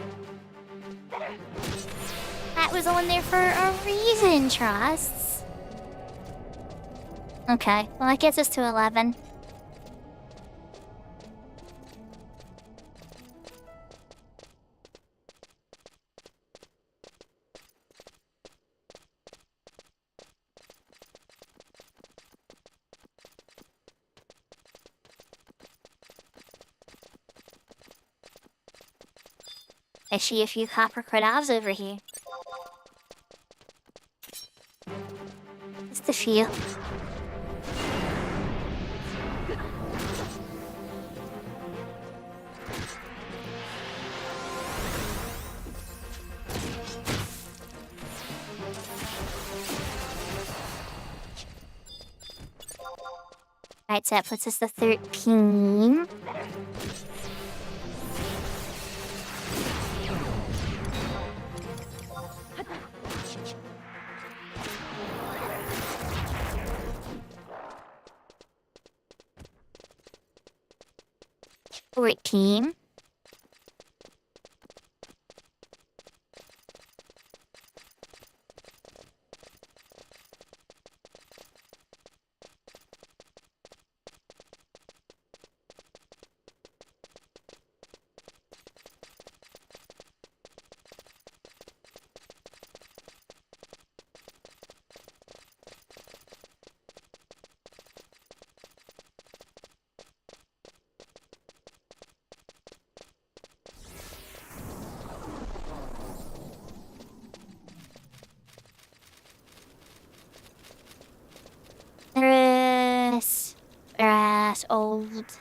That was on there for a reason, trusts. Okay, well that gets us to 11. I see a few copper cradavs over here. Just a few. Alright, so that puts us to 13. Team. Old.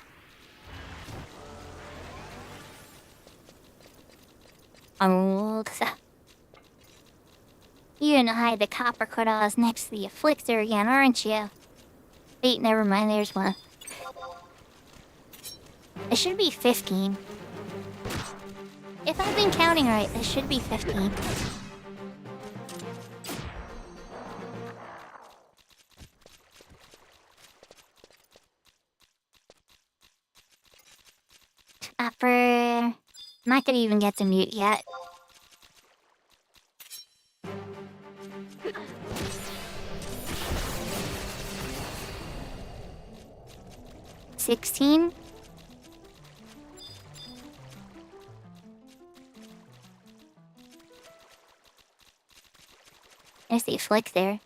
You're gonna hide the copper cutters next to the afflictor again, aren't you? Wait, never mind, there's one. It should be 15. If I've been counting right, it should be 15. I'm not gonna even get to mute yet. $16. There's the flick there.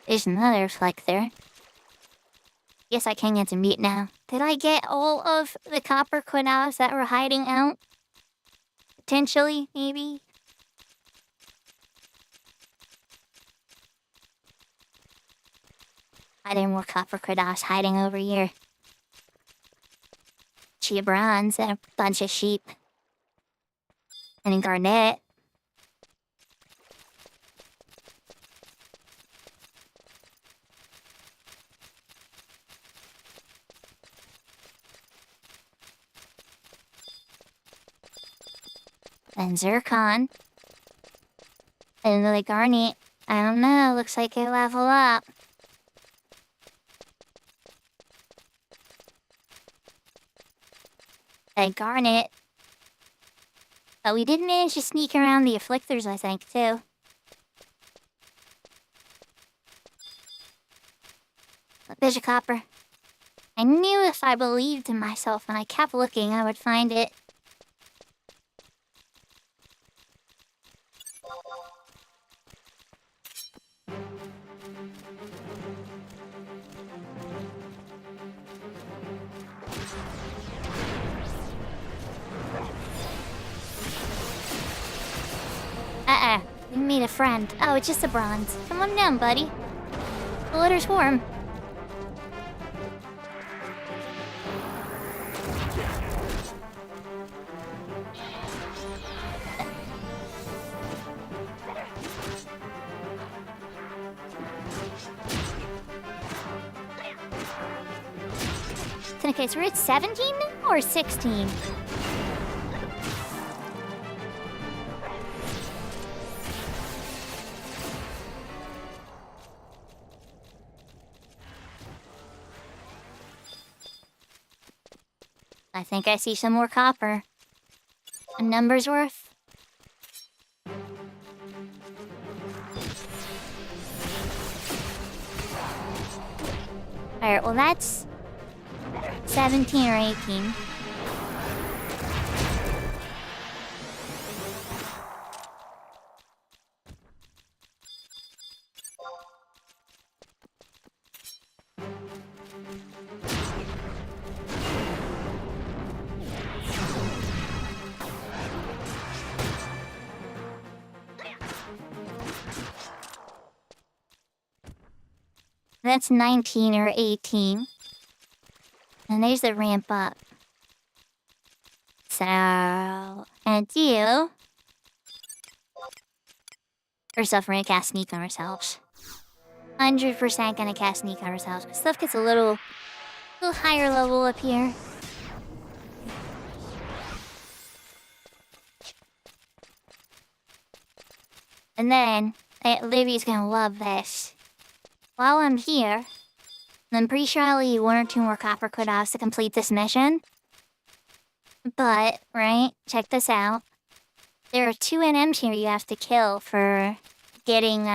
There's another flick there. Guess I can get to mute now. Did I get all of the copper quinals that were hiding out? Potentially, maybe? Are there more copper quinals hiding over here? Chia bronze and a bunch of sheep. And a garnet. Then Zircon. And the Garnet. I don't know, looks like it level up. And Garnet. But we did manage to sneak around the Afflictors, I think, too. There's a copper. I knew if I believed in myself and I kept looking, I would find it. We made a friend. Oh, it's just a bronze. Come on down, buddy. The litter's warm. Okay, so we're at 17 now or 16? I think I see some more copper. A number's worth. Alright, well that's 17 or 18. That's 19 or 18. And there's the ramp up. So, and you... First off, we're gonna cast Sneak on ourselves. 100% gonna cast Sneak on ourselves. Stuff gets a little higher level up here. And then, Livy's gonna love this. While I'm here, I'm pretty sure I'll need 1 or 2 more copper cutoffs to complete this mission. But, right, check this out. There are 2 NMs here you have to kill for getting,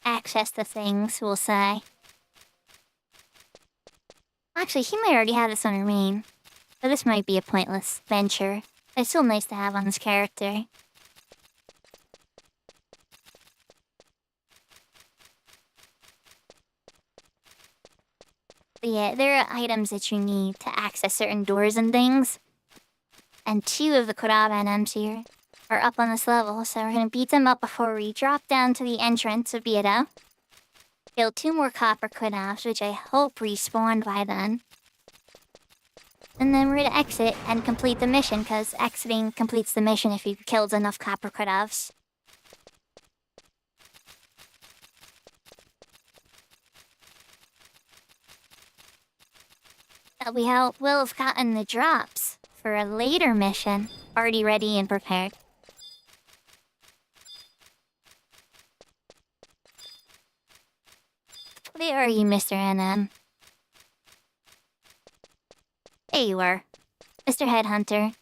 access to things, we'll say. Actually, he might already have this on her main. So this might be a pointless venture. But it's still nice to have on this character. But yeah, there are items that you need to access certain doors and things. And 2 of the Kurab NMs here are up on this level, so we're gonna beat them up before we drop down to the entrance of Bieto. Kill 2 more copper Kurabs, which I hope respawn by then. And then we're gonna exit and complete the mission, because exiting completes the mission if you killed enough copper Kurabs. We will have gotten the drops for a later mission, already ready and prepared. Where are you, Mr. NM? There you are, Mr. Headhunter.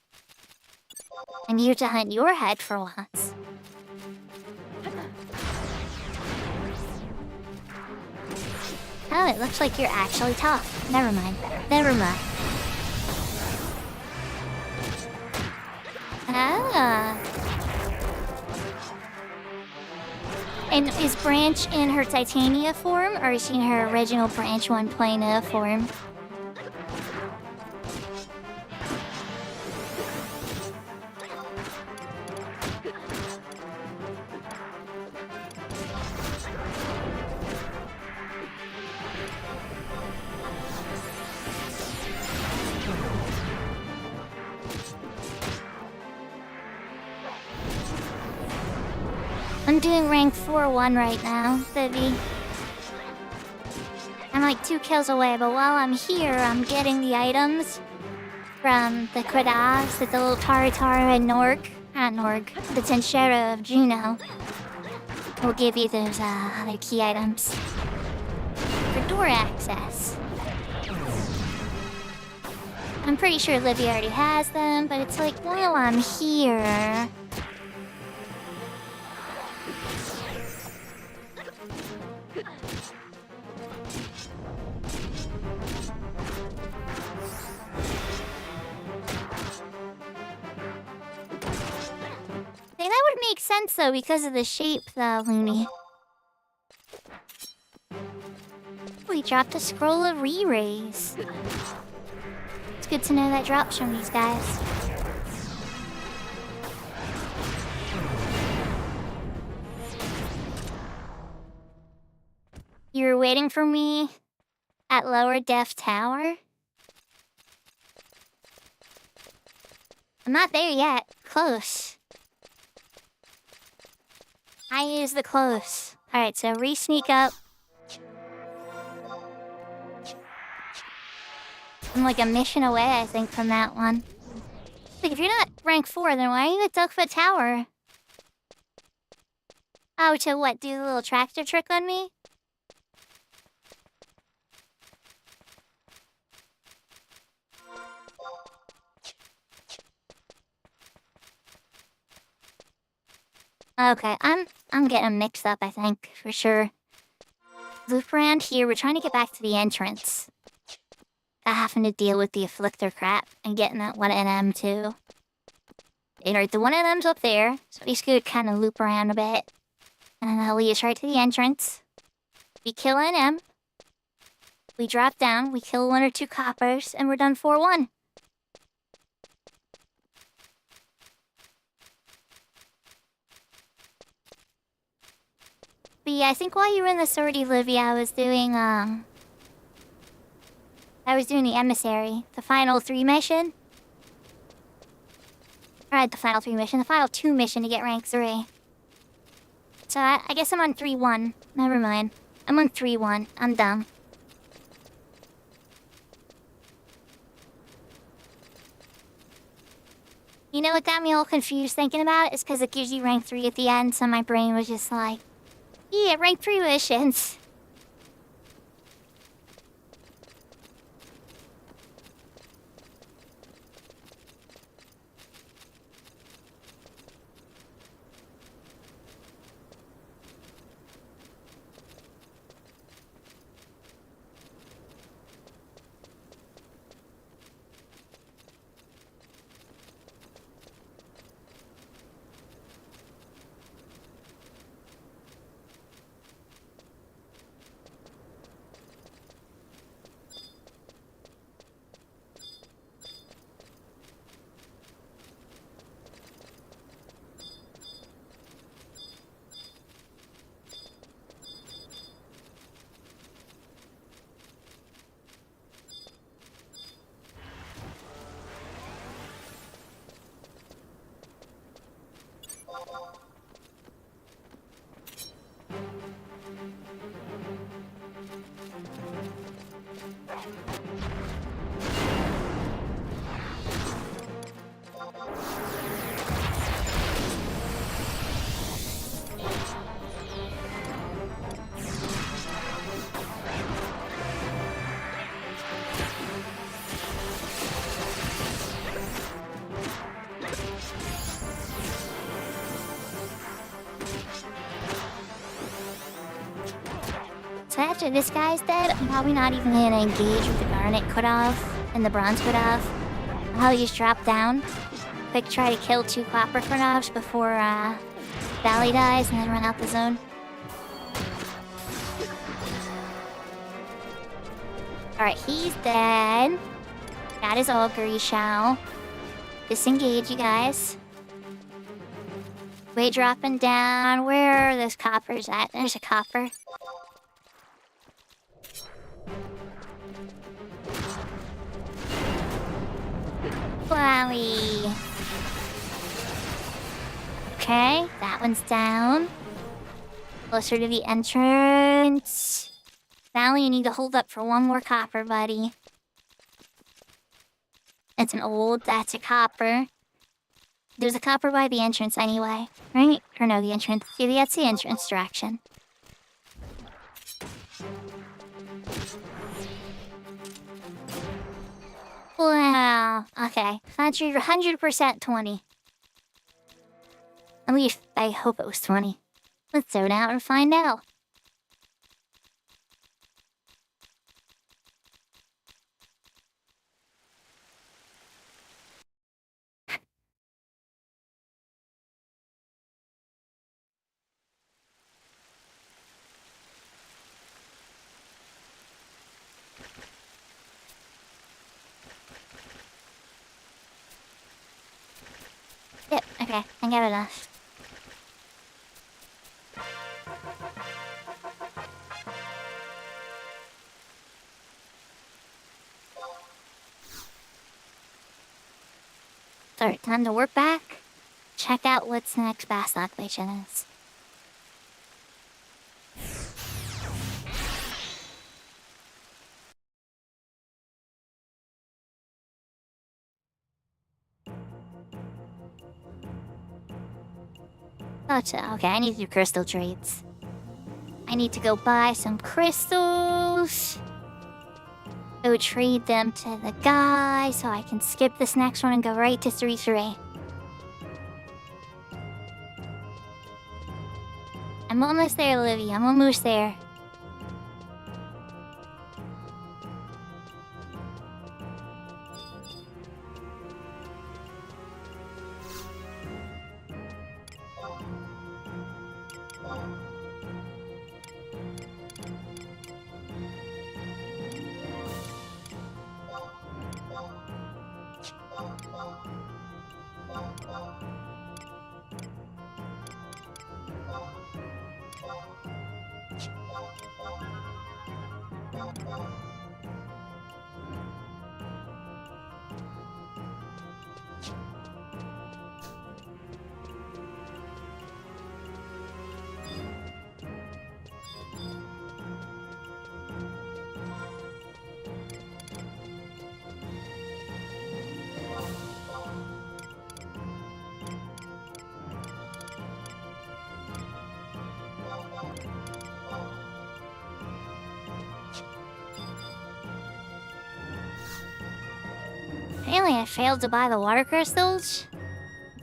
I'm here to hunt your head for once. Oh, it looks like you're actually tough. Never mind. Never mind. Ah. And is Branch in her Titania form, or is she in her original Branch 1.0 form? I'm doing rank 4-1 right now, Vivi. I'm like 2 kills away, but while I'm here, I'm getting the items. from the Kradas, the little Taratara and Norg, the Tenshera of Juno. We'll give you those other key items for door access. I'm pretty sure Livia already has them, but it's like, while I'm here... I think that would make sense, though, because of the shape, though, Looney. We dropped a scroll of re-raise. It's good to know that drops from these guys. You were waiting for me at Lower Def Tower? I'm not there yet. Close. I use the close. Alright, so re-sneak up. I'm like a mission away, I think, from that one. Like, if you're not rank 4, then why are you at Duckfoot Tower? Oh, to what, do the little tractor trick on me? Okay, I'm getting them mixed up, I think, for sure. Loop around here, we're trying to get back to the entrance. Having to deal with the afflictor crap and getting that 1NM too. Alright, the 1NM's up there, so we just could kind of loop around a bit. And then that'll lead us right to the entrance. We kill NM. We drop down, we kill 1 or 2 coppers, and we're done 4-1. But yeah, I think while you were in the sortie, Livia, I was doing the emissary, the final 3 mission. Alright, the final 3 mission, the final 2 mission to get rank 3. So I guess I'm on 3-1. Never mind. I'm on 3-1. I'm dumb. You know what got me all confused thinking about it? Is because it gives you rank 3 at the end, so my brain was just like, yeah, rank 3 missions. So after this guy's dead, I'm probably not even gonna engage with the Garnet cutoff and the Bronze cutoff. I'll just drop down, quick try to kill 2 Copper cutoffs before Valley dies, and then run out the zone. Alright, he's dead. That is Augur, you shall. Disengage, you guys. Wait, dropping down. Where are those coppers at? There's a copper. Wowie. Okay, that one's down. Closer to the entrance. Now you need to hold up for 1 more copper, buddy. It's an old, that's a copper. There's a copper by the entrance anyway, right? Or no, the entrance. Yeah, that's the entrance direction. Wow. Okay. 100% 20. At least I hope it was 20. Let's go down and find out. Yep, okay, I got enough. So, time to work back. Check out what's the next fast occupation is. Gotcha. Okay, I need to do crystal trades. I need to go buy some crystals. Go trade them to the guy so I can skip this next one and go right to 3-3. I'm almost there, Livy. I'm almost there. Apparently I failed to buy the water crystals,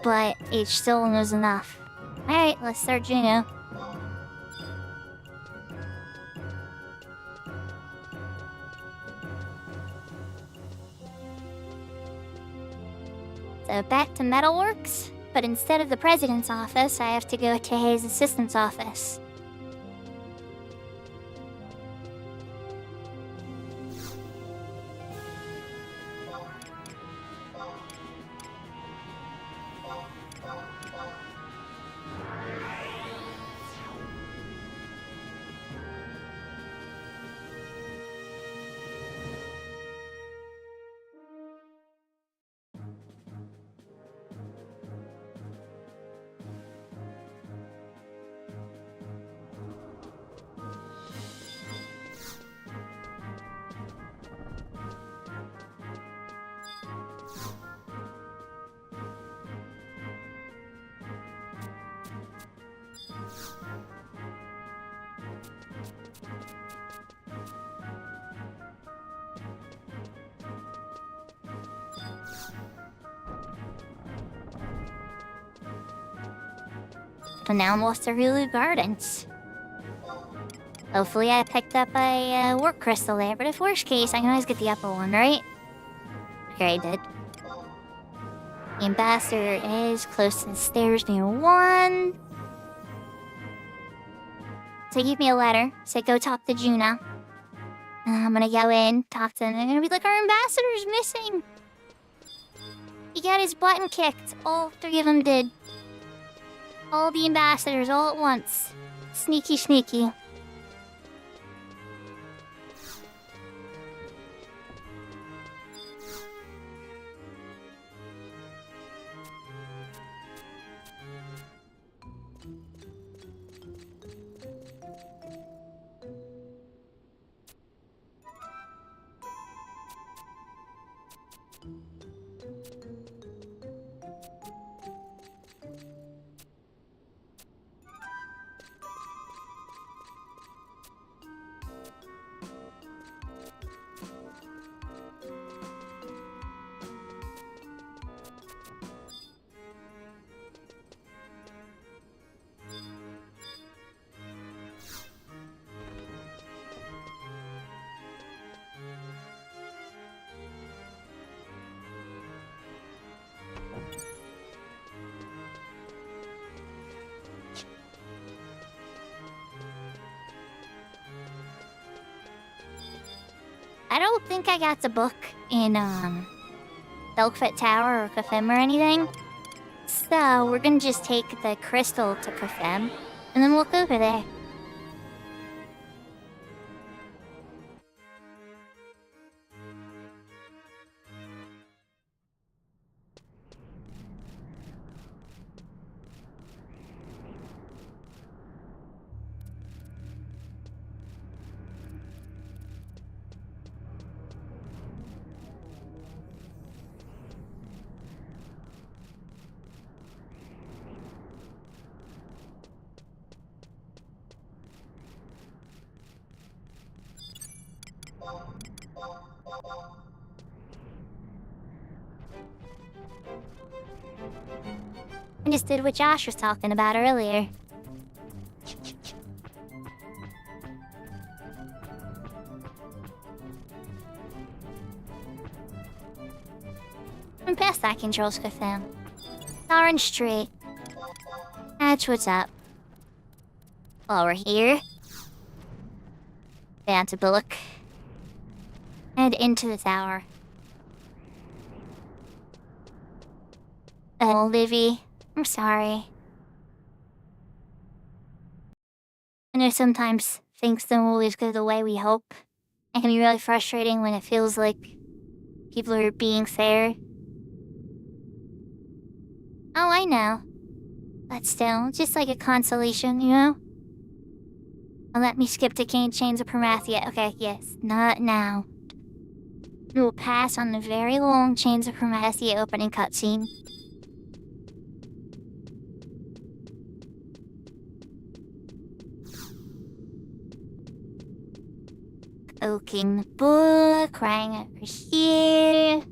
but each still was enough. Alright, let's start Juno. So back to Metalworks, but instead of the president's office, I have to go to his assistant's office. But now I'm off to Hulu Gardens. Hopefully I picked up a work crystal there, but if worst case, I can always get the upper one, right? Okay, I did. The ambassador is close to the stairs near 1. So give me a letter. Say go talk to Juno. I'm gonna go in, talk to them. They're gonna be like, our ambassador's missing. He got his button kicked. All 3 of them did. All the ambassadors all at once. Sneaky, sneaky. I don't think I got the book in, Elkfit Tower or Kafim or anything. So, we're gonna just take the crystal to Kafim, and then we'll go over there. I just did what Josh was talking about earlier. I'm past that controls Kafim. Orange Tree. That's what's up. While we're here, down to Bullock. And into the tower. Oh, Livy, I'm sorry. I know sometimes things don't always go the way we hope. It can be really frustrating when it feels like people are being fair. Oh, I know. But still, just like a consolation, you know? Oh, let me skip to Chains of Promathia. Okay, yes, not now. We will pass on the very long Chains of Promathia opening cutscene. Opening the book, crying over here.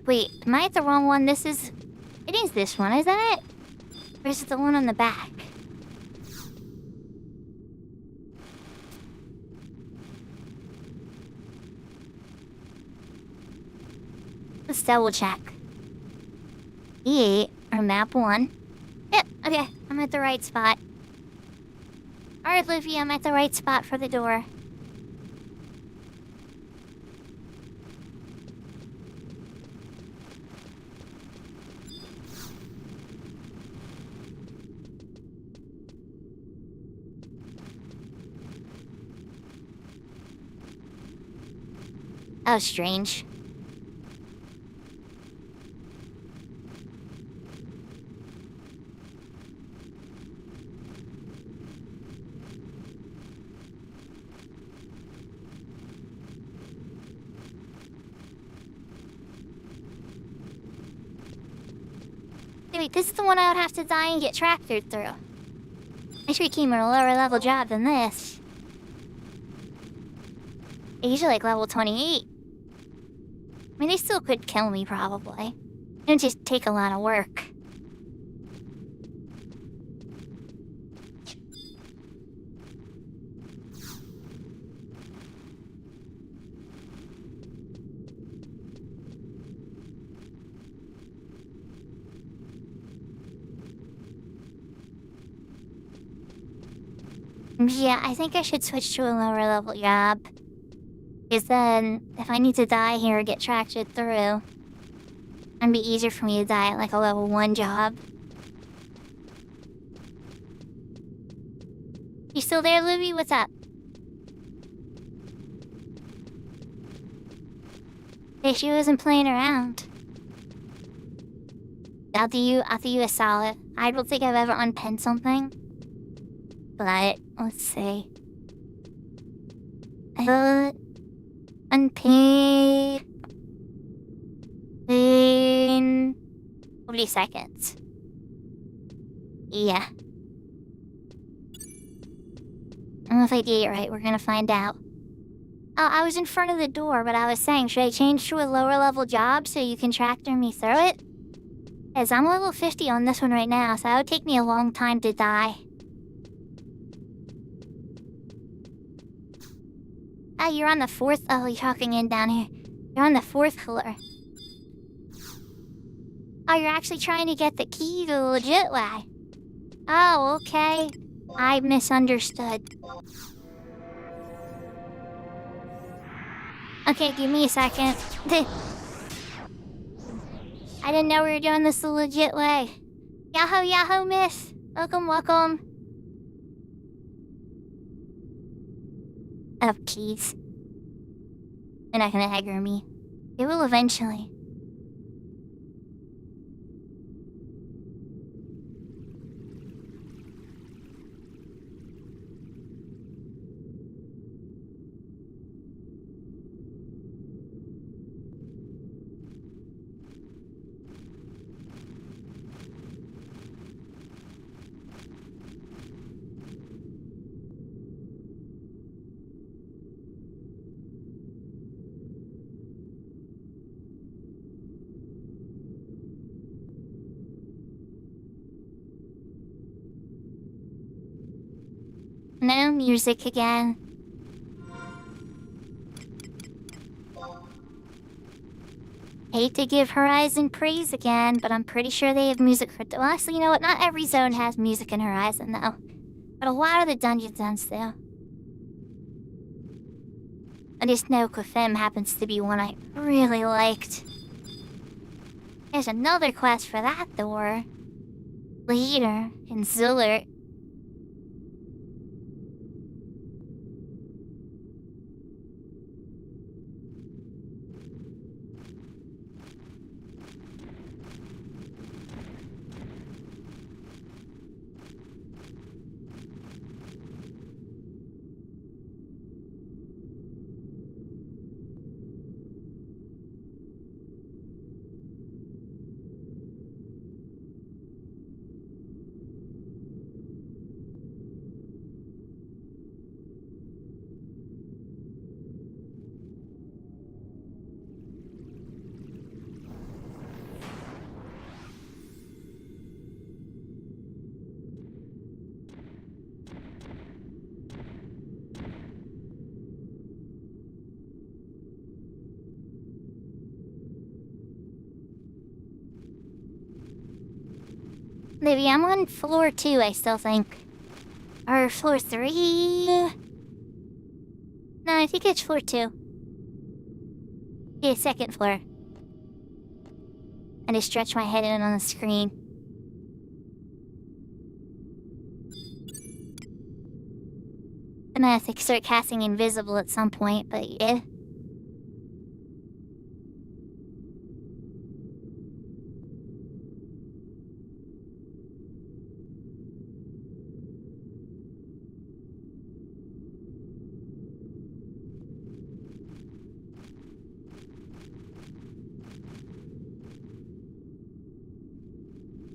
Wait, am I at the wrong one? It is this one, isn't it? Or is it the one on the back? Let's double check. E8, or map 1. Yep, okay, I'm at the right spot. Alright, Livy, I'm at the right spot for the door. Oh, strange. Wait, this is the one I would have to die and get tractored through. I should keep a lower level job than this. Usually like level 28. I mean, they still could kill me, probably. It would just take a lot of work. Yeah, I think I should switch to a lower level job. Because then, if I need to die here or get tractored through, it'd be easier for me to die at like a level 1 job. You still there, Livy? What's up? Hey, she wasn't playing around. I'll do you a solid. I don't think I've ever unpinned something. But, let's see. Unpin in 40 seconds. Yeah. I don't know if I did it right. We're gonna find out. Oh, I was in front of the door, but I was saying, should I change to a lower level job so you can tractor me through it? As I'm level 50 on this one right now, so it would take me a long time to die. Ah, you're on the 4th. Oh, you're talking in down here. You're on the 4th floor. Oh, you're actually trying to get the key the legit way. Oh, okay. I misunderstood. Okay, give me a second. I didn't know we were doing this the legit way. Yahoo, yahoo, miss. Welcome, welcome. Oh, jeez. They're not gonna aggro me. They will eventually. No music again. Hate to give Horizon praise again, but I'm pretty sure they have music for... Well, actually, you know what? Not every zone has music in Horizon, though. But a lot of the dungeon zones do. I just know Kofem happens to be one I really liked. There's another quest for that door. Leader in Zillert. Maybe I'm on floor 2, I still think. Or floor 3? No, I think it's floor 2. Yeah, 2nd floor. I just stretch my head in on the screen. I'm gonna have to start casting invisible at some point, but yeah.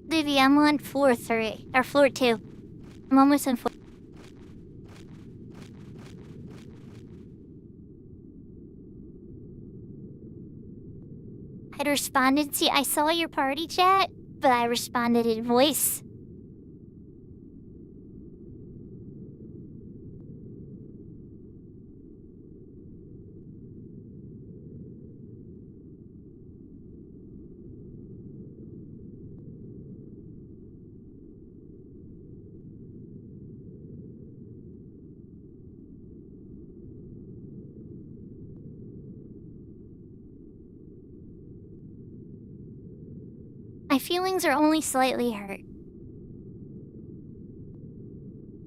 Vivi, I'm on floor 3, or floor 2. I'm almost on floor... I'd responded to... I saw your party chat, but I responded in voice. My feelings are only slightly hurt.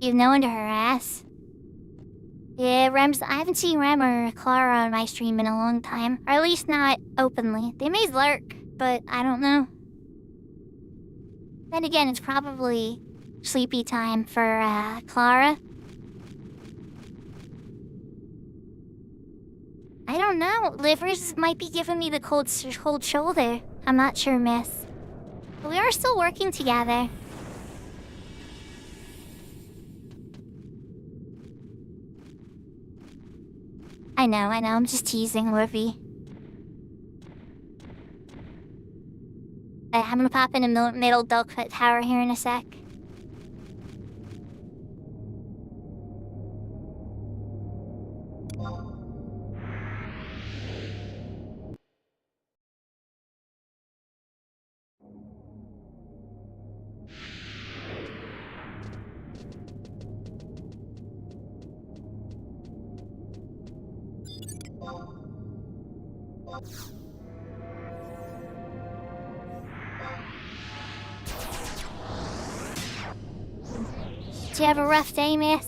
You've no one to harass. Yeah, I haven't seen Rem or Clara on my stream in a long time. Or at least not openly. They may lurk, but I don't know. Then again, it's probably sleepy time for, Clara. I don't know. Livers might be giving me the cold shoulder. I'm not sure, miss. But we are still working together. I know, I'm just teasing, Livy. I'm gonna pop in a middle duck tower here in a sec. Did you have a rough day, miss?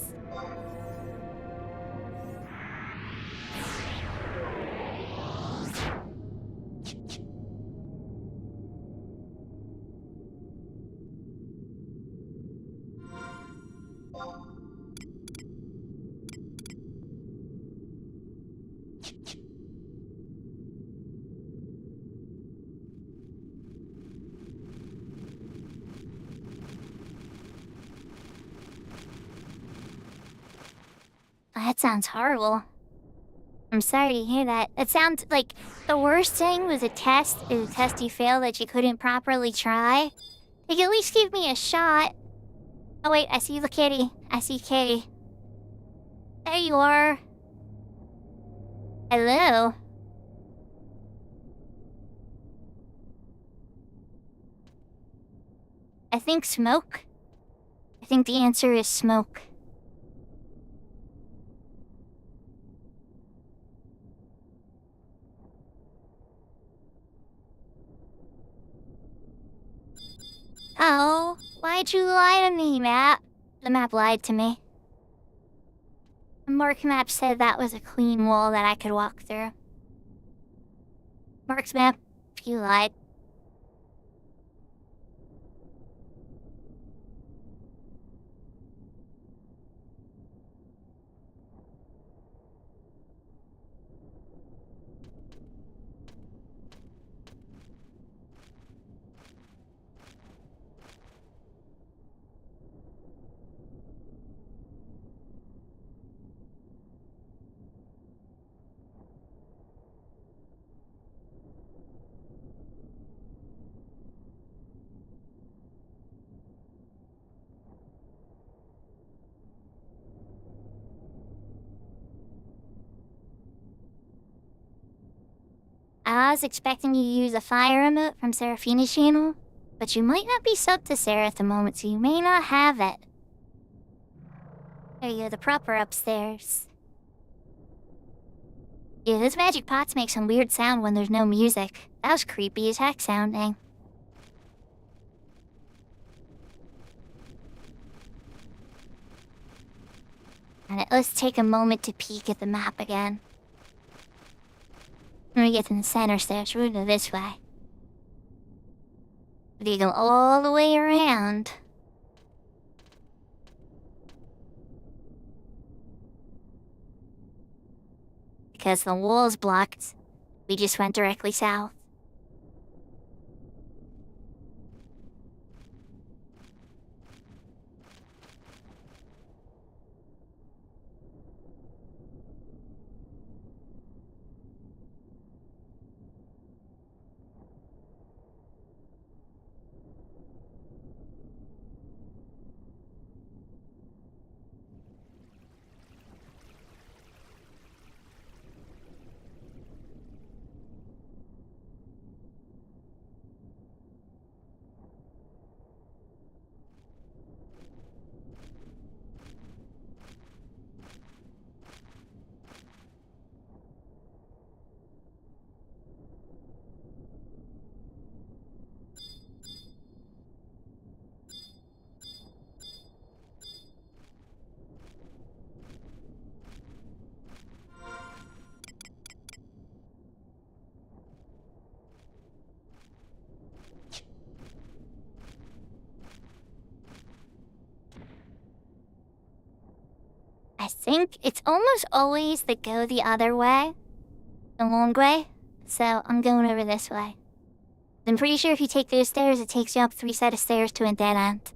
That sounds horrible. I'm sorry to hear that. It sounds like the worst thing was a test you failed that you couldn't properly try. Like, at least give me a shot. Oh wait, I see the kitty. I see Kitty. There you are. Hello. I think smoke. I think the answer is smoke. Oh, why'd you lie to me, map? The map lied to me. Mark map said that was a clean wall that I could walk through. Mark's map, you lied. I was expecting you to use a fire emote from Seraphina's channel, but you might not be subbed to Sarah at the moment, so you may not have it. There you go, the proper upstairs. Yeah, those magic pots make some weird sound when there's no music. That was creepy as heck sounding. Alright, let's take a moment to peek at the map again. When we get to the center stairs, we're gonna go this way. We go all the way around. Because the wall's blocked, we just went directly south. I think it's almost always the go the other way. The long way. So I'm going over this way. I'm pretty sure if you take those stairs, it takes you up 3 sets of stairs to a dead end.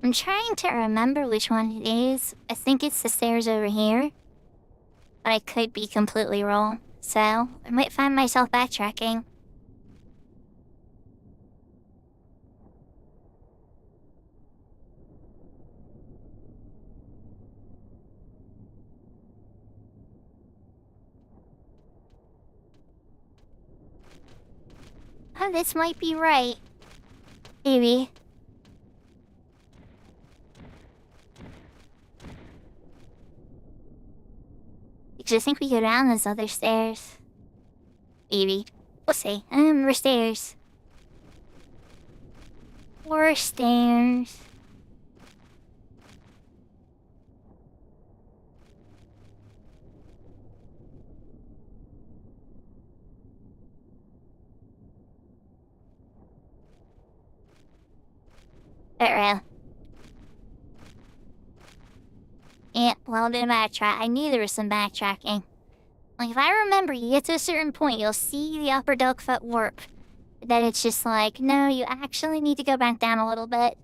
I'm trying to remember which one it is. I think it's the stairs over here. But I could be completely wrong. So, I might find myself backtracking. Oh, this might be right. Maybe. Because I think we go down those other stairs. Maybe. We'll see. More stairs. More stairs. Alright. Yeah, well, did backtrack. I knew there was some backtracking. Like, if I remember, you get to a certain point, you'll see the upper dog foot warp. Then it's just like, no, you actually need to go back down a little bit.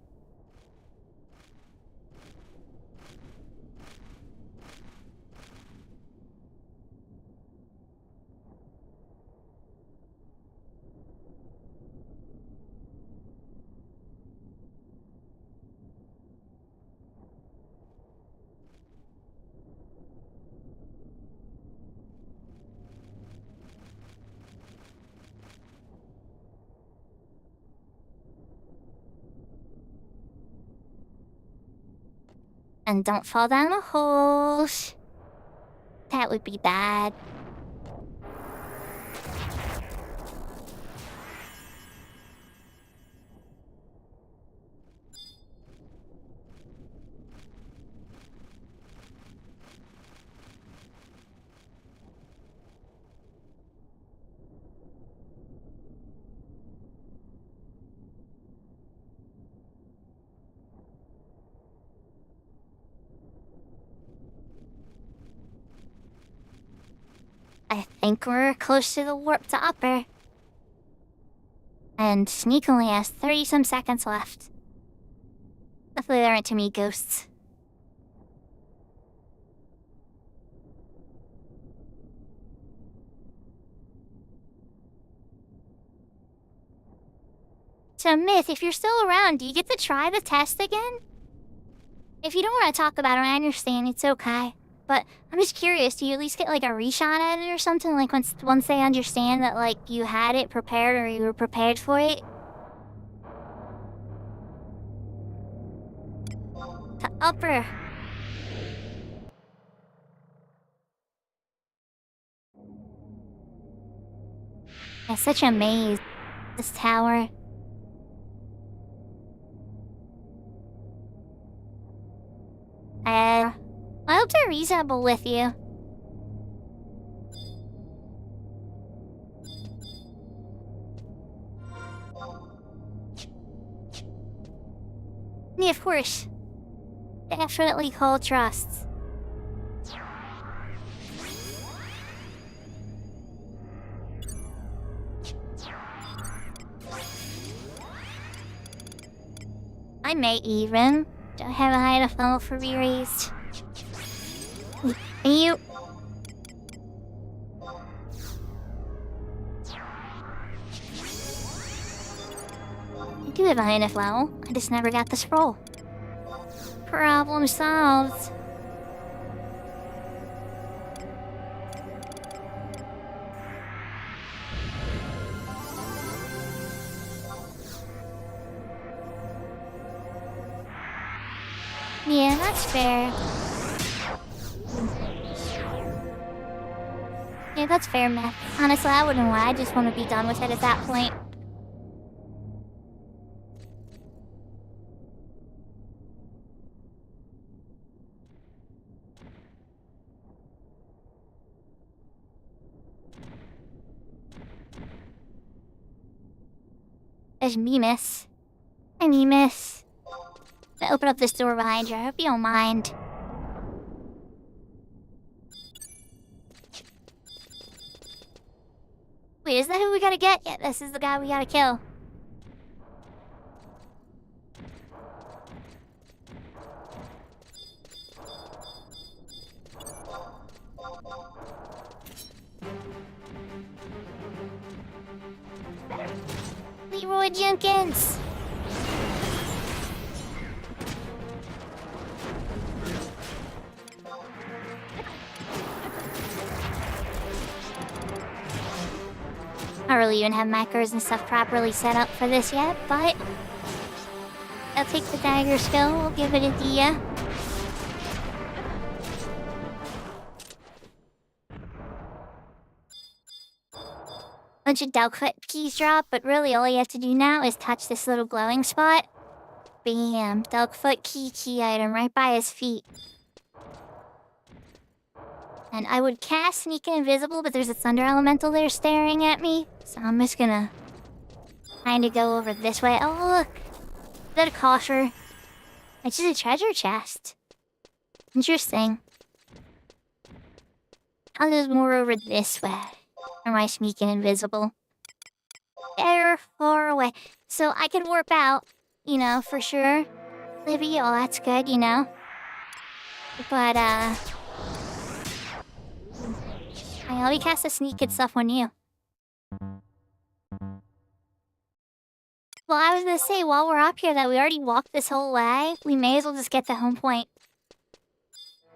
And don't fall down the holes. That would be bad. I think we're close to the warp to upper. And Sneak only has 30-some seconds left. Hopefully there aren't too many ghosts. So, Myth, if you're still around, do you get to try the test again? If you don't want to talk about it, I understand, it's okay. But I'm just curious, do you at least get like a reshot at it or something? Like once they understand that like you had it prepared or you were prepared for it? To upper. It's such a maze, this tower. I hope they're reasonable with you. Yeah, of course. Definitely call trusts. I may even. Don't have a high enough level for be raised. You... I do have a high enough level. I just never got the scroll. Problem solved. Yeah, that's fair. Yeah, that's fair, Matt. Honestly, I wouldn't lie. I just want to be done with it at that point. There's me, miss. Hi, me, miss. I'll open up this door behind you. I hope you don't mind. Wait, is that who we gotta get? Yeah, this is the guy we gotta kill. Leroy Jenkins! I don't really even have macros and stuff properly set up for this yet, but I'll take the dagger skill, we'll give it a D. Bunch of Delphi keys drop, but really all you have to do now is touch this little glowing spot. Bam, Delphi key item right by his feet. And I would cast Sneak Invisible, but there's a Thunder Elemental there staring at me. So I'm just gonna kind of go over this way. Oh look! Is that a coffer? It's just a treasure chest. Interesting. I'll just more over this way. Or am I sneaking invisible? They're far away. So I could warp out, you know, for sure. Libby, oh, that's good, you know. But, I'll be cast a sneak and stuff on you. Well, I was gonna say, while we're up here, that we already walked this whole way. We may as well just get to home point.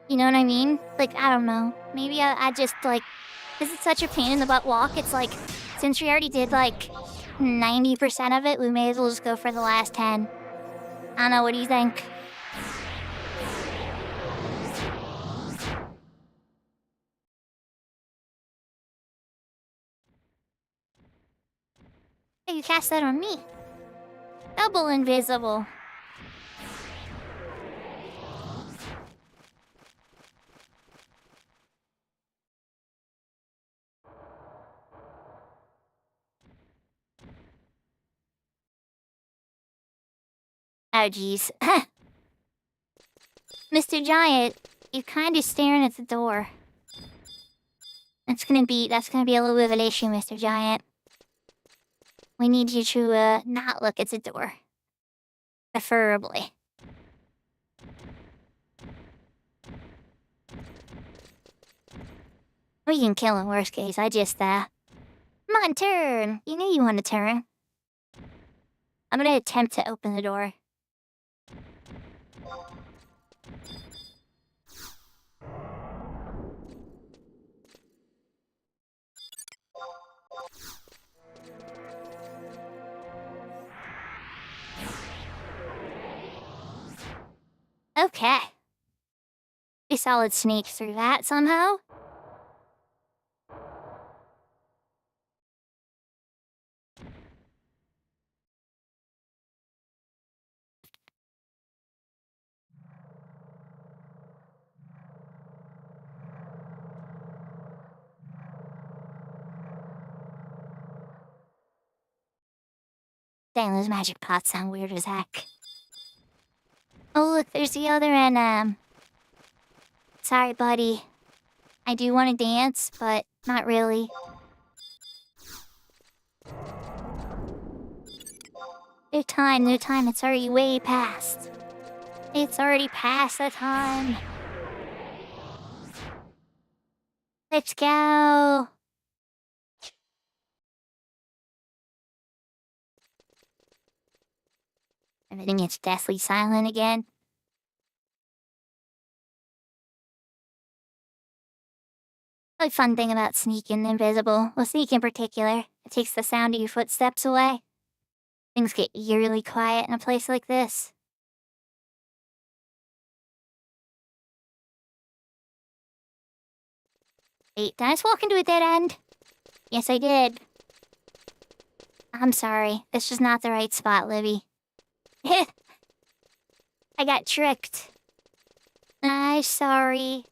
You know what I mean? Like, I don't know. Maybe I just, like... This is such a pain in the butt walk. It's like, since we already did, like, 90% of it, we may as well just go for the last 10. I don't know, what do you think? Hey, you cast that on me. Double invisible. Oh, jeez. Mr. Giant, you're kind of staring at the door. That's gonna be a little bit of an issue, Mr. Giant. We need you to, not look at the door. Preferably. We can kill him, worst case. I just, Come on, turn! You knew you wanted to turn. I'm gonna attempt to open the door. Okay. A solid sneak through that somehow. Dang, those magic pots sound weird as heck. Oh, look, there's the other end. Sorry, buddy. I do want to dance, but not really. No time. It's already way past. It's already past the time. Let's go. Everything gets deathly silent again. The fun thing about sneaking invisible, well, sneak in particular, it takes the sound of your footsteps away. Things get eerily quiet in a place like this. Wait, did I just walk into a dead end? Yes, I did. I'm sorry. This was not the right spot, Libby. I got tricked. I'm sorry.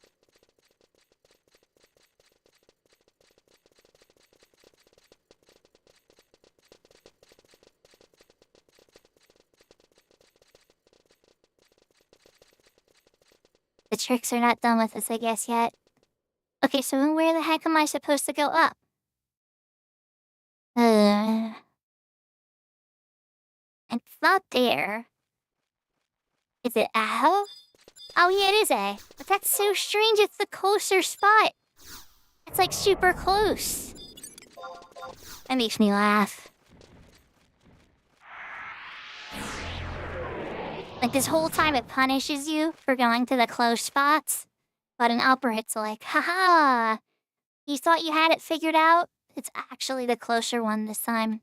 The tricks are not done with us, I guess, yet. Okay, so where the heck am I supposed to go up? It's not there. Is it A? Oh yeah, it is A. But that's so strange, it's the closer spot. It's like super close. That makes me laugh. Like this whole time it punishes you for going to the close spots. But in upper it's like, haha! You thought you had it figured out? It's actually the closer one this time.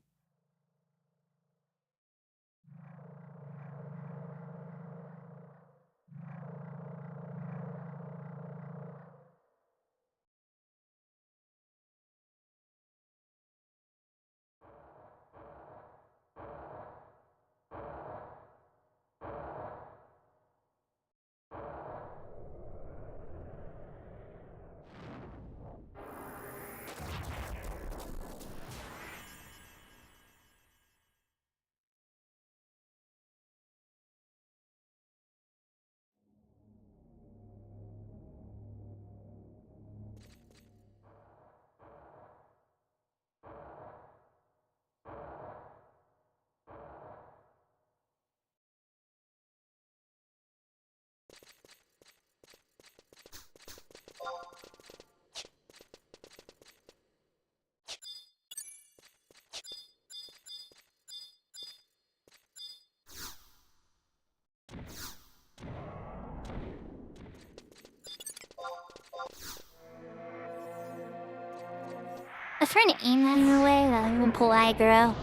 I was trying to aim that in a way that he wouldn't pull aggro,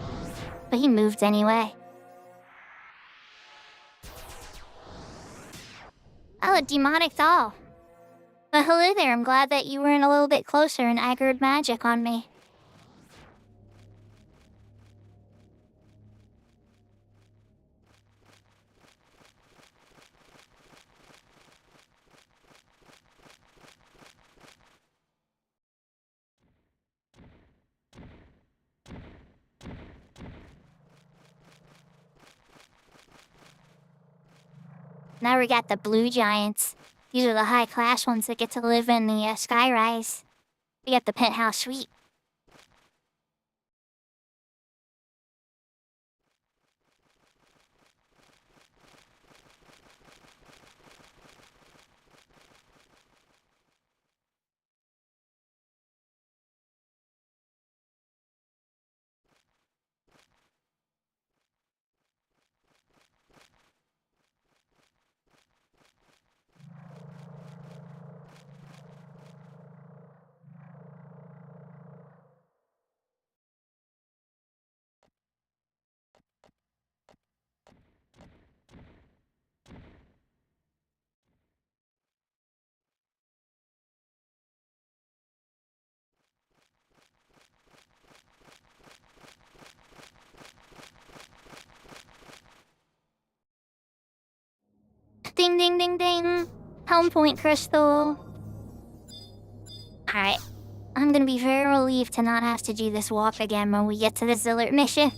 but he moved anyway. Oh, a demonic doll. But hello there, I'm glad that you were in a little bit closer and aggroed magic on me. Now we got the blue giants. These are the high-class ones that get to live in the skyrise. We got the penthouse suite. Ding ding ding ding! Helm point crystal. Alright. I'm gonna be very relieved to not have to do this walk again when we get to the Zillert mission.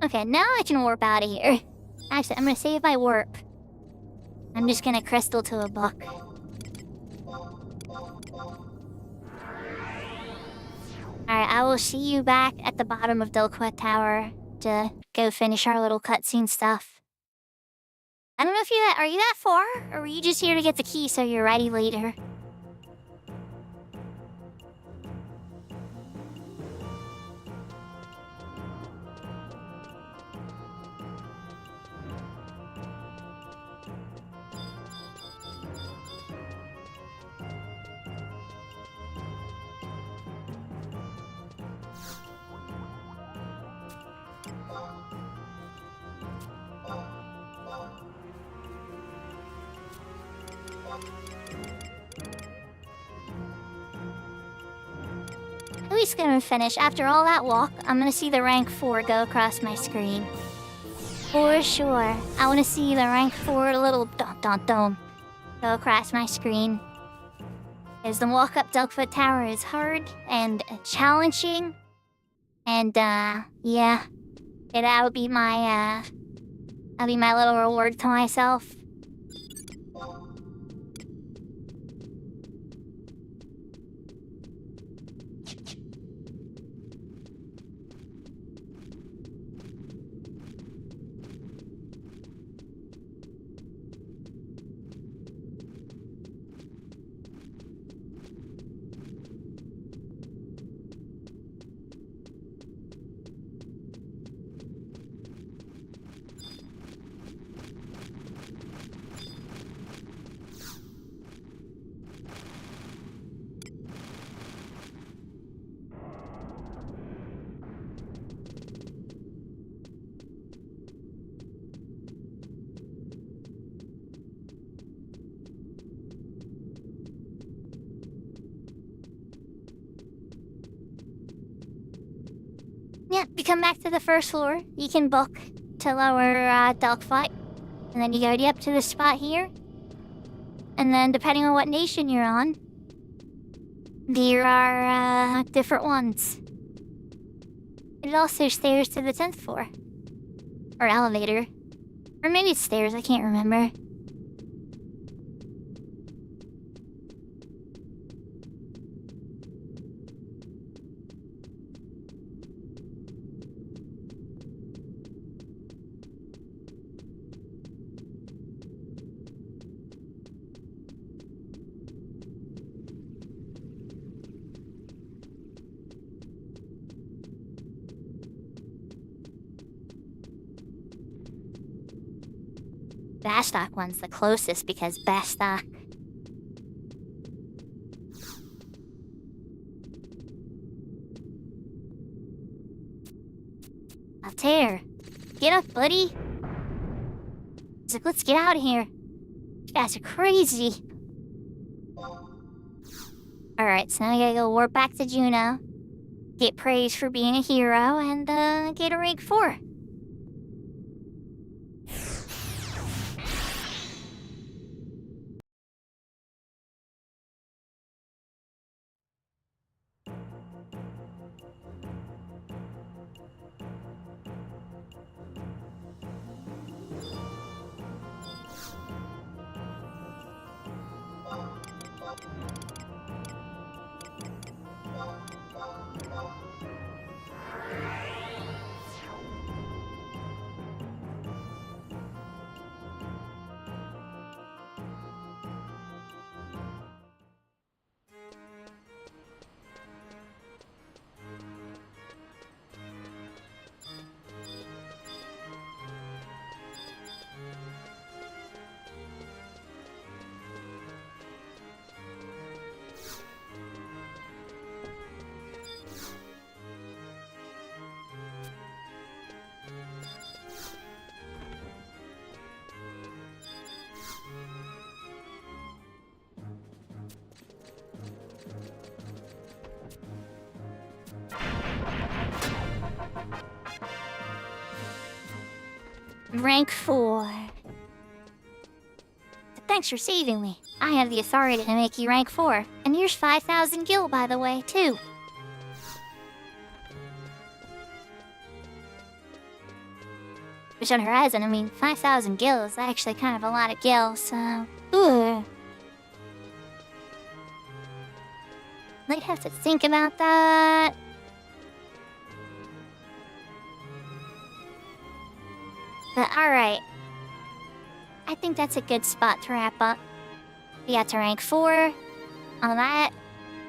Okay, now I can warp out of here. Actually, I'm gonna save my warp. I'm just gonna crystal to a book. Alright, I will see you back at the bottom of Delqua Tower to go finish our little cutscene stuff. I don't know if are you that far? Or were you just here to get the key so you're ready later? At least gonna finish. After all that walk, I'm gonna see the rank 4 go across my screen. For sure. I wanna see the rank 4 little dom go across my screen. Because the walk up Delqua Tower is hard and challenging. And yeah. That'll be my little reward to myself. Yeah, if you come back to the first floor, you can book to lower dogfight. And then you go up to the spot here. And then depending on what nation you're on, there are different ones. It also stairs to the 10th floor. Or elevator. Or maybe it's stairs, I can't remember. Bastock one's the closest because Bastock. Altair, get up, buddy. He's like, let's get out of here. You guys are crazy. Alright, so now I gotta go warp back to Juno, get praised for being a hero, and get a rank 4. Rank 4. Thanks for saving me. I have the authority to make you rank 4. And here's 5,000 gil, by the way, too. Which on Horizon, I mean, 5,000 gil is actually kind of a lot of gil, so... Ooh. Might have to think about that. But alright. I think that's a good spot to wrap up. We got to rank 4 on that.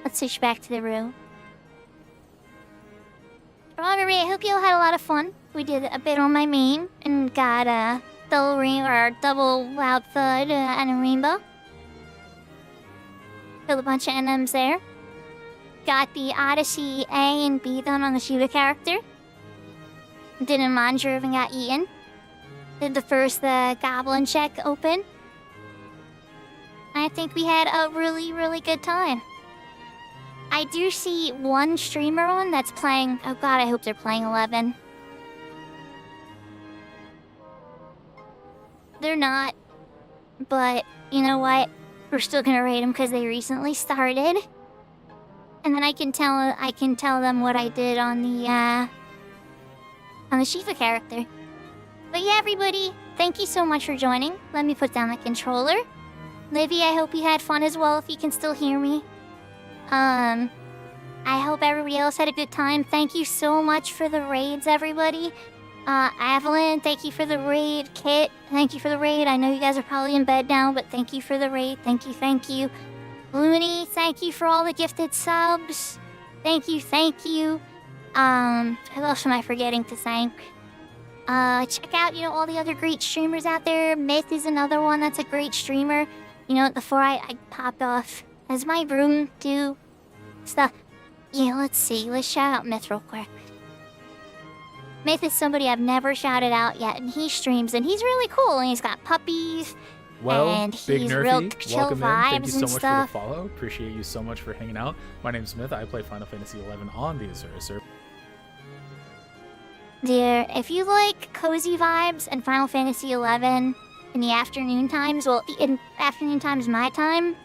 Let's switch back to the room. Alright, I hope you all had a lot of fun. We did a bit on my main and got a double loud thud and a rainbow. Killed a bunch of NMs there. Got the Odyssey A and B done on the Shiva character. Did a Manjurv and got eaten. Did the first goblin check open. I think we had a really, really good time. I do see one streamer on that's playing... Oh god, I hope they're playing 11. They're not. But, you know what? We're still gonna rate them because they recently started. And then I can tell them what I did on the Shiva character. But yeah, everybody, thank you so much for joining. Let me put down the controller. Livy, I hope you had fun as well, if you can still hear me. I hope everybody else had a good time. Thank you so much for the raids, everybody. Evelyn, thank you for the raid. Kit, thank you for the raid. I know you guys are probably in bed now, but thank you for the raid. Thank you, thank you. Looney, thank you for all the gifted subs. Thank you, thank you. Who else am I forgetting to thank? Check out, all the other great streamers out there. Myth is another one that's a great streamer. Before I popped off as my room do stuff. Yeah, let's see. Let's shout out Myth real quick. Myth is somebody I've never shouted out yet, and he streams, and he's really cool, and he's got puppies, and Big he's Nerfy, real chill welcome in. Thank you vibes so and much stuff. for the follow. Appreciate you so much for hanging out. My name's Smith. I play Final Fantasy XI on the Asura server. if you like cozy vibes and Final Fantasy XI in the afternoon times, well, in afternoon times my time,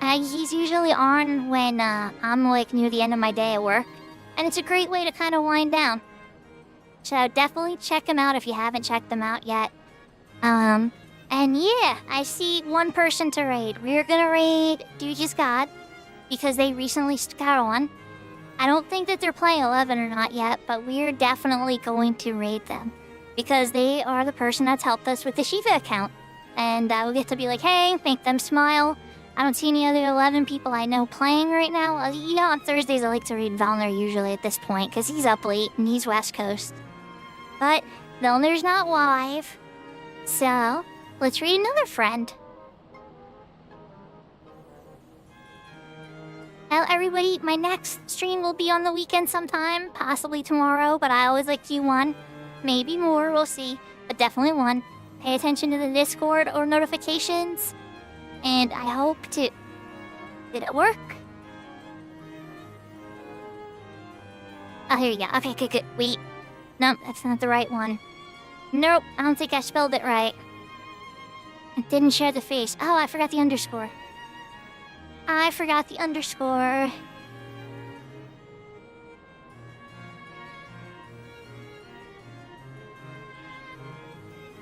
he's usually on when I'm like near the end of my day at work, and it's a great way to kind of wind down. So definitely check him out if you haven't checked them out yet. And yeah, I see one person to raid. We're gonna raid Duji's God because they recently got on. I don't think that they're playing 11 or not yet, but we're definitely going to raid them because they are the person that's helped us with the Shiva account. And we'll get to be like, hey, make them smile. I don't see any other 11 people I know playing right now. You know, on Thursdays I like to read Valner usually at this point because he's up late and he's West Coast. But Valner's not live, so let's read another friend. Well, everybody, my next stream will be on the weekend sometime, possibly tomorrow, but I always like to do one. Maybe more, we'll see, but definitely one. Pay attention to the Discord or notifications, and I hope to... Did it work? Oh, here you go. Okay, good. Wait. Nope, that's not the right one. Nope, I don't think I spelled it right. I didn't share the face. Oh, I forgot the underscore. I forgot the underscore.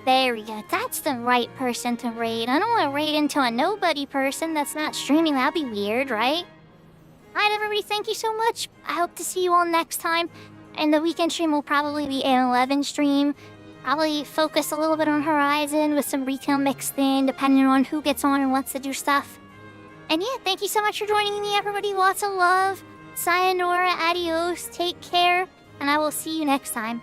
There we go. That's the right person to raid. I don't want to raid into a nobody person that's not streaming. That'd be weird, right? Alright, everybody. Thank you so much. I hope to see you all next time. And the weekend stream will probably be an 11 stream. Probably focus a little bit on Horizon with some retail mixed in, depending on who gets on and wants to do stuff. And yeah, thank you so much for joining me, everybody. Lots of love. Sayonara, adios, take care, and I will see you next time.